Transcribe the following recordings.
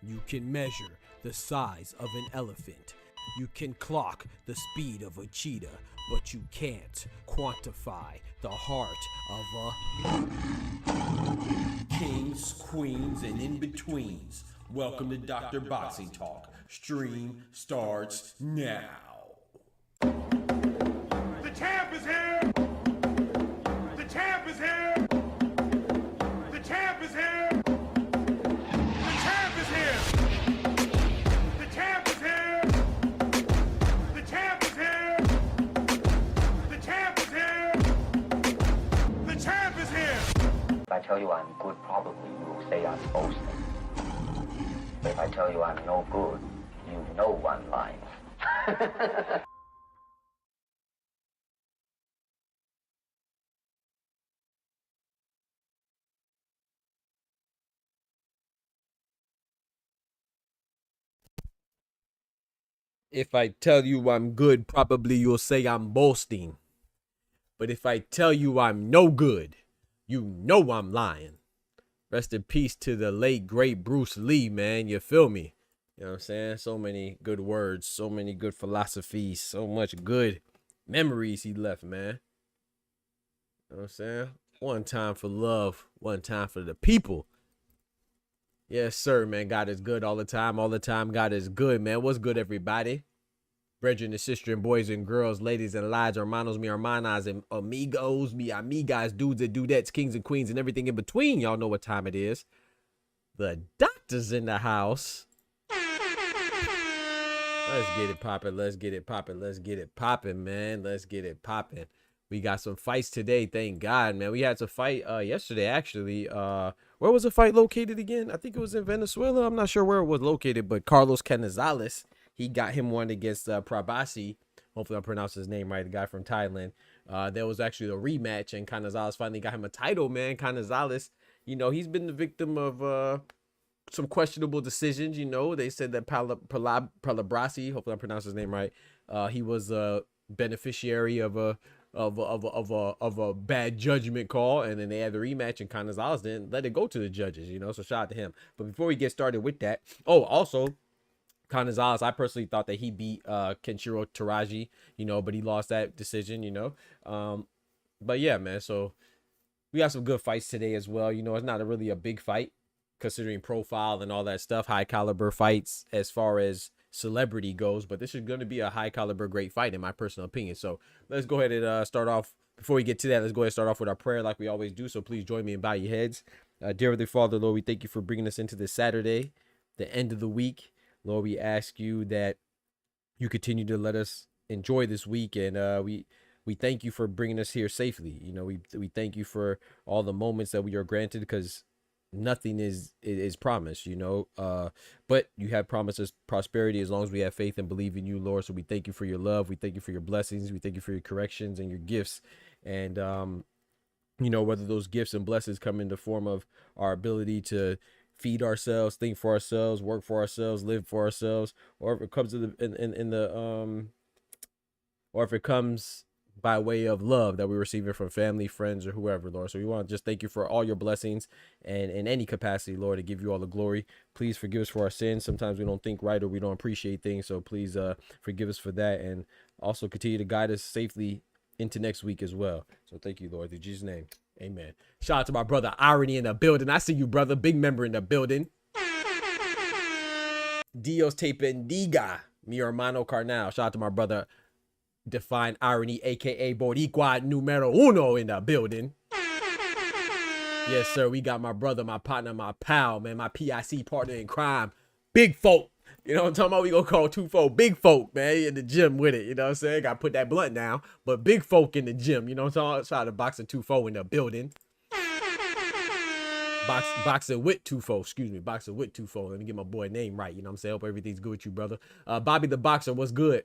You can measure the size of an elephant. You can clock the speed of a cheetah, but you can't quantify the heart of a kings, queens, and in-betweens. Welcome to Dr. Boxing Talk. Stream starts now. The champ is here! The champ is here! The champ is here! The champ is here! The champ is here! The champ is here! The champ is here! The champ is here! If I tell you I'm good, probably you will say I'm boasting. If I tell you I'm no good, you know one line. If I tell you I'm good, probably you'll say I'm boasting. But if I tell you I'm no good, you know I'm lying. Rest in peace to the late, great Bruce Lee, man. You feel me? You know what I'm saying? So many good words, so many good philosophies, so much good memories he left, man. You know what I'm saying? One time for love, one time for the people. Yes, sir, man. God is good all the time. All the time, God is good, man. What's good, everybody? Brethren and sister and boys and girls, ladies and lads, hermanos, mi hermanas, and amigos, mi amigas, dudes and dudettes, kings and queens, and everything in between. Y'all know what time it is. The doctor's in the house. Let's get it popping. Let's get it popping. Let's get it popping, man. Let's get it popping. We got some fights today. Thank God, man. We had to fight yesterday, actually. Where was the fight located again? I think it was in Venezuela. I'm not sure where it was located, but Carlos Canales, he got him one against Prabasi. Hopefully I pronounced his name right, the guy from Thailand. There was actually a rematch, and Canales finally got him a title, man. Canales, you know, he's been the victim of some questionable decisions. You know, they said that Prabasi, hopefully I pronounced his name right, he was a beneficiary of a bad judgment call, and then they had the rematch, and Canales didn't let it go to the judges, you know, so shout out to him. But before we get started with that, also Canales, I personally thought that he beat Kenshiro Teraji, you know, but he lost that decision, you know. But yeah, man, so we got some good fights today as well. You know, it's not really a big fight considering profile and all that stuff, high caliber fights as far as celebrity goes, but this is going to be a high caliber great fight in my personal opinion. So let's go ahead and start off. Before we get to that, let's go ahead and start off with our prayer like we always do. So please join me and bow your heads. Dear Heavenly Father, Lord, we thank you for bringing us into this Saturday, the end of the week. Lord, we ask you that you continue to let us enjoy this week, and we thank you for bringing us here safely. You know, we thank you for all the moments that we are granted, because nothing is promised, you know. But you have promised us prosperity as long as we have faith and believe in you, Lord. So we thank you for your love. We thank you for your blessings. We thank you for your corrections and your gifts. And you know, whether those gifts and blessings come in the form of our ability to feed ourselves, think for ourselves, work for ourselves, live for ourselves, or if it comes to or if it comes by way of love that we receive it from family, friends, or whoever, Lord. So we want to just thank you for all your blessings and in any capacity, Lord, to give you all the glory. Please forgive us for our sins. Sometimes we don't think right or we don't appreciate things. So please forgive us for that, and also continue to guide us safely into next week as well. So thank you, Lord. In Jesus' name, amen. Shout out to my brother Irony in the building. I see you, brother. Big member in the building. Dios te bendiga, mi hermano carnal. Shout out to my brother Define Irony, aka Boricua numero uno in the building. Yes, sir. We got my brother, my partner, my pal, man, my PIC partner in crime, Big Folk. You know what I'm talking about? We gonna call 2-4 Big Folk, man, in the gym with it. You know what I'm saying? Gotta put that blunt down, but Big Folk in the gym. You know what I'm talking about? Try to boxing 2-4 in the building. Boxing with 2-4, excuse me, boxing with 2-4. Let me get my boy name right. You know what I'm saying? Hope everything's good with you, brother. Bobby the Boxer, what's good?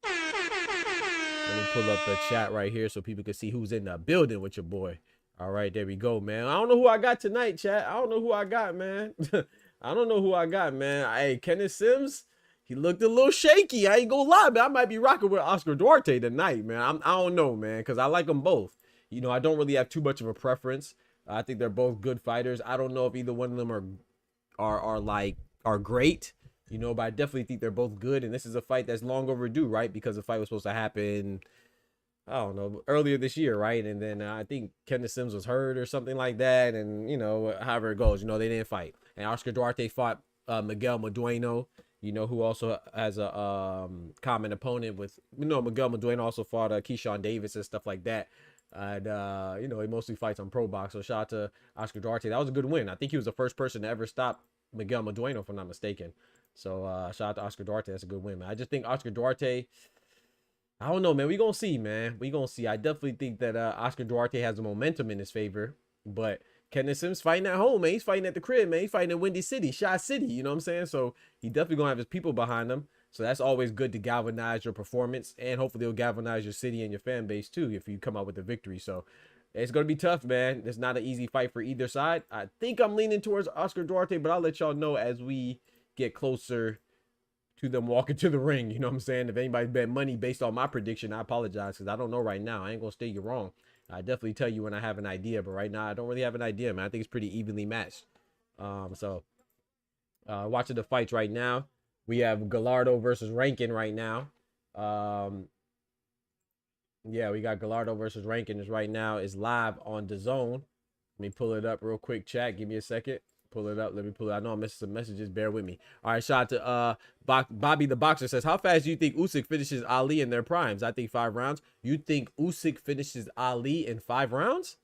Let me pull up the chat right here so people can see who's in the building with your boy. All right, there we go, man. I don't know who I got tonight, chat. I don't know who I got, man. I don't know who I got, man. Hey, Kenneth Sims, he looked a little shaky. I ain't gonna lie, man. I might be rocking with Oscar Duarte tonight, man. I don't know, man, because I like them both. You know, I don't really have too much of a preference. I think they're both good fighters. I don't know if either one of them are great. You know, but I definitely think they're both good. And this is a fight that's long overdue, right? Because the fight was supposed to happen, I don't know, earlier this year, right? And then I think Kenneth Sims was hurt or something like that. And, you know, however it goes, you know, they didn't fight. And Oscar Duarte fought Miguel Madueno, you know, who also has a common opponent with, you know, Miguel Madueno also fought Keyshawn Davis and stuff like that. And, you know, he mostly fights on Pro Box. So shout out to Oscar Duarte. That was a good win. I think he was the first person to ever stop Miguel Madueno, if I'm not mistaken. So shout out to Oscar Duarte. That's a good win, man. I just think Oscar Duarte, I don't know, man. We gonna see, man. We gonna see. I definitely think that Oscar Duarte has the momentum in his favor. But Kenneth Sims fighting at home, man. He's fighting at the crib, man. He's fighting in Windy City, Shot City. You know what I'm saying? So he definitely gonna have his people behind him. So that's always good to galvanize your performance, and hopefully it'll galvanize your city and your fan base too if you come out with a victory. So it's gonna be tough, man. It's not an easy fight for either side. I think I'm leaning towards Oscar Duarte, but I'll let y'all know as we get closer to them walking to the ring. You know what I'm saying? If anybody bet money based on my prediction, I apologize because I don't know right now. I ain't gonna state you wrong. I definitely tell you when I have an idea, but right now I don't really have an idea, man. I think it's pretty evenly matched. Watching the fights right now, we have Gallardo versus Rankin right now. Yeah, we got Gallardo versus Rankin is right now. Is live on DAZN. Let me pull it up real quick, chat. Give me a second. Pull it up. Let me pull it. I know I'm missing some messages. Bear with me. All right, shout out to Bobby the Boxer says, how fast do you think Usyk finishes Ali in their primes? I think 5 rounds. You think Usyk finishes Ali in 5 rounds?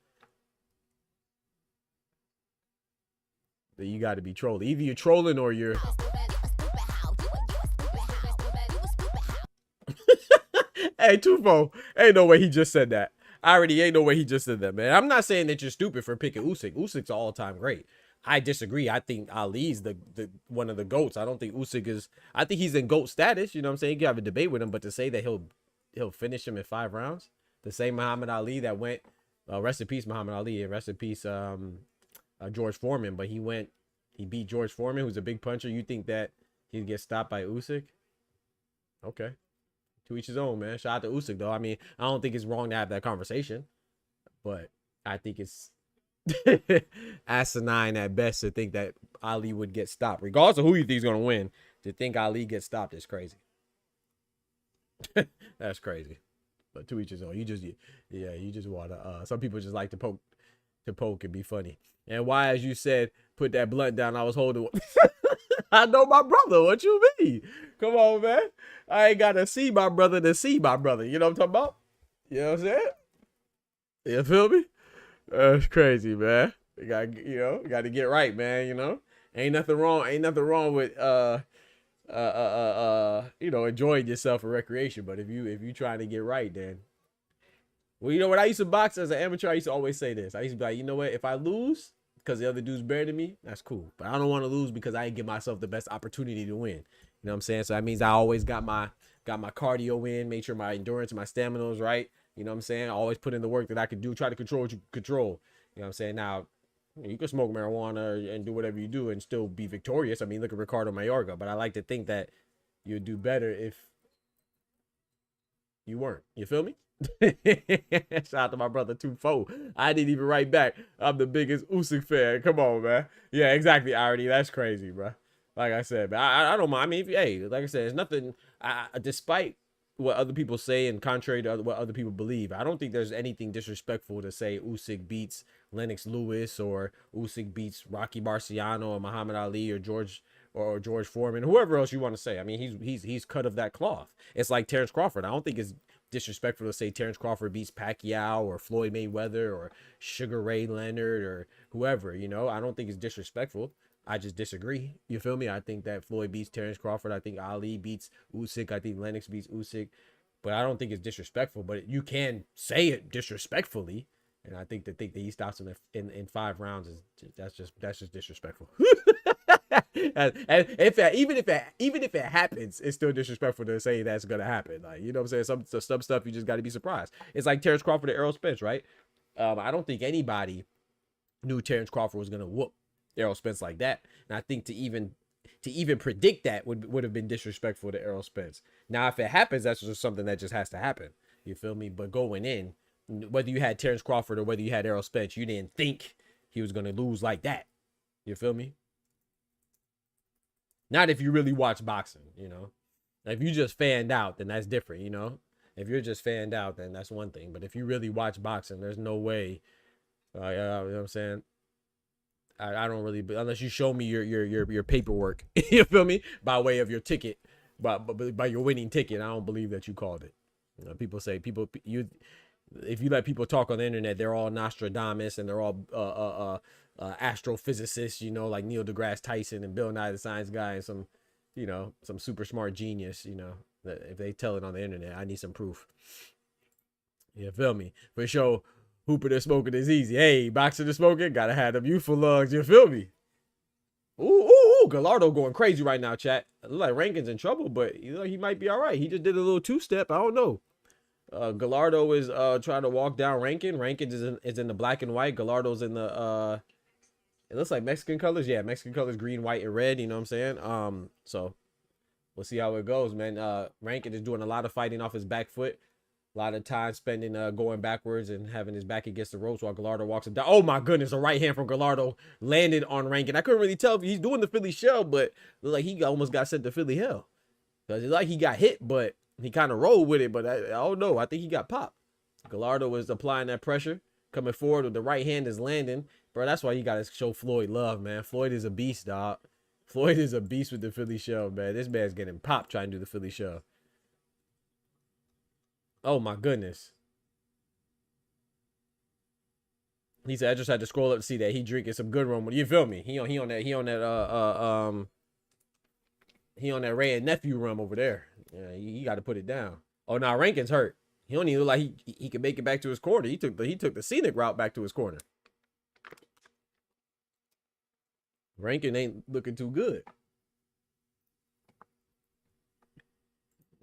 Then you got to be trolling. Either you're trolling or you're... Hey, Tufo, ain't no way he just said that. Ain't no way he just said that, man. I'm not saying that you're stupid for picking Usyk. Usyk's an all-time great. I disagree. I think Ali's the one of the GOATs. I don't think Usyk is. I think he's in GOAT status. You know what I'm saying? You can have a debate with him, but to say that he'll finish him in 5 rounds, the same Muhammad Ali that went, rest in peace Muhammad Ali, and rest in peace George Foreman, but he beat George Foreman, who's a big puncher. You think that he'd get stopped by Usyk? Okay. To each his own, man. Shout out to Usyk, though. I mean, I don't think it's wrong to have that conversation, but I think it's asinine at best to think that Ali would get stopped. Regardless of who you think is going to win, to think Ali gets stopped is crazy. That's crazy. But to each his own. You just want to, some people just like to poke and be funny. And why, as you said, put that blunt down, I was holding I know my brother. What you mean? Come on, man. I ain't got to see my brother to see my brother. You know what I'm talking about? You know what I'm saying? You feel me? That's crazy, man. You got to get right, man. You know, ain't nothing wrong with enjoying yourself for recreation. But if you trying to get right, then, well, you know what? I used to box as an amateur. I used to always say this. I used to be like, you know what? If I lose, because the other dude's better than me, that's cool. But I don't want to lose because I didn't give myself the best opportunity to win. You know what I'm saying? So that means I always got my cardio in, made sure my endurance and my stamina was right. You know what I'm saying? I always put in the work that I could do, try to control what you control. You know what I'm saying? Now, you can smoke marijuana and do whatever you do and still be victorious. I mean, look at Ricardo Mayorga. But I like to think that you'd do better if you weren't. You feel me? Shout out to my brother 2-4. I didn't even write back. I'm the biggest Usyk fan. Come on, man. Yeah, exactly, Artie. That's crazy, bro. Like I said, but I don't mind. I mean, hey, like I said, it's nothing. Despite what other people say and contrary to what other people believe, I don't think there's anything disrespectful to say Usyk beats Lennox Lewis or Usyk beats Rocky Marciano or Muhammad Ali or George Foreman, whoever else you want to say. I mean, he's cut of that cloth. It's like Terrence Crawford. I don't think it's disrespectful to say Terrence Crawford beats Pacquiao or Floyd Mayweather or Sugar Ray Leonard or whoever, you know. I don't think it's disrespectful. I just disagree. You feel me? I think that Floyd beats Terrence Crawford. I think Ali beats Usyk. I think Lennox beats Usyk. But I don't think it's disrespectful. But you can say it disrespectfully. And I think that he stops in 5 rounds is that's just disrespectful. And even if it happens, it's still disrespectful to say that's gonna happen. Like, you know what I'm saying? Some stuff you just got to be surprised. It's like Terrence Crawford and Errol Spence, right? I don't think anybody knew Terrence Crawford was gonna whoop Errol Spence like that. And I think to even predict that would have been disrespectful to Errol Spence. Now, if it happens, that's just something that just has to happen. You feel me? But going in, whether you had Terrence Crawford or whether you had Errol Spence, you didn't think he was gonna lose like that. You feel me? Not if you really watch boxing, you know. If you just fanned out, then that's different, you know. If you're just fanned out, then that's one thing. But if you really watch boxing, there's no way. You know what I'm saying? I don't really, unless you show me your paperwork, you feel me, by way of your ticket, by your winning ticket. I don't believe that you called it. You know, people say if you let people talk on the internet, they're all Nostradamus and they're all astrophysicists, you know, like Neil deGrasse Tyson and Bill Nye the Science Guy and some, you know, some super smart genius, you know, that if they tell it on the internet, I need some proof. You feel me? For sure, hooping and smoking is easy. Hey, boxing and smoking, gotta have them youthful lungs. You feel me? Ooh, Gallardo going crazy right now, chat. It looks like Rankin's in trouble, but you know, he might be all right. He just did a little 2-step. I don't know. Gallardo is trying to walk down Rankin. Rankin is in the black and white. Gallardo's in the it looks like Mexican colors. Yeah, Mexican colors, green, white, and red. You know what I'm saying? So we'll see how it goes, man. Rankin is doing a lot of fighting off his back foot. A lot of time spending going backwards and having his back against the ropes while Gallardo walks him down. Oh my goodness, a right hand from Gallardo landed on Rankin. I couldn't really tell if he's doing the Philly shell, but looked like he almost got sent to Philly hell. Because it's like he got hit, but he kind of rolled with it. But I don't know. I think he got popped. Gallardo was applying that pressure, coming forward with the right hand is landing. Bro, that's why you got to show Floyd love, man. Floyd is a beast, dog. Floyd is a beast with the Philly shell, man. This man's getting popped trying to do the Philly shell. Oh my goodness. He said I just had to scroll up to see that he drinking some good rum. You feel me? He on that Ray and nephew rum over there. Yeah, he got to put it down. Oh, now Rankin's hurt. He don't even look like he can make it back to his corner. He took the scenic route back to his corner. Rankin ain't looking too good.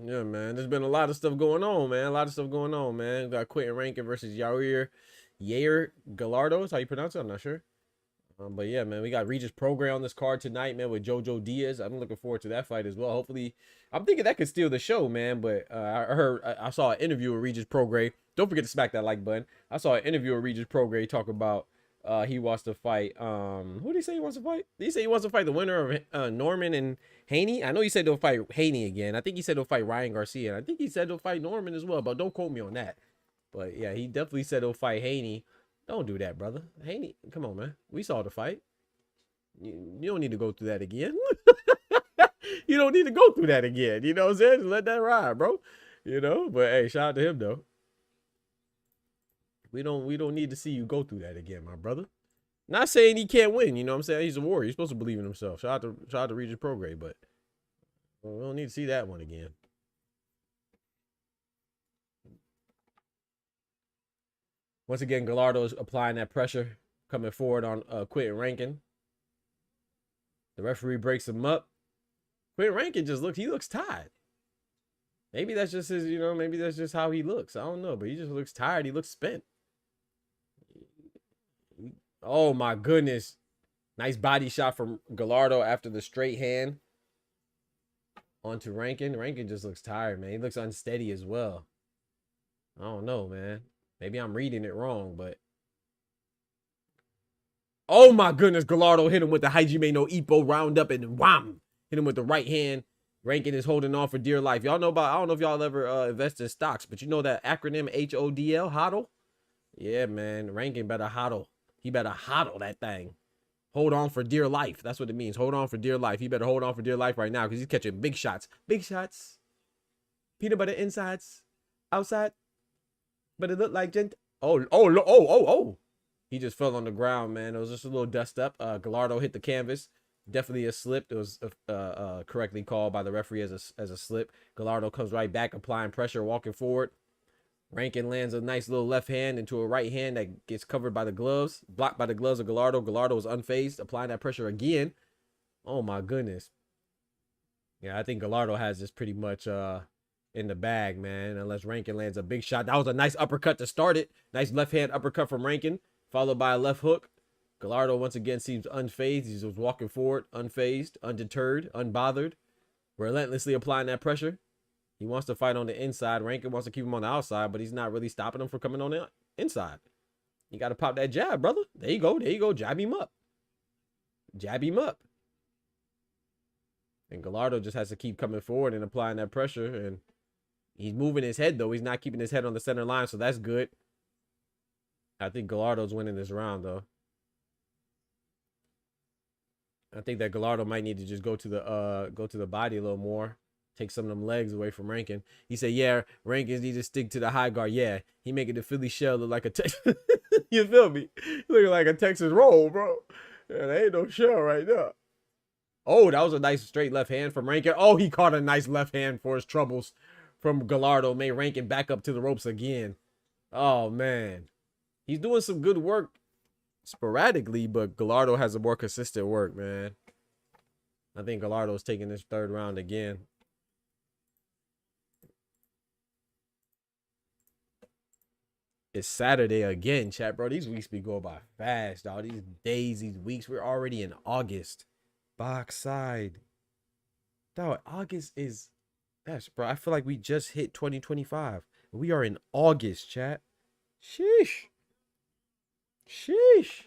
Yeah, man. There's been a lot of stuff going on, man. Got Quentin Rankin versus Yair Gallardo. Is how you pronounce it? I'm not sure. But yeah, man, we got Regis Prograis on this card tonight, man, with Jojo Diaz. I'm looking forward to that fight as well. Hopefully, I'm thinking that could steal the show, man. But I saw an interview with Regis Prograis. Don't forget to smack that like button. I saw an interview with Regis Prograis talk about he wants to fight. Who did he say he wants to fight? Did he say he wants to fight the winner of Norman and Haney? I know he said they'll fight Haney again. I think he said he'll fight Ryan Garcia. And I think he said he'll fight Norman as well. But don't quote me on that. But yeah, he definitely said he'll fight Haney. Don't do that, brother. Haney, come on, man. We saw the fight. You don't need to go through that again. You don't need to go through that again. You know what I'm saying? Just let that ride, bro. You know, but hey, shout out to him though. We don't need to see you go through that again, my brother. Not saying he can't win, you know what I'm saying? He's a warrior. He's supposed to believe in himself. Shout out to Regis Prograis, but we don't need to see that one again. Once again, Gallardo is applying that pressure, coming forward on Quentin Rankin. The referee breaks him up. Quentin Rankin just looks tired. Maybe that's just his, maybe that's just how he looks. I don't know, but he just looks tired. He looks spent. Oh my goodness. Nice body shot from Gallardo after the straight hand onto Rankin. Rankin just looks tired, man. He looks unsteady as well. I don't know, man. Maybe I'm reading it wrong, but oh my goodness, Gallardo hit him with the Hajime no Ippo roundup and wham! Hit him with the right hand. Rankin is holding on for dear life. Y'all know about, I don't know if y'all ever invest in stocks, but you know that acronym HODL, HODL? Yeah, man. Rankin better HODL. He better HODL that thing. Hold on for dear life. That's what it means. Hold on for dear life. He better hold on for dear life right now because he's catching big shots. Big shots. Peanut butter insides. Outside. But it looked like oh. He just fell on the ground, man. It was just a little dust up. Gallardo hit the canvas. Definitely a slip. It was correctly called by the referee as a slip. Gallardo comes right back, applying pressure, walking forward. Rankin lands a nice little left hand into a right hand that gets covered by the gloves, blocked by the gloves of Gallardo. Gallardo was unfazed, applying that pressure again. Oh my goodness. Yeah, I think Gallardo has this pretty much in the bag, man, unless Rankin lands a big shot. That was a nice uppercut to start it. Nice left hand uppercut from Rankin, followed by a left hook. Gallardo once again seems unfazed. He's just walking forward, unfazed, undeterred, unbothered, relentlessly applying that pressure. He wants to fight on the inside. Rankin wants to keep him on the outside, but he's not really stopping him from coming on the inside. You got to pop that jab, brother. There you go. There you go. Jab him up. Jab him up. And Gallardo just has to keep coming forward and applying that pressure. And he's moving his head, though. He's not keeping his head on the center line, so that's good. I think Gallardo's winning this round, though. I think that Gallardo might need to just go to the body a little more. Take some of them legs away from Rankin. He said, yeah, Rankins need to stick to the high guard. Yeah, he making the Philly shell look like a you feel me? Looking like a Texas roll, bro. Yeah, there ain't no shell right there. Oh, that was a nice straight left hand from Rankin. Oh, he caught a nice left hand for his troubles from Gallardo. Made Rankin back up to the ropes again. Oh, man. He's doing some good work sporadically, but Gallardo has a more consistent work, man. I think Gallardo's taking this third round again. It's Saturday again, chat, bro. These weeks be going by fast, dog. These days, these weeks. We're already in August. Box side. Dog, August is... That's, bro. I feel like we just hit 2025. We are in August, chat. Sheesh. Sheesh.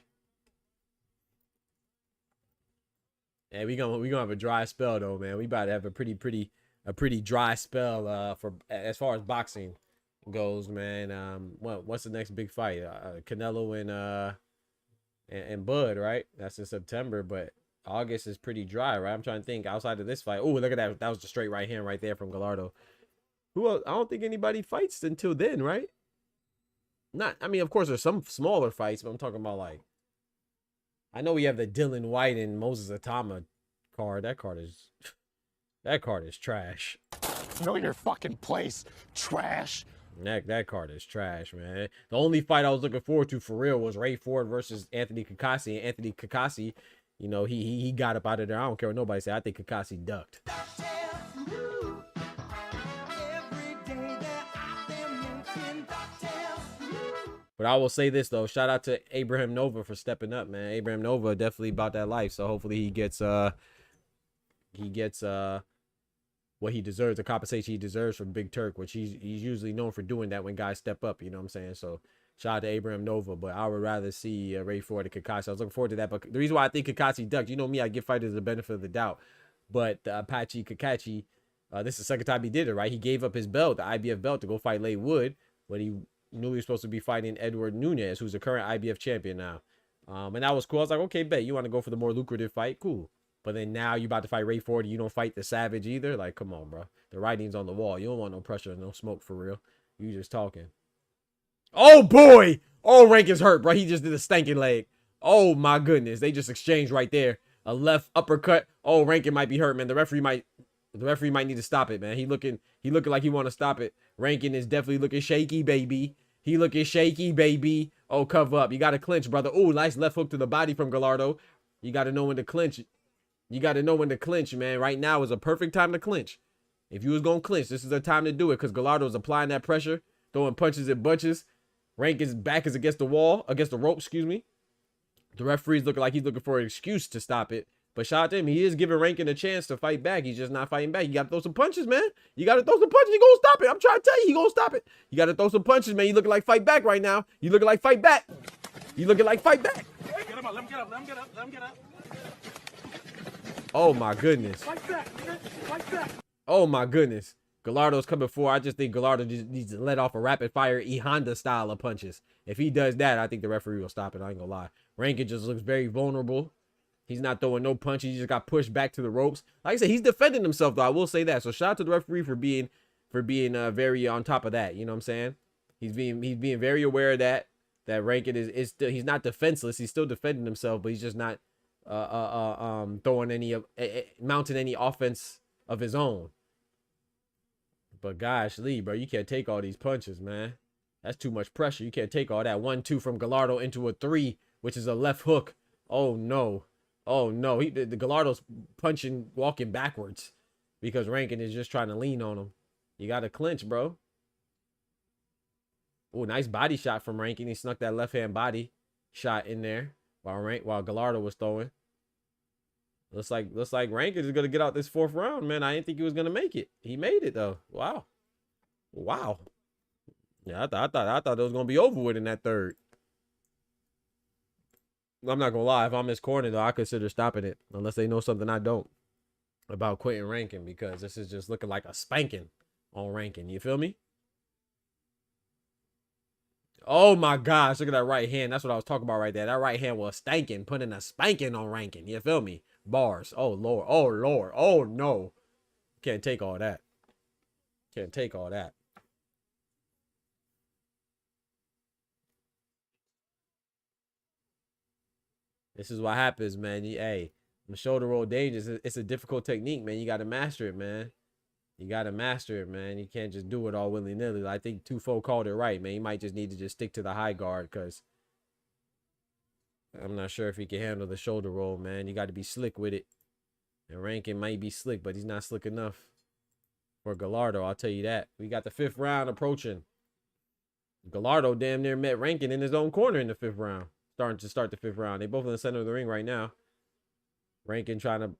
Yeah, we gonna have a dry spell, though, man. We about to have a pretty dry spell for as far as boxing goes, man. What's the next big fight? Canelo and Bud, right? That's in September, but August is pretty dry, right? I'm trying to think outside of this fight. Oh, look at that. That was the straight right hand right there from Gallardo. Who else? I don't think anybody fights until then, right? I mean, of course, there's some smaller fights, but I'm talking about like, I know we have the Dylan White and Moses Atama card. That card is trash. Know your fucking place, trash. That card is trash, man. The only fight I was looking forward to for real was Ray Ford versus Anthony Kakashi. And Anthony Kakashi, you know, he got up out of there. I don't care what nobody say. I think Kakashi ducked. But I will say this though, shout out to Abraham Nova for stepping up, man. Abraham Nova definitely about that life, so hopefully he gets what he deserves, the compensation he deserves from Big Turk, which he's usually known for doing that when guys step up, you know what I'm saying? So shout out to Abraham Nova, but I would rather see Ray Ford and Kakashi. I was looking forward to that, but the reason why I think Kakashi ducked, you know me, I give fighters the benefit of the doubt, but Apache Kakashi, this is the second time he did it, right? He gave up his belt, the IBF belt, to go fight Leigh Wood, but he knew he was supposed to be fighting Edward Nunez, who's the current IBF champion now. And that was cool. I was like, okay, bet, you want to go for the more lucrative fight? Cool. But then now you about to fight Ray Ford, you don't fight the Savage either? Like, come on, bro. The writing's on the wall. You don't want no pressure, no smoke for real. You just talking. Oh, boy! Oh, Rankin's hurt, bro. He just did a stanking leg. Oh, my goodness. They just exchanged right there. A left uppercut. Oh, Rankin might be hurt, man. The referee might need to stop it, man. He looking like he want to stop it. Rankin is definitely looking shaky, baby. He looking shaky, baby. Oh, cover up. You got to clinch, brother. Oh, nice left hook to the body from Gallardo. You got to know when to clinch. You got to know when to clinch, man. Right now is a perfect time to clinch. If you was going to clinch, this is the time to do it because Gallardo's applying that pressure, throwing punches and bunches. Rankin's back is against the wall, against the rope, excuse me. The referee's looking like he's looking for an excuse to stop it. But shout out to him. He is giving Rankin a chance to fight back. He's just not fighting back. You got to throw some punches, man. You got to throw some punches. He going to stop it. I'm trying to tell you, he going to stop it. You got to throw some punches, man. You looking like fight back right now. You looking like fight back. You looking like fight back. Get him up. Let him get up. Let him get up. Let him get up. Oh, my goodness. Fight back. Fight back. Oh, my goodness. Gallardo's coming forward. I just think Gallardo just needs to let off a rapid-fire E Honda style of punches. If he does that, I think the referee will stop it. I ain't going to lie. Rankin just looks very vulnerable. He's not throwing no punches. He just got pushed back to the ropes. Like I said, he's defending himself, though. I will say that. So shout out to the referee for being very on top of that. You know what I'm saying? He's being very aware of that. That Rankin is still, he's not defenseless. He's still defending himself, but he's just not throwing any mounting any offense of his own. But gosh, Lee, bro, you can't take all these punches, man. That's too much pressure. You can't take all that. 1-2 from Gallardo into a 3, which is a left hook. Oh no. Oh no, the Gallardo's punching, walking backwards because Rankin is just trying to lean on him. You got to clinch, bro. Oh, nice body shot from Rankin. He snuck that left hand body shot in there while Gallardo was throwing. Looks like Rankin is gonna get out this 4th round, man. I didn't think he was gonna make it. He made it though. Wow. Yeah, I thought it was gonna be over with in that 3rd. I'm not gonna lie. If I'm his corner, though, I consider stopping it unless they know something I don't about Quentin Rankin, because this is just looking like a spanking on Rankin. You feel me? Oh my gosh, look at that right hand. That's what I was talking about right there. That right hand was stanking, putting a spanking on Rankin. You feel me? Bars. Oh Lord. Oh Lord. Oh no. Can't take all that. Can't take all that. This is what happens, man. Hey, the shoulder roll dangerous. It's a difficult technique, man. You got to master it, man. You got to master it, man. You can't just do it all willy-nilly. I think Tufo called it right, man. You might just need to just stick to the high guard because I'm not sure if he can handle the shoulder roll, man. You got to be slick with it. And Rankin might be slick, but he's not slick enough for Gallardo. I'll tell you that. We got the 5th round approaching. Gallardo damn near met Rankin in his own corner in the 5th round. Starting to start the 5th round. They both in the center of the ring right now. Rankin trying to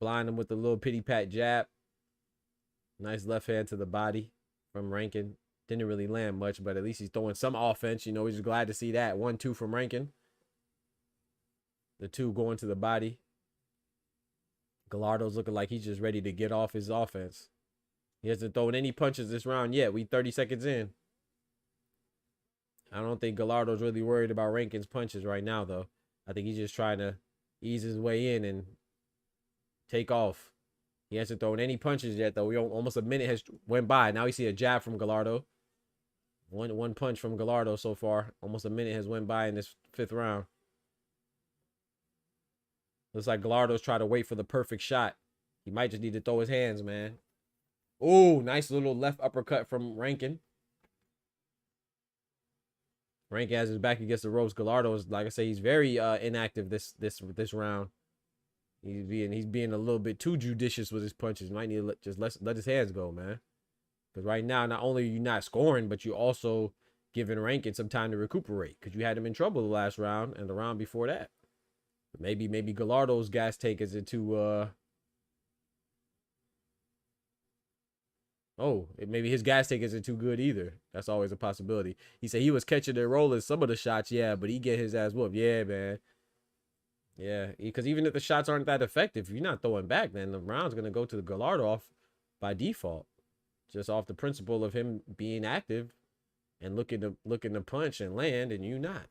blind him with the little pity pat jab. Nice left hand to the body from Rankin. Didn't really land much, but at least he's throwing some offense. You know, we're just glad to see that. 1-2 from Rankin. The 2 going to the body. Gallardo's looking like he's just ready to get off his offense. He hasn't thrown any punches this round yet. We 30 seconds in. I don't think Gallardo's really worried about Rankin's punches right now, though. I think he's just trying to ease his way in and take off. He hasn't thrown any punches yet, though. Almost a minute has went by. Now we see a jab from Gallardo. One punch from Gallardo so far. Almost a minute has went by in this 5th round. Looks like Gallardo's trying to wait for the perfect shot. He might just need to throw his hands, man. Oh, nice little left uppercut from Rankin. Rankin has his back against the ropes. Gallardo is, like I say, he's very inactive this round. He's being a little bit too judicious with his punches. Might need to let his hands go, man. Because right now, not only are you not scoring, but you also giving Rankin some time to recuperate. Because you had him in trouble the last round and the round before that. But maybe Gallardo's gas tank isn't too maybe his gas tank isn't too good either. That's always a possibility. He said he was catching and rolling some of the shots, yeah, but he get his ass whooped. Yeah, man. Yeah, because even if the shots aren't that effective, if you're not throwing back, then the round's going to go to the Gallardo off by default. Just off the principle of him being active and looking to punch and land, and you not.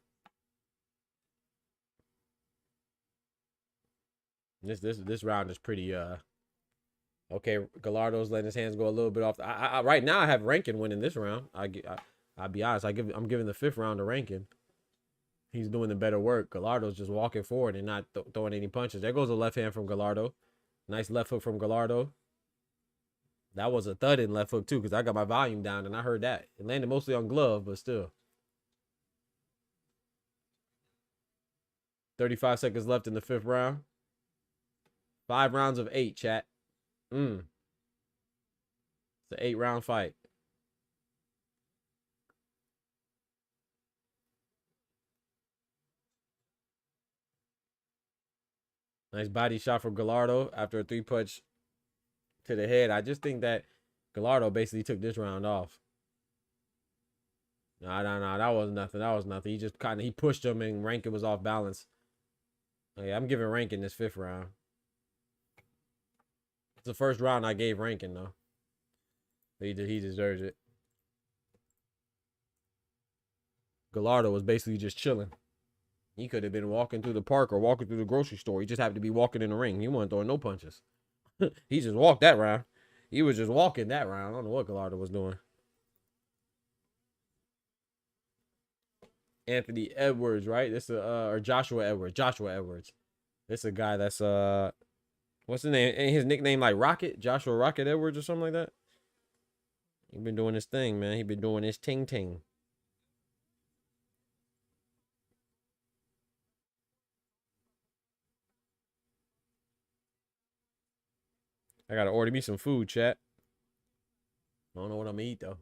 This round is pretty okay. Gallardo's letting his hands go a little bit off. Right now I have Rankin winning this round. I'll be honest. I'm giving the 5th round to Rankin. He's doing the better work. Gallardo's just walking forward and not throwing any punches. There goes a left hand from Gallardo. Nice left hook from Gallardo. That was a thudding left hook too, because I got my volume down and I heard that. It landed mostly on glove, but still. 35 seconds left in the 5th round. 5 rounds of 8, chat. It's an 8-round fight. Nice body shot from Gallardo after a 3-punch to the head. I just think that Gallardo basically took this round off. No, that was nothing. That was nothing. He just he pushed him and Rankin was off balance. Okay, I'm giving Rankin this 5th round. It's the first round I gave Rankin, though. He deserves it. Gallardo was basically just chilling. He could have been walking through the park or walking through the grocery store. He just happened to be walking in the ring. He wasn't throwing no punches. He just walked that round. He was just walking that round. I don't know what Gallardo was doing. Anthony Edwards, right? This or Joshua Edwards. Joshua Edwards. This a guy that's what's his name? Ain't his nickname like Rocket? Joshua Rocket Edwards or something like that? He been doing his thing, man. He been doing his ting. I gotta order me some food, chat. I don't know what I'm gonna eat though.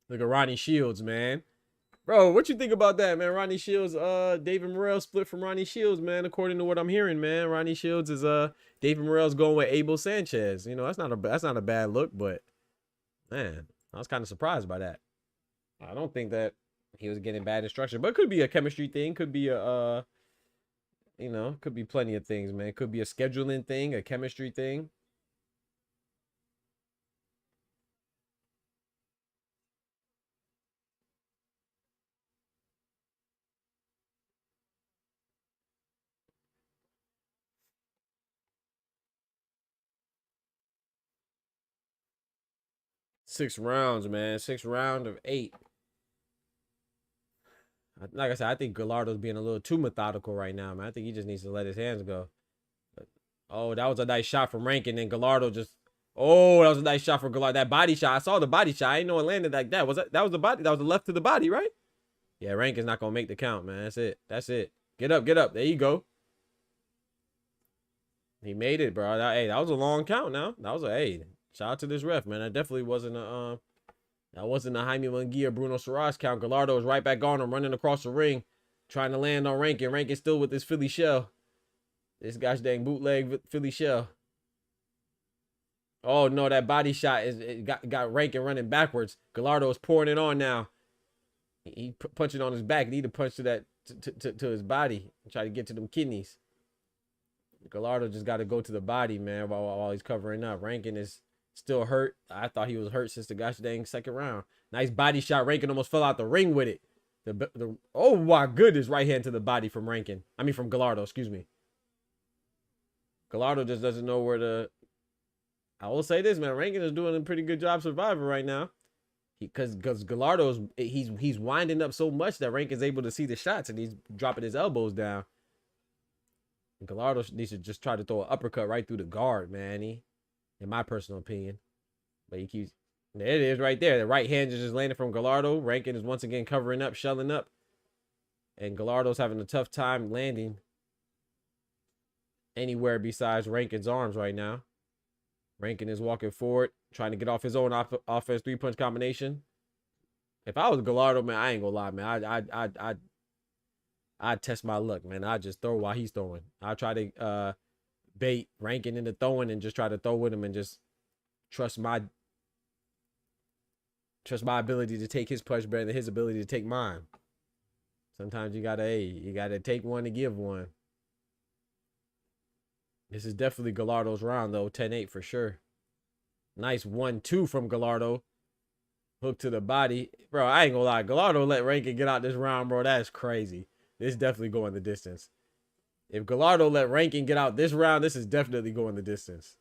Look at Ronnie Shields, man. Bro, what you think about that, man? Ronnie Shields, David Morrell split from Ronnie Shields, man. According to what I'm hearing, man, Ronnie Shields is David Morrell's going with Abel Sanchez. You know, that's not a bad look, but man, I was kind of surprised by that. I don't think that he was getting bad instruction, but it could be a chemistry thing, could be a you know, could be plenty of things, man. Could be a scheduling thing, a chemistry thing. Six rounds, man. 6th round of 8. Like I said, I think Gallardo's being a little too methodical right now, man. I think he just needs to let his hands go. Oh, that was a nice shot from Rankin, and Gallardo just... Oh, that was a nice shot for Gallardo. That body shot. I saw the body shot. I didn't know it landed like that. That was the body? That was the left to the body, right? Yeah, Rankin's not going to make the count, man. That's it. That's it. Get up, get up. There you go. He made it, bro. Hey, that was a long count now. That was a... Hey, shout out to this ref, man. That definitely wasn't a... That wasn't a Jaime Munguia, Bruno Soares count. Gallardo was right back on him, running across the ring, trying to land on Rankin. Rankin still with this Philly shell. This gosh dang bootleg Philly shell. Oh, no, that body shot got Rankin running backwards. Gallardo is pouring it on now. He punching on his back. Need to punch to that to his body and try to get to them kidneys. Gallardo just got to go to the body, man, while he's covering up. Rankin is still hurt. I thought he was hurt since the gosh dang 2nd round. Nice body shot. Rankin almost fell out the ring with it. Oh my goodness, right hand to the body from Rankin. I mean from Gallardo, excuse me. Gallardo just doesn't know where to... I will say this, man. Rankin is doing a pretty good job surviving right now. Because Gallardo's... He's winding up so much that Rankin's able to see the shots and he's dropping his elbows down. Gallardo needs to just try to throw an uppercut right through the guard, man. In my personal opinion. But he keeps... There it is right there. The right hand just landed from Gallardo. Rankin is once again covering up, shelling up. And Gallardo's having a tough time landing anywhere besides Rankin's arms right now. Rankin is walking forward, trying to get off his own offense 3-punch combination. If I was Gallardo, man, I ain't gonna lie, man. I'd test my luck, man. I'd just throw while he's throwing. I'd try to bait Rankin into throwing and just try to throw with him and just trust my ability to take his punch better than his ability to take mine. Sometimes you gotta take one to give one. This is definitely Gallardo's round though, 10-8 for sure. Nice 1-2 from Gallardo. Hook to the body. Bro, I ain't gonna lie. Gallardo let Rankin get out this round, bro. That's crazy. This is definitely going the distance. If Gallardo let Rankin get out this round, this is definitely going the distance.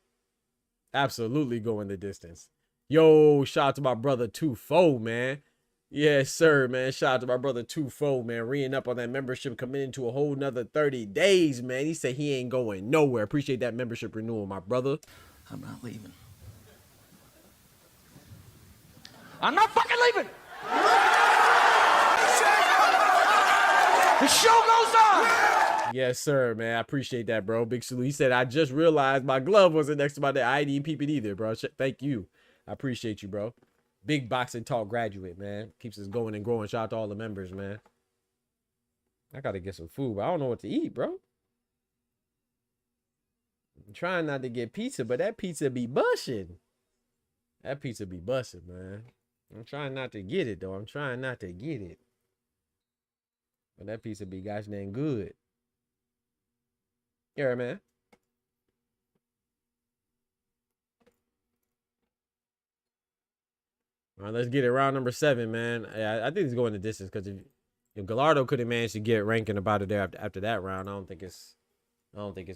Absolutely going the distance. Yo, shout out to my brother 2-4, man. Yes, sir, man. Shout out to my brother 2-4, man. Reing up on that membership, committing to a whole nother 30 days, man. He said he ain't going nowhere. Appreciate that membership renewal, my brother. I'm not leaving. I'm not fucking leaving! The show goes on! Yes, sir, man. I appreciate that, bro. Big salute. He said, I just realized my glove wasn't next to my neck. I didn't even peep it either, bro. Thank you. I appreciate you, bro. Big boxing talk graduate, man. Keeps us going and growing. Shout out to all the members, man. I gotta get some food, but I don't know what to eat, bro. I'm trying not to get pizza, but that pizza be bushing. That pizza be busting, man. I'm trying not to get it, though. I'm trying not to get it. But that pizza be gosh dang good. Yeah, man. All right, let's get it. Round number 7, man. I think it's going the distance because if Gallardo could have managed to get ranking about it there after that round, I don't think it's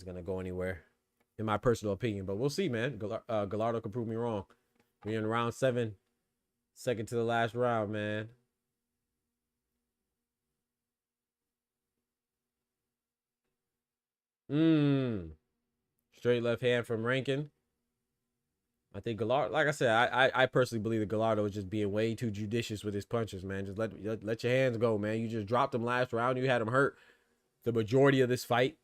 gonna go anywhere, in my personal opinion. But we'll see, man. Gallardo could prove me wrong. We're in round 7, second to the last round, man. Straight left hand from Rankin. I think Gallardo, like I said, I personally believe that Gallardo is just being way too judicious with his punches, man. Just let your hands go, man. You just dropped him last round. You had him hurt the majority of this fight.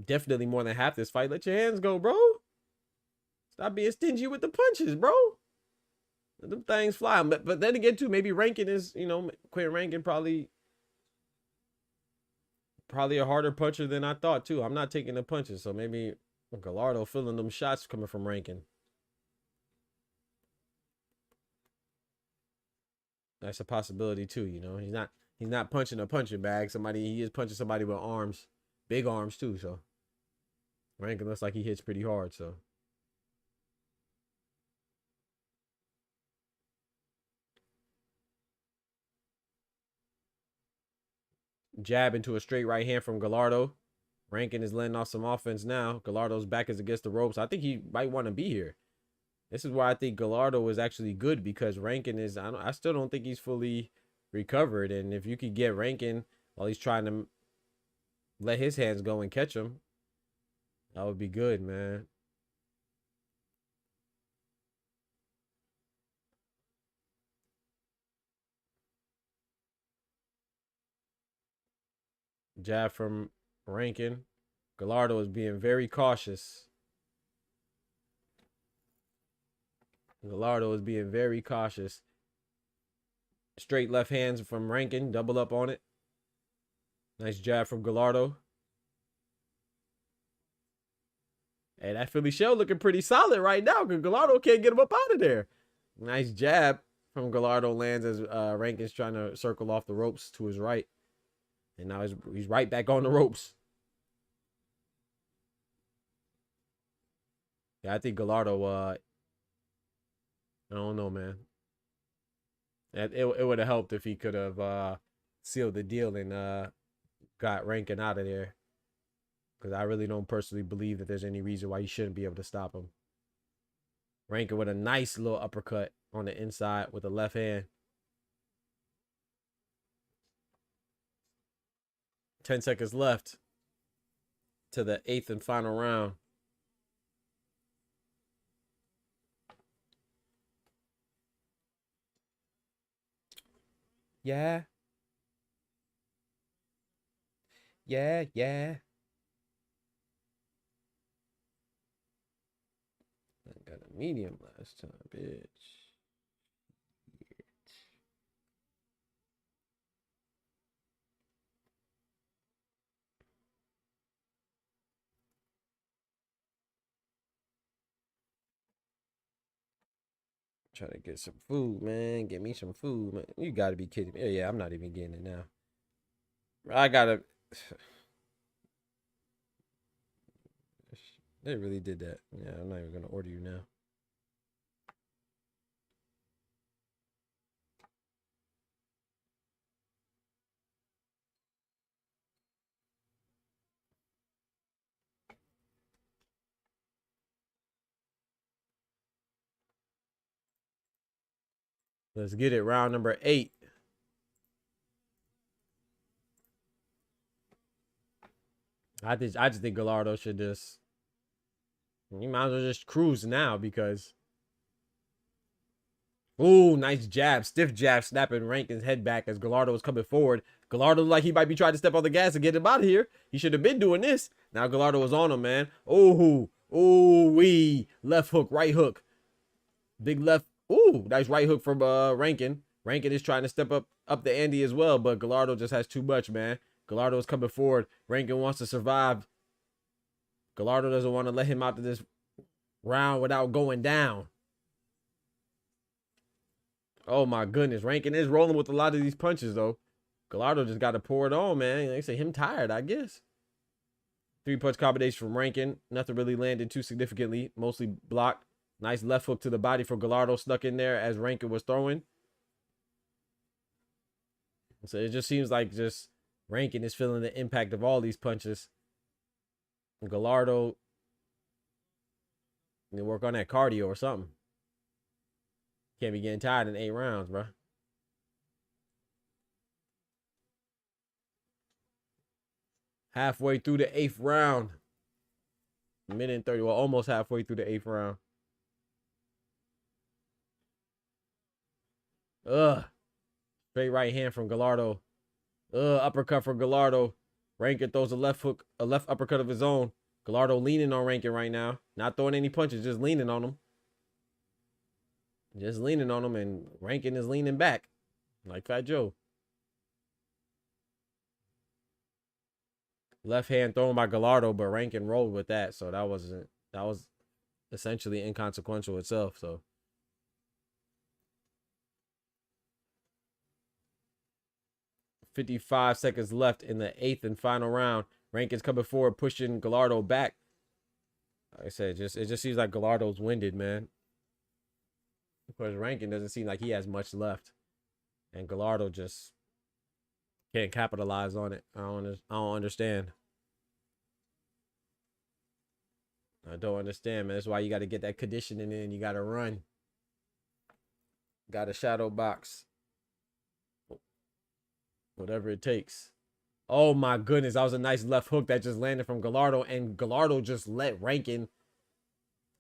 Definitely more than half this fight. Let your hands go, bro. Stop being stingy with the punches, bro. Let them things fly. But then again, too, maybe Rankin is, Quentin Rankin probably a harder puncher than I thought, too. I'm not taking the punches, so maybe Gallardo feeling them shots coming from Rankin. That's a possibility too, He's not punching a punching bag. He is punching somebody with arms, big arms too. So Rankin looks like he hits pretty hard. So jab into a straight right hand from Gallardo. Rankin is letting off some offense now. Gallardo's back is against the ropes. I think he might want to be here. This is why I think Gallardo is actually good, because Rankin is, I still don't think he's fully recovered. And if you could get Rankin while he's trying to let his hands go and catch him, that would be good, man. Jab from Rankin. Gallardo is being very cautious. Gallardo is being very cautious. Straight left hands from Rankin. Double up on it. Nice jab from Gallardo. Hey, that Philly shell looking pretty solid right now because Gallardo can't get him up out of there. Nice jab from Gallardo lands as Rankin's trying to circle off the ropes to his right. And now he's right back on the ropes. Yeah, I think Gallardo, I don't know, man. It would have helped if he could have sealed the deal and got Rankin out of there. Because I really don't personally believe that there's any reason why you shouldn't be able to stop him. Rankin with a nice little uppercut on the inside with the left hand. 10 seconds left to the 8th and final round. Yeah. Yeah, yeah. I got a medium last time, bitch. Trying to get some food, man. Get me some food, man. You gotta be kidding me. Yeah, I'm not even getting it now. I gotta. They really did that. Yeah, I'm not even gonna order you now. Let's get it. Round number 8. I just think Gallardo should just. You might as well just cruise now because Ooh, nice jab. Stiff jab, snapping Rankin's head back as Gallardo was coming forward. Gallardo looked like he might be trying to step on the gas and get him out of here. He should have been doing this. Now Gallardo was on him, man. Ooh, ooh, wee. Left hook, right hook. Big left. Ooh, nice right hook from Rankin. Rankin is trying to step up the ante as well, but Gallardo just has too much, man. Gallardo is coming forward. Rankin wants to survive. Gallardo doesn't want to let him out to this round without going down. Oh my goodness. Rankin is rolling with a lot of these punches though. Gallardo just got to pour it on, man. They say him tired, I guess. 3-punch combination from Rankin. Nothing really landed too significantly. Mostly blocked. Nice left hook to the body for Gallardo, snuck in there as Rankin was throwing. So it just seems like just Rankin is feeling the impact of all these punches. Gallardo, you work on that cardio or something. Can't be getting tired in 8 rounds, bro. Halfway through the 8th round. Minute and 30, well, almost halfway through the 8th round. Straight right hand from Gallardo. Uppercut from Gallardo. Rankin throws a left hook, a left uppercut of his own. Gallardo leaning on Rankin right now. Not throwing any punches, just leaning on him. Just leaning on him, and Rankin is leaning back. Like Fat Joe. Left hand thrown by Gallardo, but Rankin rolled with that. So that was essentially inconsequential itself. So 55 seconds left in the 8th and final round. Rankin's coming forward, pushing Gallardo back. Like I said, it just seems like Gallardo's winded, man. Because Rankin doesn't seem like he has much left. And Gallardo just can't capitalize on it. I don't understand. I don't understand, man. That's why you got to get that conditioning in. You got to run. Got to shadow box. Whatever it takes. Oh my goodness. That was a nice left hook that just landed from Gallardo. And Gallardo just let Rankin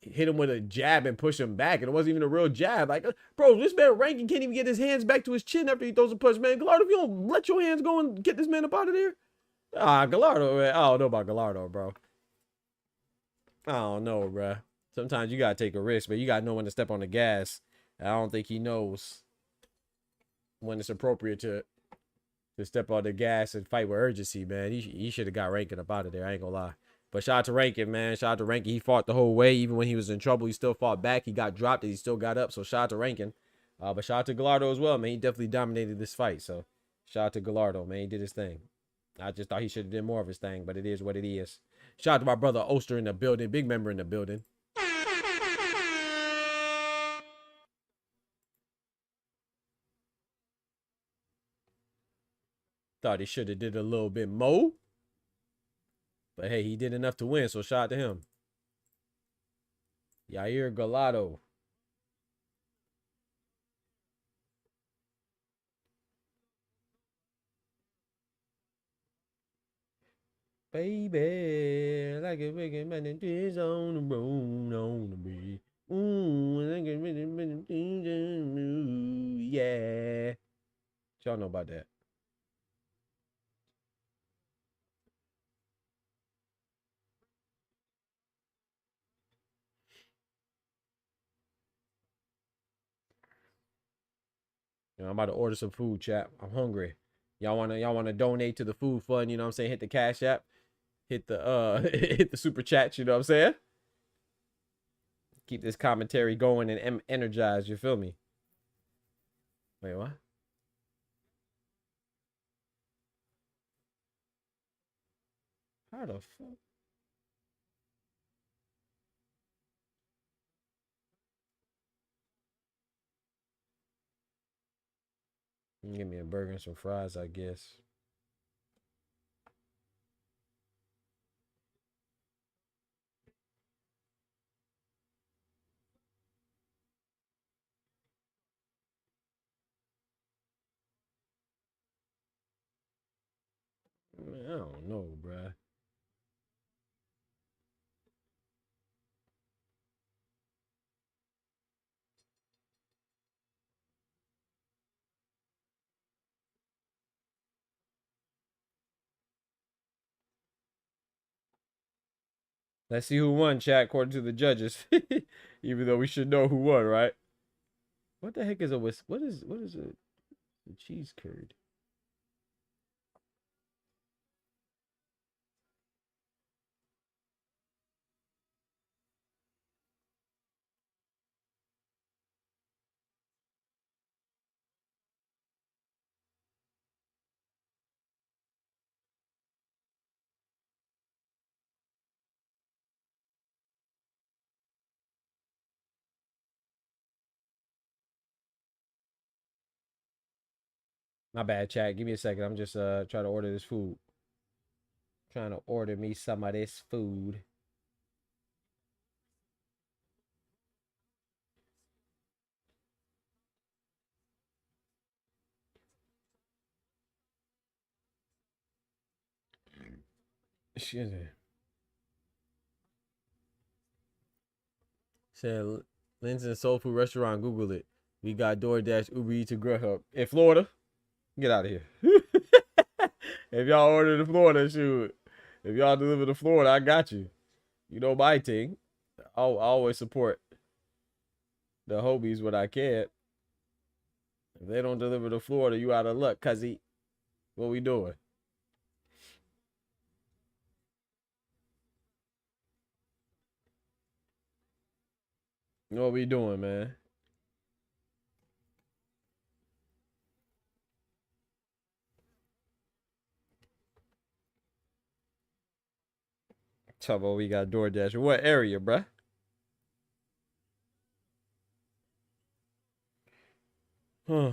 hit him with a jab and push him back. And it wasn't even a real jab. Like, bro, this man Rankin can't even get his hands back to his chin after he throws a punch, man. Gallardo, if you don't let your hands go and get this man up out of there. Gallardo, man. I don't know about Gallardo, bro. I don't know, bro. Sometimes you got to take a risk, but you got to know when to step on the gas. I don't think he knows when it's appropriate to step on the gas and fight with urgency, man. He should have got Rankin up out of there. I ain't gonna lie. But shout out to Rankin, man. Shout out to Rankin. He fought the whole way. Even when he was in trouble, he still fought back. He got dropped and he still got up. So shout out to Rankin. But shout out to Gallardo as well, man. He definitely dominated this fight. So shout out to Gallardo, man. He did his thing. I just thought he should have done more of his thing, but it is what it is. Shout out to my brother Oster in the building. Big member in the building. Thought he should have did a little bit more. But hey, he did enough to win, so shout out to him. Yair Gallardo. Baby, like a wicked man that is on the road, on the beat. Ooh, like a wicked man that is on the road, yeah. Y'all know about that. You know, I'm about to order some food, chat. I'm hungry. Y'all wanna donate to the food fund, you know what I'm saying? Hit the Cash App. Hit the hit the super chat, you know what I'm saying? Keep this commentary going and energized, you feel me? Wait, what? How the fuck? Give me a burger and some fries, I guess. Man, I don't know, bruh. Let's see who won, chat, according to the judges. Even though we should know who won, right? What the heck is a what is a cheese curd? My bad, chat. Give me a second. I'm just trying to order this food. Trying to order me some of this food. Shit. Said Linton Soul Food Restaurant. Google it. We got DoorDash, Uber Eats, and Grubhub in Florida. Get out of here. If y'all order to Florida, shoot. If y'all deliver to Florida, I got you. You know my thing. I always support the homies when I can. If they don't deliver to Florida, you out of luck, cuzzy. What we doing? What we doing, man? Talk about we got DoorDash. In what area, bruh? Huh. All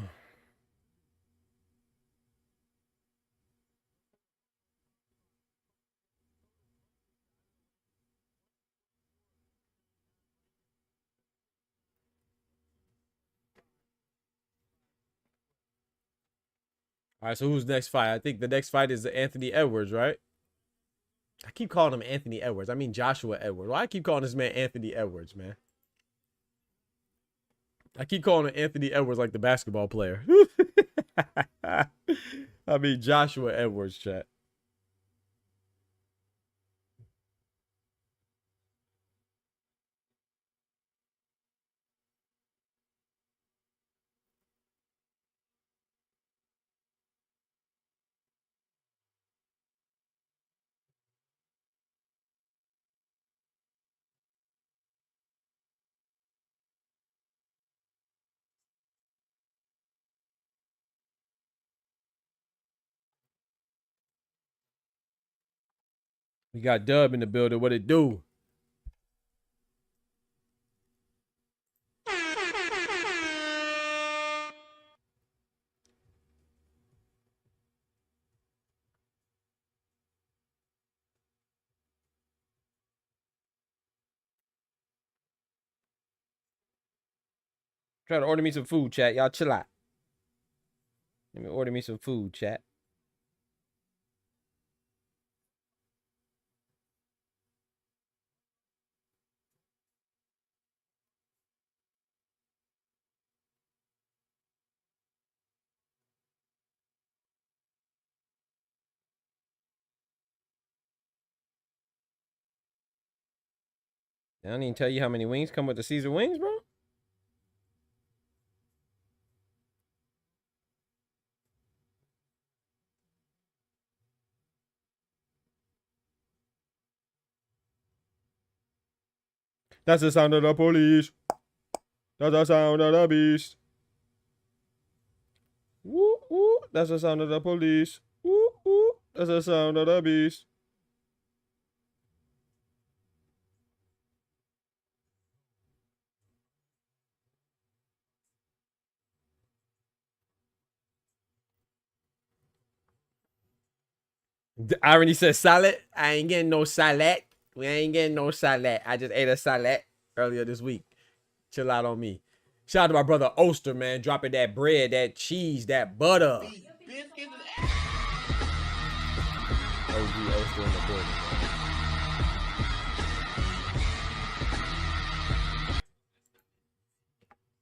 right, so who's next fight? I think the next fight is Anthony Edwards, right? I keep calling him Anthony Edwards. I mean Joshua Edwards. Why I keep calling this man Anthony Edwards, man? I keep calling him Anthony Edwards like the basketball player. I mean Joshua Edwards, chat. We got Dub in the building. What it do? Try to order me some food, chat. Y'all chill out. Let me order me some food, chat. I don't even tell you how many wings come with the Caesar wings, bro. That's the sound of the police. That's the sound of the beast. Woo, woo. That's the sound of the police. Woo, woo. That's the sound of the beast. I already said salad. I ain't getting no salad. We ain't getting no salad. I just ate a salad earlier this week. Chill out on me. Shout out to my brother Oster, man. Dropping that bread, that cheese, that butter. OG Oster in the building, man.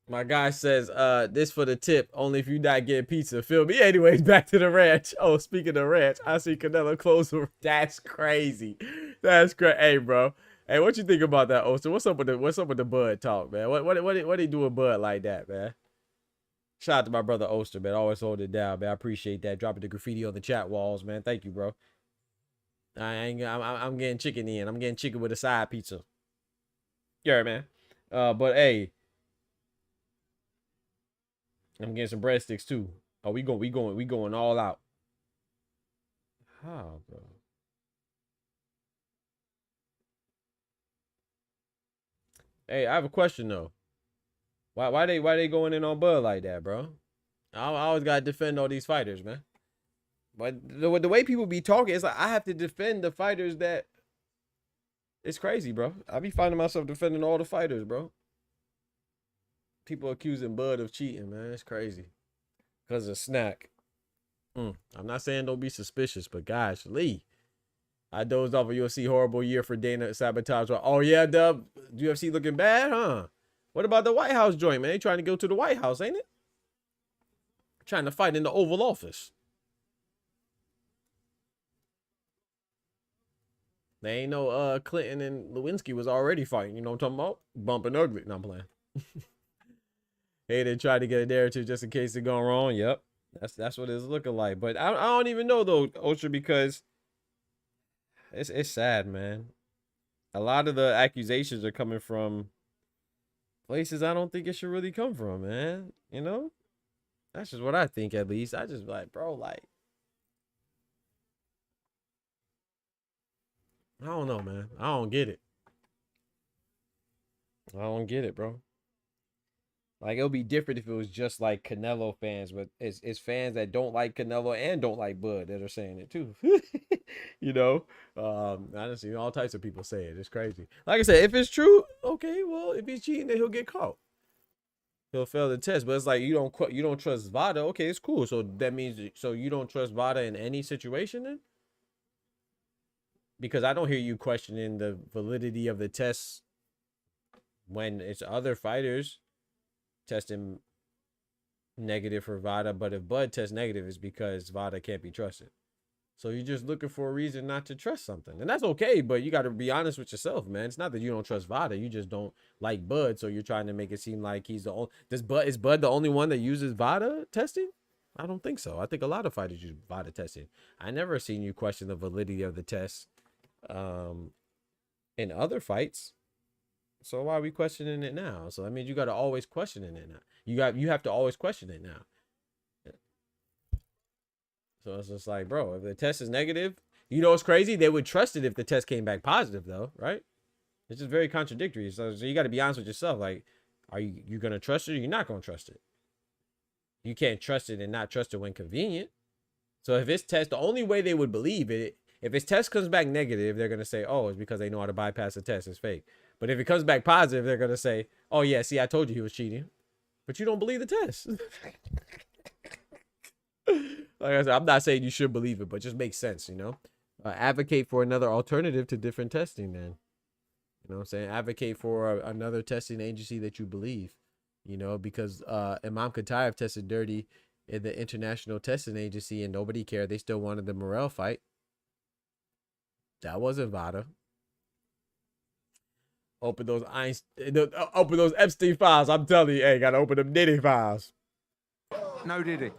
My guy says, this for the tip, only if you not getting pizza. Feel me? Anyways, back to the ranch. Oh, speaking of ranch, I see Canelo close. That's crazy. That's crazy. Hey, bro. Hey, what you think about that, Oster? What's up with the Bud talk, man? What they do with Bud like that, man? Shout out to my brother Oster, man. Always hold it down, man. I appreciate that. Dropping the graffiti on the chat walls, man. Thank you, bro. I'm getting chicken in. I'm getting chicken with a side pizza. Yeah, man. But hey, I'm getting some breadsticks too. Oh, we going all out. How, bro? Hey, I have a question though. Why they going in on Bud like that, bro? I always gotta defend all these fighters, man. But the way people be talking, it's like I have to defend the fighters that. It's crazy, bro. I be finding myself defending all the fighters, bro. People accusing Bud of cheating, man. It's crazy. Because of snack. I'm not saying don't be suspicious, but gosh, Lee. I dozed off of UFC horrible year for Dana sabotage. Oh yeah, Dub. UFC looking bad, huh? What about the White House joint, man? They trying to go to the White House, ain't it? Trying to fight in the Oval Office. They ain't no Clinton and Lewinsky was already fighting. You know what I'm talking about? Bumping ugly. No, I'm playing. Hey, they tried to get a narrative just in case it gone wrong. Yep. That's what it's looking like. But I don't even know though, Ultra, because it's sad, man. A lot of the accusations are coming from places I don't think it should really come from, man. You know? That's just what I think, at least. I just like, bro, like, I don't know, man. I don't get it. I don't get it, bro. Like, it would be different if it was just like Canelo fans, but it's fans that don't like Canelo and don't like Bud that are saying it too. You know, I just see all types of people say it. It's crazy. Like I said, if it's true, okay, well, if he's cheating, then he'll get caught. He'll fail the test. But it's like you don't trust VADA. Okay, it's cool. So that means you don't trust VADA in any situation then? Because I don't hear you questioning the validity of the tests when it's other fighters testing negative for VADA. But if Bud tests negative, it's because VADA can't be trusted. So you're just looking for a reason not to trust something. And that's okay, but you got to be honest with yourself, man. It's not that you don't trust VADA. You just don't like Bud, so you're trying to make it seem like he's the only... Is Bud the only one that uses VADA testing? I don't think so. I think a lot of fighters use VADA testing. I never seen you question the validity of the test in other fights. So why are we questioning it now? So that means you got to always question it now. You have to always question it now. So it's just like, bro, if the test is negative, you know what's crazy? They would trust it if the test came back positive, though, right? It's just very contradictory. So you got to be honest with yourself. Like, are you going to trust it or you're not going to trust it? You can't trust it and not trust it when convenient. So if it's test, the only way they would believe it, if his test comes back negative, they're going to say, oh, it's because they know how to bypass the test. It's fake. But if it comes back positive, they're going to say, oh, yeah, see, I told you he was cheating. But you don't believe the test. Like I said, I'm not saying you should believe it, but just makes sense, you know? Advocate for another alternative to different testing, then. You know what I'm saying? Advocate for another testing agency that you believe, you know, because Imam Kataev tested dirty in the International Testing Agency and nobody cared. They still wanted the Morrell fight. That wasn't VADA. Open those Epstein files. I'm telling you, hey, gotta open them Diddy files. No Diddy.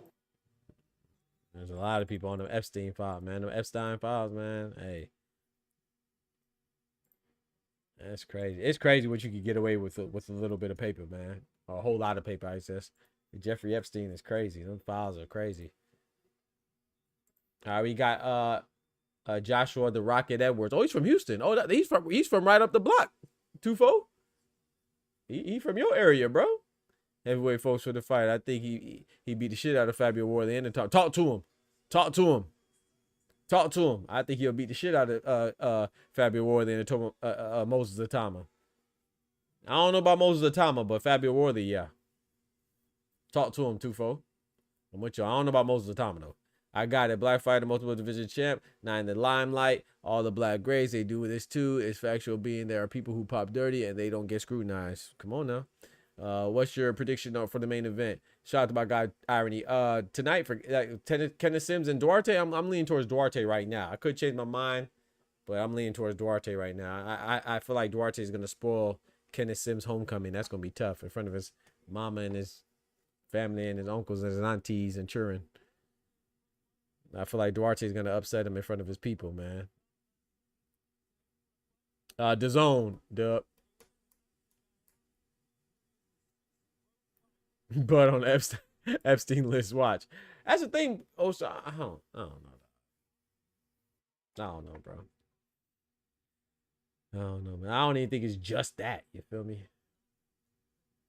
There's a lot of people on the Epstein file, man. The Epstein files, man. Hey, that's crazy. It's crazy what you can get away with a little bit of paper, man. Or a whole lot of paper, I guess. Jeffrey Epstein is crazy. Those files are crazy. All right, we got Joshua the Rocket Edwards. Oh, he's from Houston. Oh, he's from right up the block. 2-4. He from your area, bro. Heavyweight folks for the fight. I think he beat the shit out of Fabio Wardley in the talk. Talk to him. Talk to him. Talk to him. I think he'll beat the shit out of Fabio Wardley and Moses Atama. I don't know about Moses Atama, but Fabio Wardley, yeah. Talk to him, 2-4. I'm with you. I don't know about Moses Atama, though. I got it. Black fighter, multiple division champ, 9 in the limelight. All the black grades, they do this too. It's factual being there are people who pop dirty and they don't get scrutinized. Come on now. What's your prediction for the main event? Shout out to my guy Irony. Tonight for Kenneth Sims and Duarte. I'm leaning towards Duarte right now. I could change my mind But I'm leaning towards Duarte right now. I feel like Duarte is gonna spoil Kenneth Sims' homecoming. That's gonna be tough in front of his mama and his family and his uncles and his aunties and children. I feel like Duarte is gonna upset him in front of his people, man. DAZN, dub. But on Epstein list, watch. That's the thing. Oh, so I don't know. I don't know, bro. I don't know, man. I don't even think it's just that. You feel me?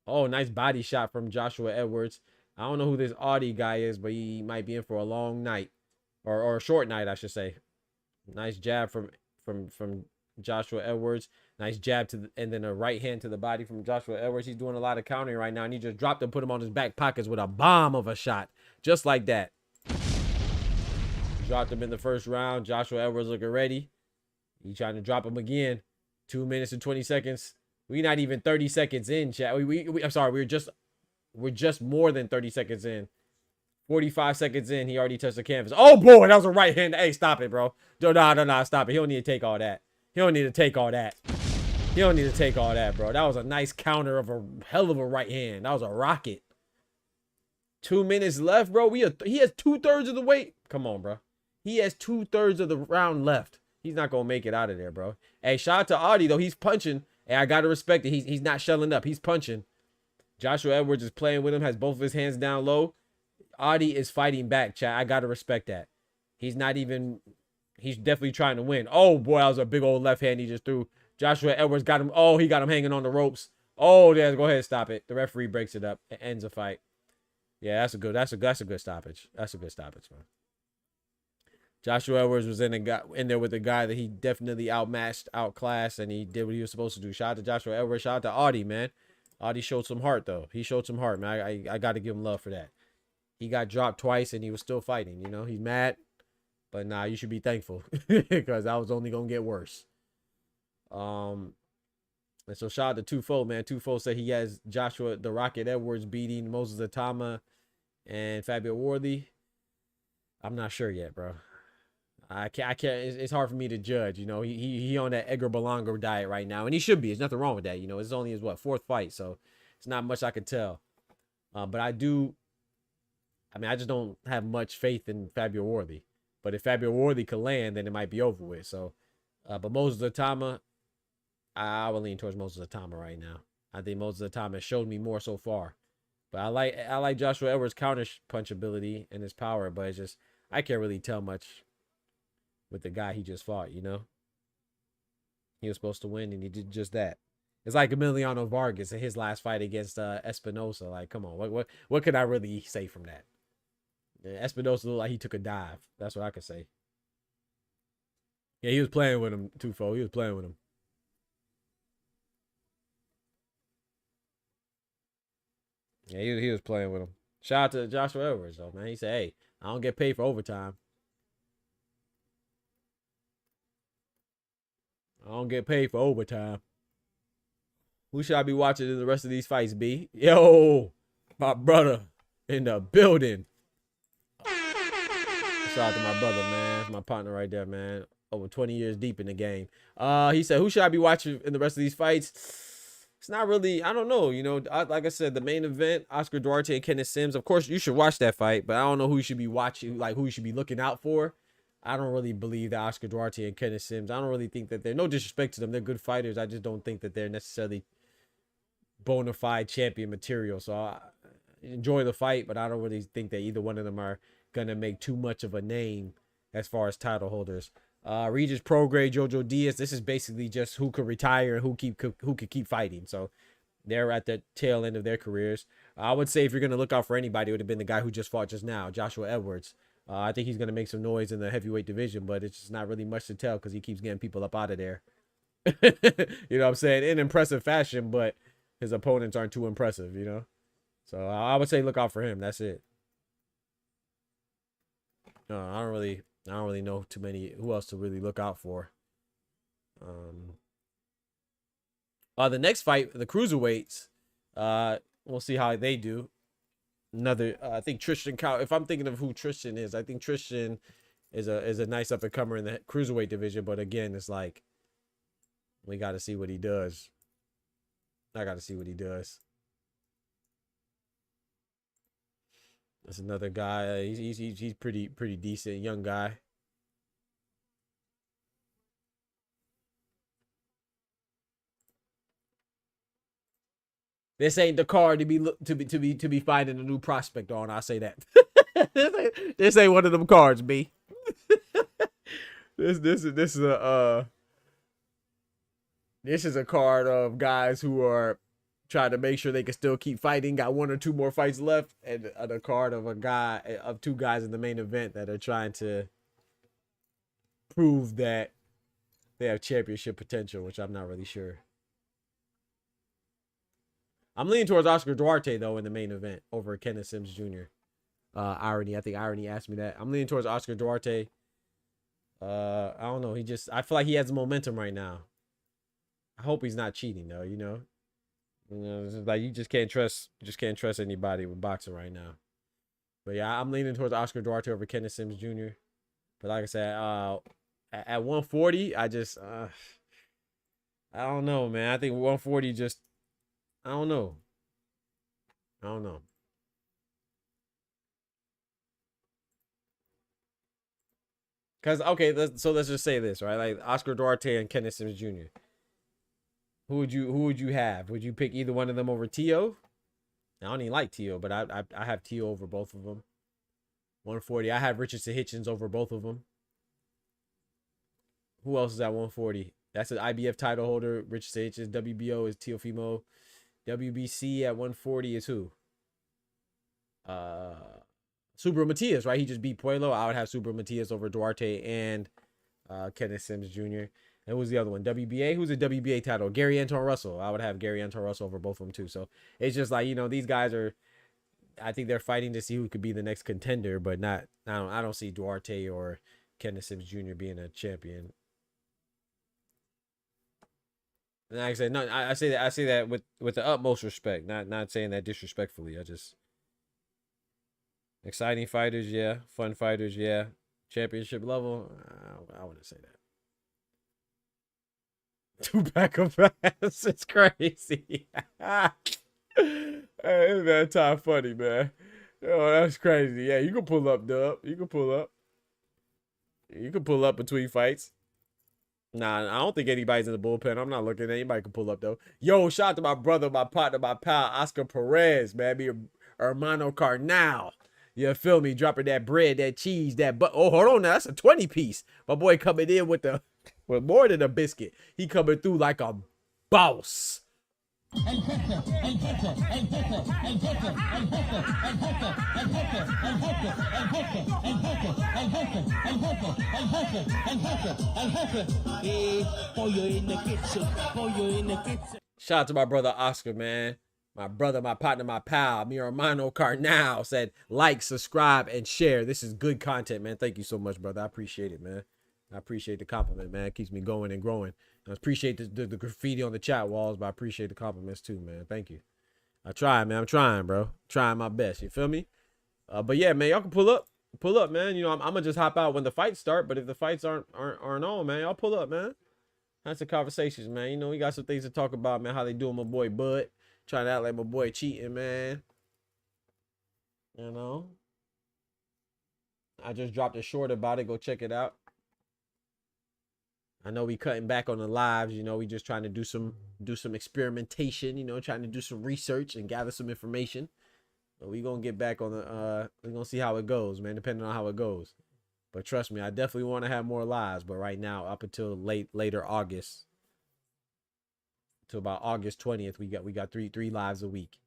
Oh, nice body shot from Joshua Edwards. I don't know who this Audi guy is, but he might be in for a long night, or a short night, I should say. Nice jab from Joshua Edwards. Nice jab and then a right hand to the body from Joshua Edwards. He's doing a lot of countering right now, and he just dropped and put him on his back pockets with a bomb of a shot, just like that. Dropped him in the first round. Joshua Edwards looking ready. He trying to drop him again. 2 minutes and 20 seconds. We're not even 30 seconds in, chat. I'm sorry. We're just more than 30 seconds in. 45 seconds in, he already touched the canvas. Oh boy, that was a right hand. Hey, stop it, bro. No, stop it. He don't need to take all that. He don't need to take all that. He don't need to take all that, bro. That was a nice counter of a hell of a right hand. That was a rocket. 2 minutes left, bro. He has 2/3 of the weight. Come on, bro. He has 2/3 of the round left. He's not gonna make it out of there, bro. Hey, shout out to Audi though. He's punching. Hey, I gotta respect it. He's not shelling up. He's punching. Joshua Edwards is playing with him. Has both of his hands down low. Audi is fighting back, chat. I gotta respect that. He's definitely trying to win. Oh boy, that was a big old left hand he just threw. Joshua Edwards got him. Oh, he got him hanging on the ropes. Oh, yeah, go ahead and stop it. The referee breaks it up. It ends the fight. Yeah, that's a good stoppage. That's a good stoppage, man. Joshua Edwards was in there with a guy that he definitely outmatched, outclassed, and he did what he was supposed to do. Shout out to Joshua Edwards. Shout out to Audi, man. Audi showed some heart, though. He showed some heart, man. I got to give him love for that. He got dropped twice, and he was still fighting. You know, he's mad. But nah, you should be thankful because that was only going to get worse. And so shout out to Tufo, man. Tufo said he has Joshua the Rocket Edwards beating Moses Atama and Fabio Worthy. I'm not sure yet, bro. I can't. It's hard for me to judge. You know, he on that Edgar Berlanga diet right now, and he should be. There's nothing wrong with that. You know, it's only his fourth fight, so it's not much I could tell. But I just don't have much faith in Fabio Worthy. But if Fabio Worthy could land, then it might be over with. So, but Moses Atama, I will lean towards Moses Atama right now. I think Moses Atama has showed me more so far. But I like Joshua Edwards' counter punch ability and his power, but it's just I can't really tell much with the guy he just fought, you know? He was supposed to win, and he did just that. It's like Emiliano Vargas in his last fight against Espinosa. Like, come on, what could I really say from that? Espinosa looked like he took a dive. That's what I could say. Yeah, he was playing with him, Tufo. He was playing with him. Yeah, he was playing with him. Shout out to Joshua Edwards, though, man. He said, hey, I don't get paid for overtime. I don't get paid for overtime. Who should I be watching in the rest of these fights, B? Yo, my brother in the building. Shout out to my brother, man. That's my partner right there, man. Over 20 years deep in the game. He said, who should I be watching in the rest of these fights? It's not really, I don't know. You know, like I said, the main event, Oscar Duarte and Kenneth Sims. Of course, you should watch that fight, but I don't know who you should be watching, like who you should be looking out for. I don't really believe that Oscar Duarte and Kenneth Sims, I don't really think that they're, no disrespect to them, they're good fighters. I just don't think that they're necessarily bona fide champion material. So I enjoy the fight, but I don't really think that either one of them are going to make too much of a name as far as title holders. Regis Prograis, Jojo Diaz, this is basically just who could retire and who could keep fighting. So they're at the tail end of their careers. I would say if you're going to look out for anybody, it would have been the guy who just fought just now, Joshua Edwards. I think he's going to make some noise in the heavyweight division, but it's just not really much to tell because he keeps getting people up out of there. You know what I'm saying? In impressive fashion, but his opponents aren't too impressive, you know? So I would say look out for him. That's it. I don't really know too many who else to really look out for. The next fight, the cruiserweights, we'll see how they do. I think Tristan Cow. If I'm thinking of who Tristan is, I think Tristan is a nice up and comer in the cruiserweight division. But again, it's like we got to see what he does. I got to see what he does. That's another guy. He's pretty decent, young guy. This ain't the card to be finding a new prospect on. I say that. this ain't one of them cards, B. This is a card of guys who are trying to make sure they can still keep fighting. Got 1 or 2 more fights left, and a card of two guys in the main event that are trying to prove that they have championship potential, which I'm not really sure. I'm leaning towards Oscar Duarte though in the main event over Kenneth Sims Jr. Irony, I think Irony asked me that. I'm leaning towards Oscar Duarte. I don't know. I feel like he has momentum right now. I hope he's not cheating though. You know, it's like you just can't trust anybody with boxing right now. But yeah, I'm leaning towards Oscar Duarte over Kenneth Sims Jr. But like I said, at 140, I don't know, man. I think 140 just. I don't know. Cause okay, let's just say this, right? Like Oscar Duarte and Kenneth Sims Jr. Who would you have? Would you pick either one of them over Tio? I don't even like Tio, but I have Tio over both of them. 140. I have Richardson Hitchens over both of them. Who else is at 140? That's an IBF title holder. Richardson Hitchens. WBO is Teofimo. WBC at 140 is who? Subra Matias, right? He just beat Puello. I would have Subra Matias over Duarte and Kenneth Sims Jr. And who's the other one? WBA? Who's the WBA title? Gary Anton Russell. I would have Gary Anton Russell over both of them too. So it's just like, you know, these guys are, I think they're fighting to see who could be the next contender, but not, I don't see Duarte or Kenneth Sims Jr. being a champion. And like I said, no, I say that with the utmost respect, not saying that disrespectfully. I just exciting fighters, yeah, fun fighters, yeah, championship level. I wouldn't say that. 2 pack of ass, it's crazy. Hey, isn't that time funny, man? Oh, that's crazy. Yeah, you can pull up, Dub. You can pull up. You can pull up between fights. Nah, I don't think anybody's in the bullpen. I'm not looking at anybody can pull up though. Yo, shout out to my brother, my partner, my pal, Oscar Perez, man. Me hermano Carnal. You feel me? Dropping that bread, that cheese, that oh, hold on now. That's a 20 piece. My boy coming in with more than a biscuit. He coming through like a boss. Shout out to my brother Oscar, man. My brother, my partner, my pal, mi hermano Carnal said, like, subscribe, and share. This is good content, man. Thank you so much, brother. I appreciate it, man. I appreciate the compliment, man. It keeps me going and growing. I appreciate the graffiti on the chat walls, but I appreciate the compliments too, man. Thank you. I try, man. I'm trying, bro. Trying my best. You feel me? But yeah, man, y'all can pull up. Pull up, man. You know, I'm gonna just hop out when the fights start. But if the fights aren't on, man, y'all pull up, man. That's the conversations, man. You know, we got some things to talk about, man. How they doing, my boy Bud? Trying to act like my boy cheating, man. You know, I just dropped a short about it. Go check it out. I know we cutting back on the lives. You know, we just trying to do some experimentation. You know, trying to do some research and gather some information. But we gonna get back on the. We're gonna see how it goes, man. Depending on how it goes. But trust me, I definitely want to have more lives. But right now, up until later August, to about August 20th, we got three lives a week,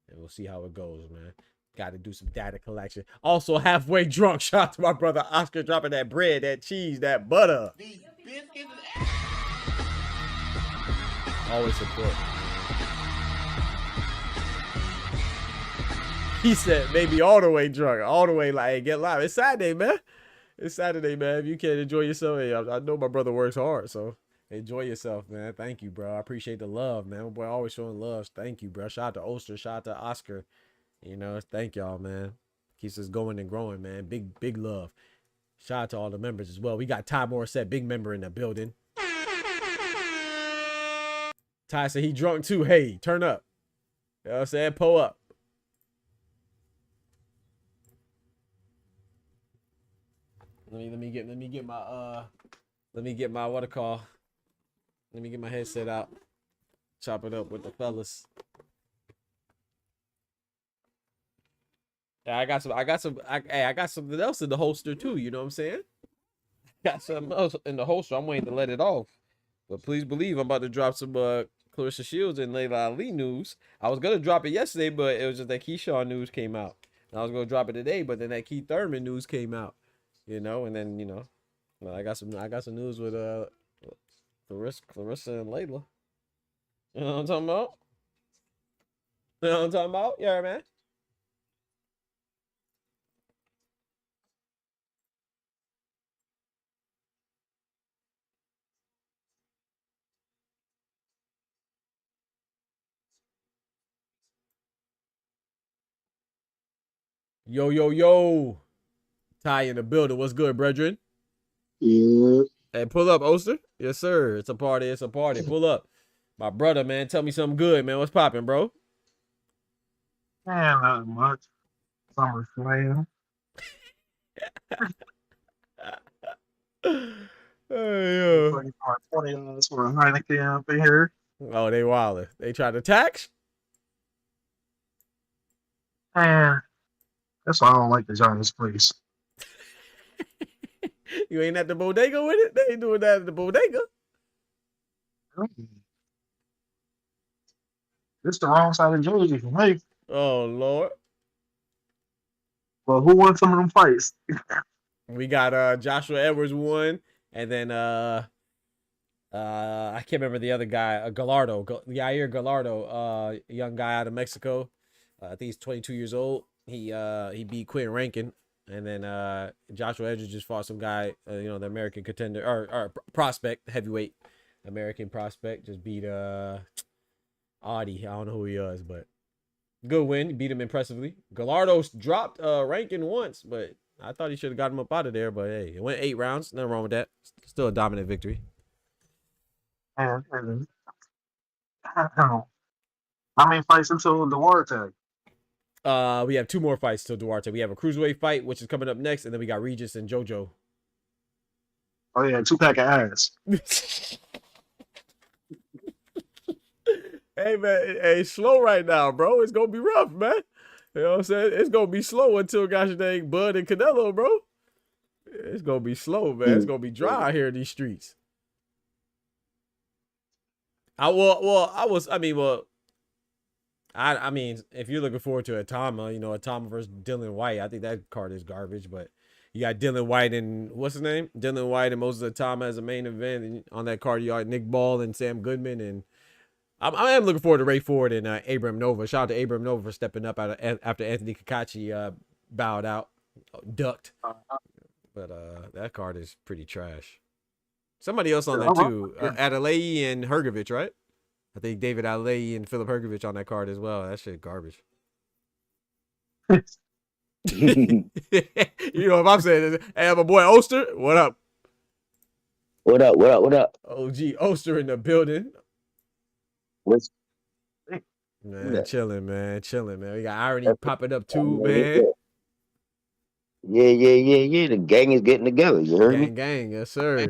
and we'll see how it goes, man. Got to do some data collection. Also, halfway drunk. Shout out to my brother Oscar dropping that bread, that cheese, that butter. Always support. He said maybe all the way drunk, all the way like, hey, get live. It's Saturday, man. It's Saturday, man. If you can't enjoy yourself, hey, I know my brother works hard, so enjoy yourself, man. Thank you, bro. I appreciate the love, man. My boy always showing love. Thank you, bro. Shout out to Oster. Shout out to Oscar. You know, thank y'all, man. Keeps us going and growing, man. Big love. Shout out to all the members as well. We got Ty Morissette, big member in the building. Ty said he drunk too. Hey, turn up. You know what I'm saying? Pull up. Let me get my headset out. Chop it up with the fellas. Yeah, I got something else in the holster too, you know what I'm saying? Got something else in the holster. I'm waiting to let it off. But please believe I'm about to drop some Clarissa Shields and Layla Ali news. I was gonna drop it yesterday, but it was just that Keyshawn news came out. And I was gonna drop it today, but then that Keith Thurman news came out. You know, and then I got some news with Clarissa and Layla. You know what I'm talking about? You know what I'm talking about? Yeah, man. Yo. Ty in the building. What's good, brethren? Yeah. Hey, pull up, Oster. Yes, sir. It's a party. Pull up. My brother, man. Tell me something good, man. What's popping, bro? Man, not much. Summer Slam. Hey, yo. 20 minutes for a Heineken up in here. Oh, they wilder. They tried to tax? Man, that's why I don't like the Giants place. You ain't at the bodega with it? They ain't doing that at the bodega. It's the wrong side of Jersey for me. Oh, Lord. But who won some of them fights? We got Joshua Edwards won, and then I can't remember the other guy, Gallardo, Yair Gallardo, young guy out of Mexico. I think he's 22 years old. He beat Quinn Rankin, and then Joshua Edwards just fought some guy, the American contender or prospect, heavyweight American prospect, just beat Audi. I don't know who he is, but good win. He beat him impressively. Gallardo dropped Rankin once, but I thought he should have got him up out of there. But hey, it went 8 rounds. Nothing wrong with that. Still a dominant victory. How many fights until Duarte? We have 2 more fights till Duarte. We have a cruiserweight fight, which is coming up next, and then we got Regis and JoJo. Oh yeah, 2-pack of ass. Hey man, hey, slow right now, bro. It's gonna be rough, man. You know what I'm saying? It's gonna be slow until gosh dang Bud and Canelo, bro. It's gonna be slow, man. It's gonna be dry here in these streets. I mean, if you're looking forward to Atama, Atama versus Dylan White, I think that card is garbage. But you got Dylan White and what's his name? Dylan White and Moses Atama as a main event, and on that card you got Nick Ball and Sam Goodman, and I am looking forward to Ray Ford and Abram Nova. Shout out to Abram Nova for stepping up after Anthony Kakachi bowed out, ducked. But that card is pretty trash. Somebody else on there too, Adelaide and Hergovich, right? I think David Adelaide and Philip Hergovich on that card as well. That shit garbage. If I'm saying this, hey, my boy Oster, what up? What up? OG Oster in the building. What's Man, chilling, man. We got Irony popping up too, man. Yeah. The gang is getting together. You heard me? Gang, yes, sir.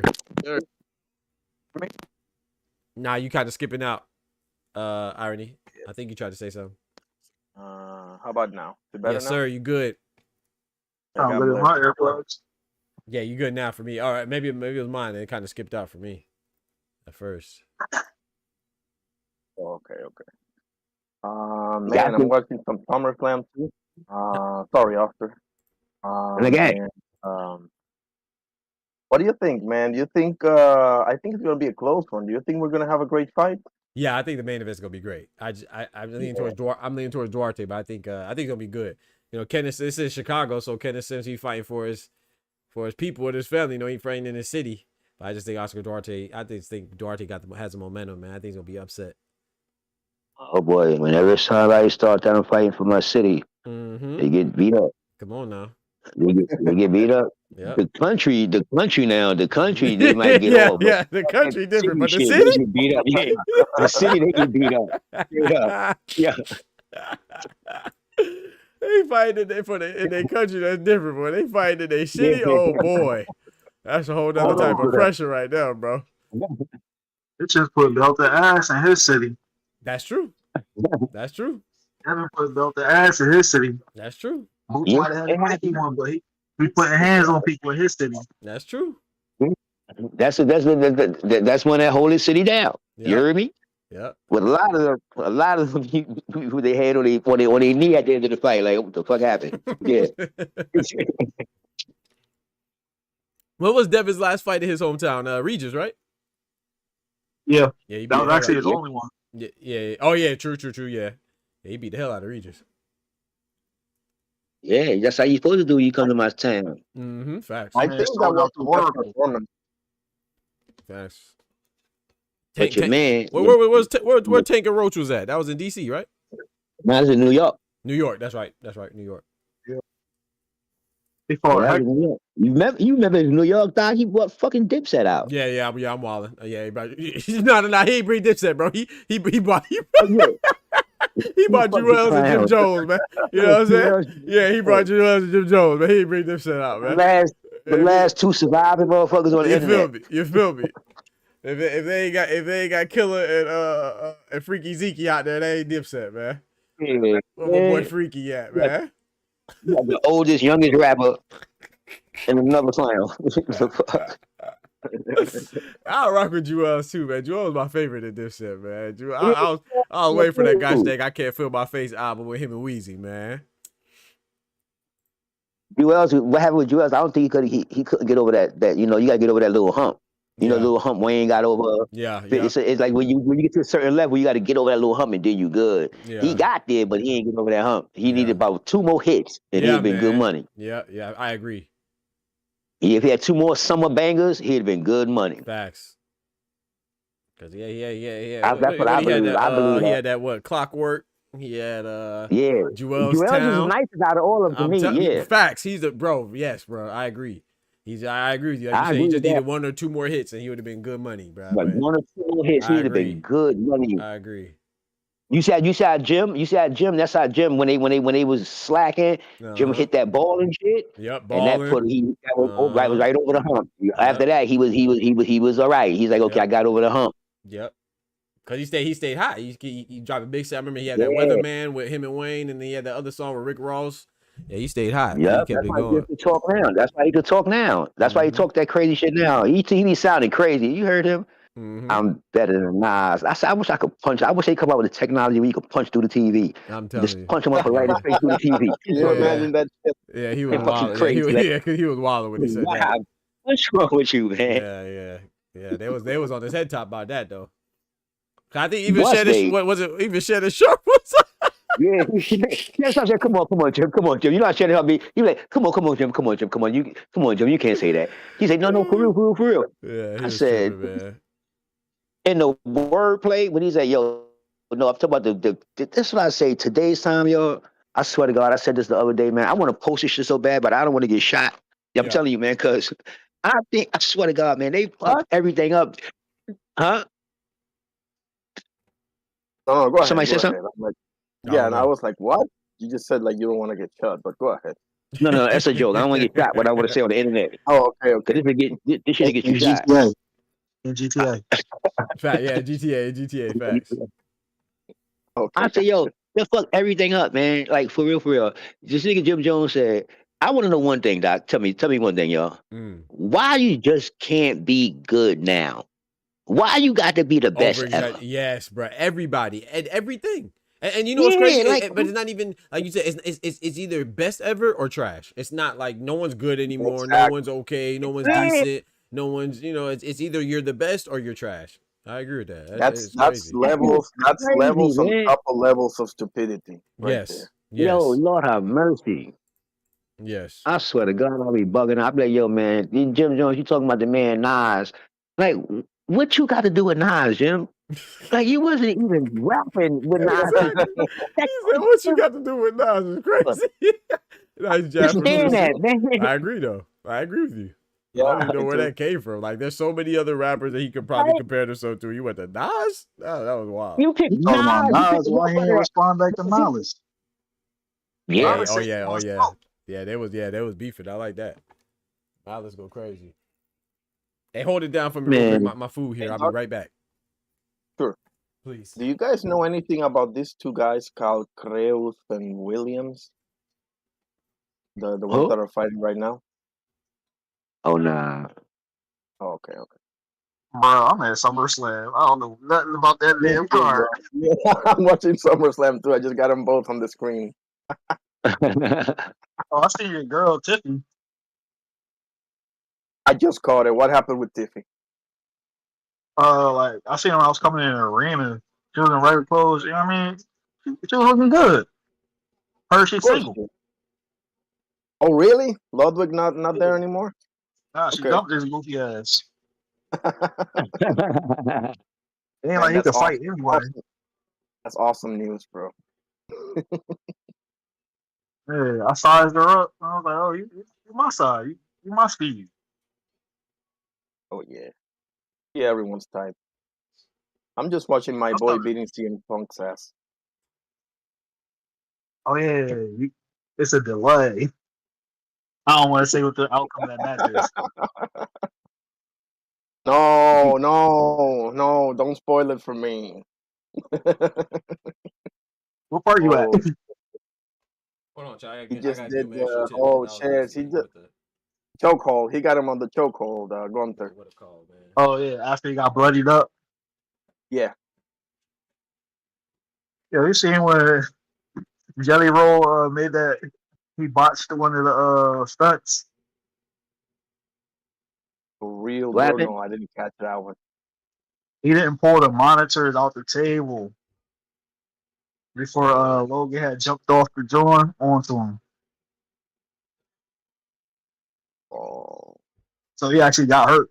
Nah, you kind of skipping out, Irony. I think you tried to say something. How about now? Is it better Yes, now? sir. You good? I'm good with my AirPods. Yeah, you good now for me. All right, maybe it was mine. It kind of skipped out for me at first. Okay. Man, I'm watching some SummerSlam too. Sorry, Oscar. And the gang. What do you think, man? Do you think? I think it's gonna be a close one. Do you think we're gonna have a great fight? Yeah, I think the main event's gonna be great. I'm leaning towards Duarte, but I think it's gonna be good. Kenneth, this is Chicago, so Kenneth Sims, he's fighting for his people and his family. He's fighting in his city. But I just think Oscar Duarte. I think Duarte has the momentum, man. I think he's gonna be upset. Oh boy, whenever somebody starts down fighting for my city, they get beat up. Come on now. They get beat up. Yeah. The country now, they might get Yeah, off, but yeah. The country different, but the shit, city. they get beat up. Yeah, the city they get beat up. Straight up. Yeah, They fight in their country that's different, boy. They fight in their city. Yeah. Oh boy, that's a whole nother type of pressure right there, bro. They just put Belter ass in his city. That's true. That's true. Devin put Belter ass in his city. That's true. Boots might have had a Nike one, but he putting hands on people in his city. That's true. that's one that hold the city down. Yeah. You heard me? Yeah. With a lot of them, who they had on their knee at the end of the fight, like what the fuck happened? Yeah. What was Devin's last fight in his hometown? Regis, right? Yeah, Yeah, he beat that the was hell actually out his of- only one. Yeah. Oh yeah, true. Yeah, he beat the hell out of Regis. Yeah, that's how you supposed to do. You come to my town. Mm-hmm. Facts. I Man, think it's that all was about the the best work. performance. Facts. But your man, Where Tank and Roach was at? That was in DC, right? now it's in New York. New York. That's right. New York. He fought Yeah, Heck. New York. You remember in New York, Doc? He brought fucking Dipset out. Yeah. I'm wilding. Yeah, he brought, no. He ain't bring Dipset, bro. He bought Oh, yeah. he bought Jewels and Jim Jones, man. You know what I'm saying? Yeah, he brought Jewels and Jim Jones, man. He ain't bring Dipset out, man. The last two surviving motherfuckers on the internet. You feel me? If they ain't got Killer and Freaky Zeke out there, they ain't Dipset, man. Yeah, Where my boy Freaky at, man? you got the oldest, youngest rapper and another clown. I'll rock with Jewels too, man. Jewels my favorite in Dipset, man. I was waiting for that Gosh Dang I Can't Feel My Face album with him and Weezy, man. Jewels, what happened with Jewels? I don't think he couldn't get over that. You gotta get over that little hump. You know, little hump Wayne got over. Yeah. It's like when you get to a certain level, you got to get over that little hump and then you good. Yeah. He got there, but he ain't get over that hump. He needed about 2 more hits, and he'd been good money. Yeah, I agree. If he had 2 more summer bangers, he'd have been good money. Facts. Cause yeah. That's what I believe. I believe he had that what Clockwork. He had Jewels Jewels is Town. the nicest out of all of them to me. Yeah. Facts. He's a bro. Yes, bro. I agree. I agree with you. Like you said, he just needed 1 or 2 more hits, and he would have been good money, bro. But 1 or 2 more hits, he'd have been good money. I agree. You said Jim. That's how Jim when they was slacking. Jim hit that ball and shit. Yep, balling. And that was right over the hump. After that, he was all right. He's like, okay, I got over the hump. Yep. Cause he stayed hot. He dropped a big set. I remember he had that Weatherman with him and Wayne, and then he had that other song with Rick Ross. Yeah, he stayed hot. Yeah, he kept that's it why going. he could talk now. That's why he could talk now. That's why he talk that crazy shit now. He be sounding crazy. You heard him? I'm better than Nas. I wish I could punch. I wish they come out with the technology where you could punch through the TV. I'm telling you. Just punch him up right in his face through the TV. Can you imagine that shit? Yeah, he was wild. crazy. Cause he was wild when he said that. What's wrong with you, man? Yeah. They was on his head top about that though. I think even Shannon Sharp was. Yeah, yes, I said, come on, Jim. You're not trying to help me. He like, come on, Jim. Come on, Jim. You can't say that. He said, no, for real. Yeah, I said, tripping, man. In the wordplay, when he said, yo, no, I'm talking about this is what I say. Today's time, yo, I swear to God, I said this the other day, man. I want to post this shit so bad, but I don't want to get shot. I'm telling you, man, because I swear to God, man, they fucked everything up. Huh? Oh, go ahead. Somebody said something? Yeah, and I was like, what? You just said like you don't want to get shot, but go ahead. No, that's a joke. I don't want to get shot. What I want to say on the internet. Oh, okay. This shit get you shot. In GTA. GTA facts. Okay. I say, yo, they fuck everything up, man. Like for real. This nigga Jim Jones said, I want to know one thing, Doc. Tell me one thing, y'all. Why you just can't be good now? Why you got to be the best ever? Yes, bro. Everybody and everything. And you know what's crazy? But it's not even like you said. It's either best ever or trash. It's not like no one's good anymore. Exactly. No one's okay. No one's decent. No one's It's either you're the best or you're trash. I agree with that. That's levels. That's crazy, levels on top of levels of stupidity. Right there. Yo, Lord have mercy. Yes. I swear to God, I'll be bugging. I'll be like, yo, man, Jim Jones, you talking about the man Nas? Like, what you got to do with Nas, Jim? Like, you wasn't even rapping with Nas. He said, what you got to do with Nas is crazy. Nice Just jab from saying Sissy. that, man. I agree though. I agree with you. I Yeah, don't even know me where too. that came from. Like, there's so many other rappers that he could probably compare himself to. You went to Nas? That was wild. You pick You talking about Nas. You pick Nas? the Why he ain't motherfucker. respond back to Malice? Yeah. Malice said he Oh want yeah. smoke. They was beefing. I like that. Now let's go crazy. Hey, hold it down for me real Man. quick. My food here. Hey, I'll be Doc. right back. Sure. Please. Do you guys know anything about these two guys called Creus and Williams? The ones Who? that are fighting right now? Oh nah. Oh, okay, okay. Bro, I'm at SummerSlam. I don't know nothing about that Me damn too, card. bro. Yeah, I'm watching SummerSlam too. I just got them both on the screen. Oh, I see your girl Tiffany. I just caught it. What happened with Tiffy? Like I seen her when I was coming in the arena. She was in regular clothes. You know what I mean? She was looking good. Heard she's Of course. single. Oh, really? Ludwig not there anymore? Nah, she Okay. dumped his goofy ass. Man, It ain't like he that's could fight awesome. anyway. That's awesome news, bro. Yeah, I sized her up. I was like, oh, you my side. You my speed. Oh yeah. Yeah, everyone's tight. I'm just watching my I boy thought, beating CM Punk's ass. oh yeah, it's a delay. I don't want to say what the outcome of that match is. No, don't spoil it for me. What part you at? Oh, Hold on, Chai. he I just gotta did give him extra tips. oh I was shit, he explaining just chokehold. He got him on the chokehold, Gunther. what it's called, man. Oh yeah, after he got bloodied up. Yeah. Yeah, you seen when Jelly Roll made that he botched one of the stunts. For real, what bro. happened? No, I didn't catch that one. He didn't pull the monitors out the table before Logan had jumped off the joint onto him. Oh. So he actually got hurt.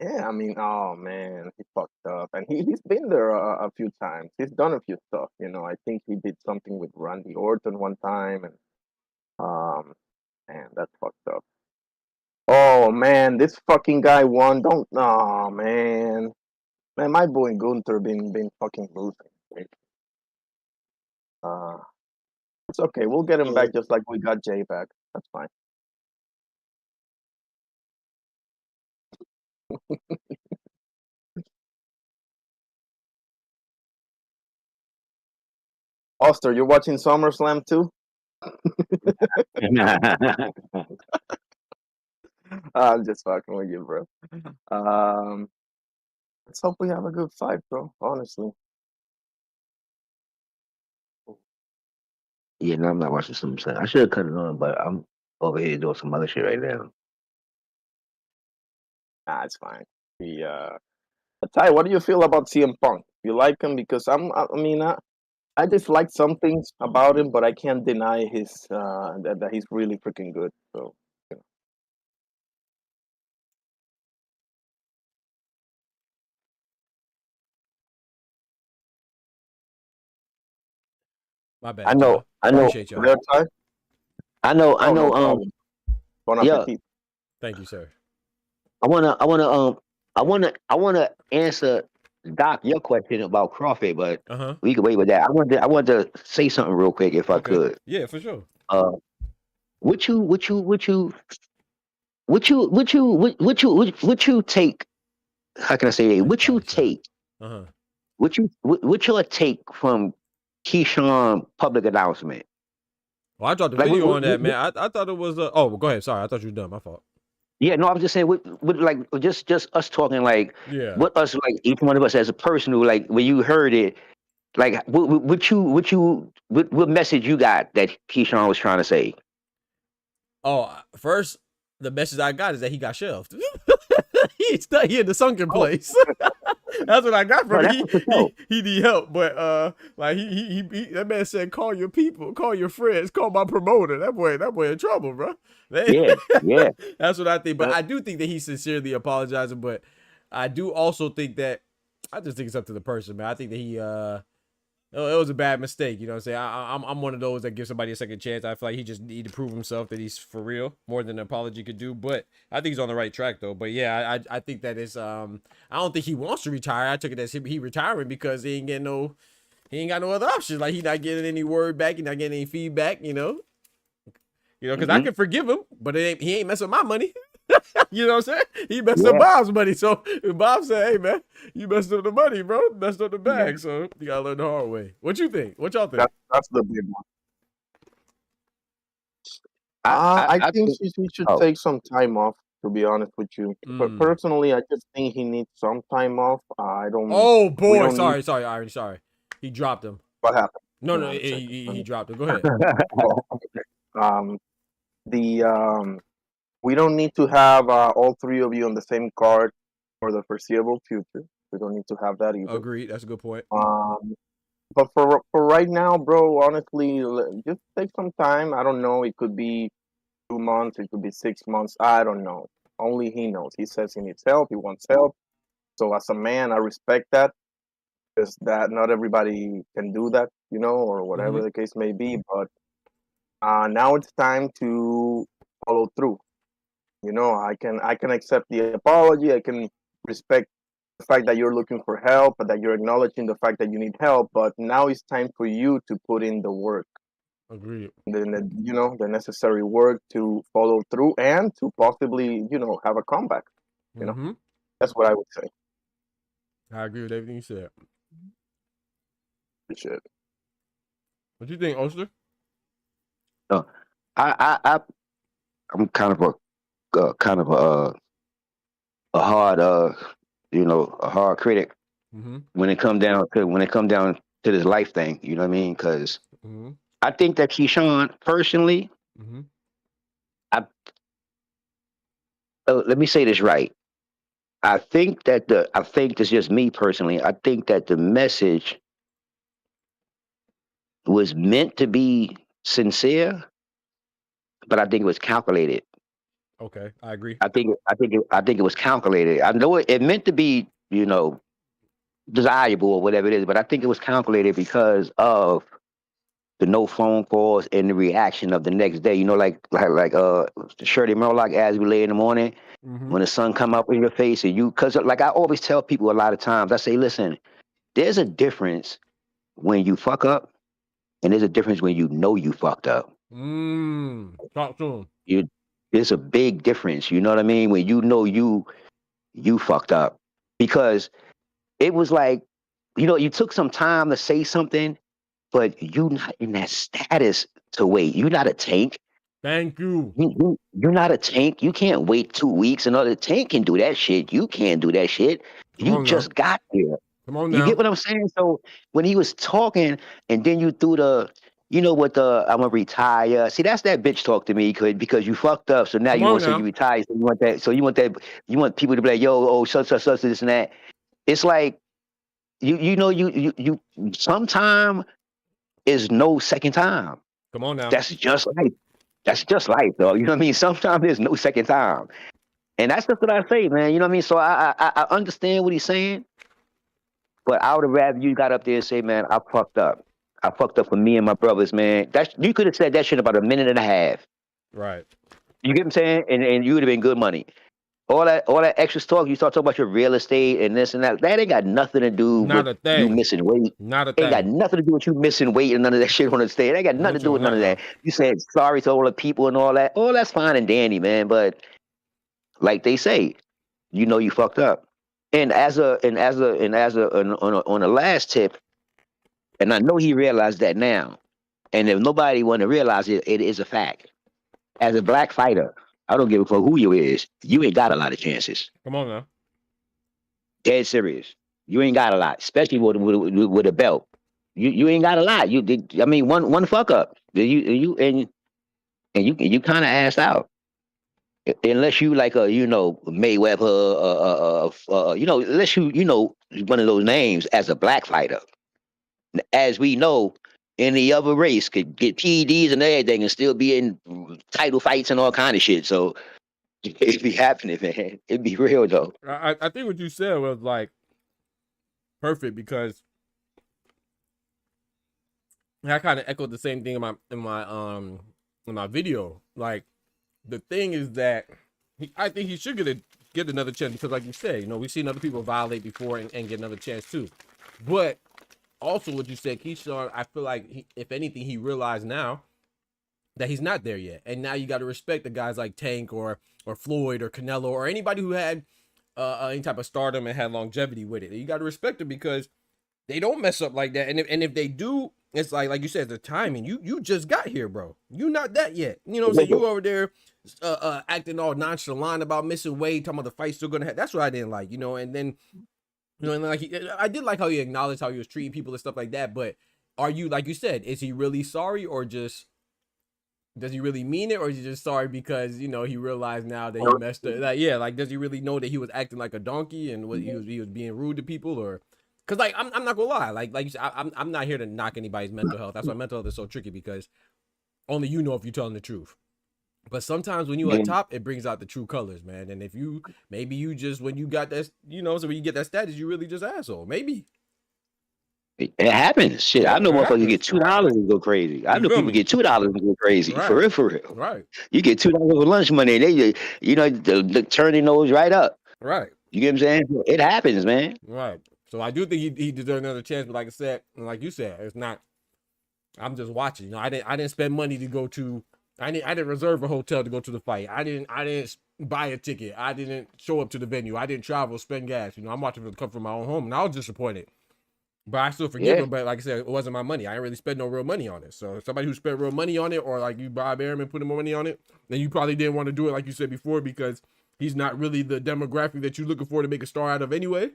Yeah, I mean, oh man, he fucked up, and he's been there a few times. He's done a few stuff, you know. I think he did something with Randy Orton one time, and man, that's fucked up. Oh man, this fucking guy won. Don't, oh man, my boy Gunther been fucking losing. Uh, it's okay. We'll get him Yeah. back just like we got Jay back. That's fine. Oster, you're watching SummerSlam too? I'm just fucking with you, bro. Um, let's hope we have a good fight, bro. Honestly. Yeah, no, I'm not watching some. I should have cut it on, but I'm over here doing some other shit right now. Nah, it's fine. Ty, what do you feel about CM Punk? You like him? Because I dislike some things about him, but I can't deny his that he's really freaking good. So, you know. My bad, I know. y'all. I know. Appreciate y'all. There, Ty? I know. I Oh, know. no problem. Bon Yeah. appetit. Thank you, sir. I wanna answer Doc your question about Crawford, but Uh-huh. we can wait with that. I wanted to say something real quick if I Okay. could. Yeah, for sure. Would you take? How can I say it? Would you take? Uh-huh. Would you take from Keyshawn public announcement? Well, I dropped a Like, video on that, man. I thought it was oh, well, go ahead. Sorry, I thought you were done. My fault. Yeah, no, I'm just saying, with like just us talking, like, Yeah. what us, like, each one of us as a person who, like, when you heard it, like, what message you got that Keyshawn was trying to say? Oh, first, the message I got is that he got shelved. He's stuck here in the sunken place. That's what I got from him. He need help, but like he that man said, call your people, call your friends, call my promoter. That boy in trouble, bro. Yeah. That's what I think. But I do think that he's sincerely apologizing. But I do also think that I just think it's up to the person, man. I think that it was a bad mistake. You know what I'm saying? I'm one of those that gives somebody a second chance. I feel like he just need to prove himself that he's for real more than an apology could do. But I think he's on the right track though. But yeah, I think that is I don't think he wants to retire. I took it as he retiring because he ain't got no other options. Like he not getting any word back, he not getting any feedback. You know, because I can forgive him, but he ain't messing with my money. You know what I'm saying? He messed up Bob's money. So if Bob said, hey man, you messed up the money, bro. Messed up the bag. So you gotta learn the hard way. What you think? What y'all think? That's the big one. I I think think. he should Oh, take some time off, to be honest with you. But personally, I just think he needs some time off. I don't. Oh We boy, don't need. sorry, Iron, sorry. He dropped him. What happened? No, Hang no, on a second. he dropped him. Go ahead. Oh, okay. The we don't need to have all three of you on the same card for the foreseeable future. We don't need to have that either. Agreed. That's a good point. But for right now, bro, honestly, just take some time. I don't know. It could be 2 months. It could be 6 months. I don't know. Only he knows. He says he needs help. He wants help. So as a man, I respect that. Because that not everybody can do that, or whatever the case may be. But now it's time to follow through. I can accept the apology. I can respect the fact that you're looking for help, but that you're acknowledging the fact that you need help. But now it's time for you to put in the work, Agreed. the necessary work to follow through and to possibly, have a comeback. That's what I would say. I agree with everything you said. Shit. What you think, Oster? no, I'm kind of a hard a hard critic when it come down to this life thing. You know what I mean? Because I think that Keyshawn personally, let me say this right. I think that's just me personally. I think that the message was meant to be sincere, but I think it was calculated. Okay, I agree. I think it was calculated. I know it meant to be, desirable or whatever it is, but I think it was calculated because of the no phone calls and the reaction of the next day. Like Shirley Murlock, as we lay in the morning, when the sun come up in your face, and because like I always tell people a lot of times, I say, listen, there's a difference when you fuck up, and there's a difference when you fucked up. Talk to him. There's a big difference. You know what I mean? When you fucked up, because it was like, you took some time to say something, but you not in that status to wait. You're not a tank. Thank you. You're not a tank. You can't wait 2 weeks. Another tank can do that shit. You can't do that shit. You just got there. Come on now. You get what I'm saying? So when he was talking, and then you threw the, I'm gonna retire. See, that's that bitch talk to me, because you fucked up. So now you want to say you retire. So you want that. So you want people to be like, yo, oh, such, this and that. It's like, you sometime is no second time. Come on now. That's just life, though. You know what I mean? Sometimes there's no second time. And that's just what I say, man. You know what I mean? So I understand what he's saying, but I would have rather you got up there and say, man, I fucked up. I fucked up for me and my brothers, man. You could have said that shit about a minute and a half. Right. You get what I'm saying? And you would have been good money. All that extra talk, you start talking about your real estate and this and that. That ain't got nothing to do with you missing weight. Not a thing. Ain't got nothing to do with you missing weight and none of that shit on the stage. It ain't got nothing to do with none of that. You said sorry to all the people and all that. Oh, that's fine and dandy, man. But like they say, you fucked up. And on a last tip, and I know he realized that now. And if nobody want to realize it, it is a fact. As a black fighter, I don't give a fuck who you is. You ain't got a lot of chances. Come on now. Dead serious. You ain't got a lot, especially with a belt. You ain't got a lot. One fuck up. You kind of ass out. Unless you like Mayweather, unless you one of those names as a black fighter. As we know, any other race could get PEDs and everything and still be in title fights and all kind of shit. So it'd be happening, man. It'd be real though. I think what you said was like perfect, because And I kind of echoed the same thing in my video. Like, the thing is that I think he should get another chance because, like you said, you know, we've seen other people violate before and get another chance too. But also, what you said, Keyshawn, I feel like if anything, he realized now that he's not there yet, and now you got to respect the guys like Tank or Floyd or Canelo or anybody who had any type of stardom and had longevity with it. You got to respect them because they don't mess up like that. And if they do, it's like you said, the timing. You just got here, bro. You not that yet. You know what I'm saying? You over there acting all nonchalant about missing weight, talking about the fight still gonna have. That's what I didn't like, you know. And then, you know, and like I did like how he acknowledged how he was treating people and stuff like that. But are you, like you said, is he really sorry, or just does he really mean it, or is he just sorry because, you know, he realized now that he messed up? Like, yeah, like, does he really know that he was acting like a donkey and he was being rude to people? Or because, like, I'm not gonna lie, like you said, I'm not here to knock anybody's mental health. That's why mental health is so tricky, because only you know if you're telling the truth. But sometimes when you at top, it brings out the true colors, man. And if you maybe you just, when you got that, you know, so when you get that status, you really just asshole. Maybe It happens. Shit, I know it motherfuckers happens. get $2 and go crazy. I You know feel people me? get $2 and go crazy. Right. For real. Right. You get $2 with lunch money, and they, you know, the turn their nose right up. Right. You get what I'm saying? It happens, man. Right. So I do think he deserves another chance, but like I said, and like you said, it's not. I'm just watching. You know, I didn't spend money to go to. I didn't reserve a hotel to go to the fight. I didn't buy a ticket. I didn't show up to the venue. I didn't travel, spend gas. You know, I'm watching it come from my own home, and I was disappointed. But I still forgive him. But like I said, it wasn't my money. I didn't really spend no real money on it. So somebody who spent real money on it, or like you, Bob Arum, putting more money on it, then you probably didn't want to do it, like you said before, because he's not really the demographic that you're looking for to make a star out of anyway.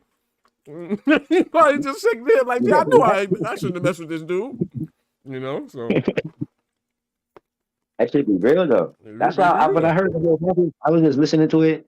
He probably just sick there, like, yeah, I knew I shouldn't have messed with this dude. You know, so That should be real though. That's why when I heard the little message, I was just listening to it,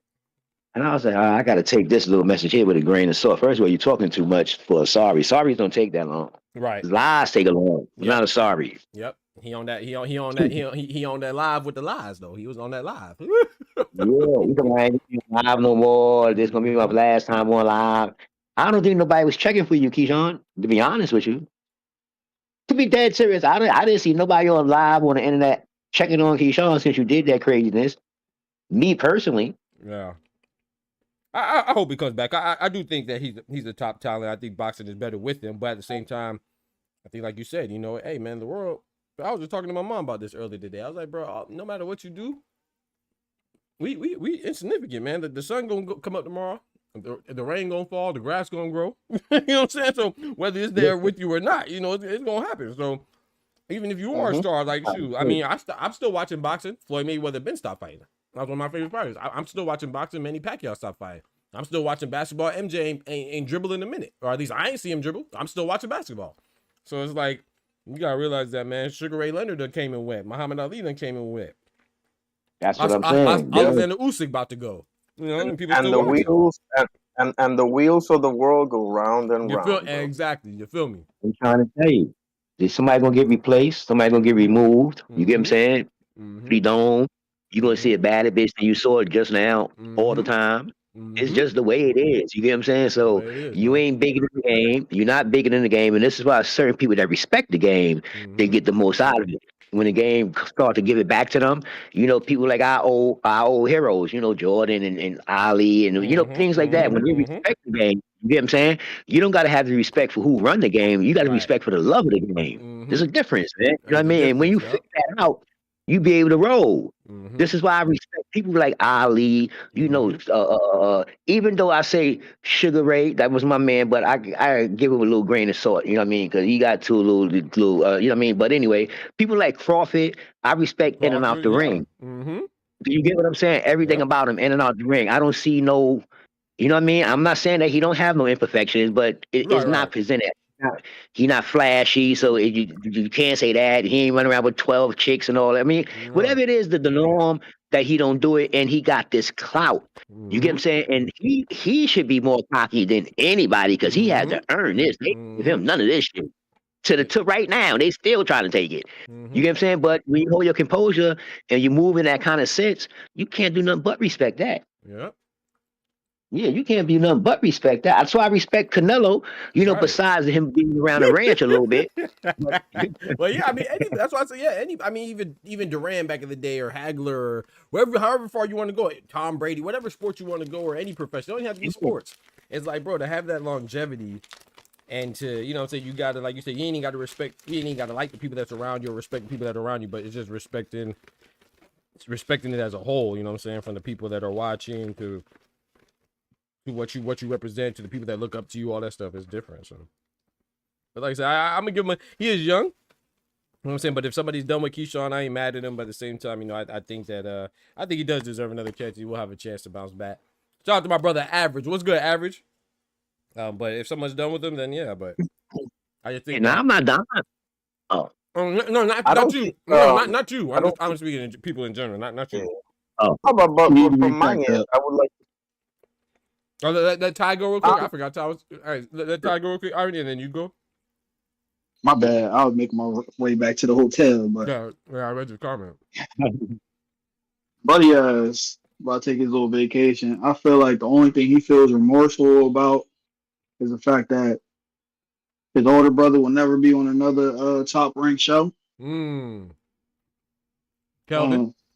and I was like, I got to take this little message here with a grain of salt. First of all, you're talking too much for a sorry. Sorries don't take that long. right. Lies take a long. Yep. Not a sorry. Yep. He on that live with the lies though. He was on that live. Yeah, you can ain't live no more. This gonna be my last time on live. I don't think nobody was checking for you, Keyshawn. To be honest with you, to be dead serious, I didn't see nobody on live on the internet checking on Keyshawn since you did that craziness. Me personally, Yeah. I hope he comes back. I do think that he's a top talent. I think boxing is better with him, but at the same time, I think, like you said, you know, hey man, the world. I was just talking to my mom about this earlier today. I was like, bro, no matter what you do, we insignificant, man. The sun gonna come up tomorrow. The rain gonna fall. The grass gonna grow. You know what I'm saying? So whether it's there with you or not, you know, it's gonna happen. So even if you are a star, like, shoot, I mean, I'm still watching boxing. Floyd Mayweather been stopped fighting. That was one of my favorite fighters. I'm still watching boxing. Manny Pacquiao stopped fighting. I'm still watching basketball. MJ ain't dribbling a minute, or at least I ain't see him dribble. I'm still watching basketball. So it's like, you gotta realize that, man. Sugar Ray Leonard done came in wet. Muhammad Ali done came in wet. that's what I'm saying. Alexander Usyk about to go. You know, and people still the watching. wheels and the wheels of the world go round and You round. feel bro. exactly. You feel me? I'm trying to tell you, there's somebody gonna get replaced. Somebody gonna get removed. You get what I'm saying? Free dome. You gonna see a badder bitch and you saw it just now all the time. It's just the way it is. You get what I'm saying? So you ain't bigger than the game. You're not bigger than the game, and this is why certain people that respect the game, they get the most out of it. When the game start to give it back to them, you know, people like our old heroes, you know, Jordan and Ali, and you know, things like that. When you respect the game, you get what I'm saying? You don't got to have the respect for who run the game. You got to respect for the love of the game. There's a difference, man. You know what I mean? And when you figure that out, you be able to roll. This is why I respect people like Ali. You know, even though I say Sugar Ray, that was my man, but I give him a little grain of salt. You know what I mean? Because he got too little. You know what I mean? But anyway, people like Crawford, I respect in and out the ring. Do you get what I'm saying? Everything about him in and out the ring. I don't see no. You know what I mean? I'm not saying that he don't have no imperfections, but it's not presented. He not flashy, so you can't say that. He ain't running around with 12 chicks and all that. I mean, whatever it is, the norm that he don't do it, and he got this clout. You get what I'm saying? And he should be more cocky than anybody because he had to earn this. They give him none of this shit. To right now, they still trying to take it. You get what I'm saying? But when you hold your composure and you move in that kind of sense, you can't do nothing but respect that. Yeah. Yeah, you can't be nothing but respect that. That's why I respect Canelo, Right. besides him being around the ranch a little bit. Well, yeah, I mean, that's why I say, yeah, I mean, even Duran back in the day, or Hagler, or wherever, however far you want to go, Tom Brady, whatever sport you want to go, or any profession, it don't even have to be sports. It's like, bro, to have that longevity, and to, you know, say you gotta, like you said, you ain't even gotta respect, you ain't even gotta like the people that's around you, or respect the people that are around you, but it's just respecting it as a whole. You know what I'm saying? From the people that are watching to what you represent, to the people that look up to you, all that stuff is different. So, but like I said, I'm gonna give him. He is young. You know what I'm saying? But if somebody's done with Keyshawn, I ain't mad at him. But at the same time, you know, I think that I think he does deserve another catch. He will have a chance to bounce back. Shout out to my brother Average. What's good, Average? But if someone's done with him, then yeah. But I just think And I'm not done. Oh, no, not you. Think, Not you. I'm speaking to people in general, not you. oh. but Need to be from my backed end, up. I would like. Oh, let Ty go real quick. I forgot Ty was. All right, let Ty go real quick, Irony, and then you go. My bad. I was making my way back to the hotel, but Yeah, I read your comment. buddy about to take his little vacation. I feel like the only thing he feels remorseful about is the fact that his older brother will never be on another top ranked show. Keldon.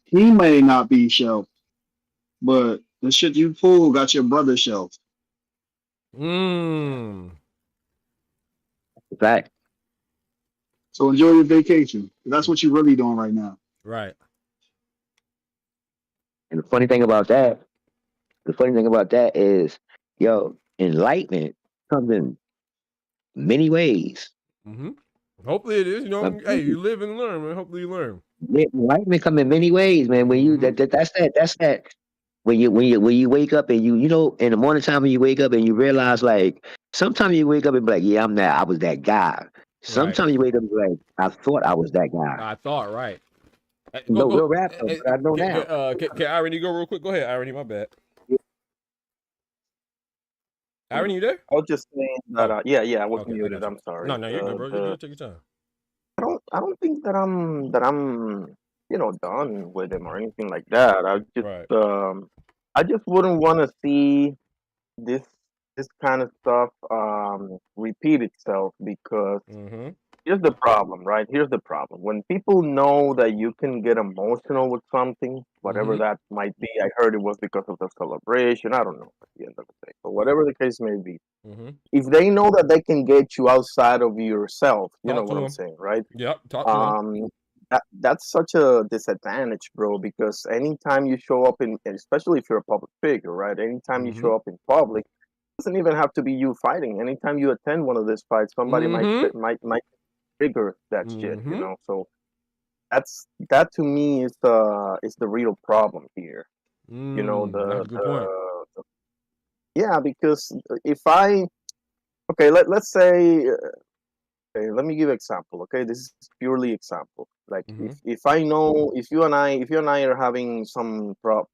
He may not be show, but the shit you pull got your brother show. Fact. So enjoy your vacation. That's what you're really doing right now. Right. And the funny thing about that is, yo, enlightenment comes in many ways. Hopefully it is. You know, hey, you live and learn, man. Hopefully you learn. Enlightenment come in many ways, man. When you that's that. When you wake up and you know, in the morning time when you wake up and you realize, like, sometimes you wake up and be like, yeah, I was that guy. Sometimes you wake up and be like, I thought I was that guy. I thought, right. No real rap, but I know now. Can Irony go real quick? Go ahead, Irony. My bad. Irony, you there? I was just saying that. Yeah, I was muted. I'm sorry. No, you're good, bro. You're good. Take your time. I don't think that I'm done with him or anything like that. I just wouldn't want to see this kind of stuff repeat itself, because here's the problem, right? Here's the problem. When people know that you can get emotional with something, whatever that might be, I heard it was because of the celebration. I don't know at the end of the day, but whatever the case may be, if they know that they can get you outside of yourself, you know what I'm saying, right? Yep. Talk to him. That's such a disadvantage, bro, because anytime you show up especially if you're a public figure, right? Anytime you show up in public, it doesn't even have to be you fighting. Anytime you attend one of these fights, somebody might trigger that shit, you know? So that to me is the real problem here. You know, that's a good point. yeah, because if let's say, okay, let me give an example. Okay, this is purely example. Like, if I know, if you and I are having some problem,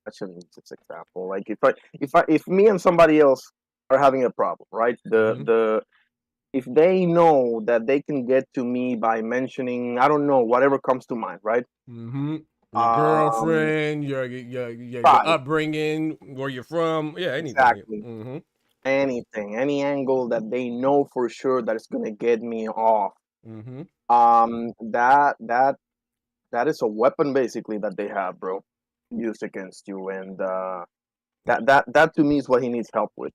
actually it's example. Like, if me and somebody else are having a problem, right? If they know that they can get to me by mentioning, I don't know, whatever comes to mind, right? Your girlfriend, your upbringing, where you're from, yeah, anything. Exactly. Anything, any angle that they know for sure that it's gonna get me off. That is a weapon basically that they have, bro, used against you, and that to me is what he needs help with,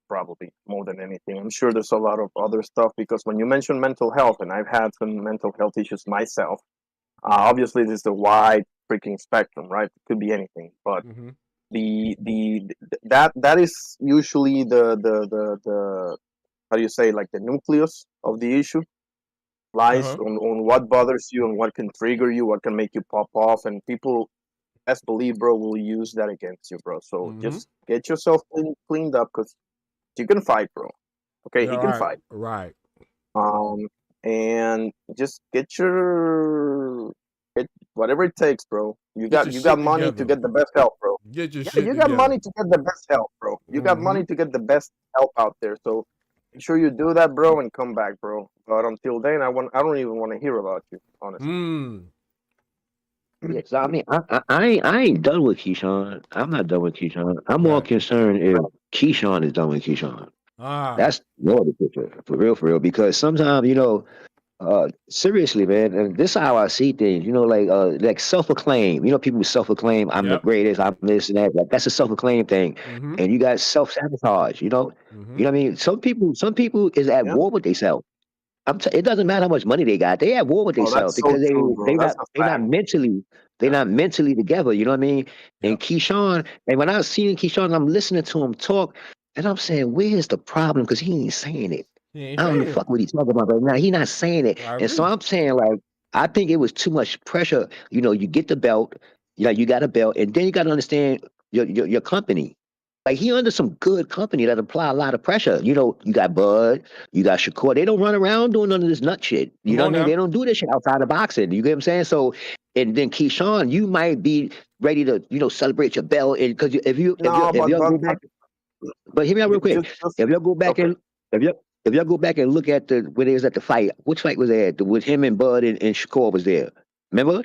probably more than anything. I'm sure there's a lot of other stuff, because when you mention mental health, and I've had some mental health issues myself, obviously this is a wide freaking spectrum, right? It could be anything, but that is usually the how do you say, like, the nucleus of the issue lies on what bothers you and what can trigger you, what can make you pop off, and people, best believe, bro, will use that against you, bro. So just get yourself cleaned up, because you can fight, bro. Okay, he can fight. Right. And just get whatever it takes, bro. You got money to get the best help, bro. Get your shit you got together. money to get the best help, bro. You got money to get the best help out there. So make sure you do that, bro, and come back, bro. But until then, I don't even want to hear about you, honestly. Yeah, so I mean, I ain't done with Keyshawn. I'm not done with Keyshawn. I'm more Right. concerned if Keyshawn is done with Keyshawn. Ah. That's more the picture, for real. Because sometimes, seriously, man, and this is how I see things. Like self-acclaim. People self-acclaim, I'm the Yep. greatest, I'm this and that. Like that's a self-acclaim thing. Mm-hmm. And you got self-sabotage. Mm-hmm. You know what I mean? Some people is at Yeah. war with themselves. It doesn't matter how much money they got. They at war with Oh, themselves that's so because they true, bro. they That's not a they not fact. mentally they're Yeah. not mentally together. You know what I mean? And Yep. Keyshawn, and when I was seeing Keyshawn, I'm listening to him talk, and I'm saying, where's the problem? Because he ain't saying it. He ain't I don't know saying it. fuck what he's talking about right now. He not saying it. I And so agree. I'm saying, like, I think it was too much pressure. You get the belt, you got a belt, and then you got to understand your company. Like he under some good company that apply a lot of pressure. You got Bud, you got Shakur. They don't run around doing none of this nut shit. You Come know what on I mean? now. They don't do this shit outside of boxing. You get what I'm saying? So, and then Keyshawn, you might be ready to, celebrate your belt, and because No, if but you go back, but hear me out real quick. just If y'all go back okay. and if y'all go back and look at when they was at the fight, which fight was that? With him and Bud and Shakur was there. Remember?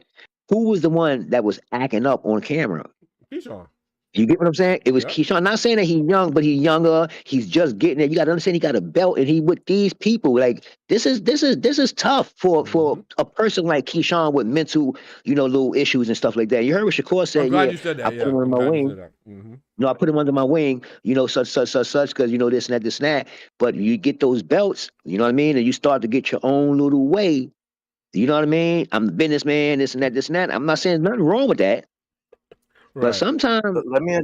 Who was the one that was acting up on camera? Keyshawn. You get what I'm saying? It was Yep. Keyshawn. Not saying that he's young, but he's younger. He's just getting it. You got to understand. He got a belt, and he with these people. Like this is tough for Mm-hmm. a person like Keyshawn with mental, little issues and stuff like that. You heard what Shakur I'm said? glad Yeah, you said I that. put Yeah. him under I'm my glad you wing. said that. Mm-hmm. I put him under my wing. Such, because this and that, this and that. But you get those belts. You know what I mean? And you start to get your own little way. You know what I mean? I'm the businessman. This and that, this and that. I'm not saying there's nothing wrong with that. But Right. sometimes, Let me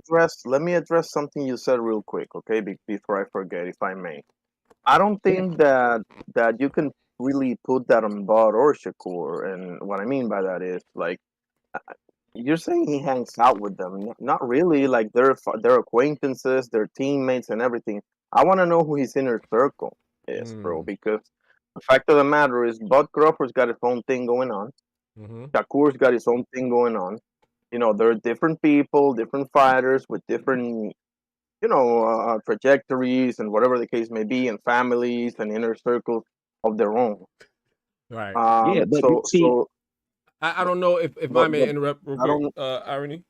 address something you said real quick, okay? Before I forget, if I may. I don't yeah, think that you can really put that on Bud or Shakur, and what I mean by that is like you're saying he hangs out with them. Not really. Like they're acquaintances, they're teammates, and everything. I want to know who his inner circle is, bro. Mm. Because the fact of the matter is, Bud Crawford's got his own thing going on. Mm-hmm. Shakur's got his own thing going on. They're different people, different fighters with different, trajectories and whatever the case may be, and families and inner circles of their own. Right. yeah. But So see, so, I don't know if I may but interrupt real I quick. don't. Irony.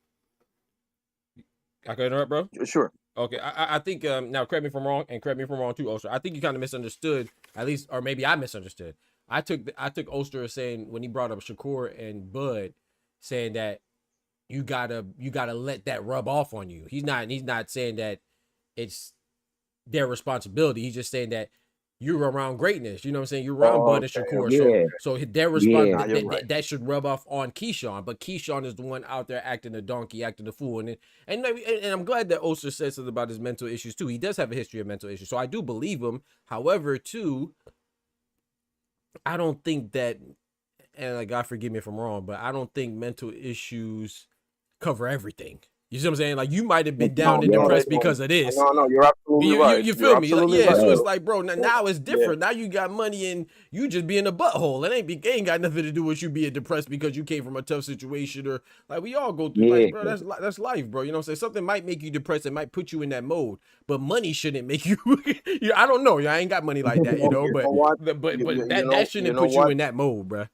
I can interrupt, bro. Sure. Okay, I think now correct me if I'm wrong, and correct me if I'm wrong too, Oster. I think you kind of misunderstood, at least, or maybe I misunderstood. I took Oster as saying when he brought up Shakur and Bud, saying that you gotta let that rub off on you. He's not saying that it's their responsibility. He's just saying that you're around greatness. You know what I'm saying? You're around Bud and Okay. Shakur, Okay. so yeah, their response yeah. Now you're right. that should rub off on Keyshawn. But Keyshawn is the one out there acting a donkey, acting a fool, and I'm glad that Oster said something about his mental issues too. He does have a history of mental issues, so I do believe him. However, too, I don't think that, and like, God forgive me if I'm wrong, but I don't think mental issues cover everything. You see what I'm saying? Like you might have been down No, and Yeah, no, they depressed don't. because of this, No, no, you're absolutely you right. you You're feel me? Like absolutely yeah, so right, right. it's bro. like, bro, now it's Yeah. different. Now you got money and you just being a butthole. It ain't got nothing to do with you being depressed because you came from a tough situation, or like we all go through. Yeah, Like, bro, that's life, bro. You know what I'm saying? Something might make you depressed. It might put you in that mode, but money shouldn't make you. I don't know. I ain't got money like that, You know what? but You that know, you shouldn't know put you what? in that mode, bro.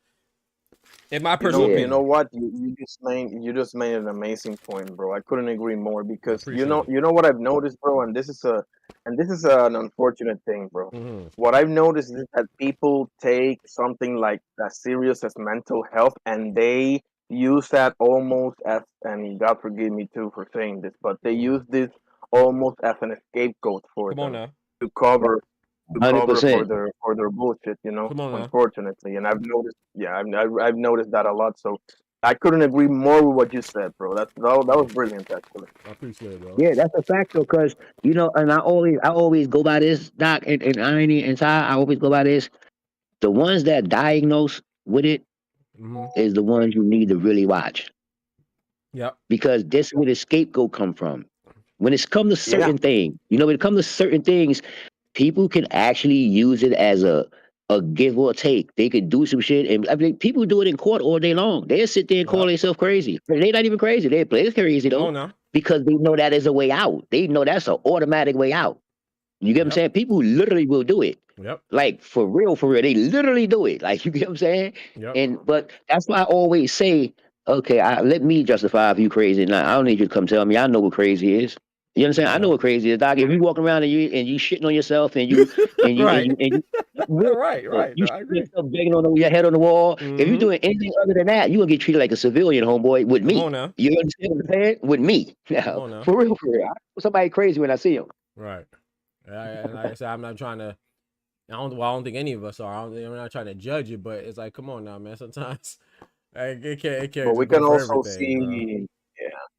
In my You personal know, yeah. you know opinion. what? You just made an amazing point, bro. I couldn't agree more I because you appreciate know it. you know what I've noticed, bro, and this is an unfortunate thing, bro. Mm-hmm. What I've noticed is that people take something like as serious as mental health and they use that almost as, and God forgive me too for saying this, but they use this almost as an scapegoat for Come on them now. to cover to cover 100%. for their bullshit, Come on now. unfortunately. And I've noticed, yeah, I've noticed that a lot. So I couldn't agree more with what you said, bro. That was brilliant, actually. I appreciate it, bro. Yeah, that's a fact though, because and I always go by this, Doc, and Irony and Ty. I always go by this. The ones that diagnose with it Mm-hmm. is the ones you need to really watch, Yep. because this is where the scapegoat come from. When it's come to Yeah, certain things, when it comes to certain things, people can actually use it as a give or take. They could do some shit, and I mean, people do it in court all day long. They'll sit there and call Yep. themselves crazy. They're not even crazy. They play crazy Come though, on now. because they know that is a way out. They know that's an automatic way out. You get what I'm Yep. saying? People literally will do it. Yep. Like for real, for real. They literally do it. Like you get what I'm saying? Yep. But that's why I always say, Okay, let me justify if you crazy. Now I don't need you to come tell me. I know what crazy is. You understand? I know what crazy is, Doc. If you walking around and you shitting on yourself and you and you and Right. you and you real Right, talk, right. you No, I shitting agree. yourself begging on your head on the wall. If you Mm-hmm. doing anything other than that, you gonna get treated like a civilian, homeboy. With Come on me, now. you understand what I'm saying? With me, Come now, on now. for real, for real. I know somebody crazy when I see him. Right. And like I said, I'm not trying to. I don't think any of us are. I'm not trying to judge it, but it's like, come on now, man. Sometimes like, it can't But we just go can for also everything, bro. see,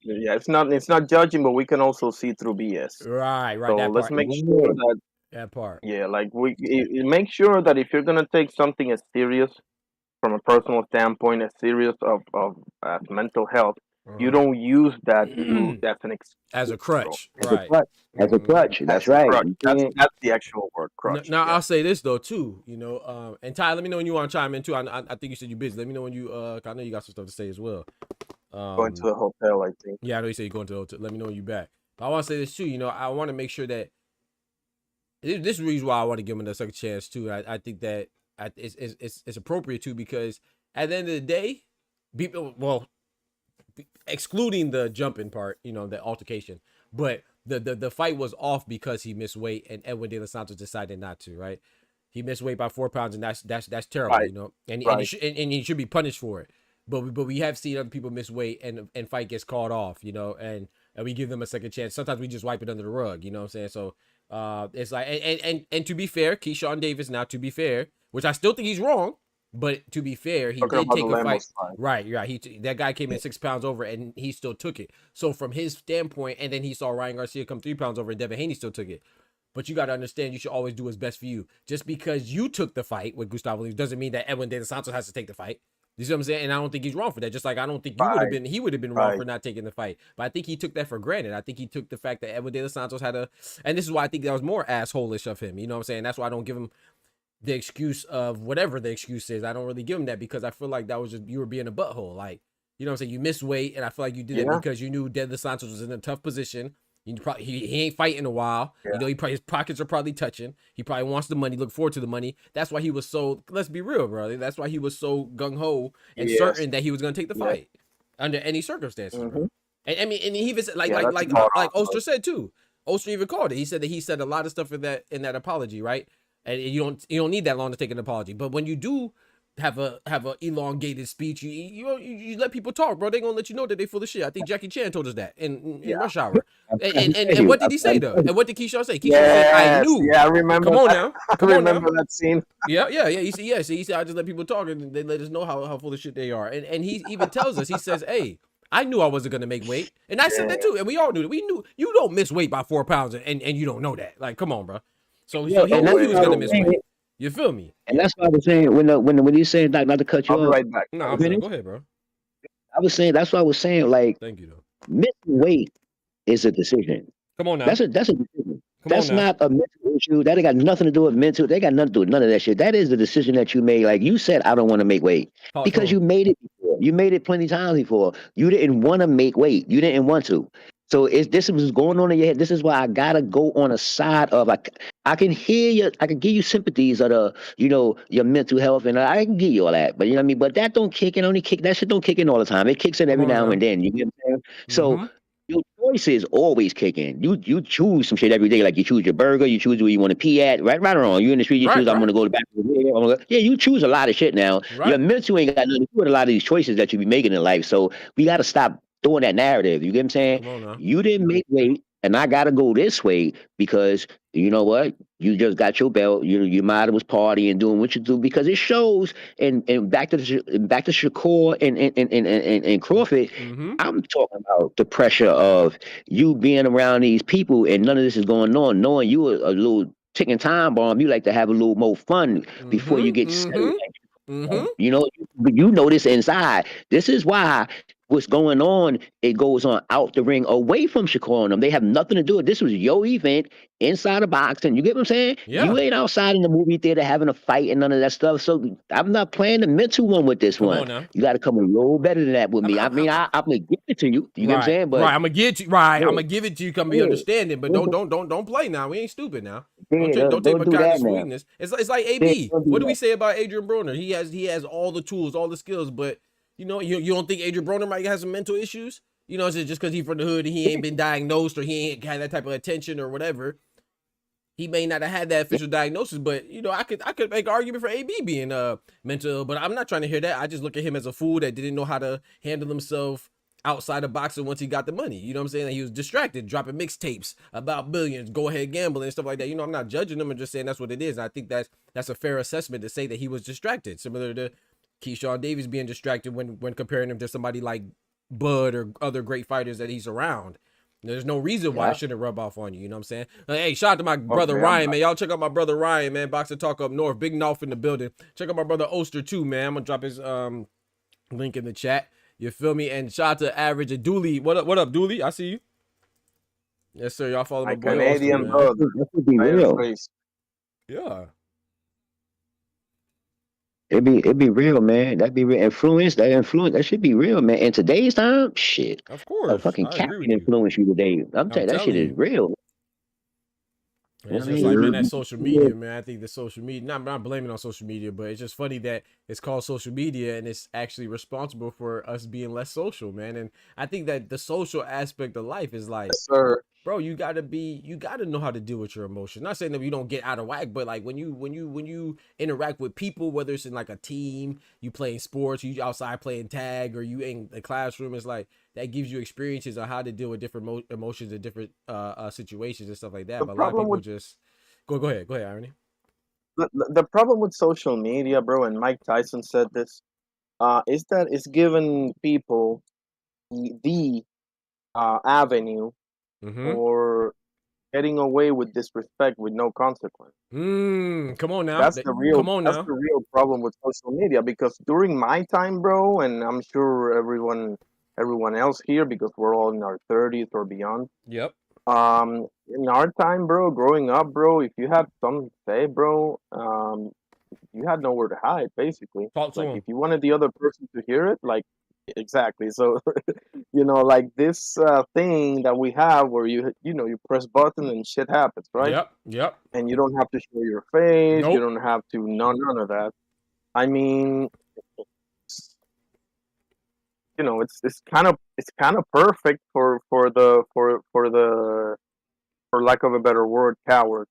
yeah. It's not judging, but we can also see through BS. Right, right. So That let's part. make sure that, That part. yeah, like make sure that if you're gonna take something as serious from a personal standpoint, as serious of as mental health, you Uh-huh. don't use that to as an As a excuse, bro. crutch. As a Right. crutch, as a Mm-hmm. crutch. As That's a right. crutch. You That's can't. that's the actual word, crutch. Now Yeah. I'll say this though too, and Ty, let me know when you want to chime in too. I think you said you're busy. Let me know when you 'cause I know you got some stuff to say as well. Going to the hotel, I think. Yeah, I know you said you're going to the hotel. Let me know when you're back. But I want to say this too. I want to make sure that this is the reason why I want to give him a second chance too. I think that it's appropriate too, because at the end of the day, people, well, excluding the jumping part, the altercation, but the fight was off because he missed weight and Edwin De Los Santos decided not to. Right, he missed weight by 4 pounds, and that's terrible. Right. And Right. and he should be punished for it. But we have seen other people miss weight and fight gets called off. And we give them a second chance. Sometimes we just wipe it under the rug. You know what I'm saying? So it's like, and to be fair, Keyshawn Davis, now to be fair, which I still think he's wrong, but to be fair, he Talking did about take the a fight. Lemos fight. Right. That guy came in 6 pounds over and he still took it. So from his standpoint, and then he saw Ryan Garcia come 3 pounds over and Devin Haney still took it. But you got to understand, you should always do what's best for you. Just because you took the fight with Gustavo Lima doesn't mean that Edwin De Los Santos has to take the fight. You see what I'm saying? And I don't think he's wrong for that. Just like I don't think he would have been wrong for not taking the fight. But I think he took that for granted. I think he took the fact that Edwin De Los Santos and this is why I think that was more asshole-ish of him. You know what I'm saying? That's why I don't give him the excuse of whatever the excuse is. I don't really give him that because I feel like that was just, you were being a butthole. Like, you know what I'm saying? You missed weight, and I feel like you did it because you knew De Los Santos was in a tough position. He ain't fighting in a while. Yeah. His pockets are probably touching. He probably wants the money, look forward to the money. That's why he was so, let's be real, bro. That's why he was so gung-ho and certain that he was going to take the fight under any circumstances, bro. And I mean, and he even said, like Oster said too. Oster even called it. He said that he said a lot of stuff in that apology, right? And you don't need that long to take an apology. But when you do have a elongated speech, you let people talk, bro. They gonna let you know that they full of shit. I think Jackie Chan told us that in Rush Hour. And what did he say though? And what did Keyshawn say? Keyshawn said, "I knew." Yeah, I remember. Come on now. Come I on now. remember that scene. Yeah. He said, "I just let people talk, and they let us know how full of shit they are." And he even tells us, he says, "Hey, I knew I wasn't gonna make weight, and I said that too, and we all knew that. We knew you don't miss weight by 4 pounds, and you don't know that. Like, come on, bro. So he knew he was gonna miss weight. You feel me? And that's why I was saying when he's saying, Doc, not to cut you I'll be off. right back. No, go ahead, bro. I was saying that's why I was saying, like, Thank you, though. missing weight is a decision. Come on now. That's a decision. That's on now. not a mental issue. That ain't got nothing to do with mental. They got nothing to do with none of that shit. That is the decision that you made. Like you said, I don't want to make weight because you made it before. You made it plenty of times before. You didn't want to make weight. You didn't want to. So this was going on in your head. This is why I gotta go on a side of I can hear you. I can give you sympathies of your mental health, and I can give you all that. But you know what I mean. But that don't kick in. That shit don't kick in all the time. It kicks in every now and then. You get what I'm saying? So your choices always kick in. You choose some shit every day. Like you choose your burger. You choose where you want to pee at. Right or wrong. You in the street. You choose. I'm gonna go to the bathroom. Yeah, you choose a lot of shit now. Right. Your mental ain't got nothing to do with a lot of these choices that you be making in life. So we gotta stop doing that narrative. You get what I'm saying? You didn't make weight, and I gotta go this way because you know what? You just got your belt. You might have was partying, doing what you do because it shows. And back to Shakur and Crawford. I'm talking about the pressure of you being around these people and none of this is going on. Knowing you a little ticking time bomb, you like to have a little more fun before you get settled. You know this inside. This is why what's going on, it goes on out the ring away from Shakur and them. They have nothing to do with it. This was your event inside of boxing. You get what I'm saying? Yeah. You ain't outside in the movie theater having a fight and none of that stuff. So I'm not playing the mental one with this one. You got to come a little better than that with me. I'm gonna give it to you. You get what I'm saying? But I'm gonna give it to you. Right, I'm gonna give it to you. Come be understanding, but don't play now. We ain't stupid now. Don't take my kindness for weakness. It's like AB. What do we say about Adrian Broner? He has all the tools, all the skills, but You know, you don't think Adrian Broner might have some mental issues? You know, is it just because he's from the hood and he ain't been diagnosed or he ain't had that type of attention or whatever? He may not have had that official diagnosis, but you know, I could make an argument for AB being mental ill, but I'm not trying to hear that. I just look at him as a fool that didn't know how to handle himself outside of boxing once he got the money. You know what I'm saying? Like he was distracted, dropping mixtapes about billions, go ahead gambling and stuff like that. You know, I'm not judging him. I'm just saying that's what it is. And I think that's a fair assessment to say that he was distracted, similar to Keyshawn Davis being distracted when comparing him to somebody like Bud or other great fighters that he's around. There's no reason why I shouldn't rub off on you. You know what I'm saying? Hey, shout out to my brother Ryan, man. Y'all check out my brother Ryan, man. Boxing Talk up north. Big North in the building. Check out my brother Oster too, man. I'm gonna drop his link in the chat. You feel me? And shout out to Average and Dooley. What up, Dooley? I see you. Yes, sir. Y'all follow my boy Canadian Oster, brother. That should be real. yeah. It'd be real, man. That'd be real. That should be real, man. In today's time, shit. Of A course. fucking I cat agree with can you. influence you today. I'm telling you, that shit telling is you. real. It's I just mean, like, man, that social media, man. I think the social media, not blaming on social media, but it's just funny that it's called social media and it's actually responsible for us being less social, man. And I think that the social aspect of life is like, Yes, sir. bro, you gotta know how to deal with your emotions. Not saying that you don't get out of whack, but like when you interact with people, whether it's in like a team, you playing sports, you outside playing tag, or you in the classroom, it's like that gives you experiences on how to deal with different emotions and different situations and stuff like that. The But a lot of problem people with just go ahead, Irony. the problem with social media, bro, and Mike Tyson said this, is that it's given people the avenue Mm-hmm. for getting away with disrespect with no consequence. Come on now. That's the real Come on that's now. the real problem with social media, because during my time, bro, and I'm sure everyone else here, because we're all in our 30s or beyond. Yep. In our time, bro, growing up, bro, if you had something to say, bro, you had nowhere to hide, basically. Talk to Like him. if you wanted the other person to hear it, like exactly. So you know, like this thing that we have where you press button and shit happens, right? Yep. And you don't have to show your face, you Nope. don't have to none of that. I mean, you know, it's kind of perfect for lack of a better word, cowards.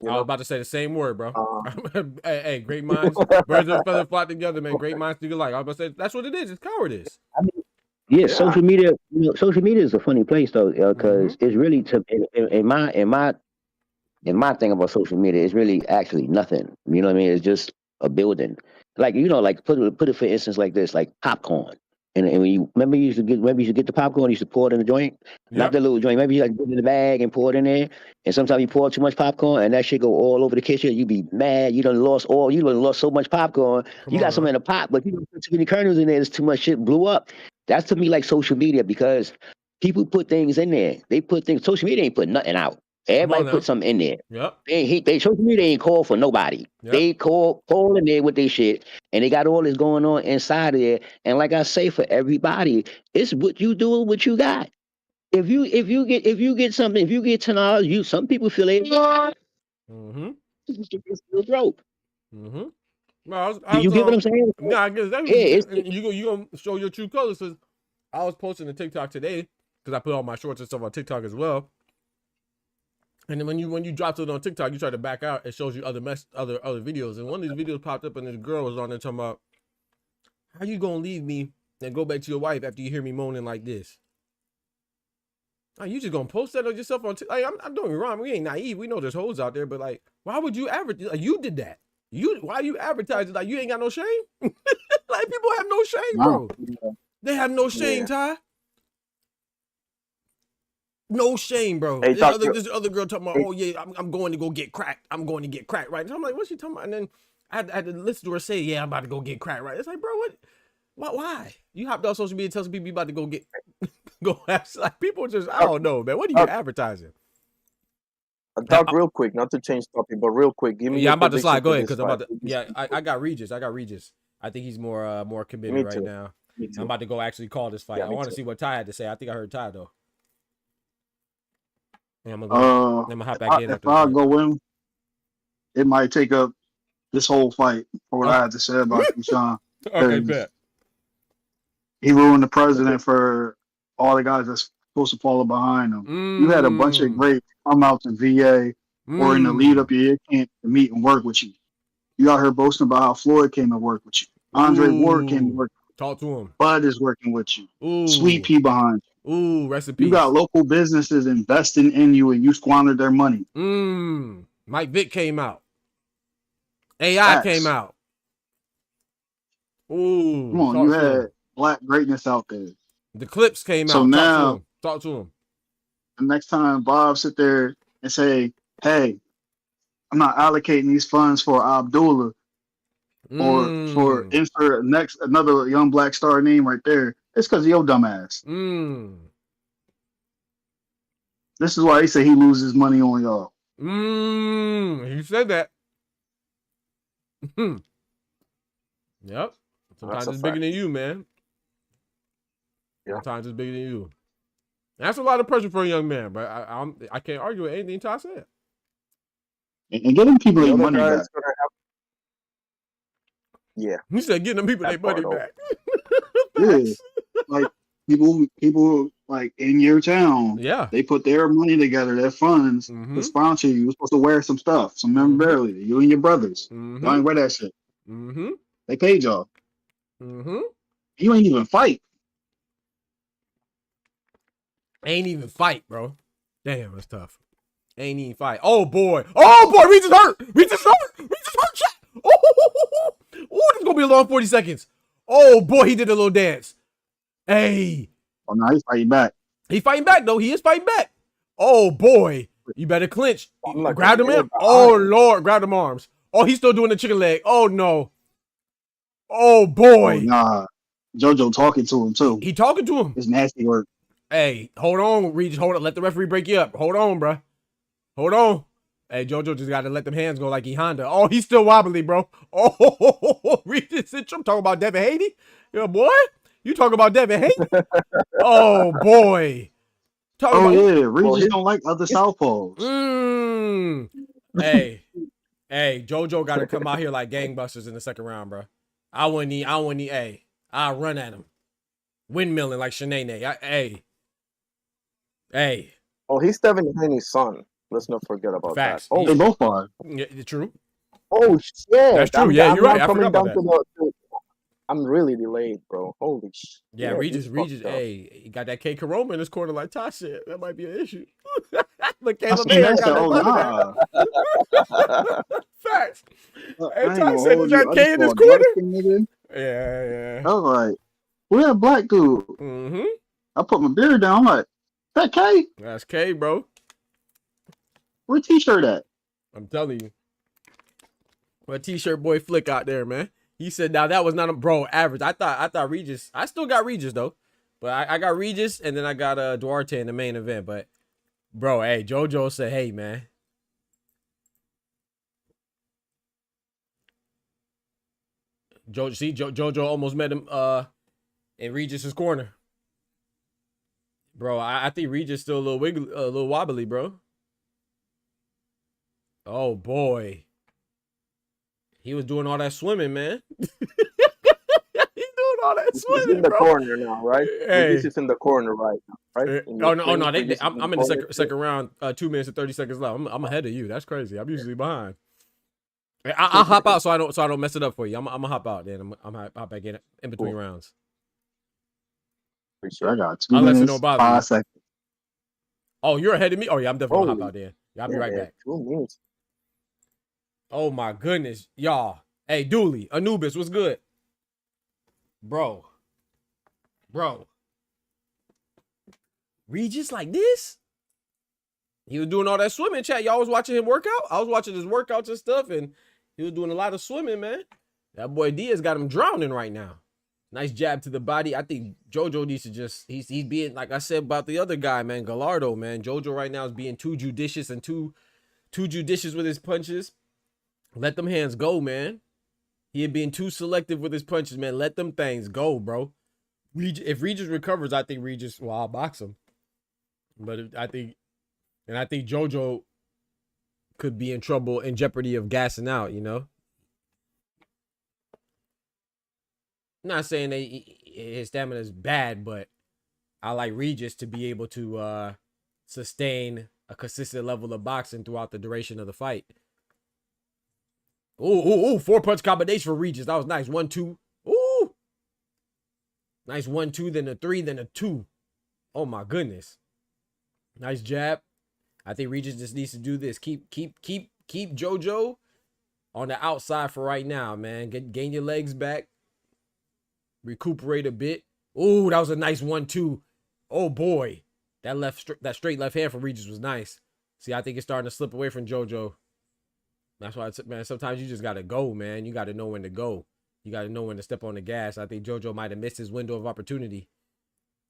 You I was know, about to say the same word, bro. um, hey, great minds, birds of a feather flock together, man. Great minds think alike. I was about to say that's what it is. It's cowardice. I mean, yeah, yeah. social media. Social media is a funny place though, because it's really in my thing about social media, it's really actually nothing. You know what I mean? It's just a building. Like like put it for instance like this, like popcorn. And when you used to get the popcorn, you used to pour it in the joint, not Yep. the little joint. Maybe you like put it in the bag and pour it in there. And sometimes you pour too much popcorn, and that shit go all over the kitchen. You be mad. You done lost so much popcorn. Come You on got some now. in the pot, but you done put too many kernels in there. There's too much shit blew up. That's to me like social media, because people put things in there. They put things. Social media ain't put nothing out. Come on Everybody now. put something in there. Yep. They social media ain't call for nobody. Yep. They call in there with their shit, and they got all this going on inside of there. And like I say, for everybody, it's what you do, what you got. If you get something, if you get $10, some people feel it. Mm-hmm. It's broke. Mm-hmm. No, You get what I'm saying? nah, I guess that was, Yeah, you gonna show your true colors. Cause I was posting a TikTok today because I put all my shorts and stuff on TikTok as well. And then when you drop it on TikTok, you try to back out. It shows you other videos. And one of these videos popped up, and this girl was on there talking about, how you gonna leave me and go back to your wife after you hear me moaning like this? Are you just gonna post that on yourself on TikTok? Like, I'm doing it wrong. We ain't naive. We know there's hoes out there, but like, why would you advertise? Like, you did that. Why you advertising? Like, you ain't got no shame. Like, people have no shame, bro. They have no shame, Ty. No shame, bro. Hey, This other girl talking about, oh yeah, I'm going to go get cracked. I'm going to get cracked, right? And I'm like, what's she talking about? And then I had to listen to her say, yeah, I'm about to go get cracked, right? It's like, bro, why? You hopped on social media and tell some people you about to go get, like, people just, I don't know, man. What are you advertising? Doc, real quick, not to change topic, but real quick, give me. Yeah, I'm about to slide. Go ahead, because because I'm about to. Yeah, I got Regis. I think he's more committed right now. I'm about to go actually call this fight. Yeah, I want to see what Ty had to say. I think I heard Ty though. Yeah, I'm gonna hop back in if after I the go in, it might take up this whole fight for what I had to say about Keyshawn. Okay, bet. he ruined the president for all the guys that's supposed to follow behind him. You had a bunch of great come out to VA or in the lead up your camp to meet and work with you. You out here boasting about how Floyd came to work with you. Andre Ward came to work. Talk to him. Bud is working with you. Ooh. Sweet Pea behind you. Ooh, rest in peace. You got local businesses investing in you and you squandered their money. Mike Vick came out. AI Facts. came out. Ooh. Come on, you had black greatness out there. The Clips came out. So now, talk to him. The next time Bob sit there and say, hey, I'm not allocating these funds for Abdullah or for insert another young black star name right there, it's because of your dumb ass. This is why he said he loses money on y'all. He said that. Yep. Sometimes it's bigger than you, man. Yeah. Sometimes it's bigger than you. That's a lot of pressure for a young man, but I can't argue with anything Ty said. And getting people their money back. Yeah. He said getting them people their money back. Yeah. Like people like in your town, they put their money together, their funds to sponsor you. You're supposed to wear some stuff, some memorabilia. You and your brothers. Y'all ain't wear that shit. They paid y'all. You ain't even fight. Ain't even fight, bro. Damn, that's tough. Ain't even fight. Oh boy. Oh boy, Regis hurt. Regis hurt. Chat. Oh, this is gonna be a long 40 seconds. Oh boy, he did a little dance. Hey. Oh no, he's fighting back. He's fighting back though. He is fighting back. Oh boy. You better clinch. Grab him in. Oh Lord, grab them arms. Oh, he's still doing the chicken leg. Oh no. Oh boy. Oh, nah. JoJo talking to him too. He talking to him. It's nasty work. Hey, hold on, Regis. Hold on. Let the referee break you up. Hold on, bro. Hold on. Hey, JoJo just got to let them hands go like he Honda. Oh, he's still wobbly, bro. Oh, Regis Syndrome talking about Devin Haney? Yeah, boy. You talking about Devin Haney? Oh, boy. Regis don't like other southpaws. Hey, JoJo got to come out here like gangbusters in the second round, bro. I wouldn't need, hey, I'll run at him. Windmilling like Shanae. Hey. Oh, he's Devin Haney's son. Let's not forget about that. Oh, they both are. Yeah, true. Oh, shit. That's true. You're right. I forgot about that. I'm really delayed, bro. Holy shit. Yeah, Regis, hey, he got that K Karoma in his corner like Ty said. That might be an issue. Look, Caleb Mayer got that. Facts. Hey, Ty said he got K in his corner. Yeah. I was like, where that black dude? I put my beard down. I'm like, that K? That's K, bro. Where T-shirt at? I'm telling you. What T-shirt boy Flick out there, man. He said, now that was not a bro average. I thought Regis. I still got Regis though. But I got Regis and then I got Duarte in the main event. But bro, hey, JoJo said, hey man. JoJo almost met him in Regis's corner. Bro, I think Regis still a little wobbly, bro. Oh boy. He was doing all that swimming, man. He's doing all that swimming, He's in the bro. corner now, right? Hey. This is in the corner right now, right? No. I'm in the second round. 2 minutes and 30 seconds left. I'm ahead of you. That's crazy. I'm usually behind. I'll hop out so I don't mess it up for you. I'm gonna hop out then. I'm hop back in between rounds. I got 2 minutes, 5 seconds. Oh, you're ahead of me? Oh yeah, I'm definitely gonna hop out there. Yeah, I'll be right back. 2 minutes. Oh my goodness, y'all. Hey, Dooley, Anubis, what's good? Bro. Regis like this? He was doing all that swimming, chat. Y'all was watching him work out? I was watching his workouts and stuff, and he was doing a lot of swimming, man. That boy Diaz got him drowning right now. Nice jab to the body. I think JoJo needs to just, he's being, like I said about the other guy, man, Gallardo, man. JoJo right now is being too judicious and too judicious with his punches. Let them hands go, man. He had been too selective with his punches, man. Let them things go, bro. If Regis recovers, I think Regis, well, I'll box him. But I think JoJo could be in trouble, in jeopardy of gassing out, you know? not saying his stamina is bad, but I like Regis to be able to sustain a consistent level of boxing throughout the duration of the fight. Ooh, 4-punch combination for Regis. That was nice. 1-2. Ooh. Nice 1-2, then a 3, then a 2. Oh my goodness. Nice jab. I think Regis just needs to do this. Keep JoJo on the outside for right now, man. Gain your legs back. Recuperate a bit. Ooh, that was a nice 1-2. Oh boy. That straight left hand from Regis was nice. See, I think it's starting to slip away from JoJo. That's why, man, sometimes you just got to go, man. You got to know when to go. You got to know when to step on the gas. I think JoJo might have missed his window of opportunity.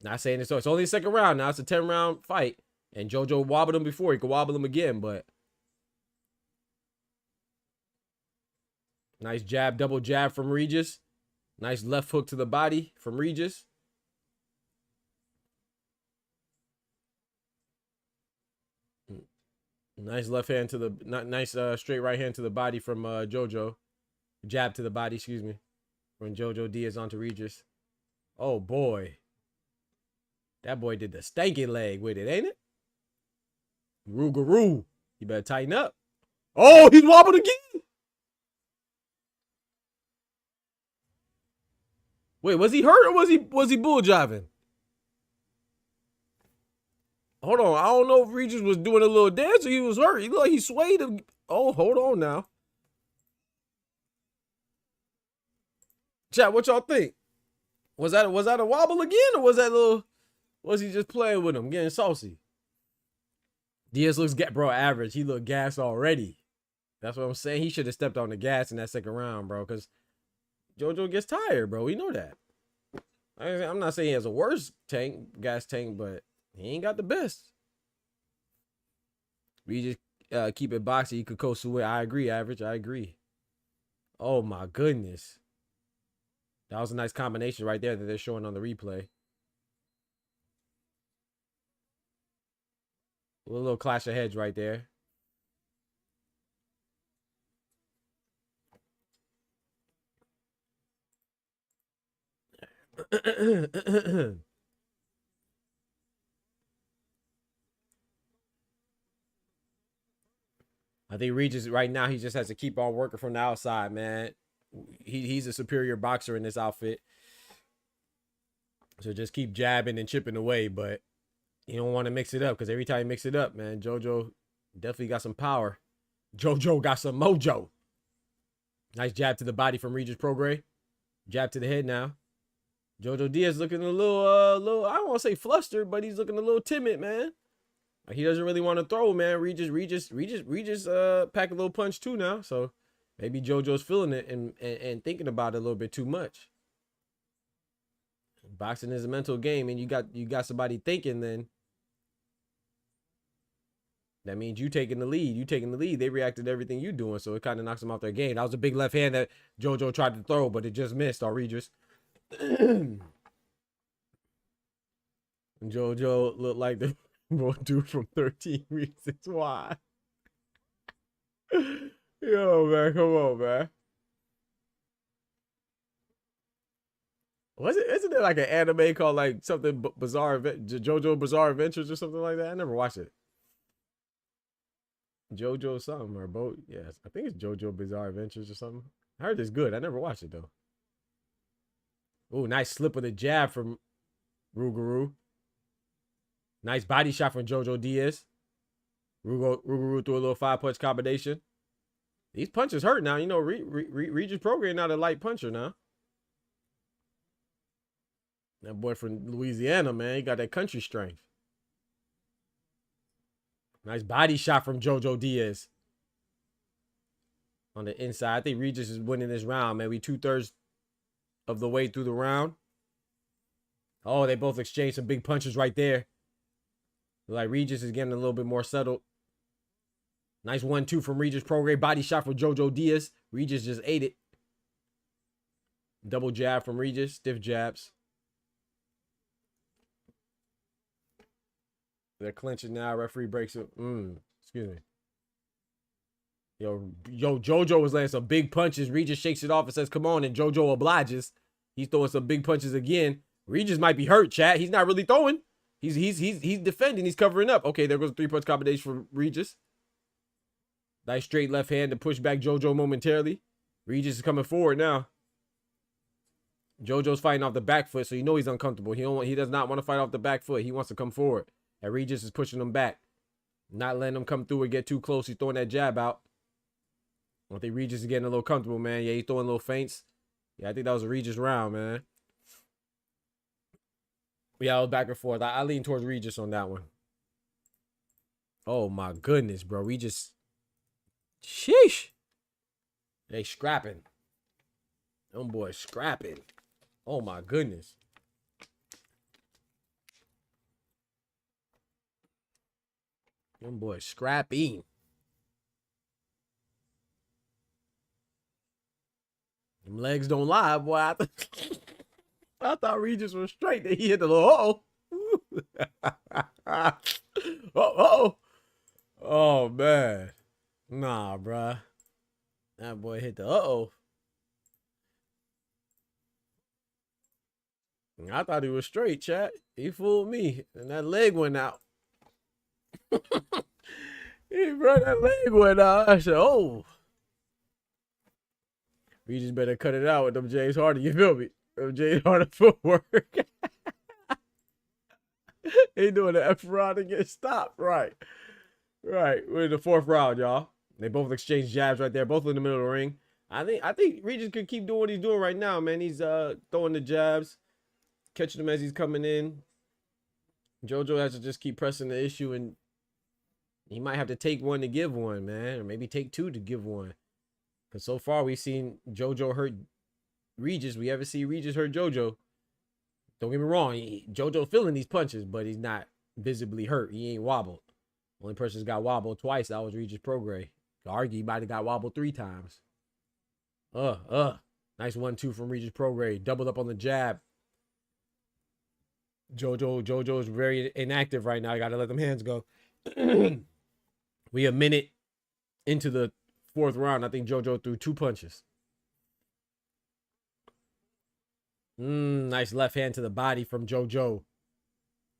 Not saying it's only the second round. Now it's a 10-round fight. And JoJo wobbled him before. He could wobble him again, but. Nice jab, double jab from Regis. Nice left hook to the body from Regis. Nice left hand to the, nice straight right hand to the body from JoJo. Jab to the body, excuse me. From JoJo Diaz onto Regis. Oh boy. That boy did the stanky leg with it, ain't it? Rougarou. You better tighten up. Oh, he's wobbled again. Wait, was he hurt or was he bull jiving? Hold on, I don't know if Regis was doing a little dance or he was hurt. He looked like he swayed him. Oh, hold on now. Chat, what y'all think? Was that a wobble again, or was he just playing with him, getting saucy? Diaz looks average. He looked gas already. That's what I'm saying. He should have stepped on the gas in that second round, bro, because JoJo gets tired, bro. We know that. I'm not saying he has a worse gas tank, but he ain't got the best. We just keep it boxy. You could coast away. I agree, average. I agree. Oh my goodness. That was a nice combination right there that they're showing on the replay. A little clash of heads right there. I think Regis right now, he just has to keep on working from the outside, man. He's a superior boxer in this outfit. So just keep jabbing and chipping away, but you don't want to mix it up, because every time you mix it up, man, JoJo definitely got some power. JoJo got some mojo. Nice jab to the body from Regis Prograis. Jab to the head now. JoJo Diaz looking a little, I don't want to say flustered, but he's looking a little timid, man. Like, he doesn't really want to throw, man. Regis pack a little punch too now. So maybe JoJo's feeling it and thinking about it a little bit too much. Boxing is a mental game, and you got somebody thinking, then that means you taking the lead. You taking the lead. They reacted to everything you doing, so it kind of knocks them off their game. That was a big left hand that JoJo tried to throw, but it just missed on Regis. JoJo looked like the dude from 13 Reasons Why. Yo, man, come on, man. Isn't there like an anime called like something Bizarre JoJo Bizarre Adventures or something like that? I never watched it. JoJo something or both. Yes, I think it's JoJo Bizarre Adventures or something. I heard it's good. I never watched it though. Oh, nice slip with a jab from Rougarou. Nice body shot from JoJo Diaz. Rougarou threw a little 5-punch combination. These punches hurt now. You know, Regis Prograis not a light puncher now. That boy from Louisiana, man, he got that country strength. Nice body shot from JoJo Diaz. On the inside. I think Regis is winning this round, man. We 2/3 of the way through the round. Oh, they both exchanged some big punches right there. Like Regis is getting a little bit more settled. Nice 1-2 from Regis Prograis. Body shot from JoJo Diaz. Regis just ate it. Double jab from Regis. Stiff jabs. They're clinching now. Referee breaks it. Excuse me. Yo, JoJo was laying some big punches. Regis shakes it off and says, come on, and JoJo obliges. He's throwing some big punches again. Regis might be hurt, chat. He's not really throwing. He's defending. He's covering up. Okay, there goes a 3-punch combination for Regis. Nice straight left hand to push back JoJo momentarily. Regis is coming forward now. JoJo's fighting off the back foot, so you know he's uncomfortable. He does not want to fight off the back foot. He wants to come forward. And Regis is pushing him back. Not letting him come through and get too close. He's throwing that jab out. I think Regis is getting a little comfortable, man. Yeah, he's throwing little feints. Yeah, I think that was a Regis round, man. Yeah, I was back and forth. I lean towards Regis on that one. Oh, my goodness, bro. Regis. Sheesh. They scrapping. Them boys scrapping. Oh, my goodness. Them boys scrapping. Them legs don't lie, boy. I thought Regis was straight. Then he hit the little uh-oh. Oh, man. Nah, bruh. That boy hit the uh-oh. I thought he was straight, chat. He fooled me. And that leg went out. Bro, that leg went out. I said, oh. Regis better cut it out with them James Harden. You feel me? Them James Harden footwork. He doing the F round and get stopped. Right. Right. We're in the 4th round, y'all. They both exchange jabs right there. Both in the middle of the ring. I think Regis could keep doing what he's doing right now, man. He's throwing the jabs, catching them as he's coming in. JoJo has to just keep pressing the issue, and he might have to take one to give one, man. Or maybe take 2 to give one. Because so far we've seen JoJo hurt Regis. We ever see Regis hurt JoJo. Don't get me wrong. JoJo feeling these punches, but he's not visibly hurt. He ain't wobbled. Only person that's got wobbled twice, that was Regis Prograis. To argue, he might have got wobbled 3 times. Nice 1-2 from Regis Prograis. Doubled up on the jab. JoJo is very inactive right now. I got to let them hands go. We a minute into the 4th round. I think JoJo threw 2 punches. Nice left hand to the body from JoJo.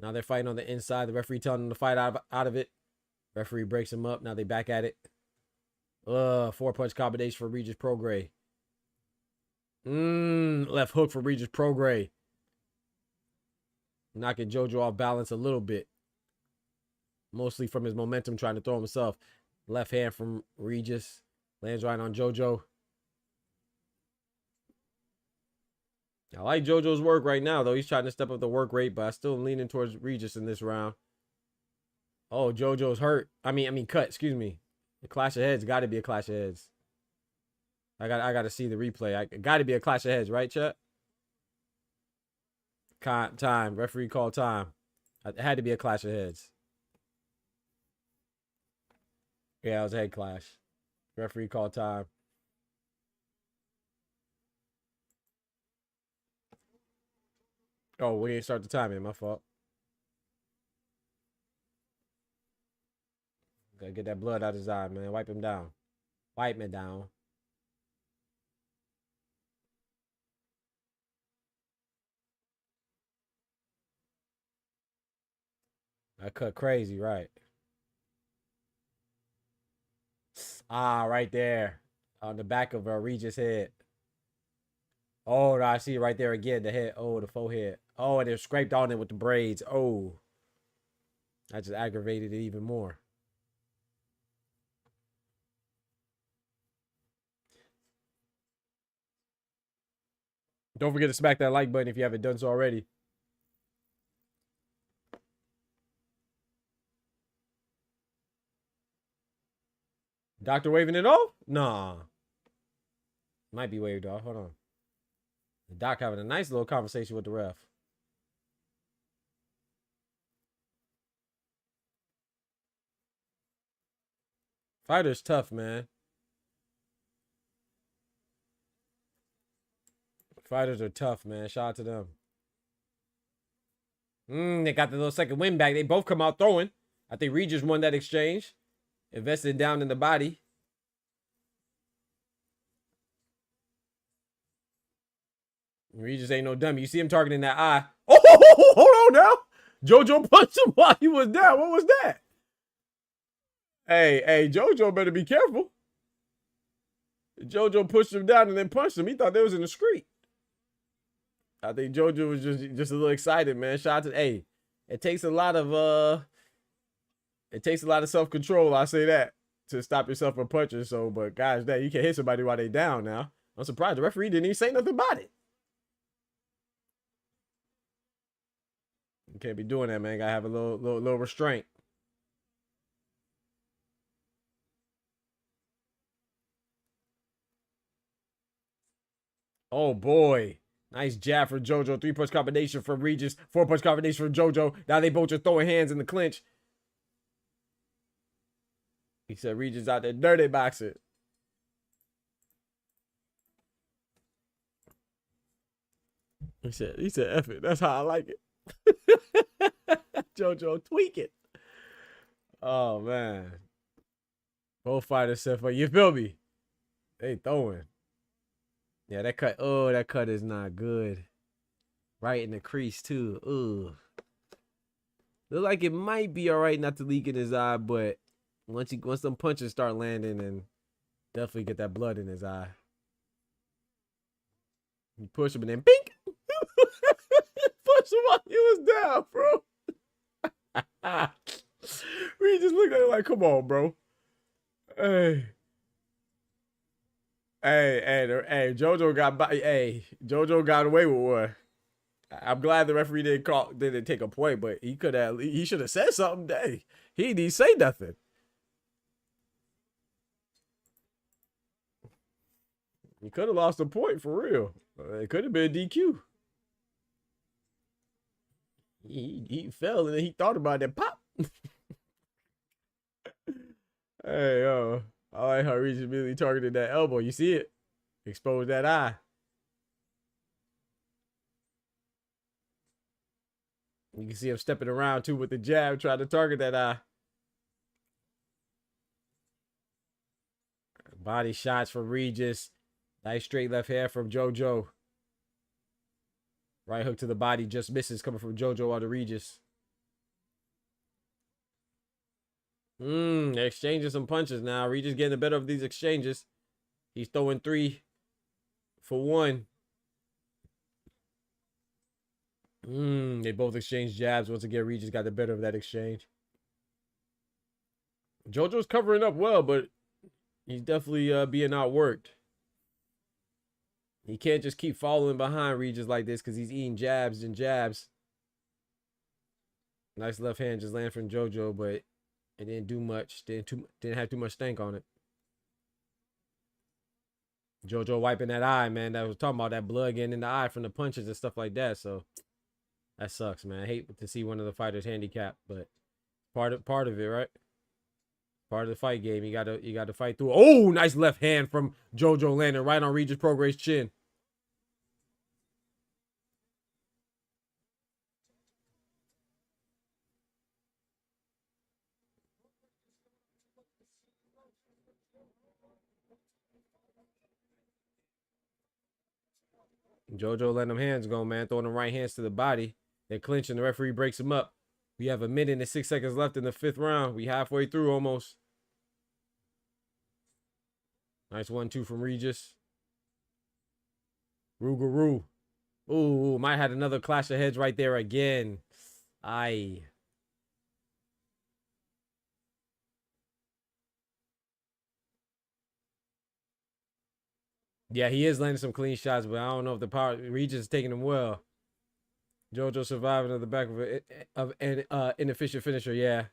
Now they're fighting on the inside. The referee telling them to fight out of it. Referee breaks him up. Now they back at it. 4-punch combination for Regis Prograis. Left hook for Regis Prograis. Knocking JoJo off balance a little bit. Mostly from his momentum trying to throw himself. Left hand from Regis. Lands right on JoJo. I like JoJo's work right now, though. He's trying to step up the work rate, but I still am leaning towards Regis in this round. Oh, JoJo's hurt. I mean, cut. Excuse me. The clash of heads got to be a clash of heads. I got to see the replay. Got to be a clash of heads, right, chat? Time. Referee call time. It had to be a clash of heads. Yeah, it was a head clash. Referee call time. Oh, we didn't start the time in. My fault. Gotta get that blood out of his eye, man. Wipe him down. Wipe me down. I cut crazy, right? Ah, right there. On the back of Regis' head. Oh, I see it right there again. The head. Oh, the forehead. Oh, and they're scraped on it with the braids. Oh. That just aggravated it even more. Don't forget to smack that like button if you haven't done so already. Doctor waving it off? Nah. Might be waved off. Hold on. The doc having a nice little conversation with the ref. Fighter's tough, man. Fighters are tough, man. Shout out to them. They got the little second win back. They both come out throwing. I think Regis won that exchange. Invested down in the body. Regis ain't no dummy. You see him targeting that eye. Oh, hold on now. JoJo punched him while he was down. What was that? Hey, JoJo better be careful. JoJo pushed him down and then punched him. He thought they was in the street. I think JoJo was just a little excited, man. Shout out to, hey, it takes a lot of self-control, I say that, to stop yourself from punching. So, but guys, that you can't hit somebody while they down now. I'm surprised the referee didn't even say nothing about it. You can't be doing that, man. Gotta have a little restraint. Oh boy. Nice jab for JoJo. 3-punch combination from Regis. 4-punch combination from JoJo. Now they both just throwing hands in the clinch. He said Regis out there dirty boxing. He said, F it. That's how I like it. JoJo tweak it. Oh man. Both fighters said for you feel me? They throwing. Yeah, that cut. Oh, that cut is not good. Right in the crease too. Ugh. Look like it might be all right not to leak in his eye, but once them punches start landing, and definitely get that blood in his eye. You push him and then bink. Push him while he was down, bro. We just looked at it like, come on, bro. Hey, JoJo JoJo got away with one. I'm glad the referee didn't take a point, but he should have said something. Dang, he didn't say nothing. He could have lost a point for real. It could have been DQ. He fell and then he thought about it. Pop. Hey, yo. I like how Regis immediately targeted that elbow. You see it? Exposed that eye. You can see him stepping around too with the jab, trying to target that eye. Body shots from Regis. Nice straight left hand from JoJo. Right hook to the body just misses, coming from JoJo out of Regis. They're exchanging some punches now. Regis getting the better of these exchanges. He's throwing 3 for 1. They both exchanged jabs. Once again, Regis got the better of that exchange. JoJo's covering up well, but he's definitely being outworked. He can't just keep following behind Regis like this because he's eating jabs and jabs. Nice left hand just landed from JoJo, but it didn't do much. Didn't have too much stank on it. JoJo wiping that eye, man. That was talking about that blood getting in the eye from the punches and stuff like that. So that sucks, man. I hate to see one of the fighters handicapped, but part of it, right? Part of the fight game. You gotta fight through. Oh, nice left hand from JoJo landing right on Regis Prograis' chin. JoJo letting them hands go, man. Throwing them right hands to the body. They're clinching. The referee breaks him up. We have 1 minute and 6 seconds left in the 5th round. We halfway through almost. Nice 1-2 from Regis. Rougarou. Ooh, might have had another clash of heads right there again. Aye. Yeah, he is landing some clean shots, but I don't know if the power Regis is taking them well. JoJo surviving on the back of an inefficient finisher. Yeah.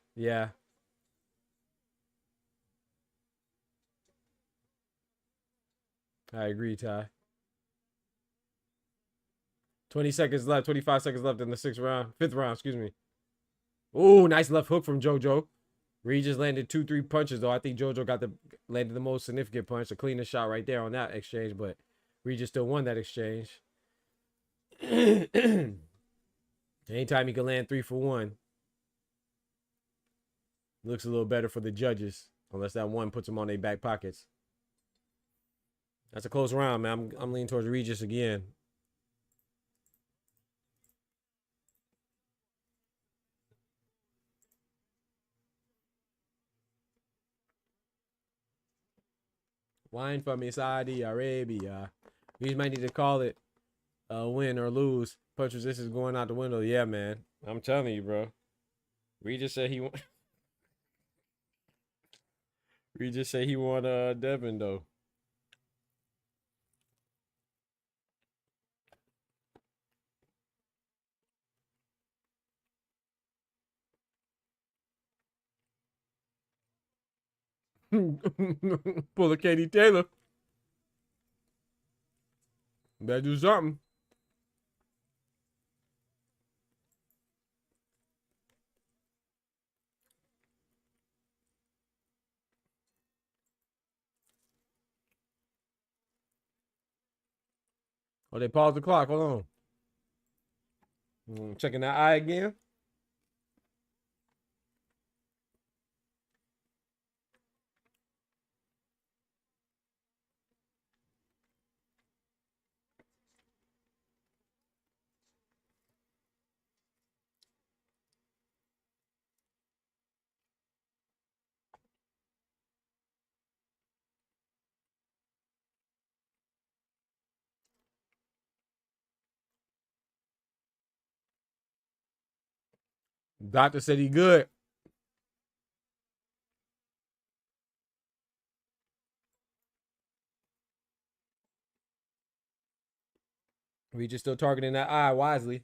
I agree, Ty. 20 seconds left, 25 seconds left in the 5th round, excuse me. Ooh, nice left hook from JoJo. Regis landed 2-3 punches, though. I think JoJo landed the most significant punch, the cleanest shot right there on that exchange, but Regis still won that exchange. Anytime he can land 3 for 1, looks a little better for the judges, unless that one puts them on their back pockets. That's a close round, man. I'm leaning towards Regis again. Wine from Saudi Arabia. We might need to call it win or lose. Punch resistance going out the window. Yeah, man. I'm telling you, bro. We just said he won. We just say he won Devin though. Pull a Katie Taylor. Better do something. Oh, they paused the clock. Hold on. Checking that eye again. Doctor said he good. We just still targeting that eye wisely.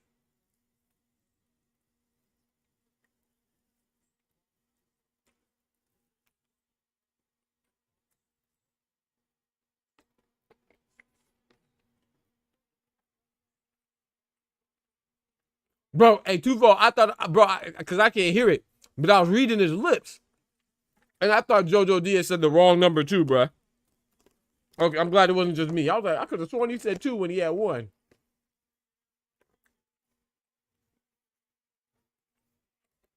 Bro, hey, Tufo, I thought, bro, because I can't hear it, but I was reading his lips. And I thought JoJo Diaz said the wrong number too, bro. Okay, I'm glad it wasn't just me. I was like, I could have sworn he said 2 when he had 1.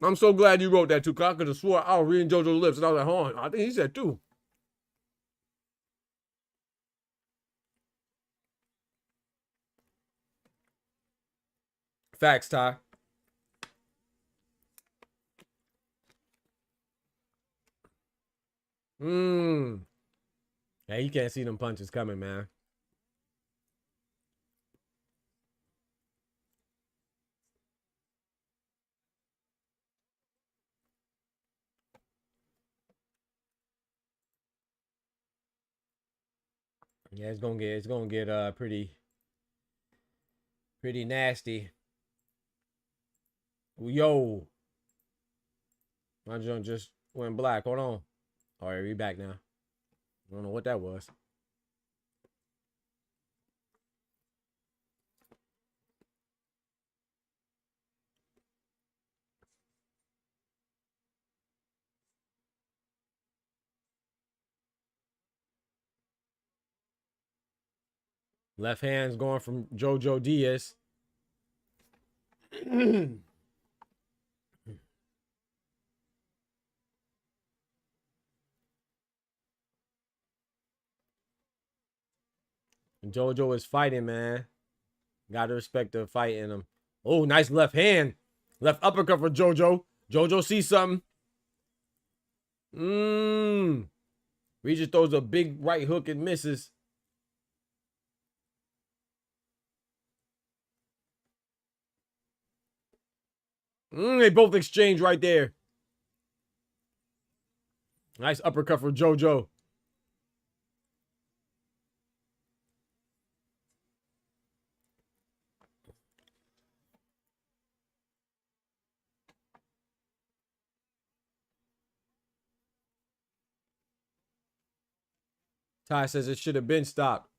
I'm so glad you wrote that too, because I could have swore I was reading JoJo's lips, and I was like, hold on, I think he said 2. Facts, Ty. Yeah, you can't see them punches coming, man. Yeah, it's gonna get pretty nasty. Yo, my junk just went black. Hold on. All right, we back now. I don't know what that was. Left hand's going from JoJo Diaz. JoJo is fighting, man. Gotta respect the fight in him. Oh, nice left hand. Left uppercut for JoJo. JoJo sees something. Regis throws a big right hook and misses. They both exchange right there. Nice uppercut for JoJo. Ty says it should have been stopped.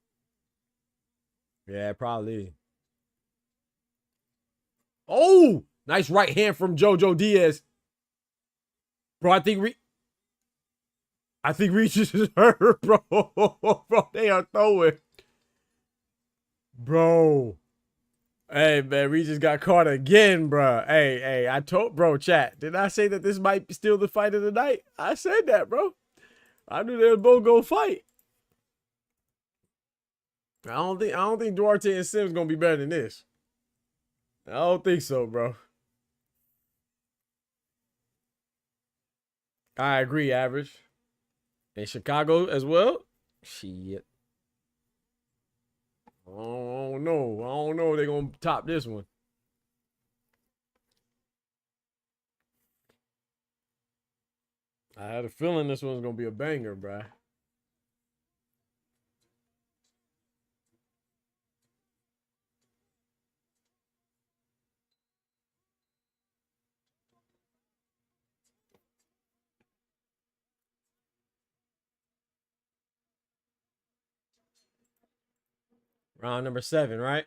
Yeah, probably. Oh, nice right hand from JoJo Diaz. Bro, I think Regis is hurt, bro. Bro, they are throwing. Bro. Hey, man, Regis got caught again, bro. Hey, I told, bro, chat. Did I say that this might be still the fight of the night? I said that, bro. I knew they were both gonna fight. I don't think Duarte and Sims gonna be better than this. I don't think so, bro. I agree, Average. In Chicago as well. Shit. I don't know. I don't know if they're going to top this one. I had a feeling this one's going to be a banger, bruh. Round number 7, right?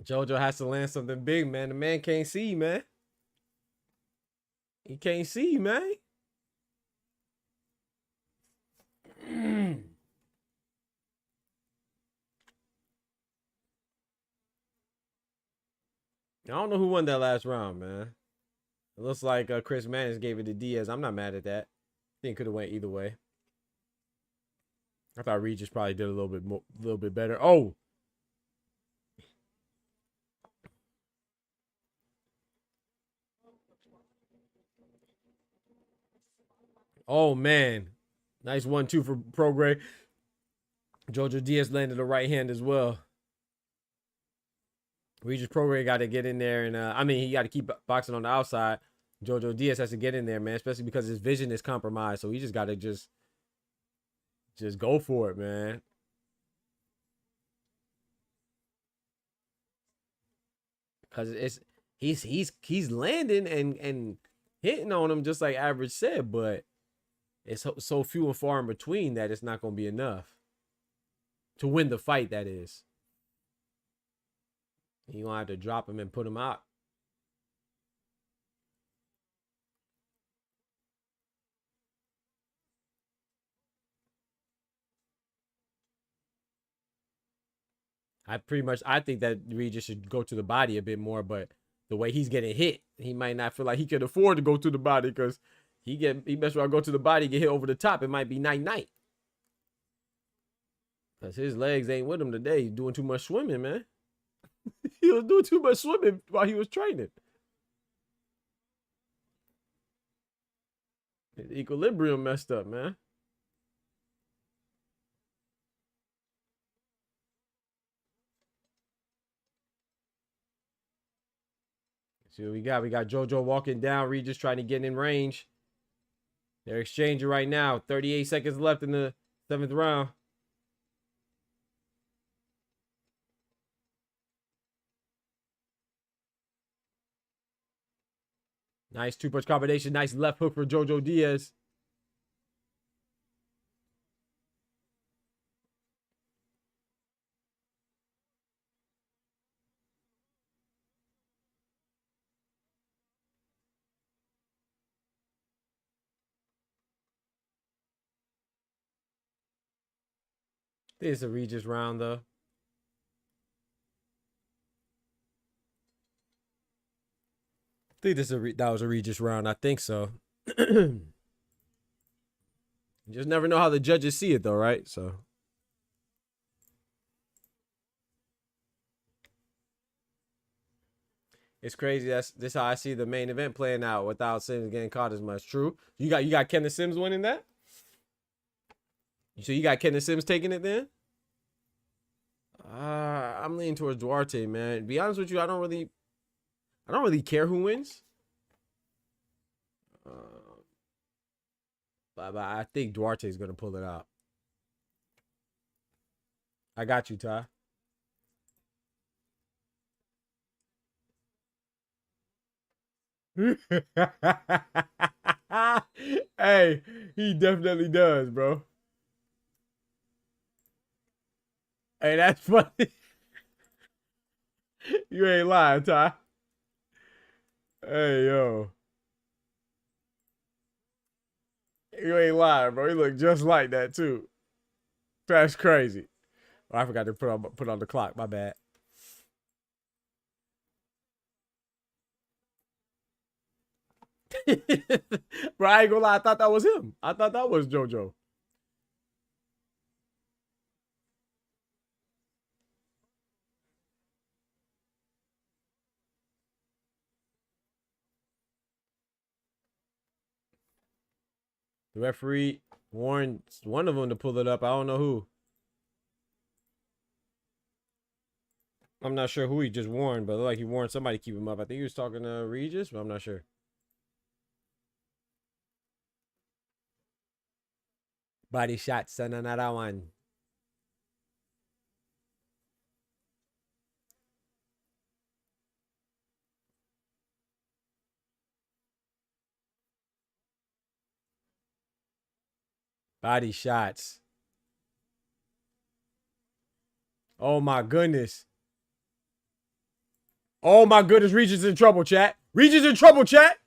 JoJo has to land something big, man. The man can't see, man. He can't see, man. I don't know who won that last round, man. It looks like Chris Manners gave it to Diaz. I'm not mad at that. I think it could have went either way. I thought Regis probably did a little bit better. Oh. Oh, man. Nice 1-2 for Prograis. Jojo Diaz landed a right hand as well. Regis Prograis got to get in there. And, I mean, he got to keep boxing on the outside. Jojo Diaz has to get in there, man, especially because his vision is compromised. So he just got to just go for it, man. Because he's landing and hitting on him just like Average said, but it's so few and far in between that it's not going to be enough to win the fight, that is. You're going to have to drop him and put him out. I think that Regis should go to the body a bit more, but the way he's getting hit, he might not feel like he can afford to go to the body because he best well go to the body, get hit over the top. It might be night-night. Because his legs ain't with him today. He's doing too much swimming, man. He was doing too much swimming while he was training. His equilibrium messed up, man. See what we got. We got JoJo walking down. Regis trying to get in range. They're exchanging right now. 38 seconds left in the 7th round. Nice 2-punch combination. Nice left hook for Jojo Diaz. This is a Regis round, though. I think that was a Regis round. I think so. You just never know how the judges see it, though, right? So. It's crazy. This how I see the main event playing out without Sims getting caught as much. True. You got Kenneth Sims winning that? So you got Kenneth Sims taking it then? I'm leaning towards Duarte, man. To be honest with you, I don't really care who wins. But I think Duarte is gonna pull it out. I got you, Ty. Hey, he definitely does, bro. Hey, that's funny. You ain't lying, Ty. Hey, yo. You ain't lying, bro. He look just like that, too. That's crazy. Oh, I forgot to put on the clock. My bad. Bro, I ain't gonna lie. I thought that was him. I thought that was JoJo. The referee warned one of them to pull it up. I don't know who. I'm not sure who he just warned, but it looked like he warned somebody to keep him up. I think he was talking to Regis, but I'm not sure. Body shot, son, another one. Body shots. Oh my goodness. Oh my goodness, Regis in trouble, chat. Regis in trouble, chat.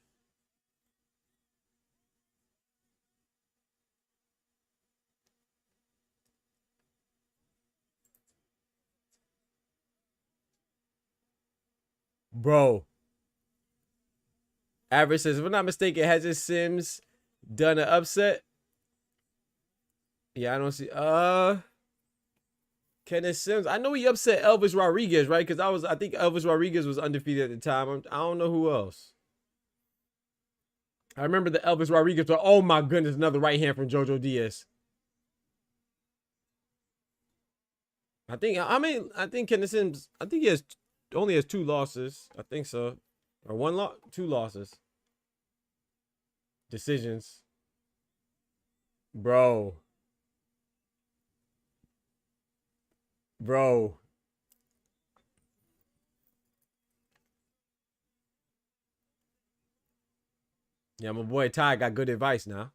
Bro. Average says, if I'm not mistaken, has this Sims done an upset? Yeah, I don't see. Kenneth Sims. I know he upset Elvis Rodriguez, right? Because I think Elvis Rodriguez was undefeated at the time. I don't know who else. I remember the Elvis Rodriguez. But oh my goodness, another right hand from JoJo Diaz. I think Kenneth Sims. I think he only has 2 losses. I think so, or 1 loss, 2 losses. Decisions, bro. Yeah, my boy Ty got good advice now.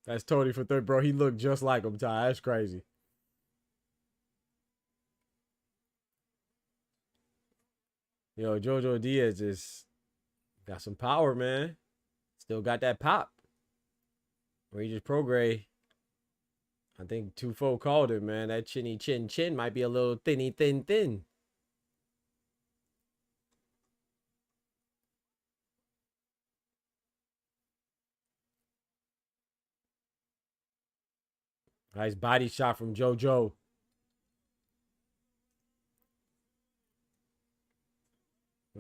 That's Tony for third, bro. He looked just like him, Ty. That's crazy. Yo, JoJo Diaz just got some power, man. Still got that pop. Regis Prograis, I think Tufo called it, man. That chinny chin might be a little thinny thin. Nice body shot from JoJo.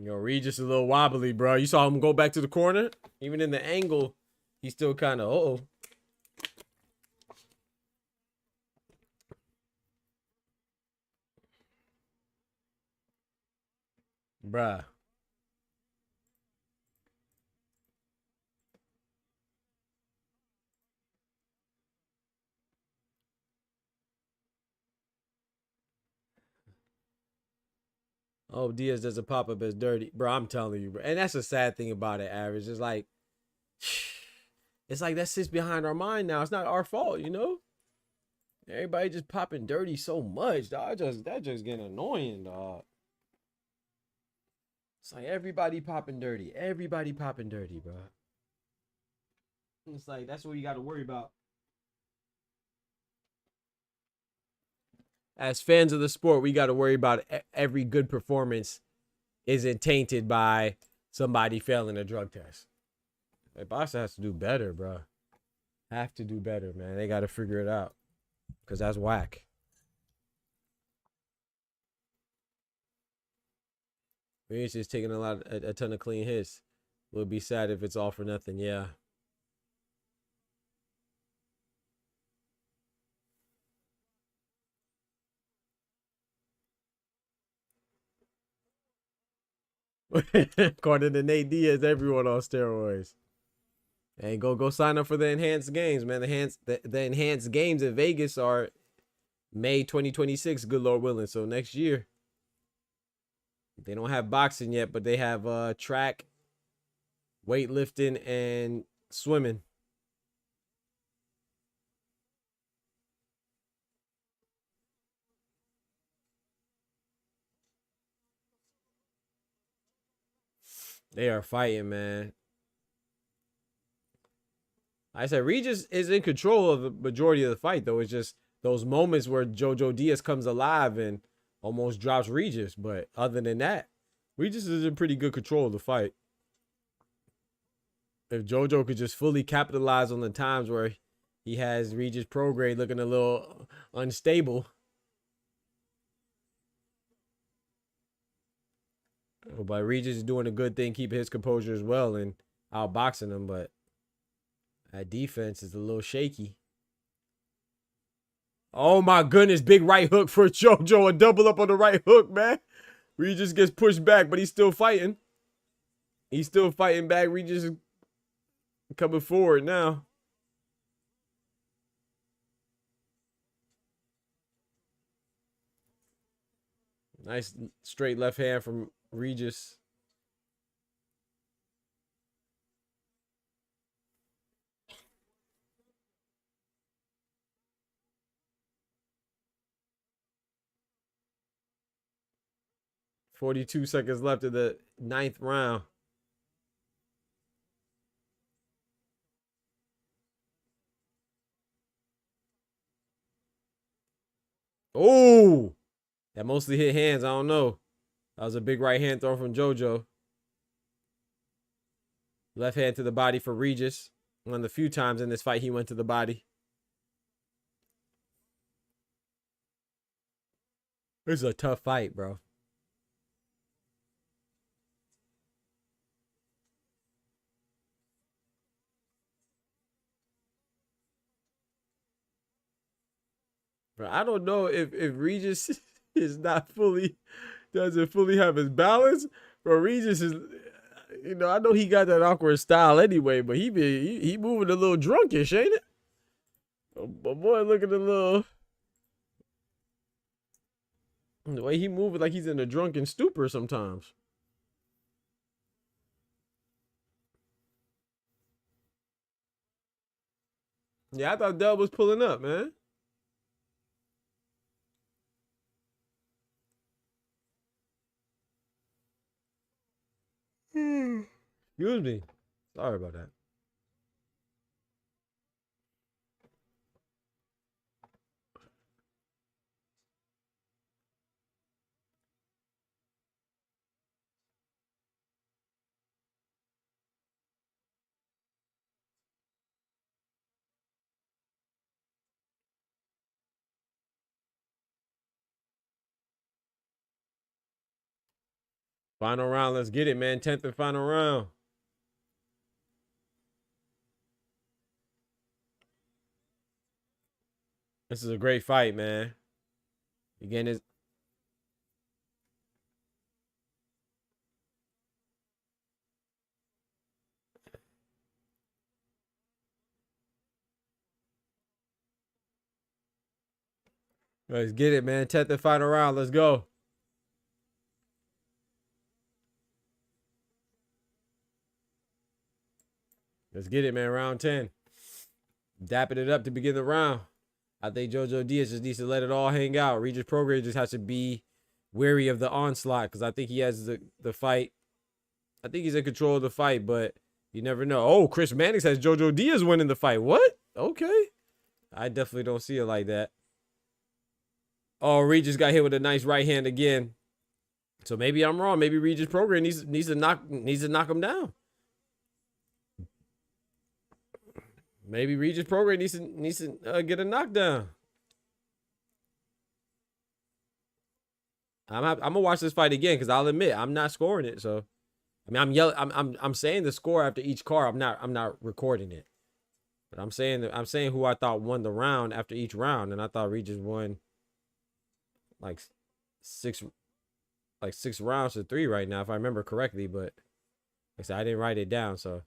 Yo, Regis a little wobbly, bro. You saw him go back to the corner? Even in the angle, he's still kind of, uh-oh. Bruh. Oh, Diaz doesn't pop up as dirty. Bro, I'm telling you, bro. And that's the sad thing about it, Average. It's like that sits behind our mind now. It's not our fault, you know? Everybody just popping dirty so much, dog. That just getting annoying, dog. It's like everybody popping dirty. Everybody popping dirty, bro. It's like that's what you got to worry about. As fans of the sport, we got to worry about every good performance isn't tainted by somebody failing a drug test. Hey, Boss has to do better, bro. Have to do better, man. They got to figure it out because that's whack. We're just taking a ton of clean hits. We'll be sad if it's all for nothing. Yeah. According to Nate Diaz, everyone on steroids. Hey, go sign up for the enhanced games, man. The enhanced games in Vegas are May 2026, good Lord willing. So next year. They don't have boxing yet, but they have track, weightlifting, and swimming. They are fighting, man. I said Regis is in control of the majority of the fight, though. It's just those moments where JoJo Diaz comes alive and almost drops Regis. But other than that, Regis is in pretty good control of the fight. If JoJo could just fully capitalize on the times where he has Regis Prograis looking a little unstable. But Regis is doing a good thing, keeping his composure as well and outboxing him. But that defense is a little shaky. Oh my goodness, big right hook for JoJo. A double up on the right hook, man. Regis gets pushed back, but he's still fighting. He's still fighting back. Regis is coming forward now. Nice straight left hand from Regis. .42 seconds left in the 9th round. Oh, that mostly hit hands. I don't know. That was a big right hand throw from JoJo. Left hand to the body for Regis. One of the few times in this fight he went to the body. This is a tough fight, bro. Bro, I don't know if Regis is not fully, doesn't fully have his balance. But Regis is, you know, I know he got that awkward style anyway, but he moving a little drunkish, ain't it? My boy looking a little, the way he moving like he's in a drunken stupor sometimes. Yeah, I thought Dub was pulling up, man. Excuse me. Sorry about that. Final round. Let's get it, man. 10th and final round. This is a great fight, man. Again, it's let's get it, man. 10th and final round. Let's go. Let's get it, man. Round 10. Dapping it up to begin the round. I think JoJo Diaz just needs to let it all hang out. Regis Prograis just has to be wary of the onslaught because I think he has the fight. I think he's in control of the fight, but you never know. Oh, Chris Mannix has JoJo Diaz winning the fight. What? Okay. I definitely don't see it like that. Oh, Regis got hit with a nice right hand again. So maybe I'm wrong. Maybe Regis Prograis needs to knock him down. Maybe Regis Prograis needs to get a knockdown. I'm gonna watch this fight again because I'll admit I'm not scoring it. So, I mean, I'm saying the score after each car. I'm not recording it, but I'm saying who I thought won the round after each round, and I thought Regis won like six rounds to 3 right now if I remember correctly. But like I said, I didn't write it down, so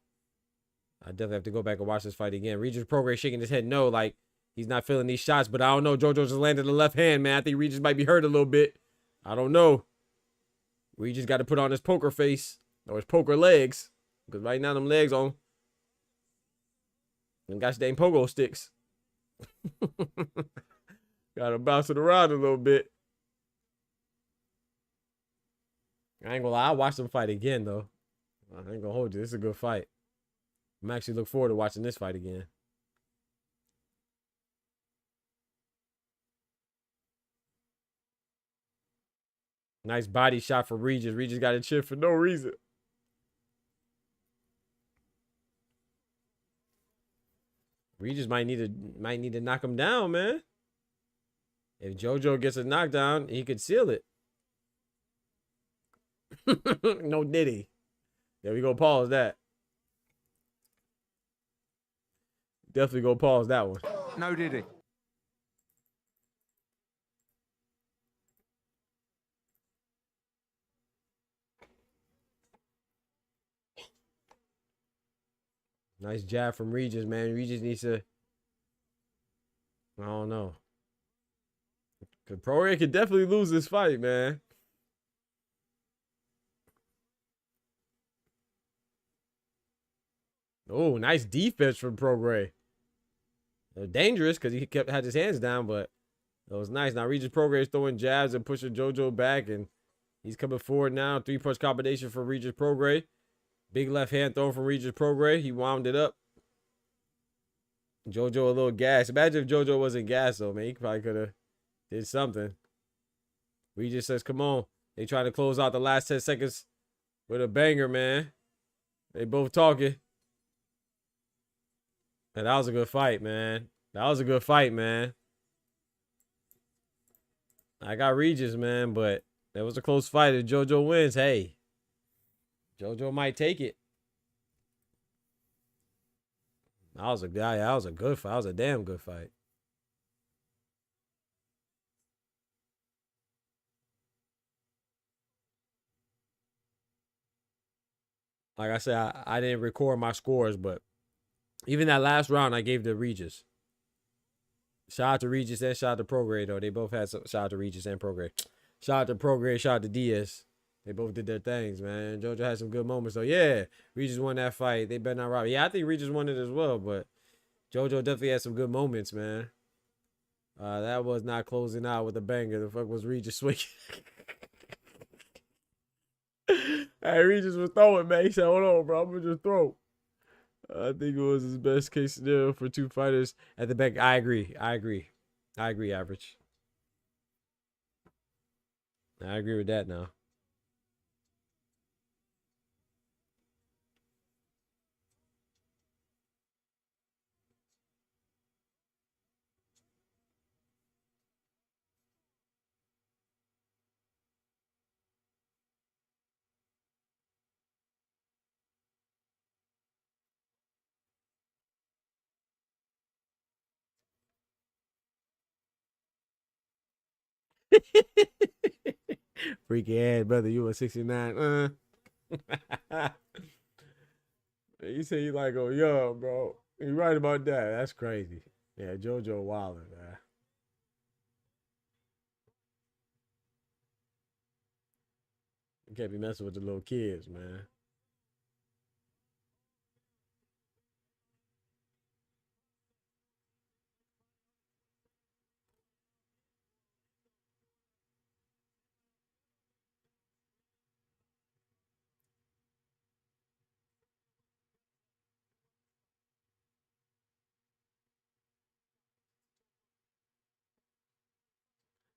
I definitely have to go back and watch this fight again. Regis Prograis shaking his head no, like he's not feeling these shots. But I don't know. JoJo just landed the left hand, man. I think Regis might be hurt a little bit. I don't know. Regis got to put on his poker face or his poker legs. Because right now them legs on. Them gosh dang pogo sticks. Got to bounce it around a little bit. I ain't gonna lie. I'll watch them fight again, though. I ain't gonna hold you. This is a good fight. I'm actually looking forward to watching this fight again. Nice body shot for Regis. Regis got a chin for no reason. Regis might need to knock him down, man. If JoJo gets a knockdown, he could seal it. No Diddy. Yeah, we go pause that. Definitely go pause that one. No Diddy. Nice jab from Regis, man. Regis needs to. I don't know. Cause Poirier could definitely lose this fight, man. Oh, nice defense from Prograis. Dangerous because he had his hands down, but it was nice. Now Regis Prograis is throwing jabs and pushing JoJo back, and he's coming forward now. 3-punch combination for Regis Prograis. Big left hand thrown from Regis Prograis. He wound it up. JoJo a little gas. Imagine if JoJo wasn't gas though, man. He probably could have did something. Regis says, come on. They trying to close out the last 10 seconds with a banger, man. They both talking. And that was a good fight, man. That was a good fight, man. I got Regis, man, but that was a close fight. If JoJo wins, hey, JoJo might take it. That was a guy. That was a good fight. That was a damn good fight. Like I said, I didn't record my scores, but even that last round, I gave to Regis. Shout out to Regis and shout out to Prograis, though. They both had some. Shout out to Regis and Prograis. Shout out to Prograis, shout out to Diaz. They both did their things, man. JoJo had some good moments. So, yeah, Regis won that fight. They better not rob. Yeah, I think Regis won it as well, but JoJo definitely had some good moments, man. That was not closing out with a banger. The fuck was Regis swinging? Hey, Regis was throwing, man. He said, hold on, bro. I'm going to just throw. I think it was his best case scenario for two fighters at the back. I agree, Average. I agree with that now. Freaky ass, brother. You were 69. You say you like, oh, yo, bro. You right about that. That's crazy. Yeah, JoJo Wilder, man. You can't be messing with the little kids, man.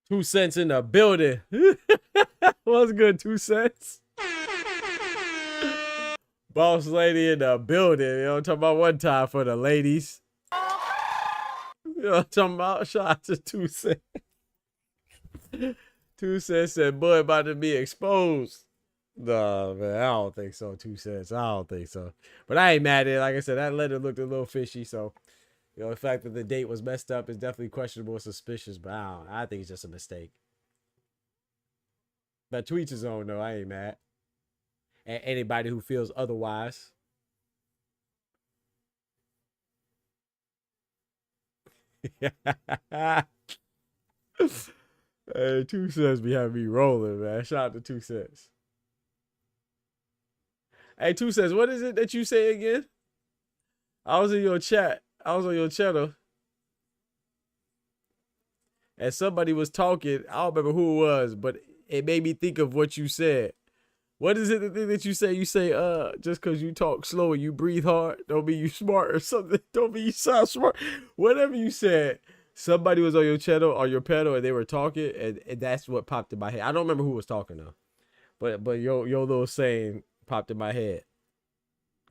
Two cents in the building. What's good, 2 cents? Boss lady in the building. You know, I'm talking about one time for the ladies. You know, I'm talking about shout out to 2 cents. 2 cents said, boy, about to be exposed. No, man, I don't think so. 2 cents. I don't think so. But I ain't mad at it. Like I said, that letter looked a little fishy. So, you know, the fact that the date was messed up is definitely questionable and suspicious. But I think it's just a mistake. But tweets his own, though. I ain't mad. And anybody who feels otherwise. Hey, 2 cents be having me rolling, man. Shout out to 2 cents. Hey, 2 cents, what is it that you say again? I was in your chat. I was on your channel. And somebody was talking. I don't remember who it was, but it made me think of what you said. What is it, the thing that you say? You say, just because you talk slow and you breathe hard, don't mean you smart or something. Don't mean you sound smart. Whatever you said, somebody was on your channel, on your panel, and they were talking, and that's what popped in my head. I don't remember who was talking, though. But your little saying popped in my head.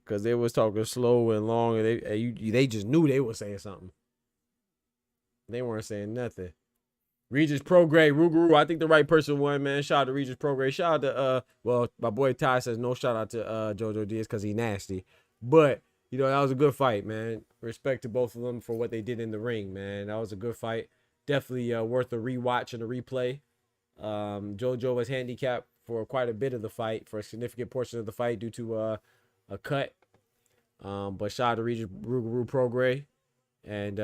Because they was talking slow and long, and they just knew they were saying something. They weren't saying nothing. Regis Prograde, Ruguru. I think the right person won, man. Shout out to Regis Prograde. Shout out to well, my boy Ty says no shout out to JoJo Diaz because he nasty. But you know, that was a good fight, man. Respect to both of them for what they did in the ring, man. That was a good fight. Definitely worth a rewatch and a replay. JoJo was handicapped for quite a bit of the fight, for a significant portion of the fight due to a cut. But shout out to Regis Ruguru Prograde. And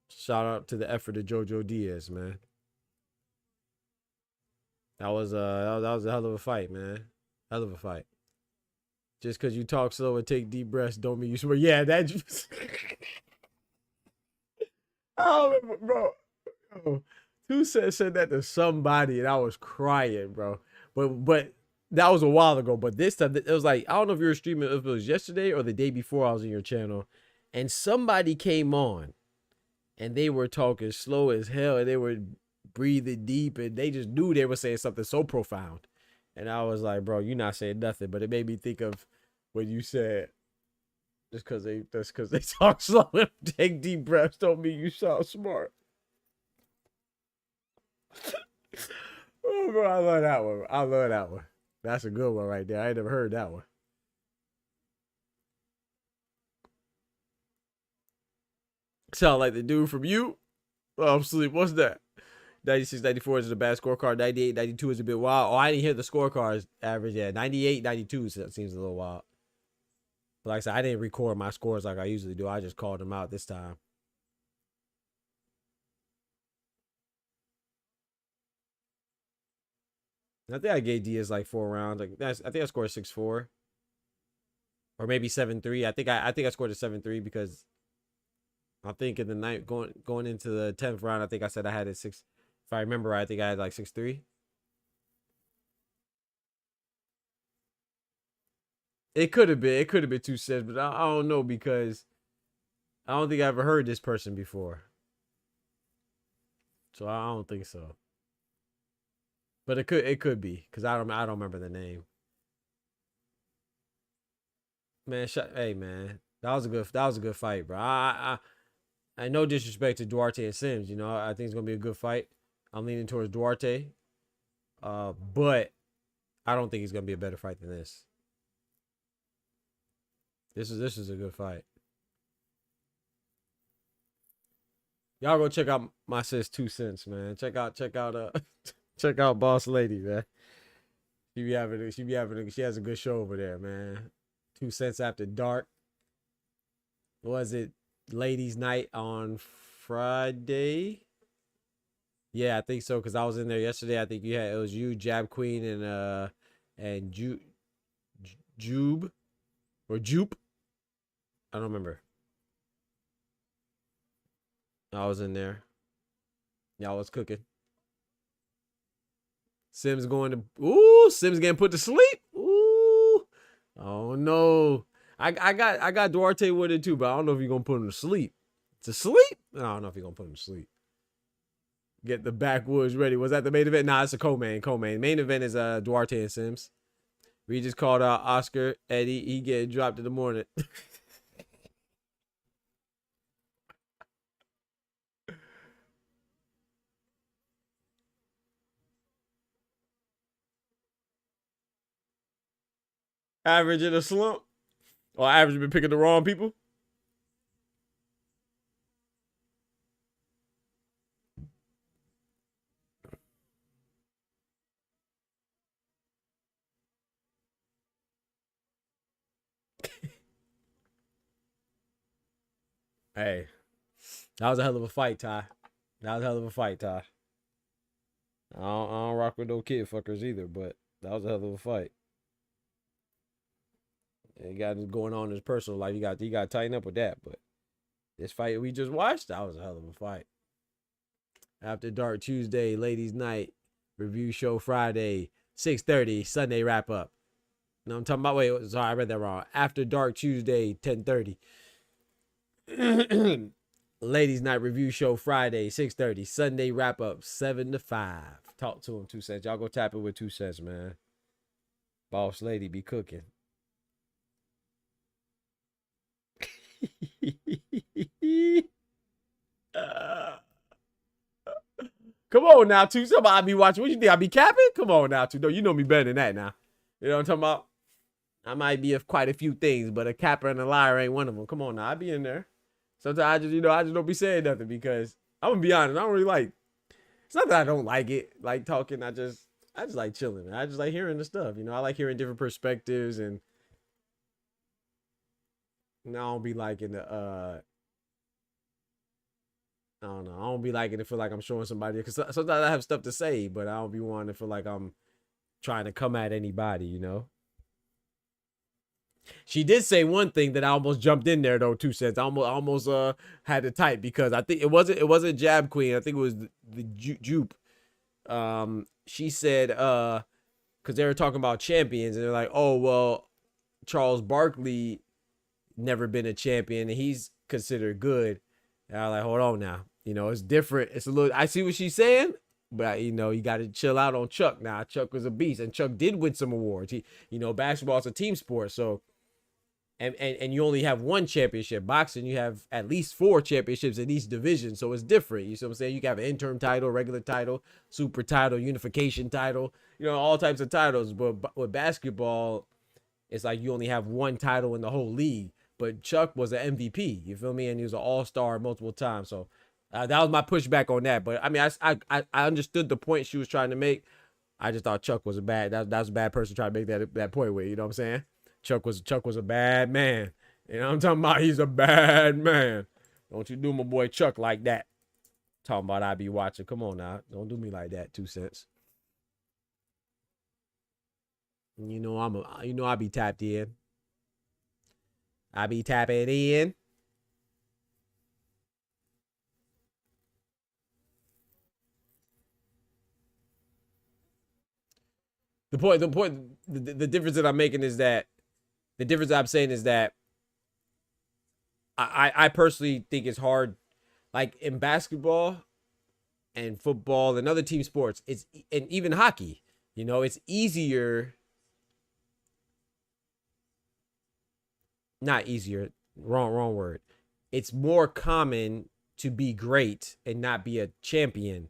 shout out to the effort of JoJo Diaz, man. That was a hell of a fight, man. Hell of a fight. Just because you talk slow and take deep breaths don't mean you swear. Yeah, that just... Oh, bro. Oh, Two said that to somebody and I was crying, bro. But that was a while ago. But this time it was like, I don't know if you were streaming, if it was yesterday or the day before I was in your channel, and somebody came on and they were talking slow as hell and they were breathing deep and they just knew they were saying something so profound. And I was like, bro, you're not saying nothing. But it made me think of what you said. Just because they talk slow and take deep breaths don't mean you sound smart. Oh, bro, I love that one. I love that one. That's a good one right there. I ain't never heard that one. Sound like the dude from You. Oh, I'm asleep. What's that? 96, 94 is a bad scorecard. 98, 92 is a bit wild. Oh, I didn't hear the scorecards average. Yeah, 98, 92 seems a little wild. But like I said, I didn't record my scores like I usually do. I just called them out this time. I think I gave Diaz like 4 rounds. Like I think I scored 6-4. Or maybe 7-3. I think I scored a 7-3 because I think in the night going into the 10th round, I think I said I had it 6. If I remember right, I think I had like 6-3. It could have been 2 sets, but I don't know because I don't think I ever heard this person before. So I don't think so. But it could be because I don't remember the name. Man, hey man, that was a good fight, bro. I no disrespect to Duarte and Sims, you know, I think it's gonna be a good fight. I'm leaning towards Duarte, but I don't think it's gonna be a better fight than this. This is a good fight. Y'all go check out my sis 2 cents, man. Check out check out Boss Lady, man. She has a good show over there, man. 2 cents After Dark. Was it Ladies Night on Friday? Yeah, I think so, because I was in there yesterday. I think it was you, Jab Queen, and Jube or Jupe. I don't remember. I was in there. Y'all was cooking. Sims Sims getting put to sleep. Ooh. Oh no. I got Duarte with it too, but I don't know if you're gonna put him to sleep. To sleep? I don't know if you're gonna put him to sleep. Get the backwoods ready. Was that the main event? Nah, it's a co-main. Main event is Duarte and Sims. We just called out Oscar Eddie. He getting dropped in the morning. Average in a slump? Or Average been picking the wrong people? Hey, that was a hell of a fight, Ty. That was a hell of a fight, Ty. I don't rock with no kid fuckers either, but that was a hell of a fight. He got it going on in his personal life. You got to tighten up with that. But this fight we just watched, that was a hell of a fight. After Dark Tuesday, Ladies Night, Review Show Friday, 6:30, Sunday wrap up. No, I'm talking about, wait, sorry, I read that wrong. After Dark Tuesday, 10:30. Ladies Night Review Show Friday, 6:30, Sunday wrap up, 7 to 5. Talk to him, 2 cents. Y'all go tap it with 2 cents, man. Boss Lady be cooking. Come on now, too. Somebody I be watching. What you think? I be capping? Come on now, too. No, you know me better than that now. You know what I'm talking about? I might be of quite a few things, but a capper and a liar ain't one of them. Come on now, I be in there. Sometimes I just, I just don't be saying nothing because I'm gonna be honest. I don't really like. It's not that I don't like it, like talking. I just like chilling. I just like hearing the stuff. I like hearing different perspectives, and I don't be liking the I don't know. I don't be liking to feel like I'm showing somebody because sometimes I have stuff to say, but I don't be wanting to feel like I'm trying to come at anybody. She did say one thing that I almost jumped in there though. 2 cents. I almost had to type because I think it wasn't Jab Queen. I think it was the Jupe. She said because they were talking about champions and they're like, oh well, Charles Barkley never been a champion and he's considered good. And I was like, hold on now. It's different. It's a little. I see what she's saying, but you got to chill out on Chuck now. Chuck was a beast, and Chuck did win some awards. Basketball is a team sport, so. And you only have 1 championship. Boxing, you have at least 4 championships in each division, so it's different. You see what I'm saying? You can have an interim title, regular title, super title, unification title, all types of titles. But with basketball, it's like you only have 1 title in the whole league. But Chuck was an MVP, you feel me? And he was an all-star multiple times. So that was my pushback on that. But I mean, I understood the point she was trying to make. I just thought Chuck was that was a bad person trying to make that point with. You know what I'm saying? Chuck was a bad man. I'm talking about he's a bad man. Don't you do my boy Chuck like that. Talking about I be watching. Come on now. Don't do me like that, 2 cents. I be tapped in. I be tapping in. The difference that I'm making is that the difference I'm saying is that I personally think it's hard, like in basketball and football and other team sports, and even hockey, it's easier. Not easier, wrong word. It's more common to be great and not be a champion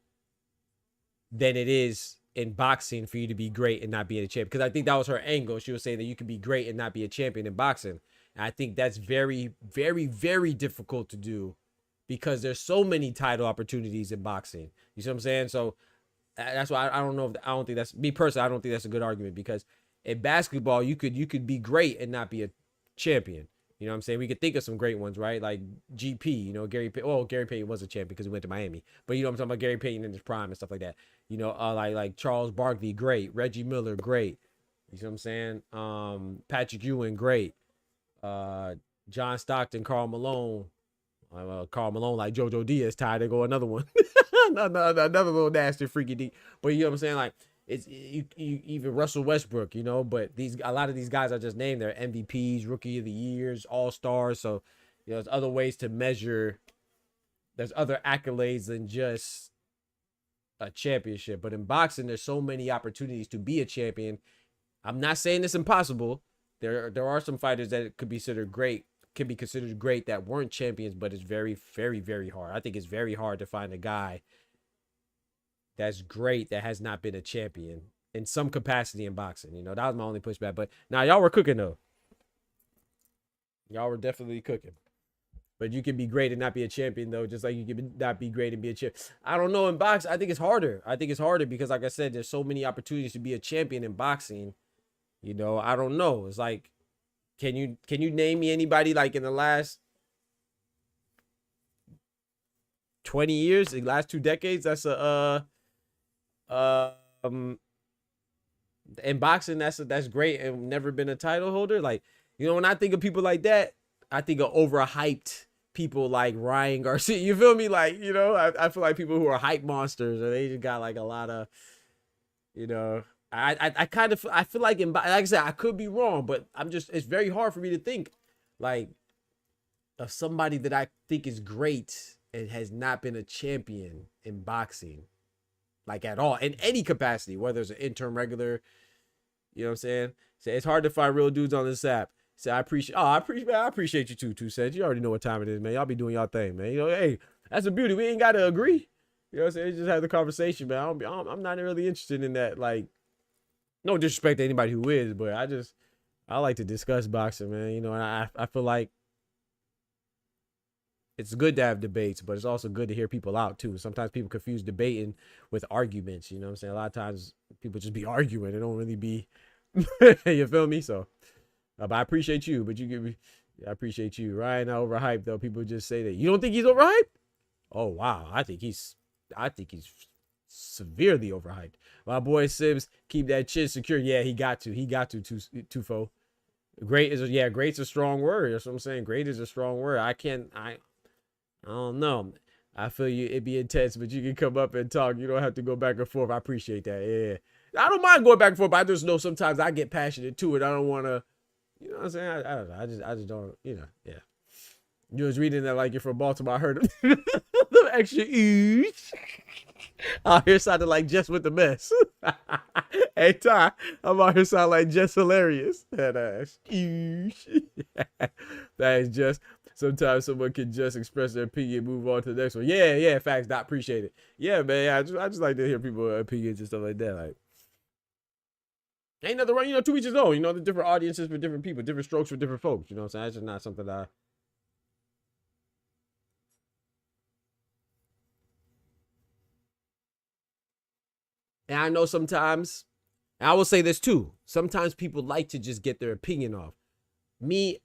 than it is in boxing for you to be great and not be a champion. Because I think that was her angle. She was saying that you could be great and not be a champion in boxing. And I think that's very, very, very difficult to do because there's so many title opportunities in boxing. You see what I'm saying? So that's why I don't think that's me personally. I don't think that's a good argument because in basketball, you could be great and not be a champion. You know what I'm saying? We could think of some great ones, right? Like GP, Gary Payton. Oh, Gary Payton was a champion because he went to Miami. But I'm talking about Gary Payton in his prime and stuff like that. Like Charles Barkley, great. Reggie Miller, great. You see what I'm saying? Patrick Ewing, great. John Stockton, Karl Malone. Karl Malone like JoJo Diaz, tired to go another one. another little nasty freaky D. But you know what I'm saying? Like it's you even Russell Westbrook, but a lot of these guys I just named, they're MVPs, rookie of the years, all-stars. So there's other ways to measure. There's other accolades than just a championship. But in boxing, there's so many opportunities to be a champion. I'm not saying it's impossible. There are some fighters that could be considered great that weren't champions, but it's very, very, very hard. I think it's very hard to find a guy that's great that has not been a champion in some capacity in boxing. That was my only pushback. But now y'all were cooking though. Y'all were definitely cooking. But you can be great and not be a champion though, just like you can not be great and be a champion. I don't know in boxing. I think it's harder. Because like I said, there's so many opportunities to be a champion in boxing. I don't know. It's like, can you name me anybody like in the last 20 years, the last 2 decades? That's in boxing, that's great and never been a title holder. Like, when I think of people like that, I think of overhyped people like Ryan Garcia. You feel me? Like, I feel like people who are hype monsters, or they just got like a lot of, I feel like like I said, I could be wrong, but it's very hard for me to think like of somebody that I think is great and has not been a champion in boxing, like at all, in any capacity, whether it's an interim, regular, you know what I'm saying? So it's hard to find real dudes on this app. So I appreciate you too, 2 cents. You already know what time it is, man. Y'all be doing y'all thing, man. Hey, that's the beauty. We ain't got to agree. You know what I'm saying? Just have the conversation, man. I'm not really interested in that. Like, no disrespect to anybody who is, but I like to discuss boxing, man. You know, and I feel like it's good to have debates, but it's also good to hear people out too. Sometimes people confuse debating with arguments. You know what I'm saying? A lot of times people just be arguing. They don't really be, you feel me? So, but I appreciate you, but you give me, I appreciate you. Ryan, not overhyped though. People just say that. You don't think he's overhyped? Oh, wow. I think he's severely overhyped. My boy Sims, keep that chin secure. Yeah, he got to. He got to, Tufo. Great is, yeah, great's a strong word. That's what I'm saying. Great is a strong word. I don't know. I feel you. It'd be intense, but you can come up and talk. You don't have to go back and forth. I appreciate that. Yeah. I don't mind going back and forth, but I just know sometimes I get passionate too, and I don't want to, you know what I'm saying? I don't know. I just don't, you know, yeah. You was reading that like you're from Baltimore. I heard the extra oosh. Out here sounding like Jess with the mess. Hey, Ty, I'm out here sounding like Jess hilarious. That ass. Oosh. That is just, sometimes someone can just express their opinion, move on to the next one. Yeah, facts. Not appreciate it. Yeah, man. I just like to hear people's opinions and stuff like that. Like, ain't nothing wrong, you know, to each his own. You know, the different audiences for different people, different strokes for different folks. You know what I'm saying? That's just not something that And I know sometimes, and I will say this too, sometimes people like to just get their opinion off. Me,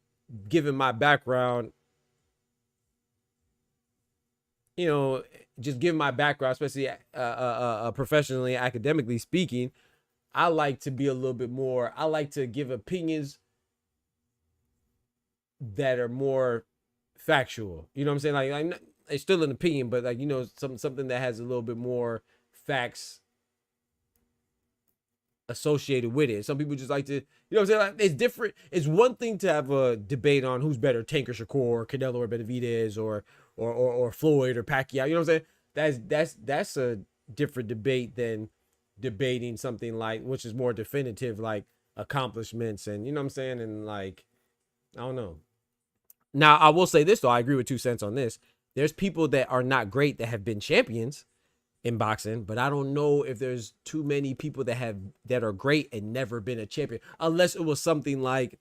given my background, you know, just given my background, especially professionally, academically speaking, I like to be a little bit more, I like to give opinions that are more factual. You know what I'm saying? Like it's still an opinion, but like, you know, something that has a little bit more facts associated with it. Some people just like to, you know what I'm saying? Like, it's different. It's one thing to have a debate on who's better, Tank or Shakur, or Canelo or Benavidez, or Floyd or Pacquiao. You know what I'm saying? That's a different debate than debating something like, which is more definitive, like accomplishments and, you know what I'm saying? And like, I don't know. Now, I will say this though, I agree with 2 cents on this. There's people that are not great that have been champions in boxing, but I don't know if there's too many people that are great and never been a champion, unless it was something like,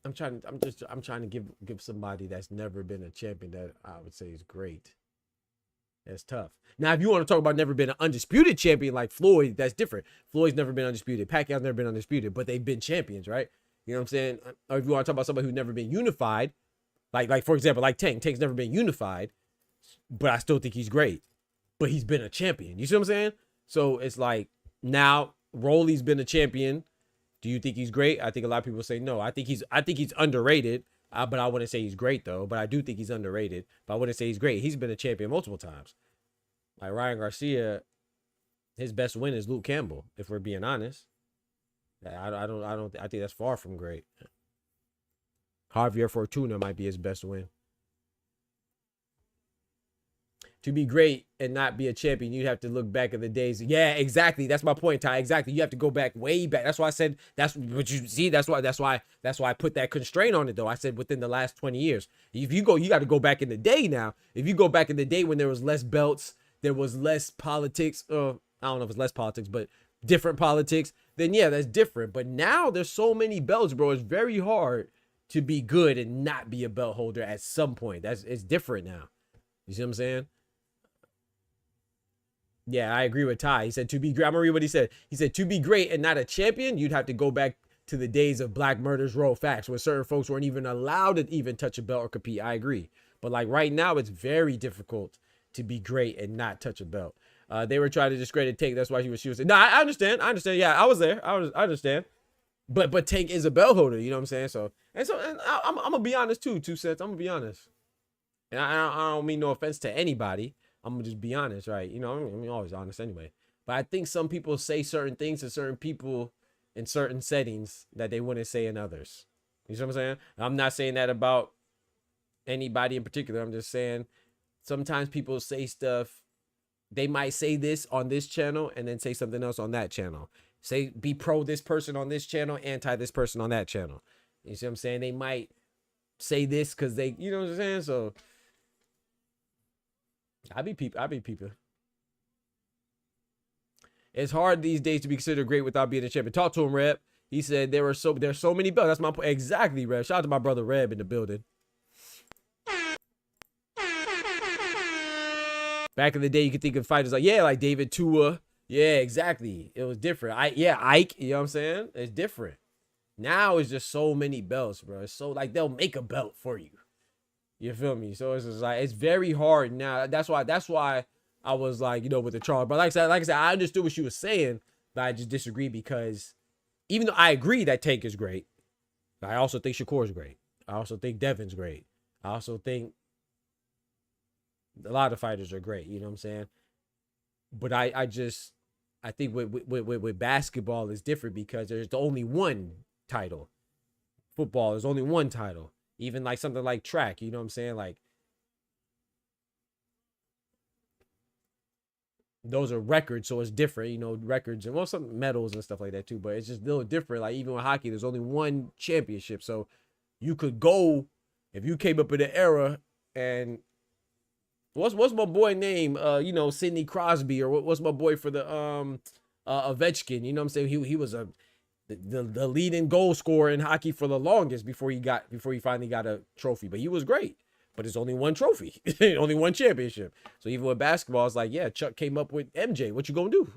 I'm trying to give somebody that's never been a champion that I would say is great. That's tough. Now, if you want to talk about never been an undisputed champion like Floyd, that's different. Floyd's never been undisputed. Pacquiao's never been undisputed, but they've been champions, right? You know what I'm saying? Or if you want to talk about somebody who's never been unified, like for example, like Tank. Tank's never been unified, but I still think he's great. But he's been a champion. You see what I'm saying? So it's like, now Rolly's been a champion. Do you think he's great? I think a lot of people say no. I think he's underrated. But I wouldn't say he's great though. But I do think he's underrated. But I wouldn't say he's great. He's been a champion multiple times. Like Ryan Garcia, his best win is Luke Campbell, if we're being honest. I think that's far from great. Javier Fortuna might be his best win. To be great and not be a champion, you'd have to look back at the days. Yeah, exactly. That's my point, Ty. Exactly. You have to go back way back. That's why I said that's what you see. That's why I put that constraint on it though. I said within the last 20 years. If you got to go back in the day now. If you go back in the day when there was less belts, there was less politics. I don't know if it's less politics, but different politics. Then yeah, that's different. But now there's so many belts, bro. It's very hard to be good and not be a belt holder at some point. It's different now. You see what I'm saying? Yeah, I agree with Ty. He said to be great. I'm gonna read what he said. He said to be great and not a champion, you'd have to go back to the days of Black Murder's Row Facts, where certain folks weren't even allowed to even touch a belt or compete. I agree. But like right now, it's very difficult to be great and not touch a belt. They were trying to discredit Tank. That's why she was saying, no, I understand. Yeah, I was there. I understand. But Tank is a belt holder. You know what I'm saying? And I'm gonna be honest too. 2 cents. I'm gonna be honest. And I don't mean no offense to anybody. I'm gonna just be honest, right? You know, I'm always honest anyway. But I think some people say certain things to certain people in certain settings that they wouldn't say in others. You see what I'm saying? I'm not saying that about anybody in particular. I'm just saying sometimes people say stuff. They might say this on this channel and then say something else on that channel. Say be pro this person on this channel, anti this person on that channel. You see what I'm saying? They might say this because they, you know what I'm saying? So I be peeping. It's hard these days to be considered great without being a champion. Talk to him, Reb. He said there's so many belts. That's my point. Exactly, Reb. Shout out to my brother Reb in the building. Back in the day, you could think of fighters like, yeah, like David Tua. Yeah, exactly. It was different. Ike, you know what I'm saying? It's different. Now it's just so many belts, bro. It's so like they'll make a belt for you. You feel me? So it's just like it's very hard now. That's why I was like, you know, with the Charles. But like I said, I understood what she was saying, but I just disagree because even though I agree that Tank is great, I also think Shakur's great. I also think Devin's great. I also think a lot of fighters are great. You know what I'm saying? But I think with basketball is different because there's only one title. Football, there's only one title. Even like something like track, you know what I'm saying? Like those are records, so it's different, you know, records and well, some medals and stuff like that too. But it's just a little different. Like even with hockey, there's only one championship, so you could go if you came up in the era and what's my boy name? You know, Sidney Crosby, or what's my boy for the Ovechkin? You know what I'm saying? He was the leading goal scorer in hockey for the longest before he finally got a trophy. But he was great. But it's only one trophy, only one championship. So even with basketball, it's like, yeah, Chuck came up with MJ. What you gonna do?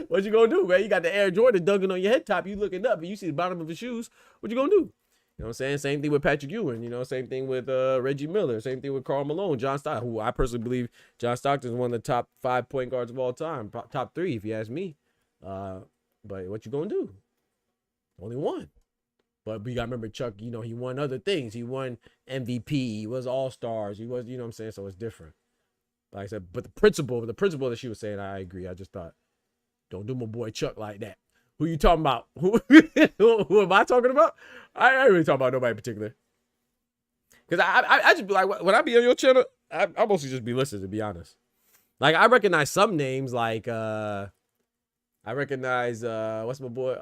What you gonna do, man? You got the Air Jordan dunking on your head top. You looking up, and you see the bottom of his shoes. What you gonna do? You know what I'm saying? Same thing with Patrick Ewing. You know, same thing with Reggie Miller. Same thing with Karl Malone, John Stockton, who I personally believe John Stockton is one of the top 5 point guards of all time, top 3 if you ask me. But what you gonna do? Only one. But you gotta remember Chuck, you know, he won other things. He won MVP, he was All-Stars, he was, you know what I'm saying? So it's different. Like I said, but the principle that she was saying, I agree. I just thought, don't do my boy Chuck like that. Who you talking about? Who am I talking about? I ain't really talking about nobody in particular. Because I just be like, when I be on your channel, I mostly just be listening, to be honest. Like I recognize some names, like I recognize what's my boy?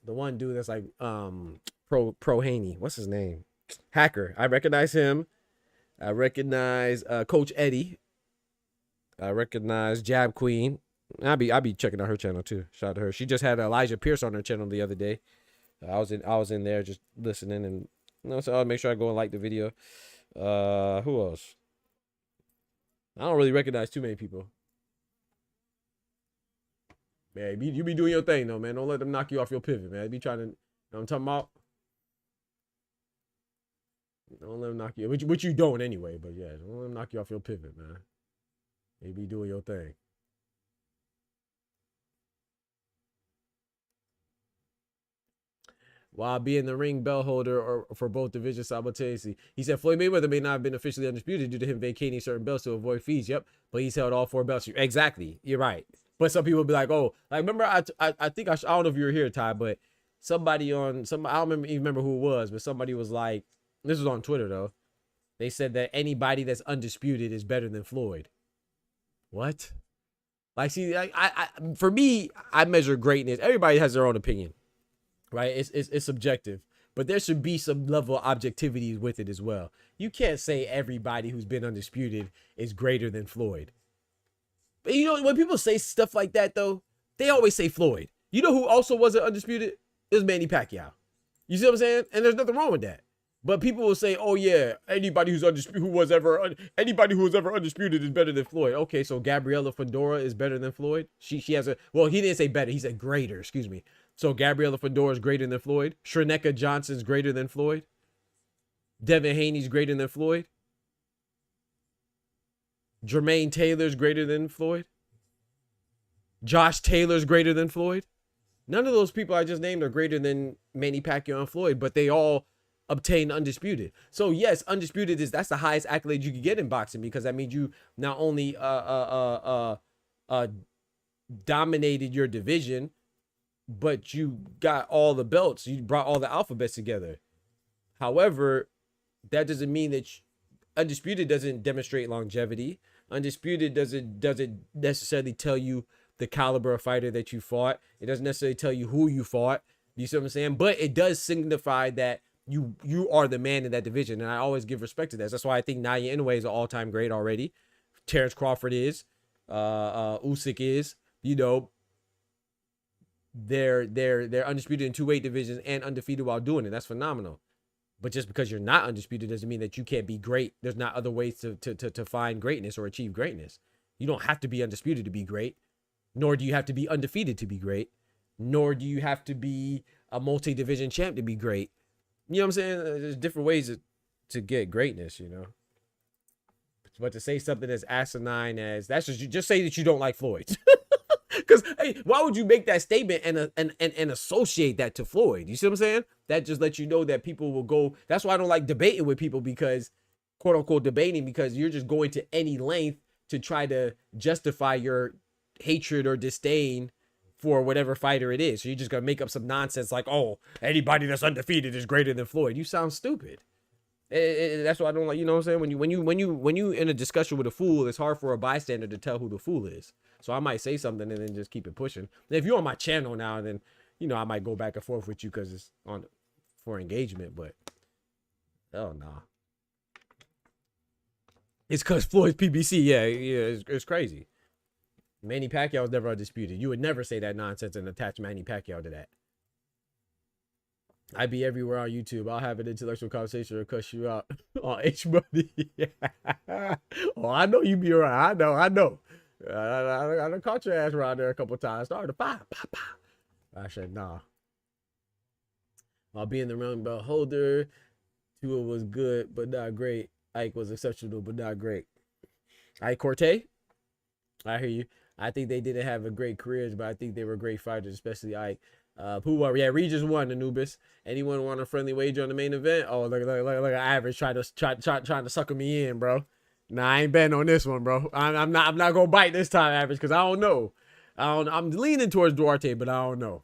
The one dude that's like pro Haney. What's his name? Hacker. I recognize him. I recognize Coach Eddie. I recognize Jab Queen. I be checking out her channel too. Shout out to her. She just had Elijah Pierce on her channel the other day. I was in there just listening, and you know, so I'll make sure I go and like the video. Who else? I don't really recognize too many people. Man, you be doing your thing though, man. Don't let them knock you off your pivot, man. Be trying to, you know what I'm talking about? Don't let them knock you, which you don't anyway, but yeah, don't let them knock you off your pivot, man. They be doing your thing. While being the ring bell holder or for both divisions simultaneously. He said Floyd Mayweather may not have been officially undisputed due to him vacating certain belts to avoid fees. Yep, but he's held all 4 belts. Exactly, you're right. But some people be like, oh, like remember I think I don't know if you were here, Ty, but somebody on I don't even remember who it was, but somebody was like, this was on Twitter though. They said that anybody that's undisputed is better than Floyd. What? Like, see, I for me, I measure greatness. Everybody has their own opinion, right? It's subjective, but there should be some level of objectivity with it as well. You can't say everybody who's been undisputed is greater than Floyd. But you know, when people say stuff like that, though, they always say Floyd. You know who also wasn't undisputed? It was Manny Pacquiao. You see what I'm saying? And there's nothing wrong with that. But people will say, "Oh yeah, anybody who's undisputed, anybody who was ever undisputed is better than Floyd." Okay, so Gabriela Fedora is better than Floyd. She has a, well, he didn't say better. He said greater. Excuse me. So Gabriela Fedora is greater than Floyd. Shaneka Johnson's greater than Floyd. Devin Haney's greater than Floyd. Jermaine Taylor's greater than Floyd. Josh Taylor's greater than Floyd. None of those people I just named are greater than Manny Pacquiao and Floyd, but they all obtained undisputed. So yes, undisputed that's the highest accolade you can get in boxing, because that means you not only dominated your division, but you got all the belts. You brought all the alphabets together. However, that doesn't mean that undisputed doesn't demonstrate longevity. Undisputed doesn't necessarily tell you the caliber of fighter that you fought. It doesn't necessarily tell you who you fought. You see what I'm saying? But it does signify that you are the man in that division, and I always give respect to that. That's why I think Naya Inoue is an all-time great already. Terrence Crawford is, Usyk is, you know, they're undisputed in 2 weight divisions and undefeated while doing it. That's phenomenal. But just because you're not undisputed doesn't mean that you can't be great. There's not other ways to find greatness or achieve greatness. You don't have to be undisputed to be great, nor do you have to be undefeated to be great, nor do you have to be a multi-division champ to be great. You know what I'm saying? There's different ways to get greatness, you know. But to say something as asinine as that's just say that you don't like Floyd. Because hey, why would you make that statement and associate that to Floyd? You see what I'm saying? That just lets you know that people will go. That's why I don't like debating with people, because quote unquote debating, because you're just going to any length to try to justify your hatred or disdain for whatever fighter it is. So you're just gonna make up some nonsense like, oh, anybody that's undefeated is greater than Floyd. You sound stupid. That's why I don't like, you know what I'm saying? When you in a discussion with a fool, it's hard for a bystander to tell who the fool is. So I might say something and then just keep it pushing. And if you're on my channel now, then, you know, I might go back and forth with you because it's on for engagement, but hell nah. It's because Floyd's PBC. Yeah, it's crazy. Manny Pacquiao was never undisputed. You would never say that nonsense and attach Manny Pacquiao to that. I be everywhere on YouTube. I'll have an intellectual conversation or cuss you out on H-Money. Oh, I know you be around. I know. I done caught your ass around there a couple times. Started to pop. I said, nah. I'll be in the round belt holder. Tua was good, but not great. Ike was exceptional, but not great. Ike Corte? I hear you. I think they didn't have a great careers, but I think they were great fighters, especially Ike. Who won? Yeah, Regis won, Anubis. Anyone want a friendly wager on the main event? Oh, look at Average trying to sucker me in, bro. Nah, I ain't betting on this one, bro. I'm not gonna bite this time, Average, because I don't know. I'm leaning towards Duarte, but I don't know.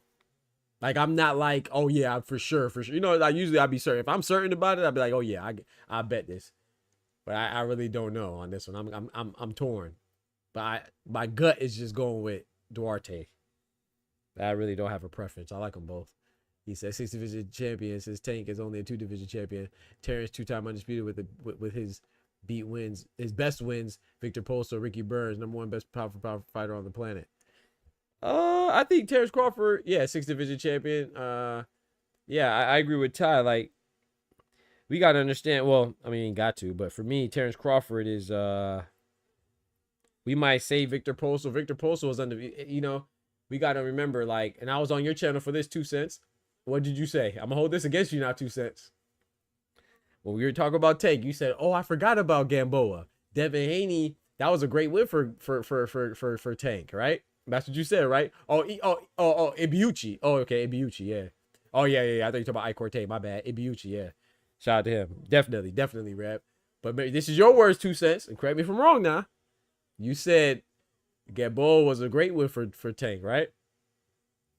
Like, I'm not like, oh yeah, for sure. You know, like usually I'd be certain. If I'm certain about it, I'd be like, oh yeah, I bet this. But I really don't know on this one. I'm torn. But my gut is just going with Duarte. I really don't have a preference. I like them both. He said 6 division champions. His Tank is only a 2 division champion. Terrence 2-time undisputed with his beat wins. His best wins. Victor Polso, Ricky Burns, #1 best power for power fighter on the planet. I think Terrence Crawford, yeah, 6 division champion. Yeah, I agree with Ty. Like, we got to understand. Well, I mean, got to, but for me, Terrence Crawford is. We might say Victor Polso. Victor Polso was under. You know. We got to remember, like, and I was on your channel for this 2 cents. What did you say? I'm going to hold this against you now, 2 cents. When we were talking about Tank, you said, oh, I forgot about Gamboa. Devin Haney, that was a great win for Tank, right? That's what you said, right? Oh, Ibiuchi. Oh, okay, Ibiuchi, yeah. Oh, yeah. I thought you were talking about Ike Corte. My bad. Ibiuchi, yeah. Shout out to him. Definitely, Rap. But this is your words, 2 cents. And correct me if I'm wrong now. You said Gamboa was a great win for Tank, right?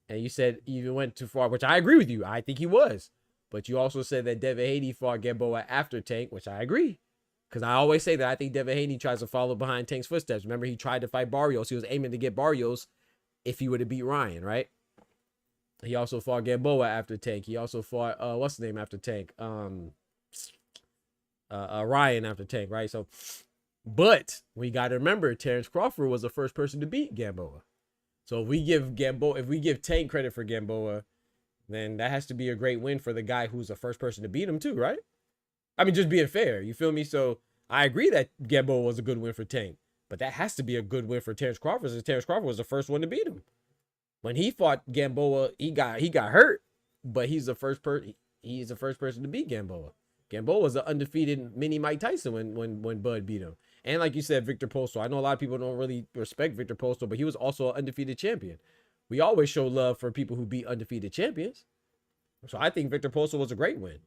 And you said he even went too far, which I agree with you. I think he was. But you also said that Devin Haney fought Gamboa after Tank, which I agree. Because I always say that I think Devin Haney tries to follow behind Tank's footsteps. Remember, he tried to fight Barrios. He was aiming to get Barrios if he would have beat Ryan, right? He also fought Gamboa after Tank. He also fought, what's the name after Tank? Ryan after Tank, right? So... But we got to remember, Terrence Crawford was the first person to beat Gamboa. So if we give Tank credit for Gamboa, then that has to be a great win for the guy who's the first person to beat him too, right? I mean, just being fair, you feel me? So I agree that Gamboa was a good win for Tank, but that has to be a good win for Terrence Crawford, since Terrence Crawford was the first one to beat him. When he fought Gamboa, he got hurt, but he's the first person to beat Gamboa. Gamboa was an undefeated mini Mike Tyson when Bud beat him. And like you said, Victor Polso. I know a lot of people don't really respect Victor Polso, but he was also an undefeated champion. We always show love for people who beat undefeated champions. So I think Victor Polso was a great win.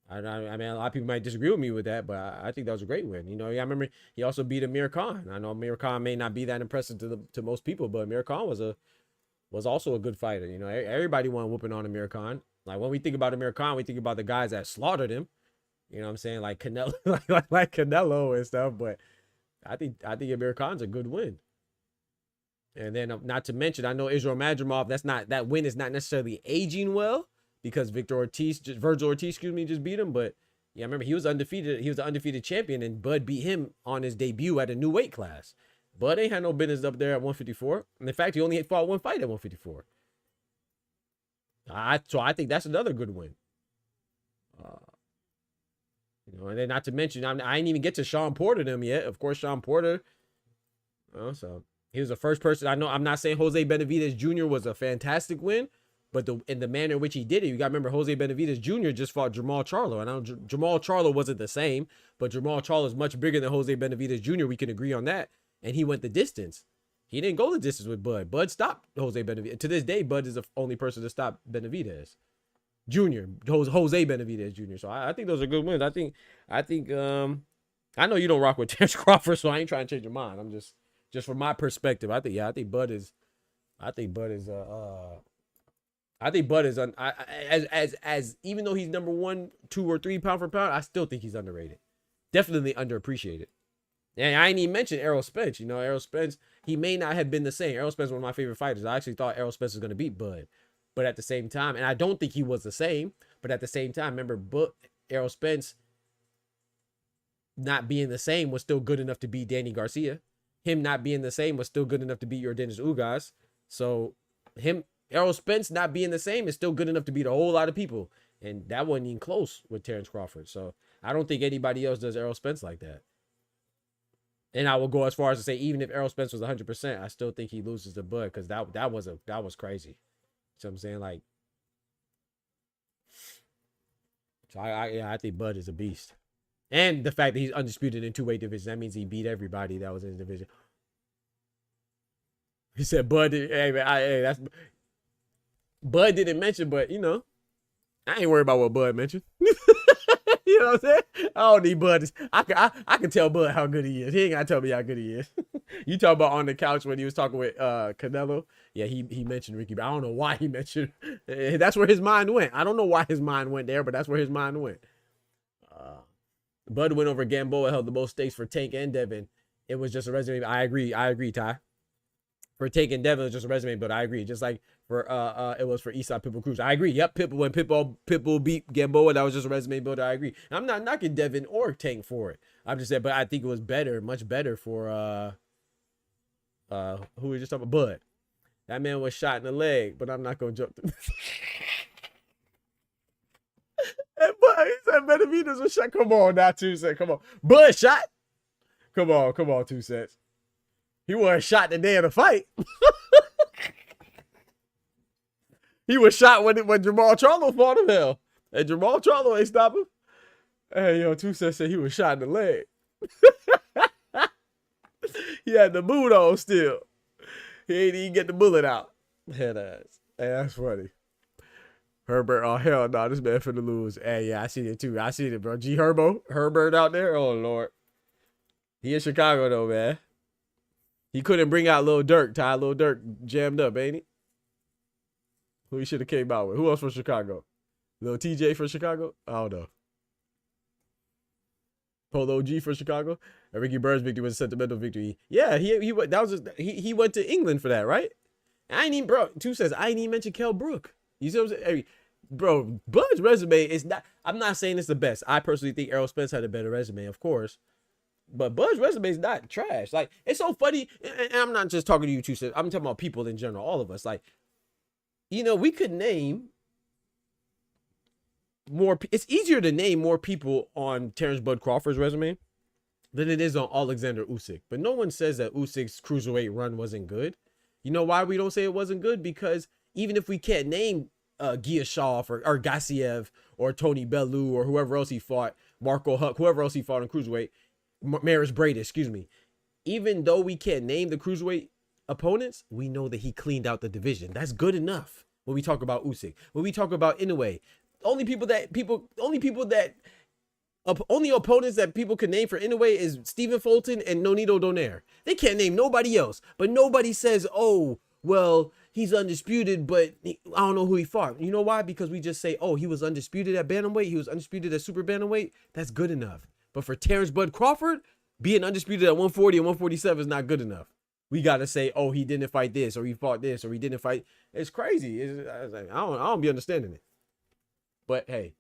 I mean, a lot of people might disagree with me with that, but I think that was a great win. You know, I remember he also beat Amir Khan. I know Amir Khan may not be that impressive to most people, but Amir Khan was also a good fighter. You know, everybody wanted whooping on Amir Khan. Like, when we think about Amir Khan, we think about the guys that slaughtered him. You know what I'm saying? Like Canelo, like Canelo and stuff. But I think Amir Khan's a good win. And then not to mention, I know Israel Madrimov, that win is not necessarily aging well because Virgil Ortiz, just beat him. But Yeah, I remember he was undefeated. He was the undefeated champion, and Bud beat him on his debut at a new weight class. Bud ain't had no business up there at 154. And in fact, he only fought one fight at 154. So I think that's another good win. You know, and then not to mention, I didn't even get to Sean Porter them yet. Of course, Sean Porter. So he was the first person. I know. I'm not saying Jose Benavidez Jr. was a fantastic win, but in the manner in which he did it, you got to remember Jose Benavidez Jr. just fought Jamal Charlo. And I know Jamal Charlo wasn't the same, but Jamal Charlo is much bigger than Jose Benavidez Jr. We can agree on that. And he went the distance. He didn't go the distance with Bud. Bud stopped Jose Benavidez. To this day, Bud is the only person to stop Benavidez Jr. Jose Benavidez Jr. So I think those are good wins. I think I know you don't rock with Terence Crawford, so I ain't trying to change your mind. I'm just from my perspective. I think Bud is even though he's number 1, 2, or 3 pound for pound, I still think he's underrated. Definitely underappreciated. And I ain't even mentioned Errol Spence. You know, Errol Spence, he may not have been the same. Errol Spence is one of my favorite fighters. I actually thought Errol Spence was going to beat Bud. But at the same time, and I don't think he was the same, but at the same time, remember, Errol Spence not being the same was still good enough to beat Danny Garcia. Him not being the same was still good enough to beat Yordenis Ugas. So Errol Spence not being the same is still good enough to beat a whole lot of people. And that wasn't even close with Terence Crawford. So I don't think anybody else does Errol Spence like that. And I will go as far as to say, even if Errol Spence was 100%, I still think he loses to Bud, because that was crazy. So I'm saying, like, so I think Bud is a beast. And the fact that he's undisputed in 2-weight divisions, that means he beat everybody that was in his division. He said Bud did, that's Bud didn't mention, but you know, I ain't worried about what Bud mentioned. You know what I'm saying? I don't need Bud. I can tell Bud how good he is. He ain't gotta tell me how good he is. You talk about on the couch when he was talking with Canelo. Yeah, he mentioned Ricky, but I don't know why he mentioned. That's where his mind went. I don't know why his mind went there, but that's where his mind went. Bud went over Gamboa, held the most stakes for Tank and Devin. It was just a resume. I agree, Ty. For Tank and Devin, it was just a resume, but I agree. Just like for it was for Eastside Pitbull Cruz. I agree. Yep, when Pitbull beat Gamboa, that was just a resume builder. I agree. I'm not knocking Devin or Tank for it. I'm just saying, but I think it was better, much better for who we just talking about? Bud. That man was shot in the leg, but I'm not gonna jump through. And Bud, he said Benavidez was shot. Come on now, 2 cents. Come on. Bud shot. Come on, 2 cents. He wasn't shot the day of the fight. He was shot when Jamal Charlo fought him, hell. And Jamal Charlo ain't stop him. Hey, yo, 2 cents said he was shot in the leg. He had the boot on still. He ain't even get the bullet out. Head ass. Hey, that's funny. Herbert, oh hell no, this man finna lose. Hey, yeah, I see it too. I see it, bro. Herbert out there. Oh Lord. He in Chicago though, man. He couldn't bring out Lil Durk. Ty, Lil Durk jammed up, ain't he? Who he should have came out with? Who else from Chicago? Lil TJ from Chicago? I don't know. Polo G for Chicago. And Ricky Burns' victory was a sentimental victory. Yeah, he went to England for that, right? I ain't even, bro. 2 says I ain't even mentioned Kell Brook. You see what I'm saying? Hey, bro, Bud's resume is not. I'm not saying it's the best. I personally think Errol Spence had a better resume, of course. But Bud's resume is not trash. Like, it's so funny. And I'm not just talking to you 2 cents. I'm talking about people in general, all of us. Like, you know, we could name more. It's easier to name more people on Terence Bud Crawford's resume than it is on Alexander Usyk. But no one says that Usyk's cruiserweight run wasn't good. You know why we don't say it wasn't good? Because even if we can't name Giashov or Gassiev or Tony Bellew or whoever else he fought, Marco Huck, whoever else he fought in cruiserweight, Maris Breda, excuse me. Even though we can't name the cruiserweight opponents, we know that he cleaned out the division. That's good enough when we talk about Usyk. When we talk about Inoue, only opponents that people can name for Inoue is Stephen Fulton and Nonito Donaire. They can't name nobody else. But nobody says, oh, well, he's undisputed, but I don't know who he fought. You know why? Because we just say, oh, he was undisputed at bantamweight. He was undisputed at super bantamweight. That's good enough. But for Terence Bud Crawford, being undisputed at 140 and 147 is not good enough. We got to say, oh, he didn't fight this, or he fought this, or he didn't fight. It's crazy. I don't be understanding it. But hey,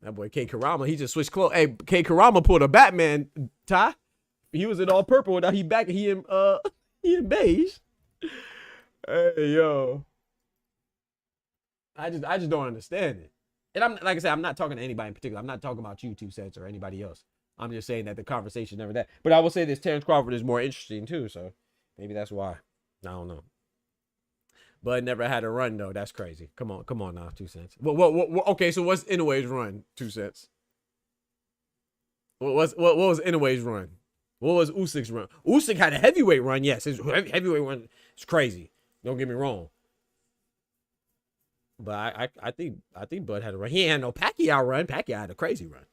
That boy K Karama, he just switched clothes. Hey, K Karama pulled a Batman tie. He was in all purple. Now he back. He in beige. Hey yo, I just don't understand it. And I'm like I said, I'm not talking to anybody in particular. I'm not talking about you, 2 Cents, or anybody else. I'm just saying that the conversation never that. But I will say this: Terrence Crawford is more interesting too. So maybe that's why. I don't know. But never had a run though. That's crazy. Come on now, 2 Cents. What okay, so what's Inoue's run, 2 Cents? What was Inoue's run? What was Usyk's run? Usyk had a heavyweight run. Yes, his heavyweight run is crazy. Don't get me wrong. But I think Bud had a run. He ain't had no Pacquiao run. Pacquiao had a crazy run.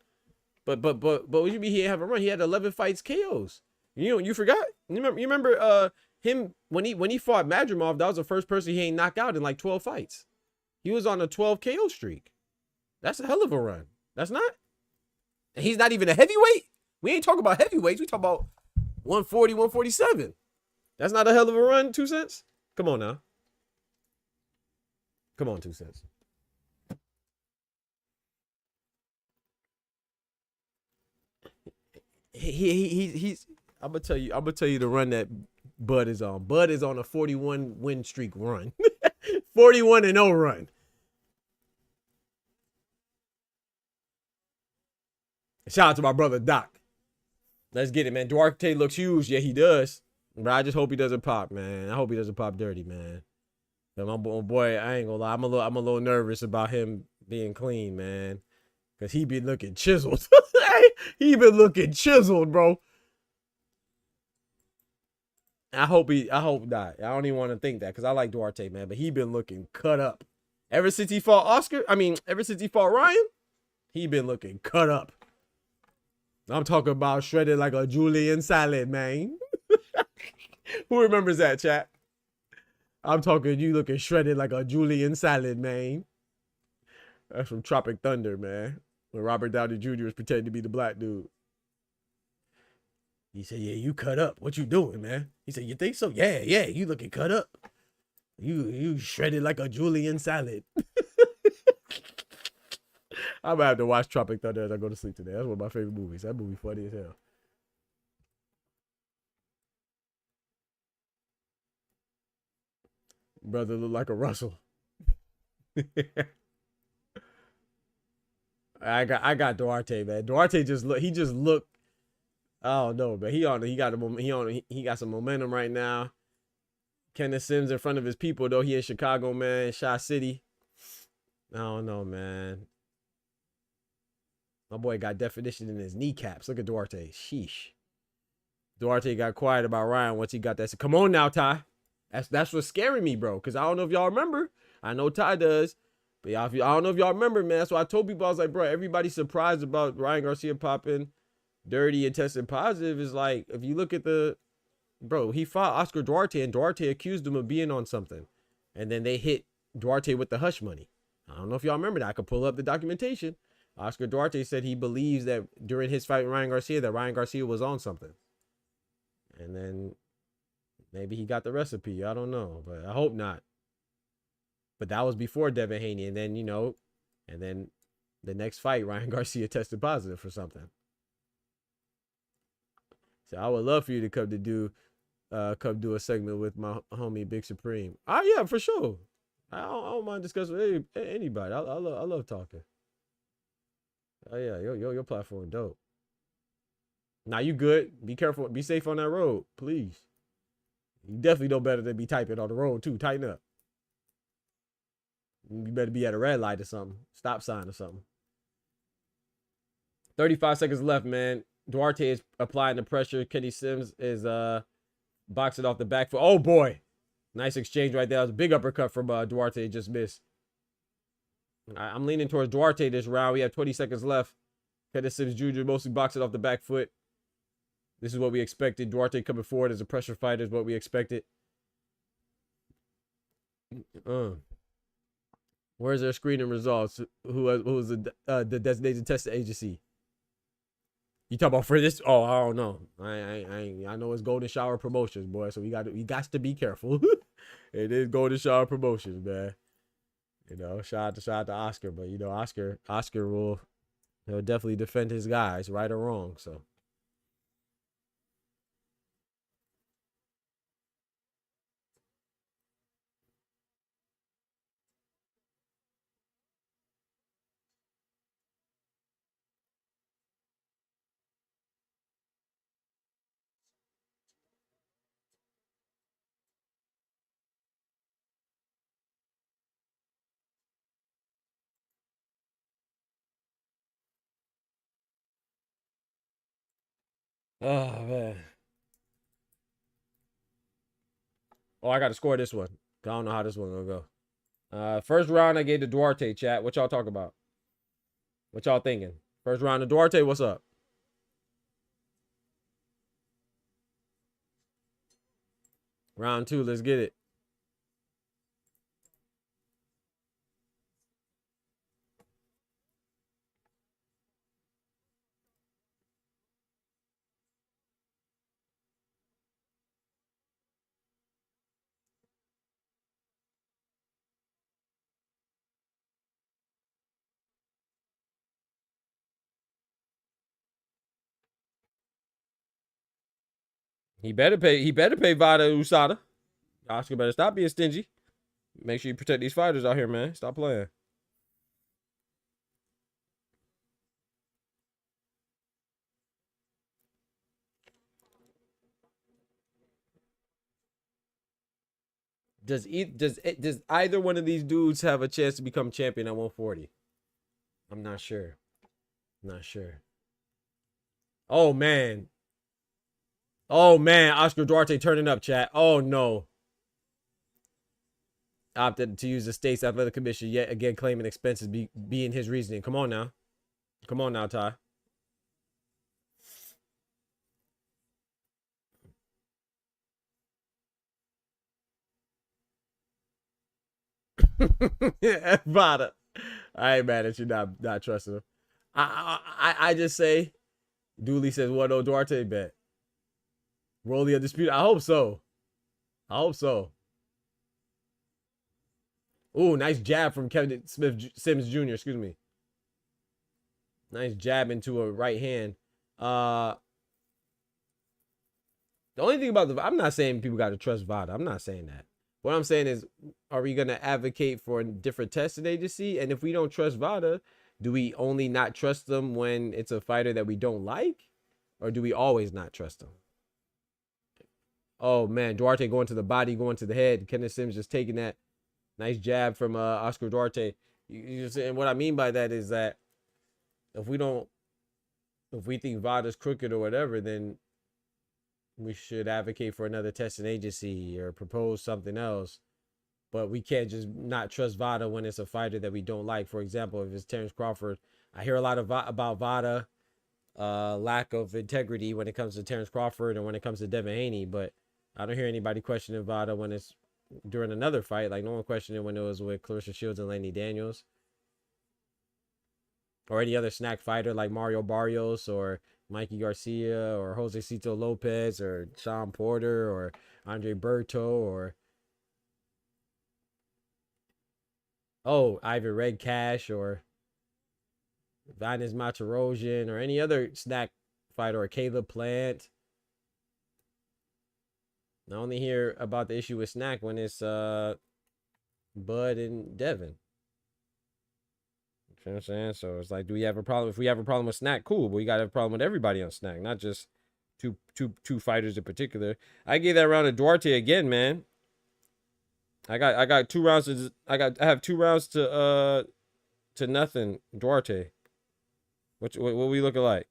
But what you mean he didn't have a run? He had 11 fights, KOs. You forgot? You remember him when he fought Madrimov? That was the first person he ain't knocked out in like 12 fights. He was on a 12 KO streak. That's a hell of a run. That's not. And he's not even a heavyweight. We ain't talking about heavyweights. We talk about 140, 147. That's not a hell of a run, 2 Cents. Come on now. Come on, 2 Cents. He's I'm gonna tell you the run that Bud is on. Bud is on a 41 win streak run. 41-0 run. Shout out to my brother Doc. Let's get it, man. Duarte looks huge. Yeah, he does. But I just hope he doesn't pop, man. I hope he doesn't pop dirty, man. My boy, I ain't gonna lie. I'm a little nervous about him being clean, man. Cause he be looking chiseled. He been looking chiseled, bro. I hope not. I don't even want to think that because I like Duarte, man. But he been looking cut up. Ever since he fought Ryan, he been looking cut up. I'm talking about shredded like a julienne salad, man. Who remembers that, chat? I'm talking you looking shredded like a julienne salad, man. That's from Tropic Thunder, man. When Robert Downey Jr. was pretending to be the black dude. He said, yeah, you cut up. What you doing, man? He said, you think so? Yeah, you looking cut up. You shredded like a julienne salad. I'm gonna have to watch Tropic Thunder as I go to sleep today. That's one of my favorite movies. That movie funny as hell. Brother look like a Russell. I got Duarte, man. Duarte just looked. I don't know, but he got some momentum right now. Kenneth Sims in front of his people though. He in Chicago, man, Shaw City. I don't know, man. My boy got definition in his kneecaps. Look at Duarte. Sheesh. Duarte got quiet about Ryan once he got that. Come on now, Ty. That's what's scaring me, bro. Because I don't know if y'all remember. I know Ty does. But y'all, I don't know if y'all remember, man. So I told people, I was like, bro, everybody's surprised about Ryan Garcia popping dirty and testing positive. Is like, if you look at bro, he fought Oscar Duarte and Duarte accused him of being on something. And then they hit Duarte with the hush money. I don't know if y'all remember that. I could pull up the documentation. Oscar Duarte said he believes that during his fight with Ryan Garcia, that Ryan Garcia was on something. And then maybe he got the recipe. I don't know, but I hope not. But that was before Devin Haney. And then, and then the next fight, Ryan Garcia tested positive for something. So I would love for you to come do a segment with my homie Big Supreme. Oh yeah, for sure. I don't mind discussing with anybody. I love talking. Oh yeah, your platform dope. Now you good. Be careful. Be safe on that road, please. You definitely know better than be typing on the road too. Tighten up. You better be at a red light or something. Stop sign or something. 35 seconds left, man. Duarte is applying the pressure. Kenny Sims is boxing off the back foot. Oh boy. Nice exchange right there. That was a big uppercut from Duarte. Just missed. I'm leaning towards Duarte this round. We have 20 seconds left. Kenneth Sims Jr. mostly boxing off the back foot. This is what we expected. Duarte coming forward as a pressure fighter is what we expected. Where's their screening results? Who was the designated testing agency? You talk about for this? Oh, I don't know. I know it's Golden Shower Promotions, boy. So we got to be careful. It is Golden Shower Promotions, man. Shout out to Oscar, but Oscar will He'll definitely defend his guys, right or wrong. So. Oh man. Oh, I got to score this one. I don't know how this one gonna go. First round I gave to Duarte. Chat. What y'all talk about? What y'all thinking? First round of Duarte. What's up? Round 2. Let's get it. He better pay. He better pay Vada Usada. Oscar better stop being stingy. Make sure you protect these fighters out here, man. Stop playing. Does either one of these dudes have a chance to become champion at 140? I'm not sure. Not sure. Oh man. Oh man, Oscar Duarte turning up, chat. Oh no. Opted to use the state's athletic commission yet again, claiming expenses being his reasoning. Come on now. Come on now, Ty. Yeah, Vada. I ain't mad at you not trusting him. I just say, Dooley says, what no Duarte bet. Roll the undisputed. I hope so. I hope so. Ooh, nice jab from Kevin Sims Jr. Excuse me. Nice jab into a right hand. The only thing about I'm not saying people got to trust Vada. I'm not saying that. What I'm saying is, are we going to advocate for a different testing agency? And if we don't trust Vada, do we only not trust them when it's a fighter that we don't like? Or do we always not trust them? Oh, man. Duarte going to the body, going to the head. Kenneth Sims just taking that. Nice jab from Oscar Duarte. And what I mean by that is that if we think Vada's crooked or whatever, then we should advocate for another testing agency or propose something else. But we can't just not trust Vada when it's a fighter that we don't like. For example, if it's Terrence Crawford, I hear a lot about Vada, lack of integrity when it comes to Terrence Crawford and when it comes to Devin Haney, but I don't hear anybody questioning Vada when it's during another fight. Like, no one questioned it when it was with Clarissa Shields and Laney Daniels. Or any other snack fighter like Mario Barrios or Mikey Garcia or Jose Cito Lopez or Sean Porter or Andre Berto or Ivan Red Cash or Vanis Matarosian or any other snack fighter or Caleb Plant. I only hear about the issue with Snack when it's Bud and Devin. You know what I'm saying? So it's like, do we have a problem? If we have a problem with Snack, cool. But we got to have a problem with everybody on Snack, not just two fighters in particular. I gave that round to Duarte again, man. I got 2 rounds to I have 2 rounds to nothing Duarte. What we looking like?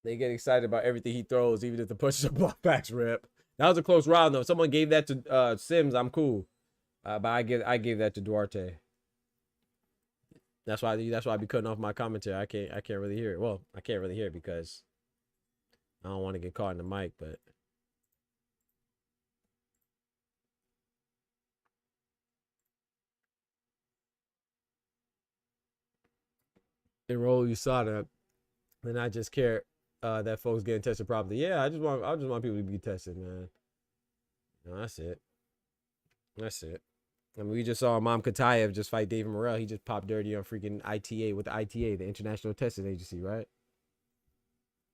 They get excited about everything he throws, even if the pushes are blockbacks rip. That was a close round though. If someone gave that to Sims, I'm cool. But I gave that to Duarte. That's why I be cutting off my commentary. I can't really hear it. Well, I can't really hear it because I don't want to get caught in the mic, but enroll USADA, and I just care that folks getting tested properly. Yeah, I just want people to be tested, man. No, that's it. That's it. I mean, we just saw Imam Katayev just fight David Morrell. He just popped dirty on freaking ITA with the ITA, the International Testing Agency, right?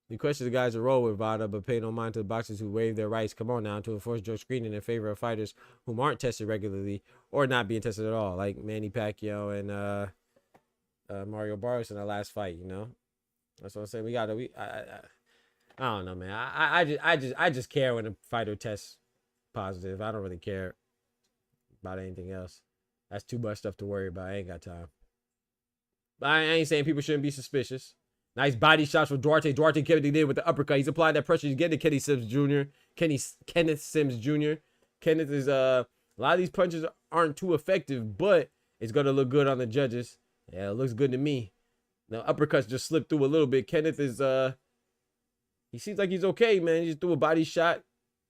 You question the guys who roll with VADA, but pay no mind to the boxers who waive their rights. Come on now, to enforce drug screening in favor of fighters whom aren't tested regularly or not being tested at all, like Manny Pacquiao and Mario Barrios in our last fight. You know, that's what I'm saying. I don't know, man. I just care when a fighter tests positive. I don't really care about anything else. That's too much stuff to worry about. I ain't got time. But I ain't saying people shouldn't be suspicious. Nice body shots from Duarte. Duarte kept it in with the uppercut. He's applied that pressure. He's getting to Kenneth Sims Jr. Kenneth Sims Jr. Kenneth is a lot of these punches aren't too effective, but it's gonna look good on the judges. Yeah, it looks good to me. Now uppercuts just slipped through a little bit. Kenneth is he seems like he's okay, man. He just threw a body shot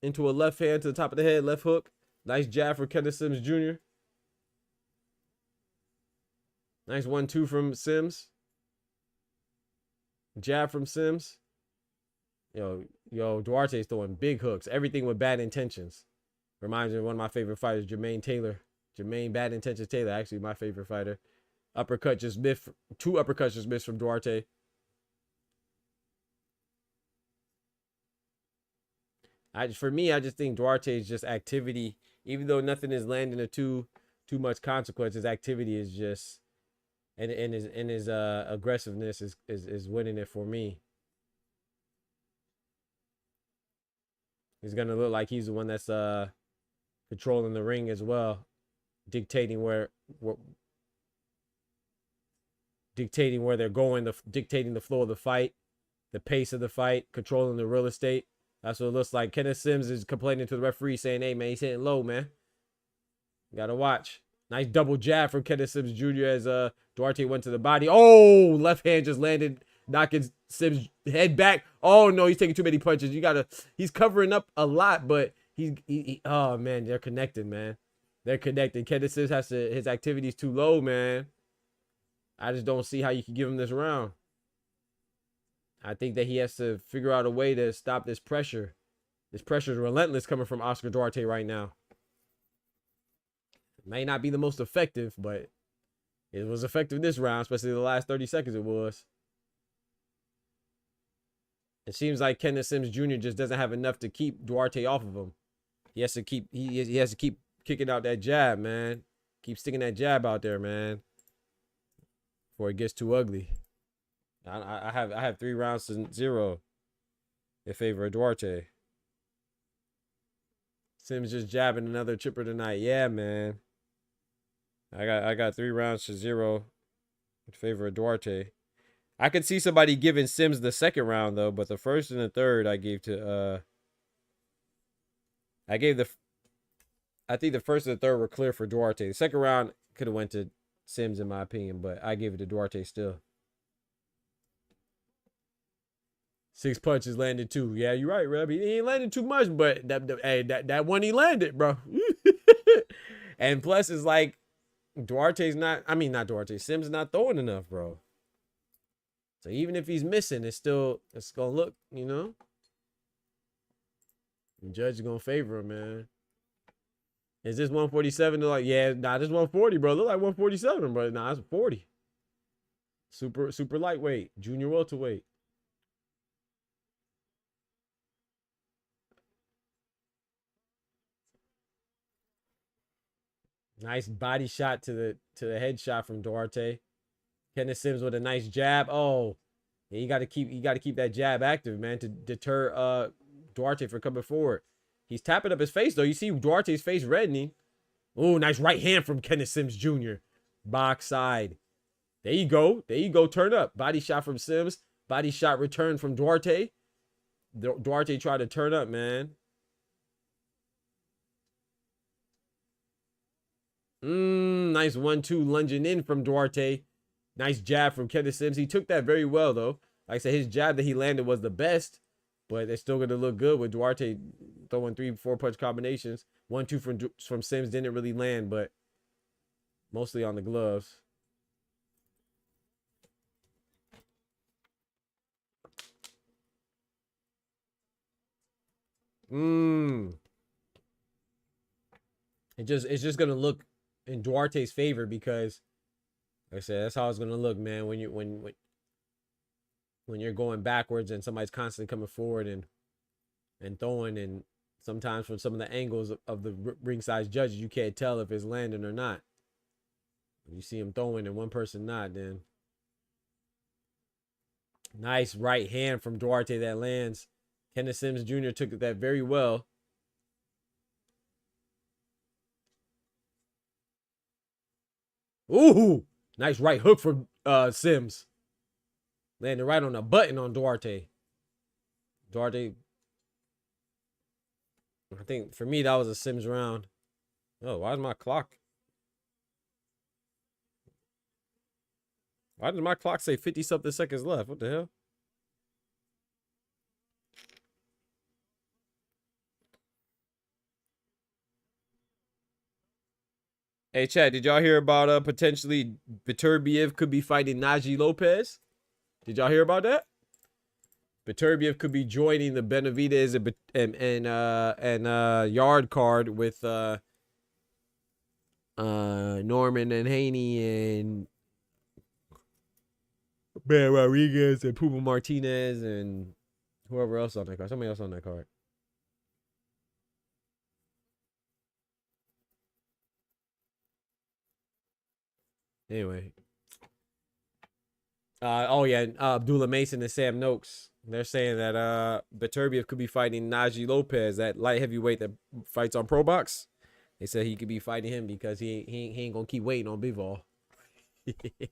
into a left hand to the top of the head, left hook. Nice jab for Kenneth Sims Jr. Nice 1-2 from Sims. Jab from Sims. Yo, Duarte's throwing big hooks. Everything with bad intentions. Reminds me of one of my favorite fighters, Jermaine Taylor. Jermaine Bad Intentions Taylor, actually my favorite fighter. Uppercut just missed. 2 uppercuts just missed from Duarte. For me, I just think Duarte is just activity. Even though nothing is landing or too much consequence, his activity is just and his aggressiveness is winning it for me. He's gonna look like he's the one that's controlling the ring as well, dictating where they're going, dictating the flow of the fight, the pace of the fight, controlling the real estate. That's what it looks like. Kenneth Sims is complaining to the referee saying, hey, man, he's hitting low, man. You got to watch. Nice double jab from Kenneth Sims Jr. as Duarte went to the body. Oh, left hand just landed, knocking Sims' head back. Oh, no, he's taking too many punches. He's covering up a lot, but oh, man, they're connected, man. They're connected. Kenneth Sims his activity's too low, man. I just don't see how you can give him this round. I think that he has to figure out a way to stop this pressure. This pressure is relentless coming from Oscar Duarte right now. It may not be the most effective, but it was effective this round, especially the last 30 seconds it was. It seems like Kenneth Sims Jr. just doesn't have enough to keep Duarte off of him. He has to keep kicking out that jab, man. Keep sticking that jab out there, man, before it gets too ugly. I have 3 rounds to 0 in favor of Duarte. Sims just jabbing another chipper tonight. Yeah, man. I got 3 rounds to 0 in favor of Duarte. I could see somebody giving Sims the second round though, but the first and the third I gave to I think the first and the third were clear for Duarte. The second round could have went to Sims in my opinion, but I gave it to Duarte still. 6 punches landed 2. Yeah, you're right, Reb. He ain't landed too much, but that one he landed, bro. And plus, it's like Sims not throwing enough, bro. So even if he's missing, it's gonna look, you know. The judge is gonna favor him, man. Is this 147? They're like, yeah, nah, this 140, bro. Look like 147, bro. Nah, it's 40. Super lightweight, junior welterweight. Nice body shot to the headshot from Duarte. Kenneth Sims with a nice jab. Oh, yeah, you got to keep that jab active, man, to deter Duarte from coming forward. He's tapping up his face though. You see Duarte's face reddening. Oh, nice right hand from Kenneth Sims Jr. Box side. There you go. There you go. Turn up. Body shot from Sims. Body shot return from Duarte. Duarte tried to turn up, man. Nice 1-2 lunging in from Duarte. Nice jab from Kenneth Sims. He took that very well, though. Like I said, his jab that he landed was the best, but it's still going to look good with Duarte throwing 3-4 punch combinations. 1-2 from Sims didn't really land, but mostly on the gloves. It's just gonna look in Duarte's favor because, like I said, that's how it's gonna look, man. When you're going backwards and somebody's constantly coming forward and throwing, and sometimes from some of the angles of the ringside judges, you can't tell if it's landing or not. When you see him throwing and one person not, then nice right hand from Duarte that lands. Kenneth Sims Jr. took that very well. Ooh, nice right hook from Sims. Landed right on the button on Duarte. Duarte, I think for me that was a Sims round. Oh, why is my clock? Why did my clock say 50-something seconds left? What the hell? Hey, Chad, did y'all hear about potentially Beterbiev could be fighting Najee Lopez? Did y'all hear about that? Beterbiev could be joining the Benavidez and Yard card with Norman and Haney and Ben Rodriguez and Puma Martinez and whoever else on that card. Somebody else on that card. Anyway. Oh yeah, Abdullah Mason and Sam Noakes. They're saying that Beterbiev could be fighting Najee Lopez, that light heavyweight that fights on Pro Box. They said he could be fighting him because he ain't gonna keep waiting on Bivol.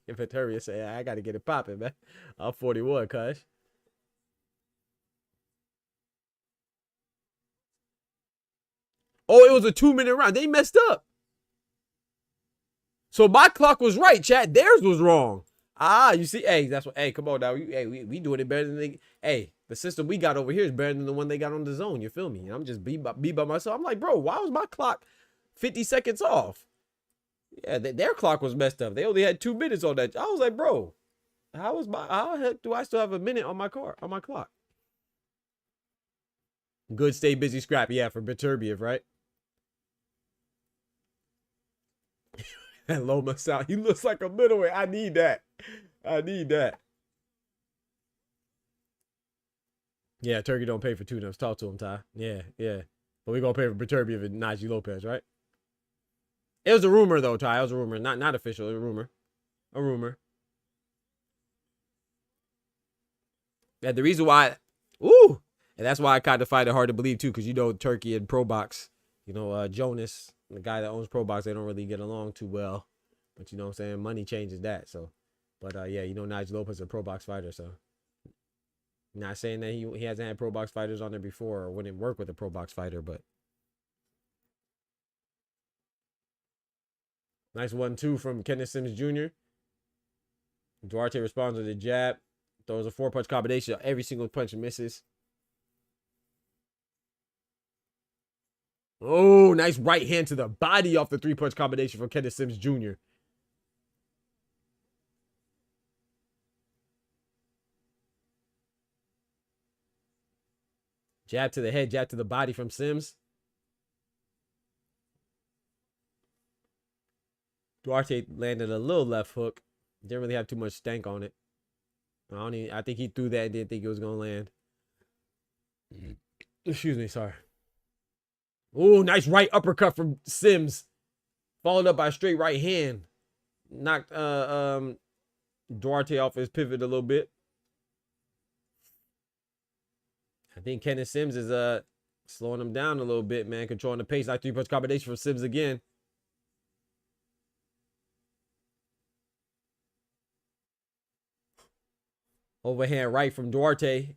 Beterbiev said, I gotta get it popping, man. I'm 41, cuz. Oh, it was a 2-minute round. They messed up. So my clock was right, chat. Theirs was wrong. Ah, you see, hey, that's what. Hey, come on now. We doing it better than they. Hey, the system we got over here is better than the one they got on the zone. You feel me? And I'm just be by myself. I'm like, bro, why was my clock 50 seconds off? Yeah, their clock was messed up. They only had 2 minutes on that. I was like, bro, how the heck do I still have a minute on my clock? Good, stay busy, scrap. Yeah, for Beterbiev, right? And Loma Sound, he looks like a middleweight. I need that. Yeah, Turkey don't pay for tune-ups. Talk to him, Ty. Yeah. But we gonna pay for Beterbiev and Najee Lopez, right? It was a rumor though, Ty. It was a rumor, not official. It was a rumor. Yeah, the reason why, and that's why I kind of find it hard to believe too, because you know Turkey and Pro Box, Jonas, the guy that owns Pro Box, they don't really get along too well. But you know what I'm saying? Money changes that. So, but yeah, Najee Lopez is a Pro Box fighter. So, not saying that he hasn't had Pro Box fighters on there before or wouldn't work with a Pro Box fighter, but nice 1-2 from Kenneth Sims Jr. Duarte responds with a jab, throws a 4-punch combination. Every single punch misses. Oh, nice right hand to the body off the 3-punch combination from Kenneth Sims Jr. Jab to the head, jab to the body from Sims. Duarte landed a little left hook. Didn't really have too much stank on it. I think he threw that and didn't think it was going to land. Excuse me, sorry. Oh, nice right uppercut from Sims. Followed up by a straight right hand. Knocked Duarte off his pivot a little bit. I think Kenneth Sims is slowing him down a little bit, man. Controlling the pace. Nice 3-punch combination from Sims again. Overhand right from Duarte.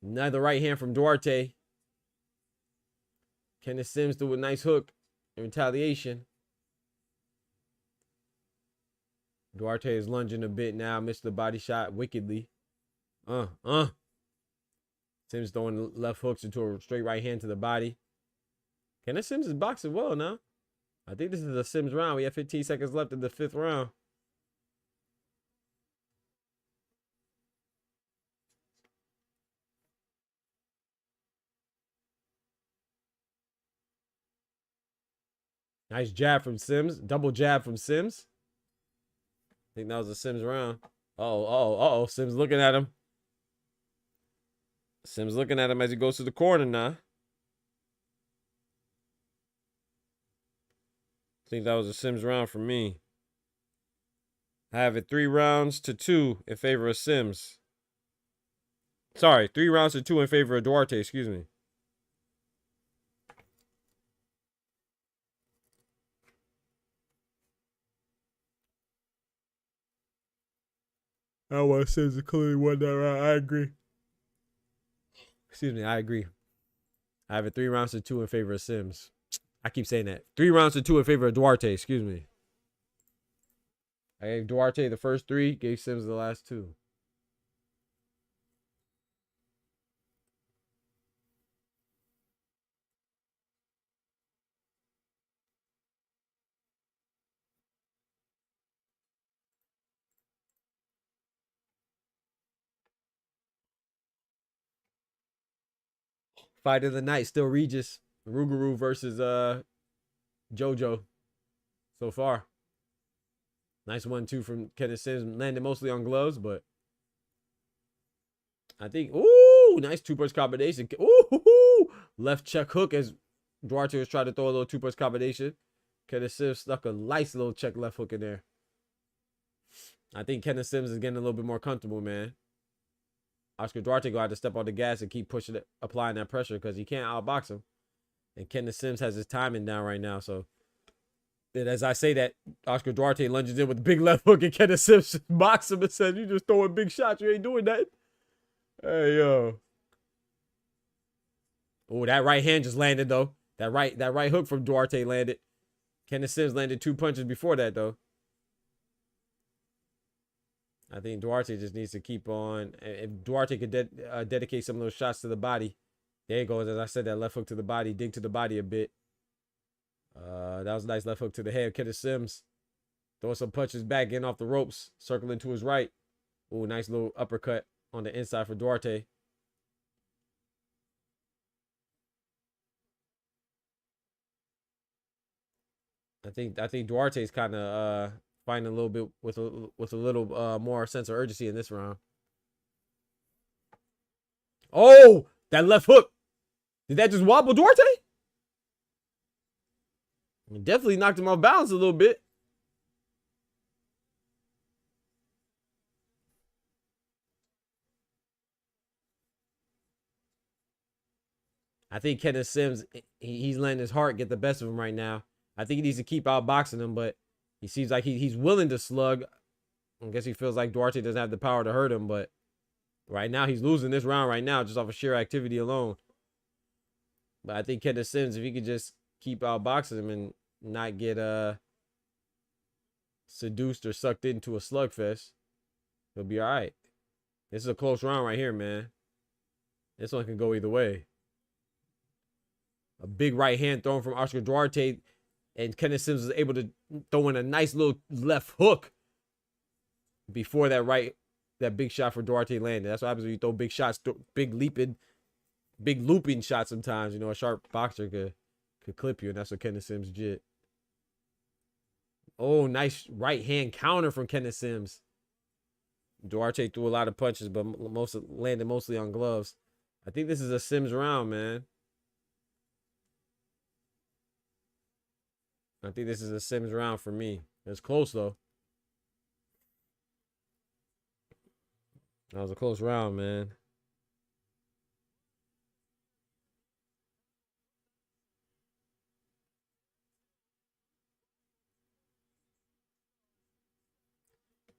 Another right hand from Duarte. Kenneth Sims threw a nice hook in retaliation. Duarte is lunging a bit now. Missed the body shot wickedly. Sims throwing left hooks into a straight right hand to the body. Kenneth Sims is boxing well now. I think this is a Sims round. We have 15 seconds left in the 5th round. Nice jab from Sims. Double jab from Sims. I think that was a Sims round. Oh. Sims looking at him. Sims looking at him as he goes to the corner now. I think that was a Sims round for me. I have it 3-2 in favor of Sims. Sorry, 3-2 in favor of Duarte, excuse me. I want Sims to clearly won that round. I agree. Excuse me, I agree. I have it 3-2 in favor of Sims. I keep saying that. 3-2 in favor of Duarte, excuse me. I gave Duarte the first 3, gave Sims the last 2. Fight of the night, still Regis. Ruguru versus JoJo so far. Nice 1-2 from Kenneth Sims. Landed mostly on gloves, but I think, ooh, nice 2-punch combination. Ooh, left check hook as Duarte was trying to throw a little 2-punch combination. Kenneth Sims stuck a nice little check left hook in there. I think Kenneth Sims is getting a little bit more comfortable, man. Oscar Duarte going to have to step on the gas and keep pushing it, applying that pressure because he can't outbox him. And Kenneth Sims has his timing down right now. So, and as I say that, Oscar Duarte lunges in with the big left hook and Kenneth Sims boxes him and says, "You just throwing big shots. You ain't doing that." Hey, yo. Oh, that right hand just landed, though. That right hook from Duarte landed. Kenneth Sims landed 2 punches before that, though. I think Duarte just needs to keep on. If Duarte could dedicate some of those shots to the body. There he goes. As I said, that left hook to the body. Dig to the body a bit. That was a nice left hook to the head. Kenneth Sims throwing some punches back, getting off the ropes. Circling to his right. Ooh, nice little uppercut on the inside for Duarte. I think Duarte's kind of finding a little bit with a little more sense of urgency in this round. Oh, that left hook. Did that just wobble Duarte? It definitely knocked him off balance a little bit. I think Kenneth Sims, he's letting his heart get the best of him right now. I think he needs to keep outboxing him, but he seems like he's willing to slug. I guess he feels like Duarte doesn't have the power to hurt him, but right now he's losing this round right now just off of sheer activity alone. But I think Kenneth Sims, if he could just keep outboxing him and not get seduced or sucked into a slugfest, he'll be all right. This is a close round right here, man. This one can go either way. A big right hand thrown from Oscar Duarte, and Kenneth Sims was able to throw in a nice little left hook before that big shot for Duarte landed. That's what happens when you throw big shots, big looping shots sometimes. You know, a sharp boxer could clip you, and that's what Kenneth Sims did. Oh, nice right hand counter from Kenneth Sims. Duarte threw a lot of punches, but landed mostly on gloves. I think this is a Sims round, man. I think this is a Sims round for me. It's close, though. That was a close round, man.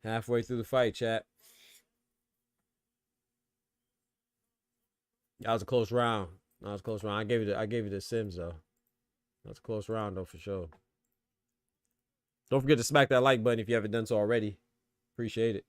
Halfway through the fight, chat. That was a close round. That was a close round. I gave it to Sims, though. That's a close round, though, for sure. Don't forget to smack that like button if you haven't done so already. Appreciate it.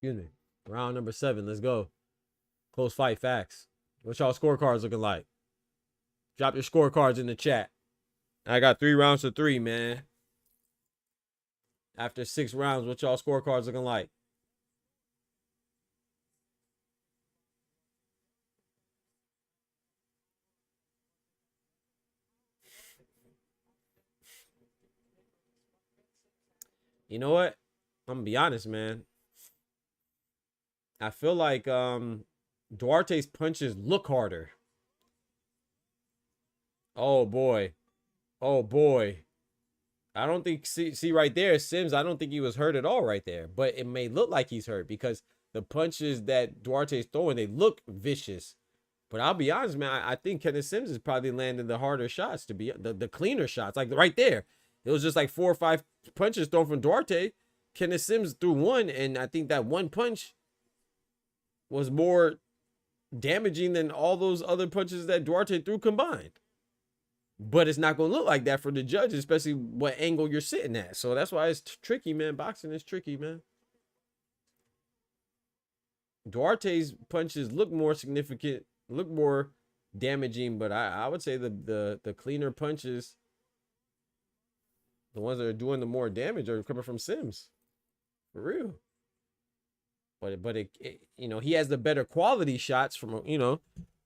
Excuse me. Round number 7. Let's go. Close fight facts. What y'all scorecards looking like? Drop your scorecards in the chat. I got 3 rounds to 3, man. After 6 rounds, what y'all scorecards looking like? You know what? I'm gonna be honest, man. I feel like Duarte's punches look harder. Oh boy. Oh boy. I don't think see right there, Sims, I don't think he was hurt at all right there. But it may look like he's hurt because the punches that Duarte's throwing, they look vicious. But I'll be honest, man, I think Kenneth Sims is probably landing the harder shots, to be the cleaner shots. Like right there. It was just like 4 or 5 punches thrown from Duarte. Kenneth Sims threw one, and I think that one punch was more damaging than all those other punches that Duarte threw combined. But it's not going to look like that for the judge, especially what angle you're sitting at. So that's why it's tricky, man. Boxing is tricky, man. Duarte's punches look more significant, look more damaging, but I would say the cleaner punches, the ones that are doing the more damage, are coming from Sims. For real. But it you know, he has the better quality shots from, you know,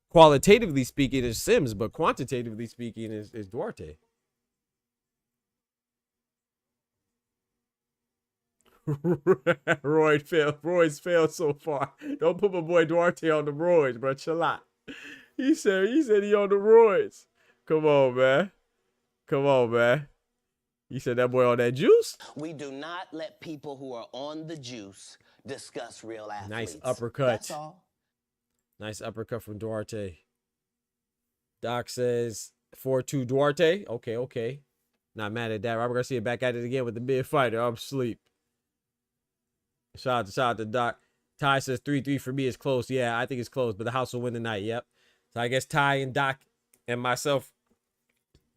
qualitatively speaking is Sims, but quantitatively speaking is Duarte. Roy's failed so far. Don't put my boy Duarte on the roids, bro. Chill out. He said he on the roids. Come on, man. Come on, man. He said that boy on that juice. We do not let people who are on the juice discuss real athletes. Nice uppercut. That's all. Nice uppercut from Duarte. Doc says 4-2 Duarte. Okay. Not mad at that. Robert Garcia back at it again with the big fighter. I'm asleep. Shout out to Doc. Ty says 3-3 for me is close. Yeah, I think it's close, but the house will win tonight. Yep. So I guess Ty and Doc and myself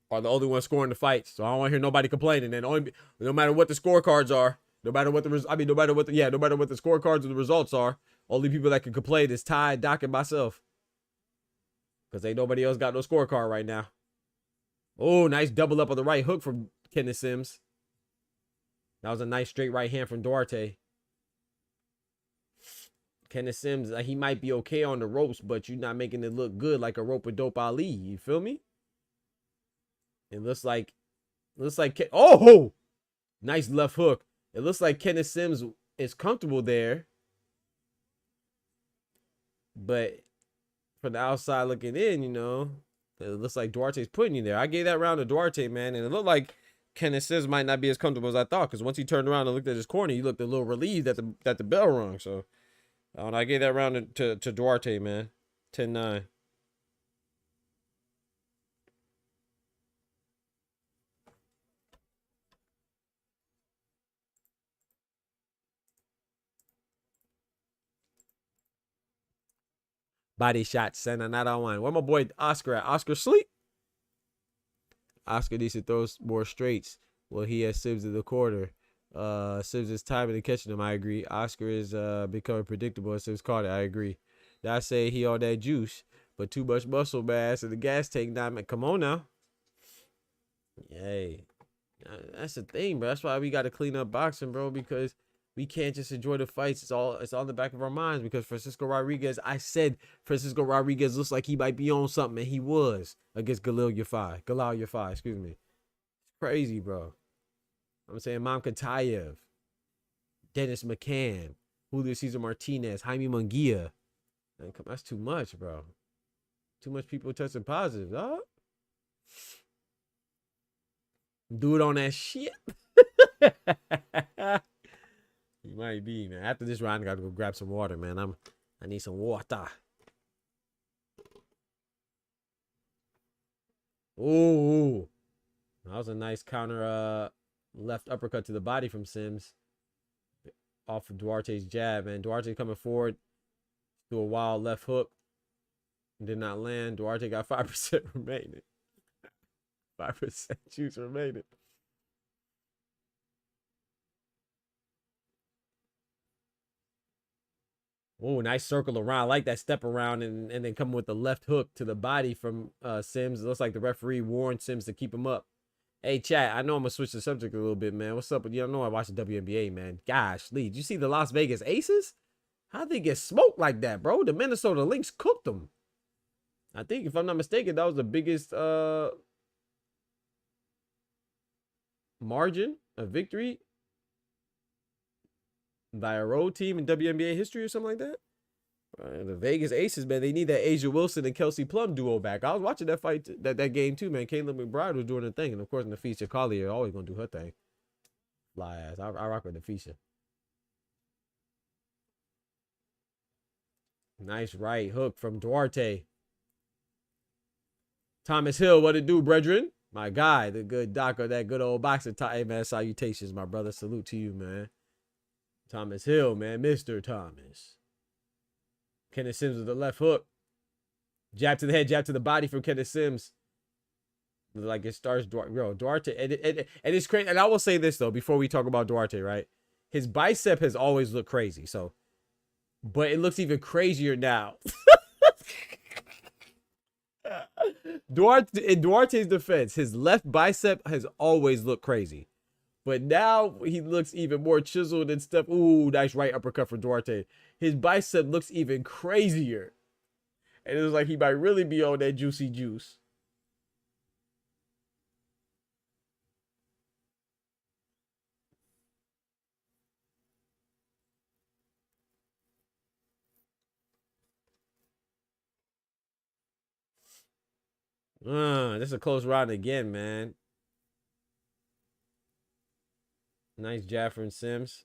are the only ones scoring the fights. So I don't want to hear nobody complaining. And no matter what the scorecards are, no matter what the scorecards or the results are, only people that can complain is Ty, Doc, and myself. Because ain't nobody else got no scorecard right now. Oh, nice double up on the right hook from Kenneth Sims. That was a nice straight right hand from Duarte. Kenneth Sims, he might be okay on the ropes, but you're not making it look good like a rope-a-dope Ali. You feel me? It looks like, oh, nice left hook. It looks like Kenneth Sims is comfortable there, but from the outside looking in, you know, it looks like Duarte's putting you there. I gave that round to Duarte, man, and it looked like Kenneth Sims might not be as comfortable as I thought, because once he turned around and looked at his corner, he looked a little relieved that the bell rung. So I gave that round to Duarte, man. 10-9. Body shot, center, not on one. Where my boy Oscar at? Oscar sleep? Oscar needs to throw more straights. Well, he has Sims in the quarter. Sims is timing and catching him. I agree. Oscar is becoming predictable as Sims caught it. I agree. I say he on that juice, but too much muscle mass and the gas tank. Come on now. Yay. That's the thing, bro. That's why we got to clean up boxing, bro, because we can't just enjoy the fights. It's all in the back of our minds, because Francisco Rodriguez, I said Francisco Rodriguez looks like he might be on something, and he was against Galil Yafai, excuse me. Crazy, bro. I'm saying Mamkatayev, Dennis McCann, Julio Cesar Martinez, Jaime Munguia. Man, that's too much, bro. Too much people testing positive, dog. Do it on that shit. He might be, man. After this round, I gotta go grab some water, man. I need some water. Ooh. That was a nice counter left uppercut to the body from Sims. Off of Duarte's jab, man. Duarte coming forward. Do a wild left hook. Did not land. Duarte got 5% remaining. 5% juice remaining. Oh, nice circle around. I like that step around and then come with the left hook to the body from Sims. It looks like the referee warned Sims to keep him up. Hey, chat, I know I'm going to switch the subject a little bit, man. What's up? You know I watch the WNBA, man. Gosh, Lee, did you see the Las Vegas Aces? How'd they get smoked like that, bro? The Minnesota Lynx cooked them. I think, if I'm not mistaken, that was the biggest margin of victory by a road team in WNBA history or something like that. The Vegas Aces, man, they need that Asia Wilson and Kelsey Plum duo back. I was watching that fight, that game too, man. Kayla McBride was doing her thing, and of course, Nafisa Collier always gonna do her thing. Fly ass, I rock with Nafisa. Nice right hook from Duarte. Thomas Hill, what it do, brethren? My guy, the good doc of that good old boxing. Hey, man, salutations, my brother. Salute to you, man. Thomas Hill, man, Mr. Thomas. Kenneth Sims with the left hook. Jab to the head, jab to the body from Kenneth Sims. Like it starts Duarte. And it's crazy. And I will say this, though, before we talk about Duarte, right? His bicep has always looked crazy. So, but it looks even crazier now. In Duarte's defense, his left bicep has always looked crazy. But now he looks even more chiseled and stuff. Ooh, nice right uppercut for Duarte. His bicep looks even crazier. And it was like he might really be on that juicy juice. This is a close round again, man. Nice jab from Sims.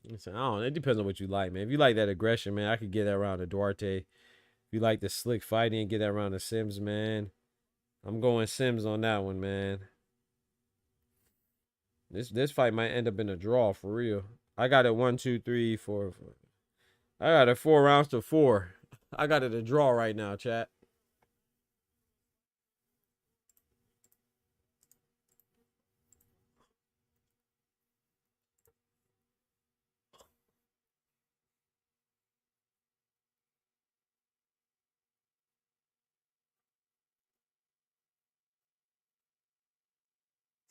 I don't know. It depends on what you like, man. If you like that aggression, man, I could get that around to Duarte. If you like the slick fighting, get that around to Sims, man. I'm going Sims on that one, man. This fight might end up in a draw for real. I got it 1, 2, 3, 4. I got it 4 rounds to 4. I got it a draw right now, chat.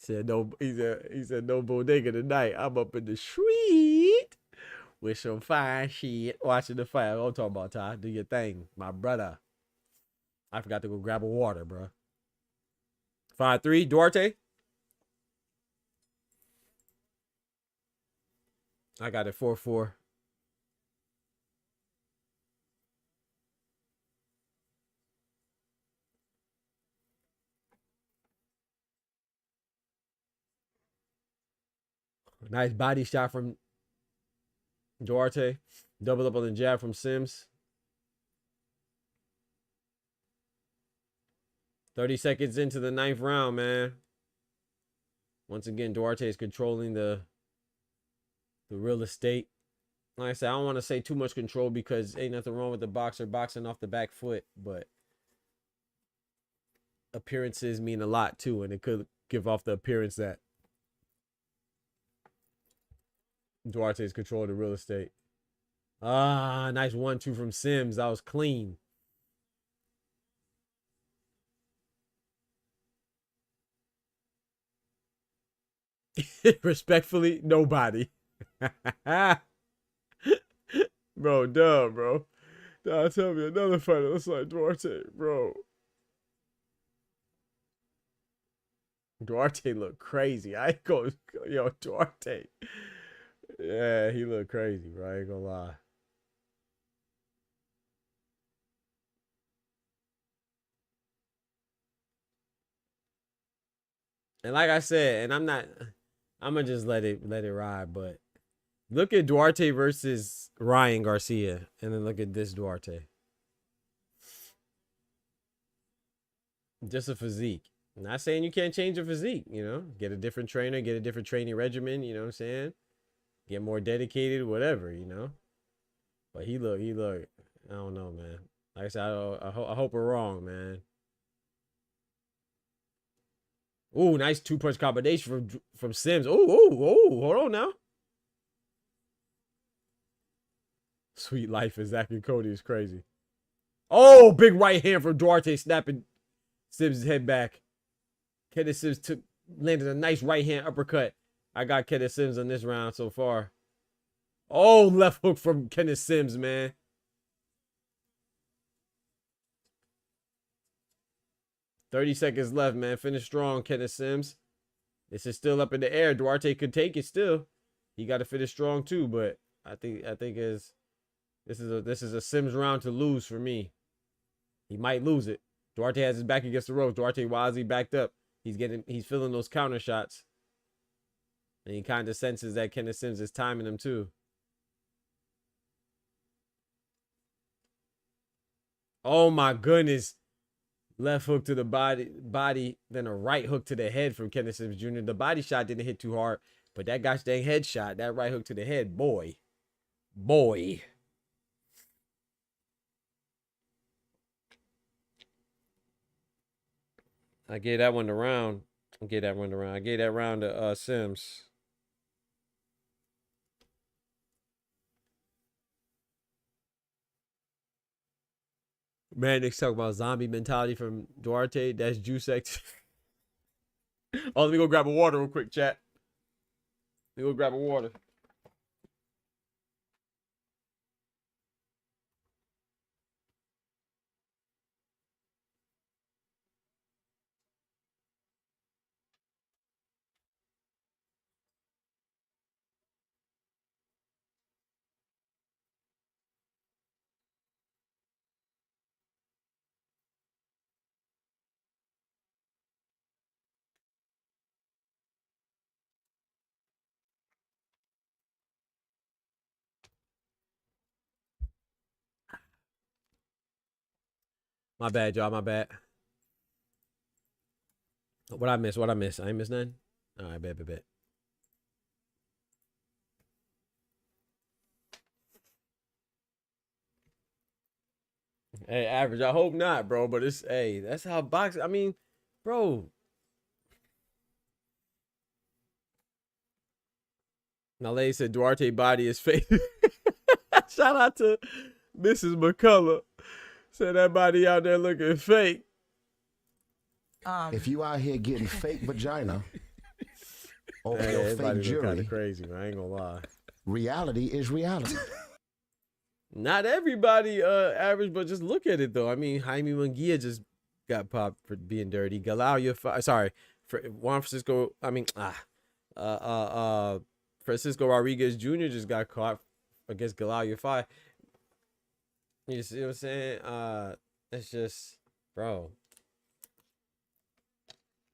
He said no bodega tonight. I'm up in the street with some fine shit watching the fight. I'm talking about, Ty. Do your thing, my brother. I forgot to go grab a water, bro. 5-3, Duarte. I got it 4-4. Nice body shot from Duarte. Double up on the jab from Sims. 30 seconds into the 9th round, man. Once again, Duarte is controlling the real estate. Like I said, I don't want to say too much control because ain't nothing wrong with the boxer boxing off the back foot, but appearances mean a lot too, and it could give off the appearance that Duarte is controlling the real estate. Nice 1-2 from Sims. That was clean. Respectfully, nobody. Bro, dumb, bro. Nah, tell me another fighter looks like Duarte, bro. Duarte look crazy. I ain't go, yo, Duarte. Yeah, he look crazy, bro. I ain't gonna lie. And like I said, and I'm gonna just let it ride, but look at Duarte versus Ryan Garcia, and then look at this Duarte. Just a physique. I'm not saying you can't change your physique, you know, get a different trainer, get a different training regimen, you know what I'm saying? Get more dedicated, whatever, you know. But he look, I don't know, man. Like I said, I hope we're wrong, man. Ooh, nice 2-punch combination from Sims. Ooh, hold on now. Sweet life is Zach and Cody is crazy. Oh, big right hand from Duarte, snapping Sims' head back. Kenneth Sims landed a nice right hand uppercut. I got Kenneth Sims on this round so far. Oh, left hook from Kenneth Sims, man. $30 seconds left, man. Finish strong, Kenneth Sims. This is still up in the air. Duarte could take it still. He got to finish strong too, but I think this is a Sims round to lose for me. He might lose it. Duarte has his back against the ropes. Duarte wisely backed up. He's feeling those counter shots. And he kind of senses that Kenneth Sims is timing him too. Oh my goodness. Left hook to the body, then a right hook to the head from Kenneth Sims Jr. The body shot didn't hit too hard, but that gosh dang head shot, that right hook to the head, boy. I gave that one to round. I gave that round to Sims. Man, they talk about zombie mentality from Duarte. That's Juice X. Oh, let me go grab a water real quick, chat. Let me go grab a water. My bad, y'all. My bad. What I miss? I ain't miss nothing? All right, bet. Hey, average. I hope not, bro. But hey, that's how boxing. I mean, bro. Nale said Duarte body is fake. Shout out to Mrs. McCullough. Said that body out there looking fake. If you out here getting fake vagina over Hey, your everybody fake look kind jury, of crazy, man. I ain't gonna lie. reality is reality. Not everybody average, but just look at it though. I mean, Jaime Munguia just got popped for being dirty. Francisco Rodriguez Jr. just got caught against Galal Yafai. You see what I'm saying? It's just, bro.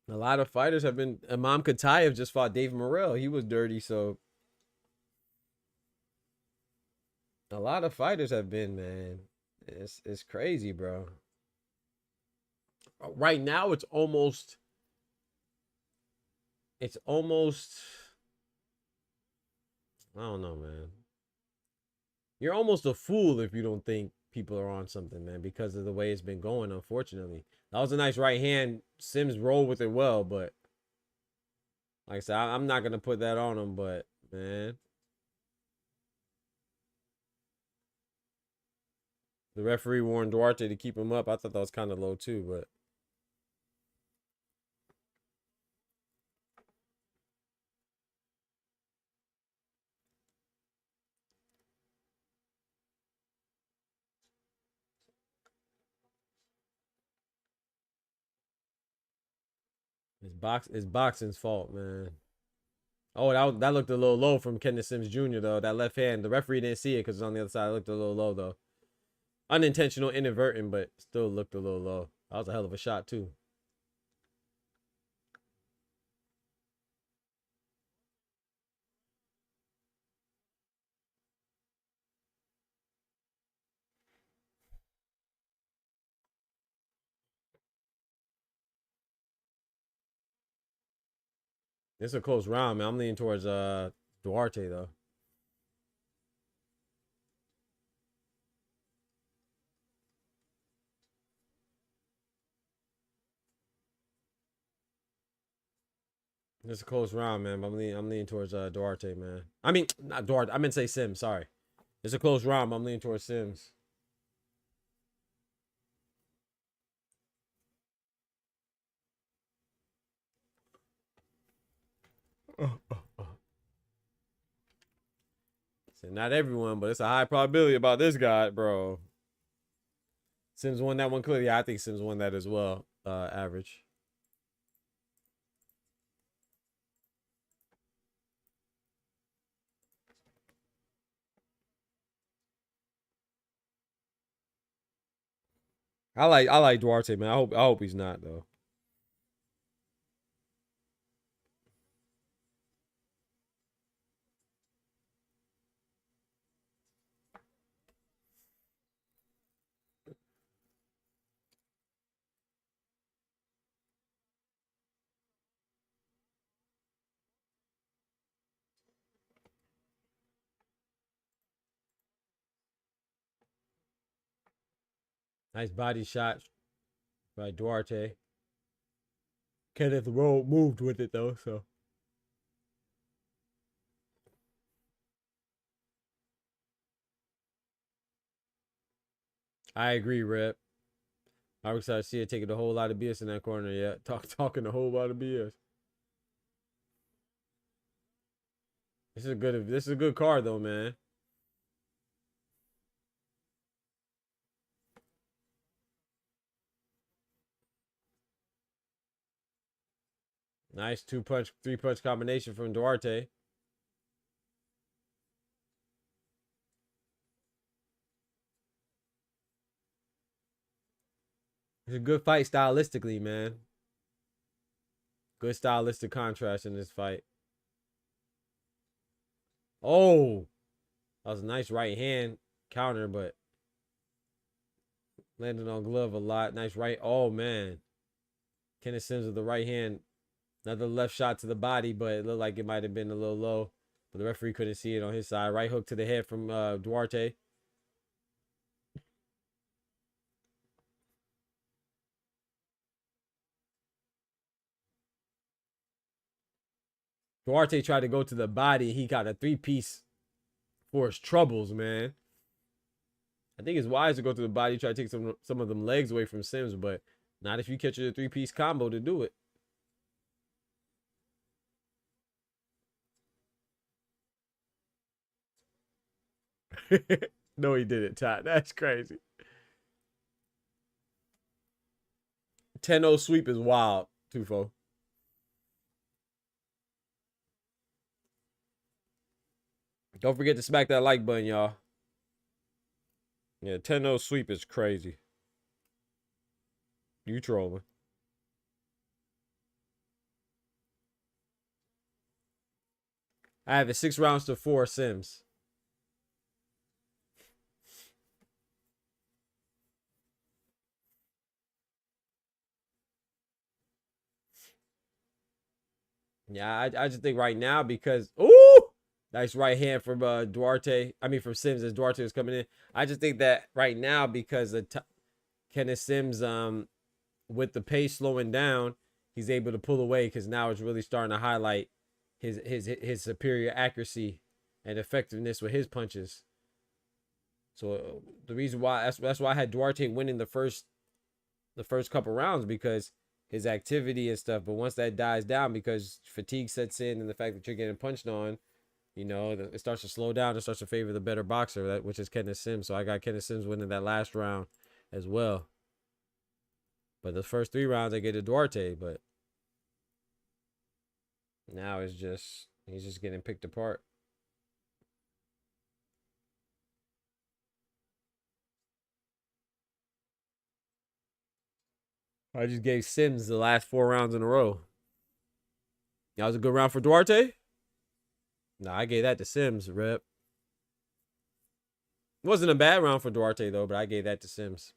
A lot of fighters have been. Imam Katayev just fought Dave Morrell. He was dirty, so a lot of fighters have been, man. It's crazy, bro. Right now, it's almost. I don't know, man. You're almost a fool if you don't think people are on something, man, because of the way it's been going, unfortunately. That was a nice right hand. Sims rolled with it well, but like I said, I'm not going to put that on him, but, man. The referee warned Duarte to keep him up. I thought that was kind of low, too, but. It's boxing's fault, man. Oh, that looked a little low from Kenneth Sims Jr., though. That left hand. The referee didn't see it because it's on the other side. It looked a little low, though. Unintentional, inadvertent, but still looked a little low. That was a hell of a shot, too. This is a close round, man. I'm leaning towards Duarte, though. This is a close round, man. But I'm leaning towards Duarte, man. I mean, not Duarte. I meant to say Sims. Sorry. It's a close round. But I'm leaning towards Sims. So not everyone, but it's a high probability about this guy, bro. Sims won that one clearly. Yeah, I think Sims won that as well. Average. I like Duarte, man. I hope he's not though. Nice body shot by Duarte. Kenneth moved with it though, so. I agree, Rip. I'm excited to see it taking a whole lot of BS in that corner. Yeah, talking a whole lot of BS. This is a good card though, man. Nice 2-punch, 3-punch combination from Duarte. It's a good fight stylistically, man. Good stylistic contrast in this fight. Oh, that was a nice right hand counter, but landed on glove a lot. Nice right. Oh, man. Kenneth Sims with the right hand. Another left shot to the body, but it looked like it might have been a little low. But the referee couldn't see it on his side. Right hook to the head from Duarte. Duarte tried to go to the body. He got a 3-piece for his troubles, man. I think it's wise to go to the body, try to take some of them legs away from Sims, but not if you catch a 3-piece combo to do it. No, he didn't, Todd. That's crazy. 10-0 sweep is wild, Tufo. Don't forget to smack that like button, y'all. Yeah, 10-0 sweep is crazy. You trolling. I have it 6 rounds to 4 Sims. Yeah, I just think right now because nice right hand from Duarte. I mean from Sims as Duarte is coming in. I just think that right now because of Kenneth Sims with the pace slowing down, he's able to pull away because now it's really starting to highlight his superior accuracy and effectiveness with his punches. So the reason why that's why I had Duarte winning the first couple rounds because his activity and stuff. But once that dies down because fatigue sets in and the fact that you're getting punched on, you know, it starts to slow down. It starts to favor the better boxer, which is Kenneth Sims. So I got Kenneth Sims winning that last round as well. But the first 3 rounds I get to Duarte, but now he's just getting picked apart. I just gave Sims the last 4 rounds in a row. That was a good round for Duarte? No, I gave that to Sims, Rep. It wasn't a bad round for Duarte, though, but I gave that to Sims.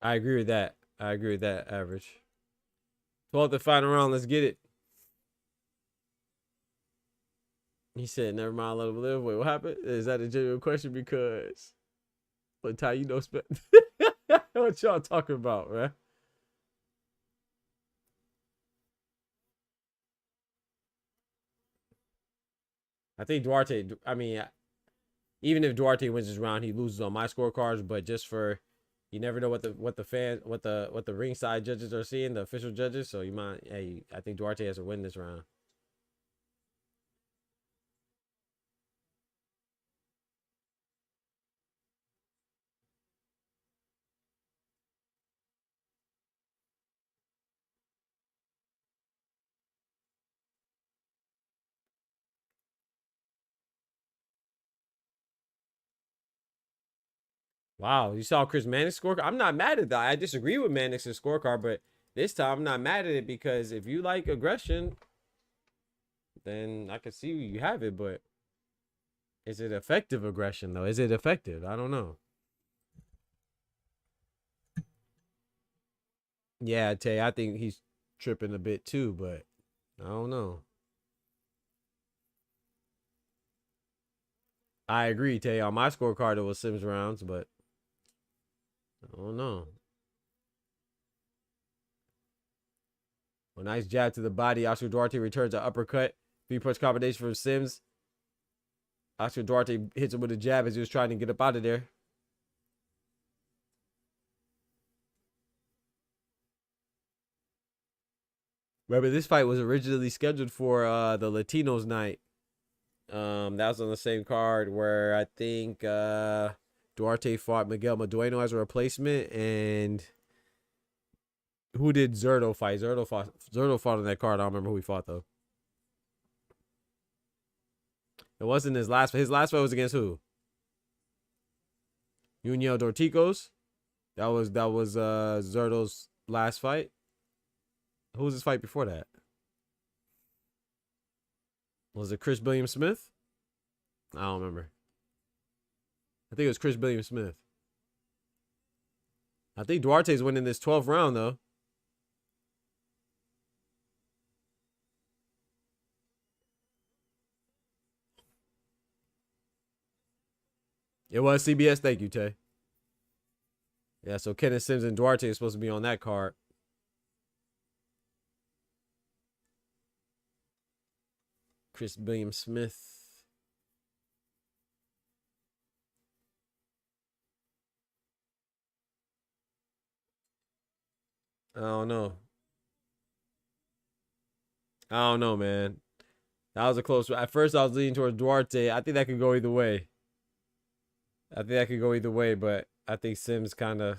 I agree with that. I agree with that, Average. 12th and final round. Let's get it. He said, never mind, let him live. Wait, what happened? Is that a genuine question? Because, but Ty, you know, what y'all talking about, man? I think Duarte, I mean, even if Duarte wins this round, he loses on my scorecards, but just for, you never know what the ringside judges are seeing, the official judges. So you might, hey, I think Duarte has to win this round. Wow, you saw Chris Mannix's scorecard? I'm not mad at that. I disagree with Mannix's scorecard, but this time I'm not mad at it because if you like aggression, then I can see you have it, but is it effective aggression, though? Is it effective? I don't know. Yeah, Tay, I think he's tripping a bit too, but I don't know. I agree, Tay. On my scorecard, it was Sims rounds, but I don't know. A nice jab to the body. Oscar Duarte returns an uppercut. 3-punch combination from Sims. Oscar Duarte hits him with a jab as he was trying to get up out of there. Remember, this fight was originally scheduled for the Latinos night. That was on the same card where I think Duarte fought Miguel Madueno as a replacement, and who did Zerto fight? Zerto fought on that card. I don't remember who he fought though. It wasn't his last fight. His last fight was against who? Junior Dorticos. That was Zerto's last fight. Who was his fight before that? Was it Chris Billiam Smith? I don't remember. I think it was Chris Billiam Smith. I think Duarte's winning this 12th round, though. It was CBS. Thank you, Tay. Yeah, so Kenneth Sims and Duarte is supposed to be on that card. Chris Billiam Smith. I don't know. I don't know, man. That was a close one. At first, I was leaning towards Duarte. I think that could go either way. But I think Sims kind of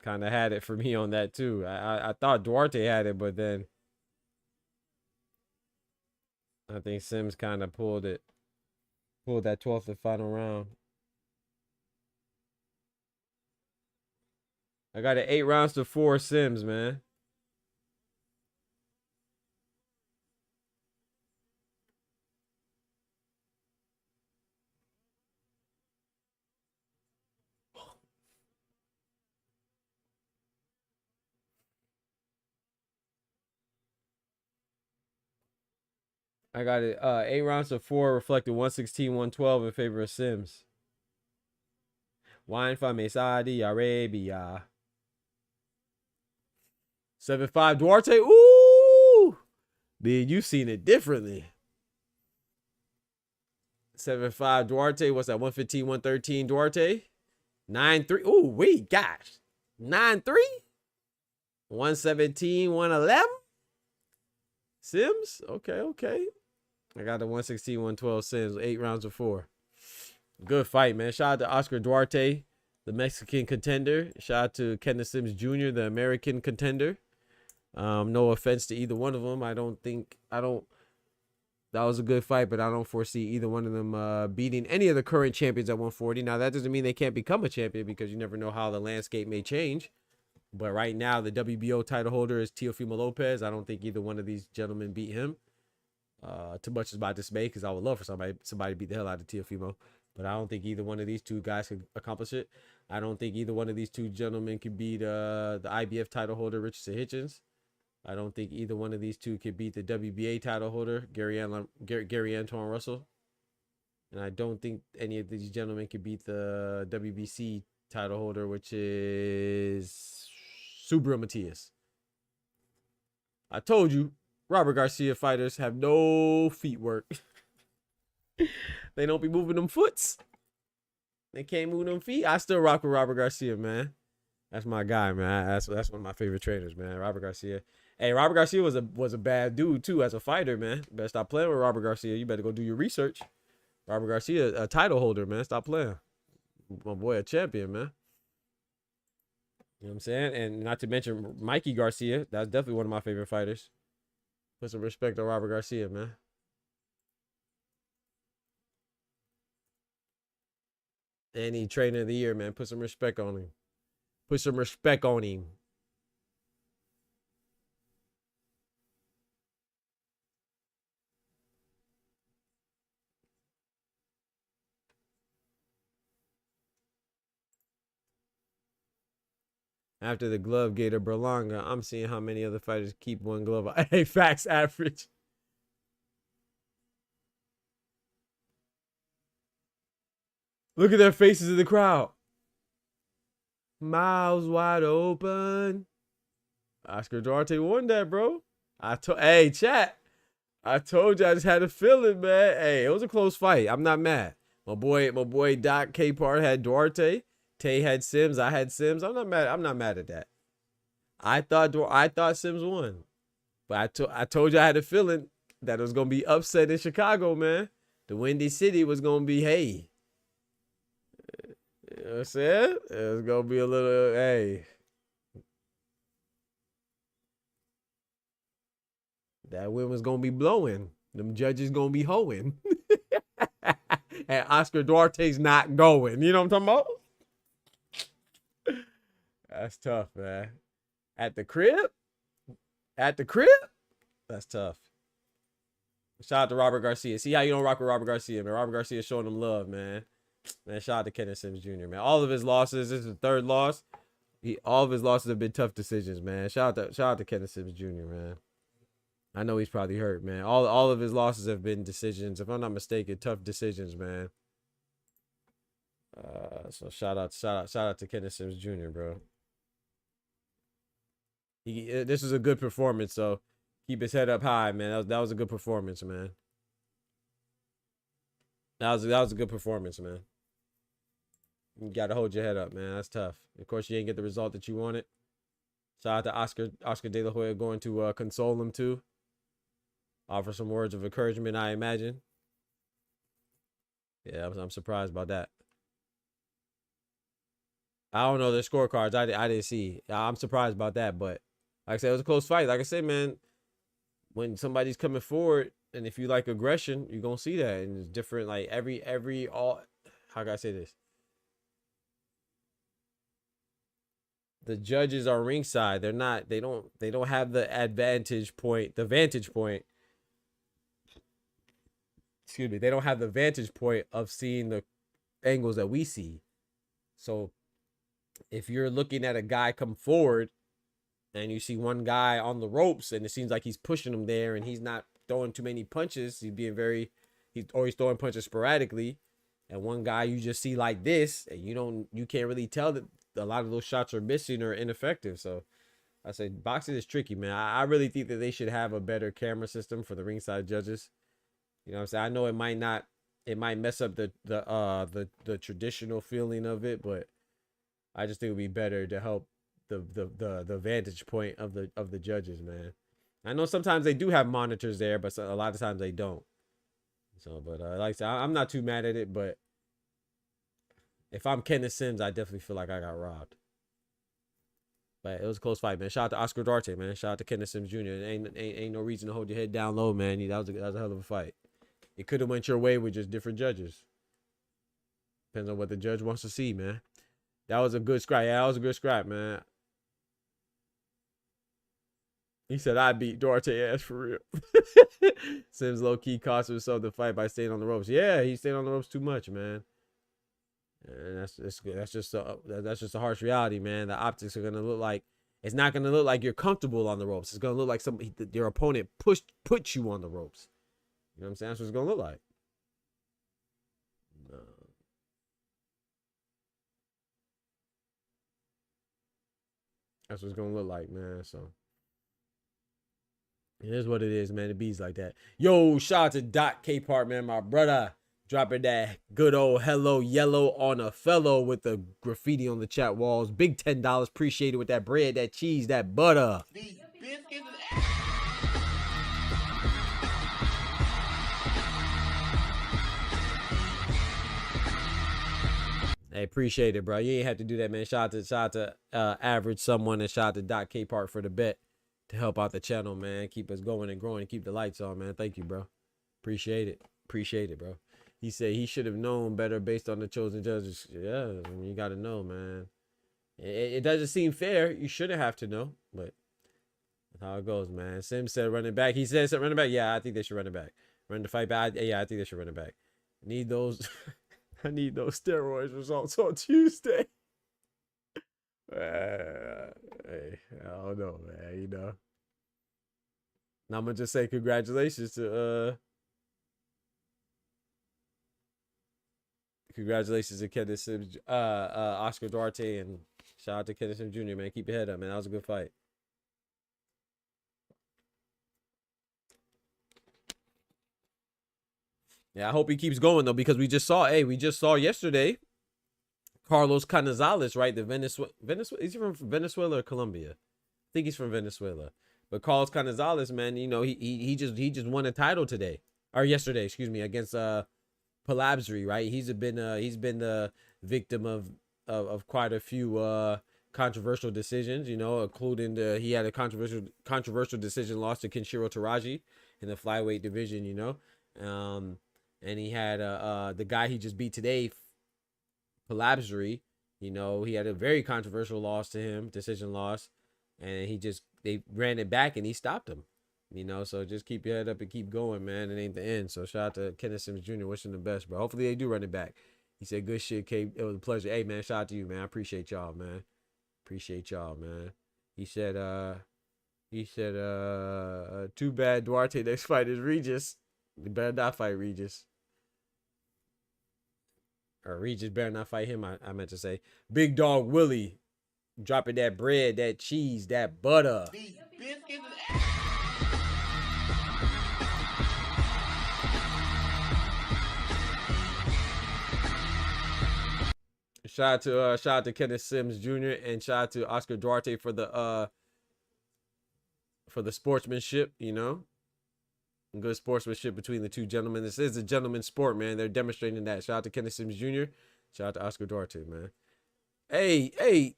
had it for me on that too. I thought Duarte had it, but then I think Sims kind of pulled that 12th and final round. I got it 8 rounds to 4 Sims, man. I got it 8 rounds to 4, reflected 116-112 in favor of Sims. Wine from Saudi Arabia. 7-5 Duarte. Ooh! Man, you seen it differently. 7-5 Duarte. What's that? 115-113 Duarte. 9-3. Ooh, wait, gosh. 9-3? 117-111? Sims? Okay. I got the 116-112 Sims. 8 rounds of 4. Good fight, man. Shout out to Oscar Duarte, the Mexican contender. Shout out to Kenneth Sims Jr., the American contender. No offense to either one of them. That was a good fight, but I don't foresee either one of them beating any of the current champions at 140. Now, that doesn't mean they can't become a champion because you never know how the landscape may change. But right now, the WBO title holder is Teofimo Lopez. I don't think either one of these gentlemen beat him. Too much is my dismay because I would love for somebody to beat the hell out of Teofimo. But I don't think either one of these two guys could accomplish it. I don't think either one of these two gentlemen could beat the IBF title holder, Richardson Hitchens. I don't think either one of these two could beat the WBA title holder, Gary Antoine Russell. And I don't think any of these gentlemen could beat the WBC title holder, which is Subra Matias. I told you, Robert Garcia fighters have no feet work. They don't be moving them foots. They can't move them feet. I still rock with Robert Garcia, man. That's my guy, man. That's one of my favorite trainers, man. Robert Garcia. Hey, Robert Garcia was a bad dude too as a fighter, man. Better stop playing with Robert Garcia. You better go do your research. Robert Garcia, a title holder, man. Stop playing. My boy, a champion, man. You know what I'm saying? And not to mention Mikey Garcia. That's definitely one of my favorite fighters. Put some respect on Robert Garcia, man. Any trainer of the year, man. Put some respect on him. Put some respect on him. After the glove gate of Berlanga, I'm seeing how many other fighters keep one glove. Hey, facts average. Look at their faces in the crowd. Mouths wide open. Oscar Duarte won that, bro. Hey, chat. I told you I just had a feeling, man. Hey, it was a close fight. I'm not mad. My boy Doc K-Part had Duarte. Tay had Sims. I had Sims. I'm not mad. I'm not mad at that. I thought Sims won. But I told you I had a feeling that it was gonna be upset in Chicago, man. The Windy City was gonna be, hey. You know what I'm saying? It was gonna be a little, hey. That wind was gonna be blowing. Them judges gonna be hoeing. And Oscar Duarte's not going. You know what I'm talking about? That's tough, man. At the crib? At the crib? That's tough. Shout out to Robert Garcia. See how you don't rock with Robert Garcia, man. Robert Garcia showing him love, man. Man, shout out to Kenneth Sims Jr., man. All of his losses, this is the third loss. All of his losses have been tough decisions, man. Shout out to Kenneth Sims Jr., man. I know he's probably hurt, man. All of his losses have been decisions. If I'm not mistaken, tough decisions, man. So shout out to Kenneth Sims Jr., bro. This is a good performance, so keep his head up high, man. That was a good performance, man. That was a good performance, man. You gotta hold your head up, man. That's tough. Of course, you didn't get the result that you wanted. Shout out to Oscar De La Hoya going to console him too. Offer some words of encouragement, I imagine. Yeah, I'm surprised about that. I don't know their scorecards. I didn't see. I'm surprised about that, but like I said, it was a close fight. Like I said, man, when somebody's coming forward, and if you like aggression, you're gonna see that. And it's different. Like how can I say this? The judges are ringside. They don't have the vantage point. Excuse me. They don't have the vantage point of seeing the angles that we see. So if you're looking at a guy come forward and you see one guy on the ropes and it seems like he's pushing him there and he's not throwing too many punches, he's throwing punches sporadically, and one guy you just see like this and you can't really tell that a lot of those shots are missing or ineffective. So I say boxing is tricky, man. I really think that they should have a better camera system for the ringside judges. You know what I'm saying? I know it might mess up the traditional feeling of it, but I just think it would be better to help the vantage point of the judges, man. I know sometimes they do have monitors there, but a lot of times they don't. So, but like I said, I'm not too mad at it, but if I'm Kenneth Sims, I definitely feel like I got robbed. But it was a close fight, man. Shout out to Oscar Duarte, man. Shout out to Kenneth Sims Jr. Ain't no reason to hold your head down low, man. That was a hell of a fight. It could have went your way with just different judges. Depends on what the judge wants to see, man. That was a good scrap. Yeah, that was a good scrap, man. He said, I beat Duarte ass for real. Sims low-key cost himself the fight by staying on the ropes. Yeah, he stayed on the ropes too much, man. And that's just a harsh reality, man. The optics are gonna look like It's not gonna look like you're comfortable on the ropes. It's gonna look like your opponent put you on the ropes. You know what I'm saying? That's what it's gonna look like. No. That's what it's gonna look like, man. So it is what it is, man. It bees like that. Yo, shout out to Doc K Part, man, my brother. Dropping that good old hello yellow on a fellow with the graffiti on the chat walls. Big $10. Appreciate it with that bread, that cheese, that butter. These biscuits. Hey, appreciate it, bro. You ain't have to do that, man. Shout out to Average Someone, and shout out to Doc K Park for the bet to help out the channel, man. Keep us going and growing and keep the lights on, man. Thank you, bro. Appreciate it. Appreciate it, bro. He said he should have known better based on the chosen judges. Yeah, I mean, you got to know, man. It doesn't seem fair. You shouldn't have to know, but that's how it goes, man. Sim said running back. He said running back. Yeah, I think they should run it back. Run the fight back. Yeah, I think they should run it back. Need those. I need those steroids results on Tuesday. Hey, I don't know, man. You know. Now I'm gonna just say congratulations to Kenneth Sims, Oscar Duarte, and shout out to Kenneth Sims Jr. Man, keep your head up, man. That was a good fight. Yeah, I hope he keeps going though, because we just saw yesterday Carlos Canizales, right? The Venezuela, is he from Venezuela or Colombia? I think he's from Venezuela. But Carlos Canizales, man, you know, he just won a title today or yesterday, excuse me, against Palabsri, right? He's been the victim of quite a few controversial decisions, you know, including he had a controversial decision loss to Kenshiro Taraji in the flyweight division, you know. And he had the guy he just beat today, Palabsri, you know, he had a very controversial loss to him, decision loss, and they ran it back and he stopped him, you know. So just keep your head up and keep going, man. It ain't the end. So shout out to Kenneth Sims Jr. Wishing the best, bro. Hopefully they do run it back. He said, good shit, K. It was a pleasure. Hey, man, shout out to you, man. I appreciate y'all, man. Appreciate y'all, man. He said, too bad Duarte next fight is Regis. You better not fight Regis. Or Regis better not fight him, I meant to say. Big Dog Willie dropping that bread, that cheese, that butter. These biscuits. Shout out to Kenneth Sims Jr. and shout out to Oscar Duarte for the sportsmanship, you know. Good sportsmanship between the two gentlemen. This is a gentleman's sport, man. They're demonstrating that. Shout out to Kenneth Sims Jr. Shout out to Oscar Duarte, man. Hey,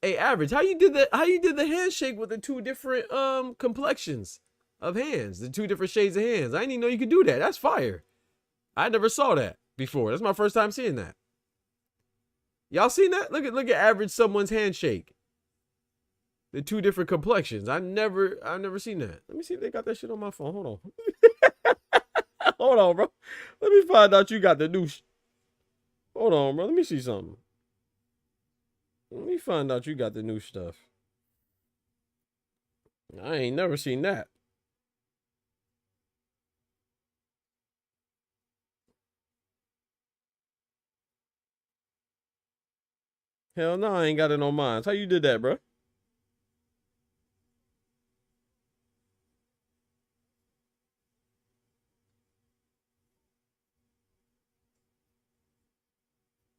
Average, how you did the handshake with the two different complexions of hands, the two different shades of hands? I didn't even know you could do that. That's fire. I never saw that before. That's my first time seeing that. Y'all seen that? Look at Average someone's handshake. The two different complexions. I've never seen that. Let me see if they got that shit on my phone. Hold on. Hold on, bro. Let me find out you got the new. Hold on, bro. Let me see something. Let me find out you got the new stuff. I ain't never seen that. Hell no, I ain't got it on mine. How you did that, bro?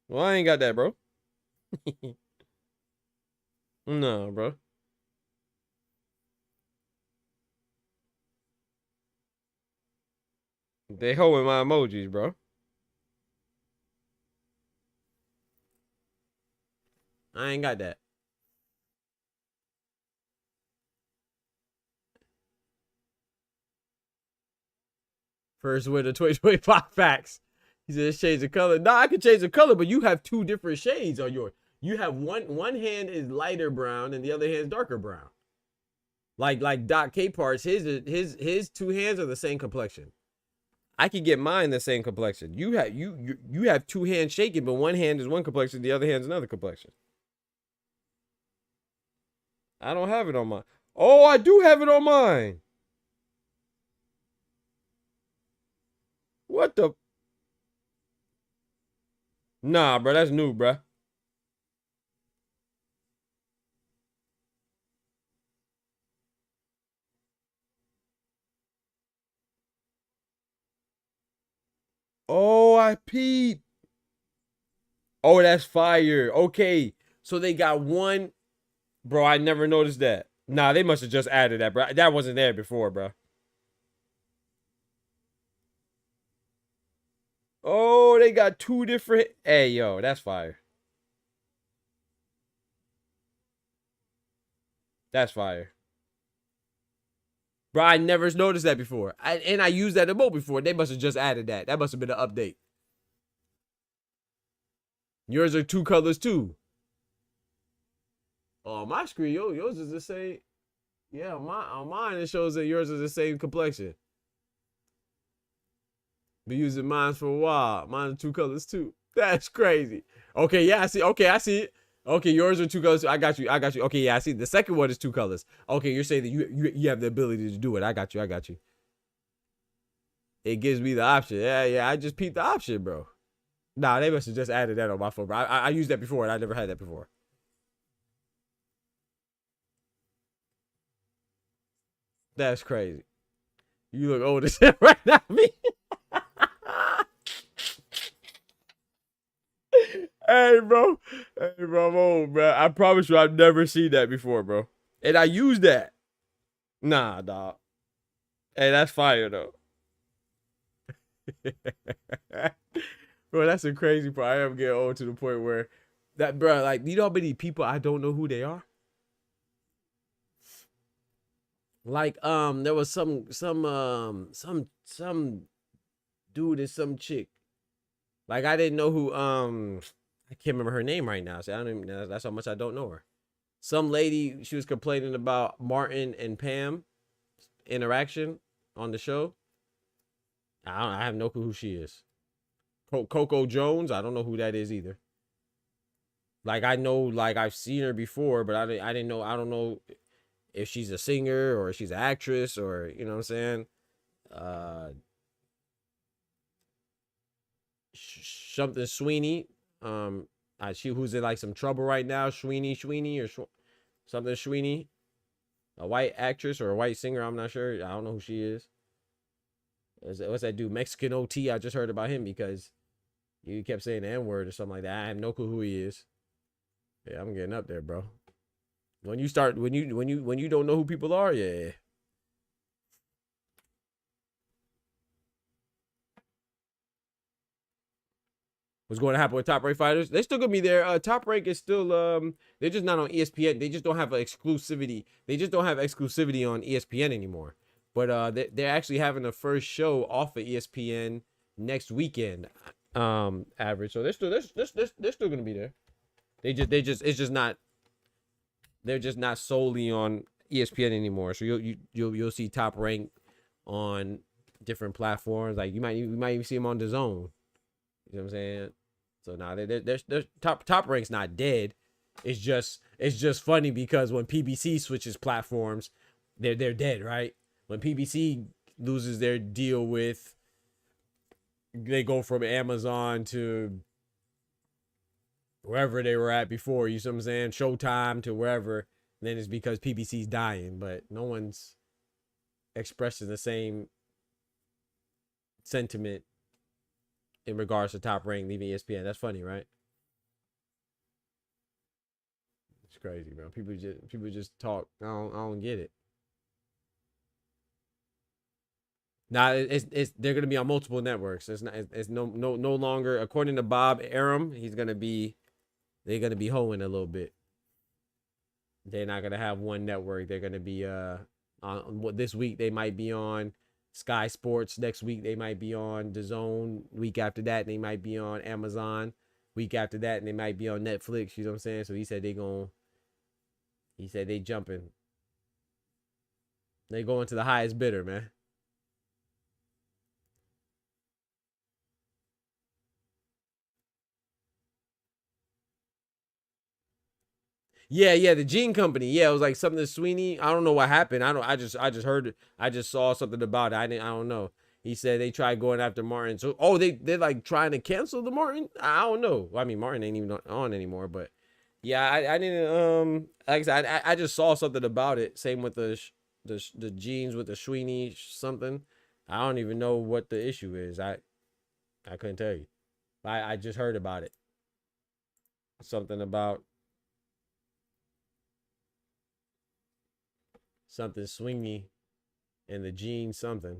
Well, I ain't got that, bro. No, bro. They holding my emojis, bro. I ain't got that. First winner 2025 facts. He said change the color. Nah, I can change the color, but you have two different shades on yours. You have one hand is lighter brown and the other hand is darker brown. Like Doc K parts, his two hands are the same complexion. I could get mine the same complexion. You have two hands shaking, but one hand is one complexion, the other hand is another complexion. I don't have it on mine. Oh, I do have it on mine. What the? Nah, bro, that's new, bro. Oh, I peeped. Oh, that's fire. Okay, so they got one. Bro, I never noticed that. Nah, they must have just added that, bro. That wasn't there before, bro. Oh, they got two different. Hey, yo, that's fire. That's fire. Bro, I never noticed that before. And I used that emote before. They must have just added that. That must have been an update. Yours are two colors too. Oh, my screen, yours is the same. Yeah, on mine it shows that yours is the same complexion. Been using mine for a while. Mine are two colors too. That's crazy. Okay, yeah, I see. Okay, I see it. Okay, yours are two colors. I got you. I got you. Okay, yeah, I see. The second one is two colors. Okay, you're saying that you have the ability to do it. I got you. I got you. It gives me the option. Yeah. I just peeped the option, bro. Nah, they must have just added that on my phone, bro. I used that before, and I never had that before. That's crazy. You look old as shit right now, me. Hey, bro. Hey, bro, I'm old, bro. I promise you, I've never seen that before, bro. And I use that. Nah, dog. Hey, that's fire, though. Bro, that's a crazy part. I am getting old to the point where that, bro, like, you know how many people I don't know who they are? Like, there was some dude and some chick. Like, I didn't know who, I can't remember her name right now. So I don't even, that's how much I don't know her. Some lady, she was complaining about Martin and Pam interaction on the show. I have no clue who she is. Coco Jones, I don't know who that is either. Like, I know, like, I've seen her before, but I didn't know, I don't know if she's a singer or if she's an actress or, you know what I'm saying? Something Sweeney. She who's in like some trouble right now. Sweeney or something Sweeney. A white actress or a white singer. I'm not sure. I don't know who she is. What's that dude? Mexican OT. I just heard about him because you kept saying the N-word or something like that. I have no clue who he is. Yeah, I'm getting up there, bro. When you don't know who people are, yeah. What's going to happen with Top Rank fighters? They're still gonna be there. Top Rank is still they're just not on ESPN. They just don't have exclusivity. They just don't have exclusivity on ESPN anymore. But they're actually having the first show off of ESPN next weekend. Average. So they're still gonna be there. They're just not solely on ESPN anymore. So you'll see Top Rank on different platforms. Like you might even see them on DAZN. You know what I'm saying? So now they're top Rank's not dead. It's just funny because when PBC switches platforms, they're dead, right? When PBC loses their deal with, they go from Amazon to wherever they were at before. You see what I'm saying? Showtime to wherever. Then it's because PBC's dying, but no one's expressing the same sentiment in regards to Top Rank leaving ESPN. That's funny, right? It's crazy, bro. People just talk. I don't get it. Nah, they're gonna be on multiple networks. It's no longer, according to Bob Arum, they're gonna be hoeing a little bit. They're not gonna have one network. They're gonna be on this week they might be on Sky Sports. Next week they might be on DAZN. Week after that they might be on Amazon. Week after that and they might be on Netflix. You know what I'm saying? So he said they jumping. They going to the highest bidder, man. Yeah, the Gene Company. Yeah, it was like something to Sweeney. I don't know what happened. I just heard. I just saw something about it. I don't know. He said they tried going after Martin. So they're like trying to cancel the Martin. I don't know. I mean, Martin ain't even on anymore. But yeah, I didn't like I said, I just saw something about it. Same with the Genes with the Sweeney something. I don't even know what the issue is. I couldn't tell you. I just heard about it. Something about something Sweeney and the Gene something.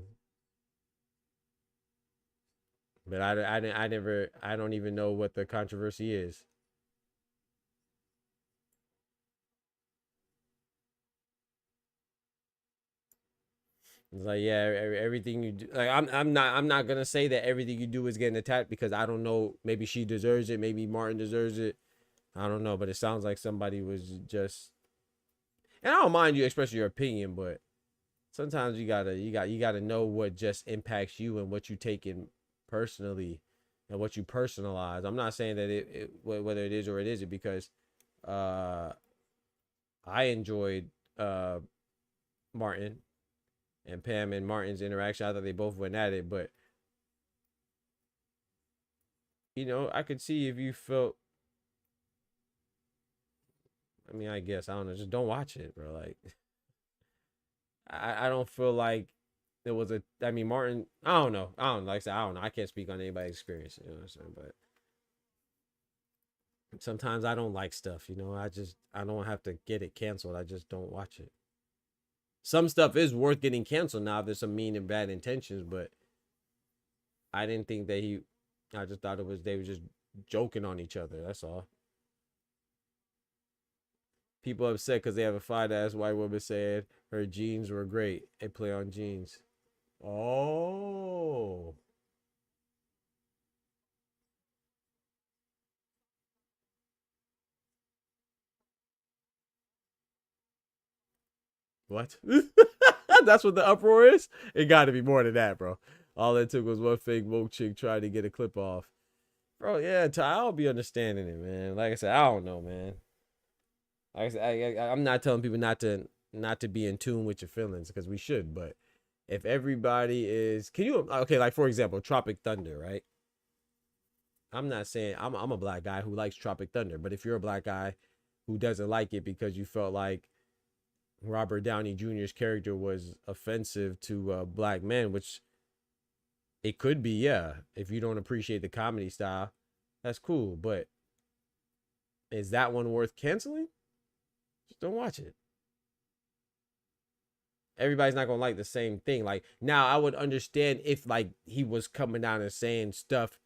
But I don't even know what the controversy is. It's like, yeah, everything you do, like I'm not gonna say that everything you do is getting attacked, because I don't know. Maybe she deserves it. Maybe Martin deserves it. I don't know, but it sounds like somebody was just. And I don't mind you expressing your opinion, but sometimes you gotta know what just impacts you and what you take in personally, and what you personalize. I'm not saying that whether it is or it isn't, because I enjoyed Martin and Pam and Martin's interaction. I thought they both went at it, but you know, I could see if you felt. I mean, I guess I don't know. Just don't watch it, bro. Like, I don't feel like there was a. I mean, Martin. I don't know. Like I said, I don't know. I can't speak on anybody's experience. You know what I'm saying? But sometimes I don't like stuff. You know, I don't have to get it canceled. I just don't watch it. Some stuff is worth getting canceled now if there's some mean and bad intentions, but I didn't think that I just thought they were just joking on each other. That's all. People upset because they have a fine-ass white woman saying her jeans were great. They play on jeans. Oh. What? That's what the uproar is? It got to be more than that, bro. All it took was one fake woke chick trying to get a clip off. Bro, yeah, I'll be understanding it, man. Like I said, I don't know, man. Like I said, I'm not telling people not to be in tune with your feelings, because we should, but if everybody is, okay, like for example, Tropic Thunder, right? I'm not saying I'm a black guy who likes Tropic Thunder, but if you're a black guy who doesn't like it because you felt like Robert Downey Jr.'s character was offensive to black men, which it could be, yeah. If you don't appreciate the comedy style, that's cool. But is that one worth canceling? Just don't watch it. Everybody's not gonna like the same thing. Like, now I would understand if like he was coming down and saying stuff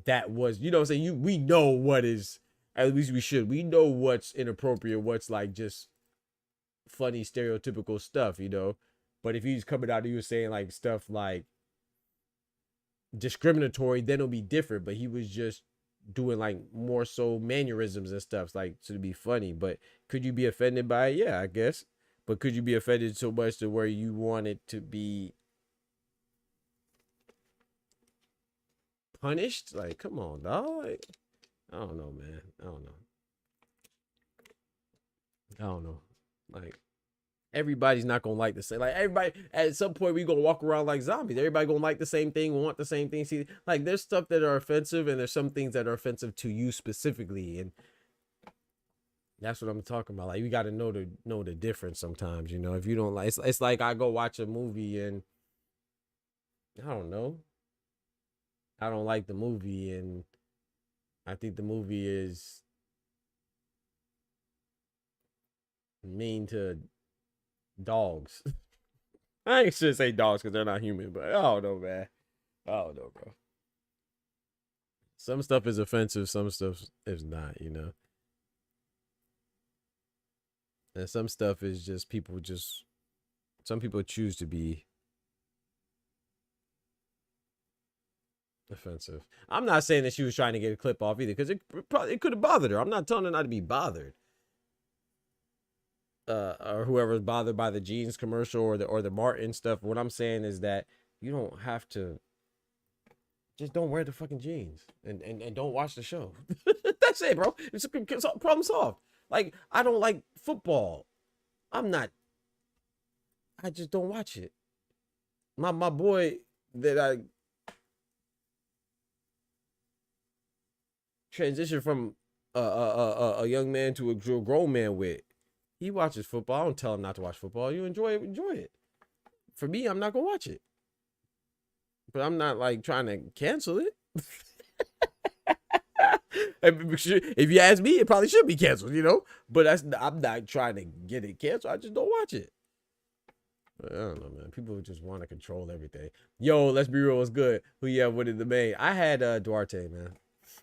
that was, you know what I'm saying? We know what is, at least we should. We know what's inappropriate, what's like just funny stereotypical stuff, you know. But if he's coming out and he was saying like stuff like discriminatory, then it'll be different. But he was just doing like more so mannerisms and stuff like to be funny. But could you be offended by it? Yeah, I guess. But could you be offended so much to where you want it to be punished? Like, come on, dog. Like, I don't know, man. I don't know. Like, everybody's not gonna like the same. Like, everybody at some point we gonna walk around like zombies. Everybody gonna like the same thing, want the same thing. See, like, there's stuff that are offensive, and there's some things that are offensive to you specifically, and that's what I'm talking about. Like, you got to know the difference sometimes. You know, if you don't like, it's like I go watch a movie and I don't know, I don't like the movie, and I think the movie is mean to dogs. I ain't should say dogs because they're not human, but I don't know, man. I don't know, bro. Some stuff is offensive, some stuff is not, you know. And some stuff is just some people choose to be offensive. I'm not saying that she was trying to get a clip off either, because it could have bothered her. I'm not telling her not to be bothered. Or whoever's bothered by the jeans commercial or the Martin stuff. What I'm saying is that you don't have to, just don't wear the fucking jeans and don't watch the show. That's it, bro. It's problem solved. Like, I don't like football. I just don't watch it. My boy that I transitioned from a young man to a grown man with, he watches football. I don't tell him not to watch football. You enjoy it. For me, I'm not gonna watch it. But I'm not like trying to cancel it. If you ask me, it probably should be canceled, you know. But I'm not trying to get it canceled. I just don't watch it. But I don't know, man. People just want to control everything. Yo, let's be real. What's good? Who you have winning the main? I had Duarte, man.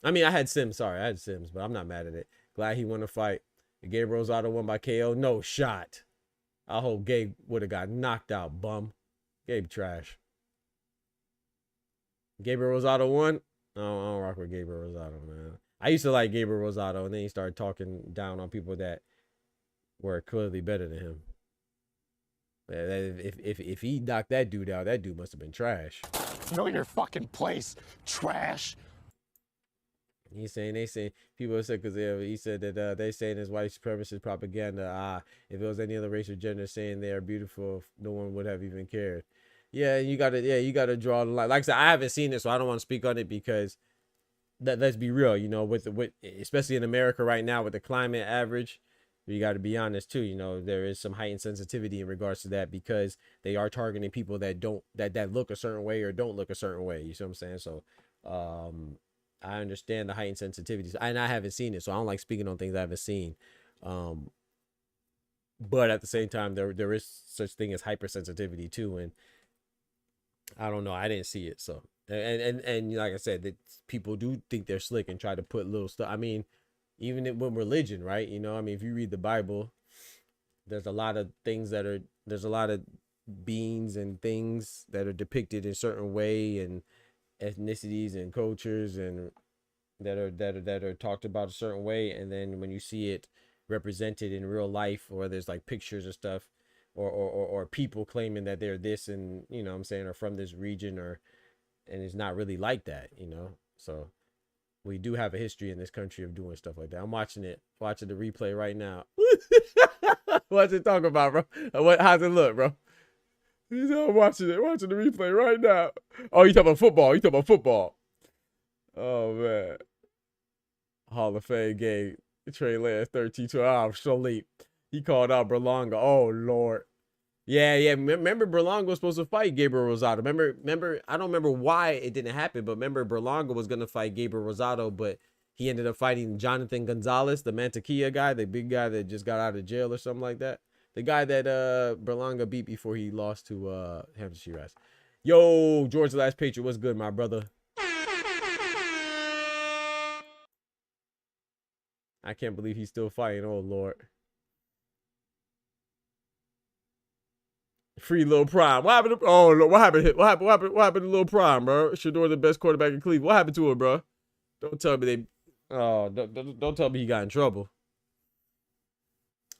I mean, I had Sims. Sorry, I had Sims, but I'm not mad at it. Glad he won the fight. Gabe Rosado won by KO. No shot. I hope Gabe would have got knocked out, bum. Gabe trash. Gabriel Rosado won. No, I don't rock with Gabriel Rosado, man. I used to like Gabriel Rosado, and then he started talking down on people that were clearly better than him. If he knocked that dude out, that dude must have been trash. Know your fucking place, trash. They say people said because he said that they saying his white supremacist propaganda. If it was any other race or gender saying they are beautiful, no one would have even cared. Yeah, you gotta draw the line. Like I said, I haven't seen it, so I don't want to speak on it because let's be real, you know, with especially in America right now with the climate average, you got to be honest too. You know, there is some heightened sensitivity in regards to that because they are targeting people that don't that look a certain way or don't look a certain way. You see what I'm saying? So, I understand the heightened sensitivities, and I haven't seen it, so I don't like speaking on things I haven't seen. But at the same time, there is such thing as hypersensitivity too, and I don't know. I didn't see it, so and like I said, that people do think they're slick and try to put little stuff. I mean, even with religion, right? You know, I mean, if you read the Bible, there's a lot of things there's a lot of beings and things that are depicted in a certain way, and ethnicities and cultures and that are talked about a certain way, and then when you see it represented in real life, or there's like pictures of stuff, or people claiming that they're this, and you know what I'm saying, or from this region, and it's not really like that, you know. So we do have a history in this country of doing stuff like that. I'm watching the replay right now. What's it talking about, bro? How's it look, bro? He's watching the replay right now. Oh, you talking about football? Oh man, Hall of Fame game. Trey Lance 13-12. I'm so late. He called out Berlanga. Oh Lord. Yeah. Remember Berlanga was supposed to fight Gabriel Rosado. Remember. I don't remember why it didn't happen, but remember Berlanga was gonna fight Gabriel Rosado, but he ended up fighting Jonathan Gonzalez, the Mantequilla guy, the big guy that just got out of jail or something like that. The guy that Berlanga beat before he lost to Hampton Shiraz. Yo, George the Last Patriot, what's good, my brother? I can't believe he's still fighting. Oh Lord. Free Lil Prime. What happened to, oh Lord, what happened to Lil Prime, bro? Shador the best quarterback in Cleveland. What happened to him, bro? Don't tell me don't tell me he got in trouble.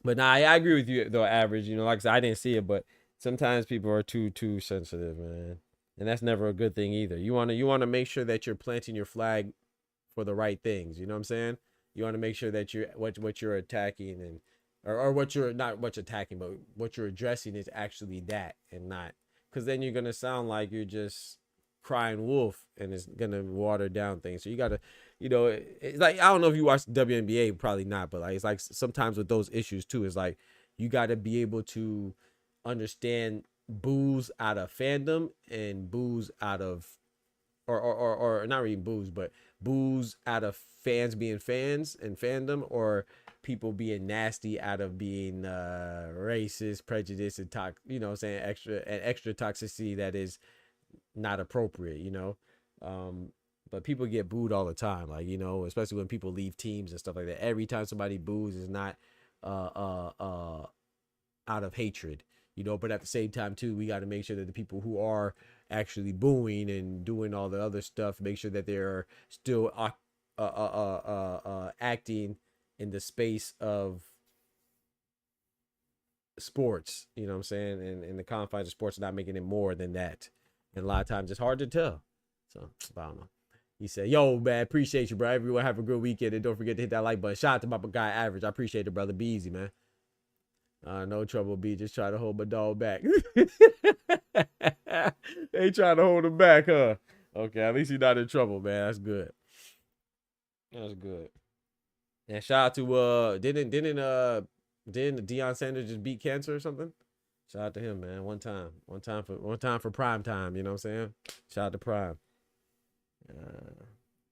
But nah, I agree with you though, Average. You know, like I said, I didn't see it, but sometimes people are too sensitive, man. And that's never a good thing either. You wanna make sure that you're planting your flag for the right things. You know what I'm saying? You want to make sure that you're what you're attacking, and or what you're not what you're attacking, but what you're addressing is actually that, and not, because then you're gonna sound like you're just crying wolf, and it's gonna water down things. So you gotta, you know, it's like, I don't know if you watch the WNBA, probably not, but like, it's like sometimes with those issues too, it's like you gotta be able to understand boos out of fandom and boos out of, or not really boos, but boos out of fans being fans and fandom, or people being nasty out of being racist, prejudiced, and you know what I'm saying, extra toxicity that is not appropriate, you know. But people get booed all the time, like, you know, especially when people leave teams and stuff like that. Every time somebody boos is not out of hatred, you know. But at the same time too, we got to make sure that the people who are actually booing and doing all the other stuff, make sure that they're still acting in the space of sports, you know what I'm saying, and in the confines of sports, not making it more than that. And a lot of times it's hard to tell. So I don't know. He said, yo, man, appreciate you, bro. Everyone have a good weekend. And don't forget to hit that like button. Shout out to my guy, Average. I appreciate it, brother. Be easy, man. No trouble, B. Just try to hold my dog back. They trying to hold him back, huh? Okay, at least he's not in trouble, man. That's good. That's good. And shout out to didn't Deion Sanders just beat cancer or something? Shout out to him, man. One time for prime time. You know what I'm saying? Shout out to Prime.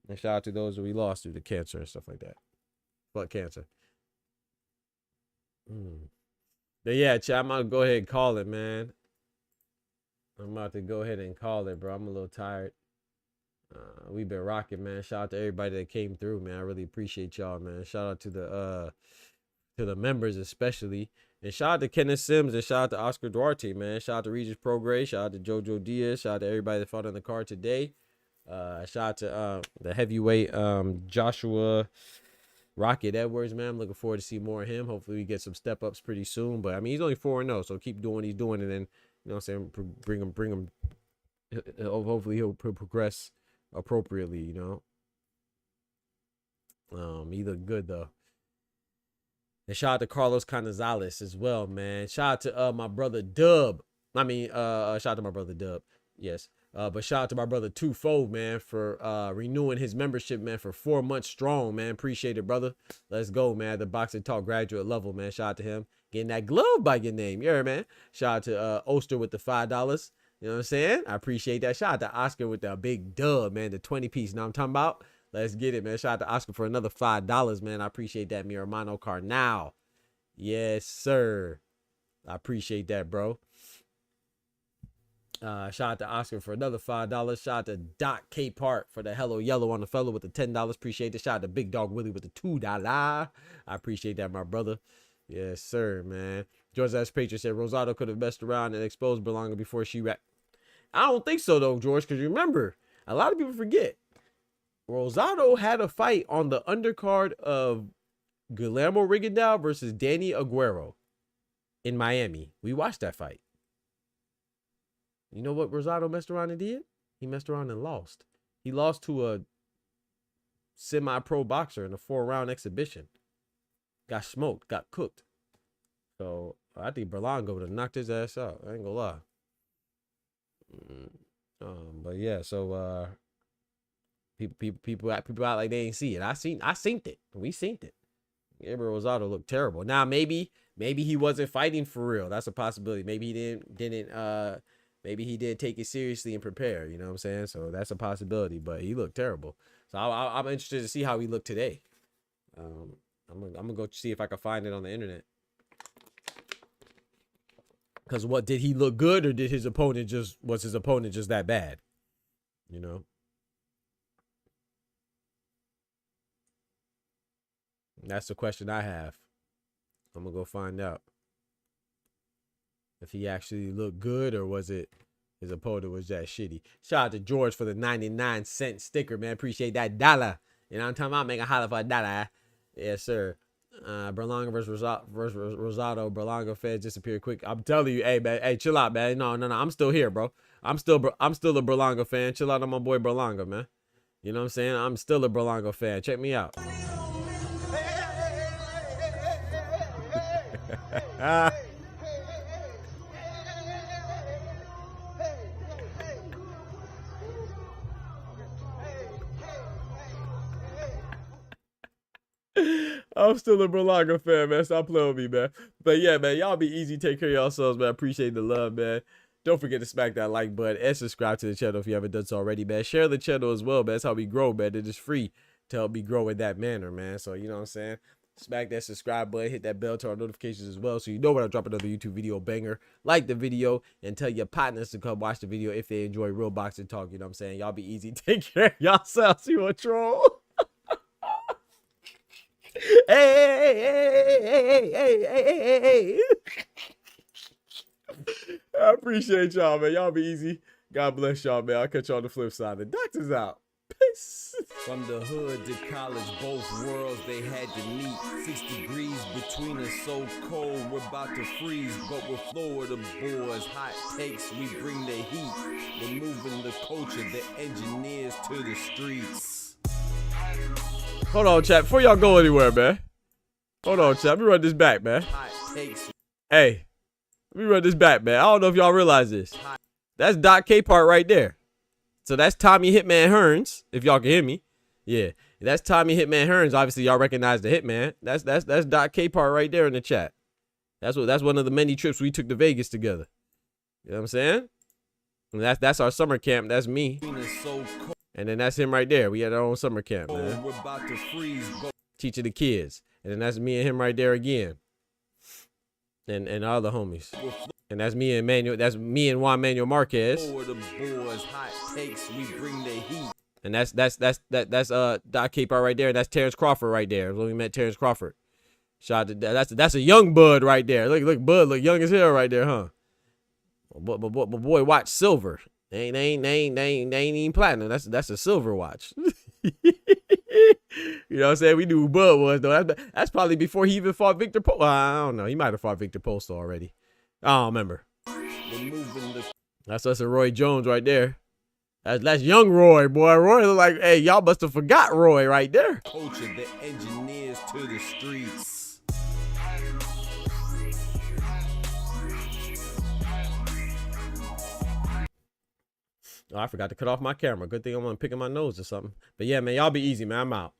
And shout out to those who we lost due to cancer and stuff like that. Fuck cancer. But yeah, I'm gonna go ahead and call it, man. I'm about to go ahead and call it, bro. I'm a little tired. We've been rocking, man. Shout out to everybody that came through, man. I really appreciate y'all, man. Shout out to the members especially. And shout out to Kenneth Sims and shout out to Oscar Duarte, man. Shout out to Regis Prograis. Shout out to Jojo Diaz. Shout out to everybody that fought in the card today. Shout out to the heavyweight Joshua Rocket Edwards, man. I'm looking forward to see more of him. Hopefully we get some step ups pretty soon. But I mean, he's only 4-0, so keep doing what he's doing, and then you know what I'm saying, bring him. Hopefully he'll progress appropriately. You know, he looked good though. And shout out to Carlos Canizales as well, man. Shout out to my brother Dub. I mean, shout out to my brother Dub. Yes. But shout out to my brother Twofold, man, for renewing his membership, man, for 4 months strong, man. Appreciate it, brother. Let's go, man. The Boxing Talk graduate level, man. Shout out to him. Getting that glove by your name. Yeah, man. Shout out to Oster with the $5. You know what I'm saying? I appreciate that. Shout out to Oscar with the big dub, man. The 20 piece. You know what I'm talking about? Let's get it, man. Shout out to Oscar for another $5, man. I appreciate that. Mi hermano Carnal. Yes, sir. I appreciate that, bro. Shout out to Oscar for another $5. Shout out to Doc K Park for the Hello Yellow on the fellow with the $10. Appreciate it. Shout out to Big Dog Willie with the $2. I appreciate that, my brother. Yes, sir, man. George S. Patriot said Rosado could have messed around and exposed Berlanga before she wrapped. I don't think so, though, George, because remember, a lot of people forget. Rosado had a fight on the undercard of Guillermo Rigondeaux versus Danny Aguero in Miami. We watched that fight. You know what Rosado messed around and did? He messed around and lost. He lost to a semi-pro boxer in a 4-round exhibition. Got smoked, got cooked. So I think Berlanga would have knocked his ass out. I ain't gonna lie. But yeah, so people act like they ain't see it. I seen it. We seen it. Gabriel Rosado looked terrible. Now maybe he wasn't fighting for real. That's a possibility. Maybe he didn't maybe he didn't take it seriously and prepare, you know what I'm saying? So that's a possibility, but he looked terrible. So I'm interested to see how he looked today. I'm gonna go see if I can find it on the internet. Because what, did he look good, or was his opponent just that bad? You know? That's the question I have. I'm gonna go find out if he actually looked good, or was it his opponent was that shitty. Shout out to George for the 99-cent sticker, man. Appreciate that dollar. You know what I'm talking about? Make a holler for a dollar. Yes, sir. Berlanga versus Rosado. Berlanga fans disappeared quick. I'm telling you, hey, man. Hey, chill out, man. No. I'm still here, bro. I'm still a Berlanga fan. Chill out on my boy Berlanga, man. You know what I'm saying? I'm still a Berlanga fan. Check me out. I'm still a Berlanga fan, man. Stop playing with me, man. But yeah, man, y'all be easy. Take care of yourselves, man. Appreciate the love, man. Don't forget to smack that like button and subscribe to the channel if you haven't done so already, man. Share the channel as well, man. That's how we grow, man. It is free to help me grow in that manner, man. So, you know what I'm saying? Smack that subscribe button, hit that bell to our notifications as well, so you know when I drop another YouTube video banger. Like the video and tell your partners to come watch the video if they enjoy real boxing talk. You know what I'm saying? Y'all be easy. Take care of yourselves. You a troll? Hey. I appreciate y'all, man. Y'all be easy. God bless y'all, man. I'll catch y'all on the flip side. The doctor's out. Peace. From the hood to college, both worlds they had to meet. 6 degrees between us, so cold, we're about to freeze. But we're Florida boys, hot takes, we bring the heat. We're moving the culture, the engineers to the streets. Hold on, chat, before y'all go anywhere, man. Hold on, chat, let me run this back, man. Hey, let me run this back, man. I don't know if y'all realize this. That's Doc K part right there. So that's Tommy Hitman Hearns, if y'all can hear me. Yeah, that's Tommy Hitman Hearns. Obviously, y'all recognize the Hitman. That's Doc K part right there in the chat. That's one of the many trips we took to Vegas together. You know what I'm saying? And that's our summer camp. That's me. And then that's him right there. We had our own summer camp, man. We're about to freeze, teaching the kids. And then that's me and him right there again. And all the homies. And that's me and Manuel. That's me and Juan Manuel Marquez. For the boys, hot takes, we bring the heat. And that's Doc K part right there. And that's Terrence Crawford right there. When we met Terrence Crawford. Shout out to that's a young Bud right there. Look, Bud look young as hell right there, huh? My boy watch silver. They ain't even platinum. That's a silver watch. You know what I'm saying? We knew who Bud was though. That's probably before he even fought Victor Post. I don't know. He might have fought Victor Post already. I don't remember. That's us and Roy Jones right there. That's young Roy, boy. Roy look like, hey, y'all must have forgot Roy right there. Coaching the engineers to the streets. Oh, I forgot to cut off my camera. Good thing I'm picking my nose or something. But yeah, man, y'all be easy, man. I'm out.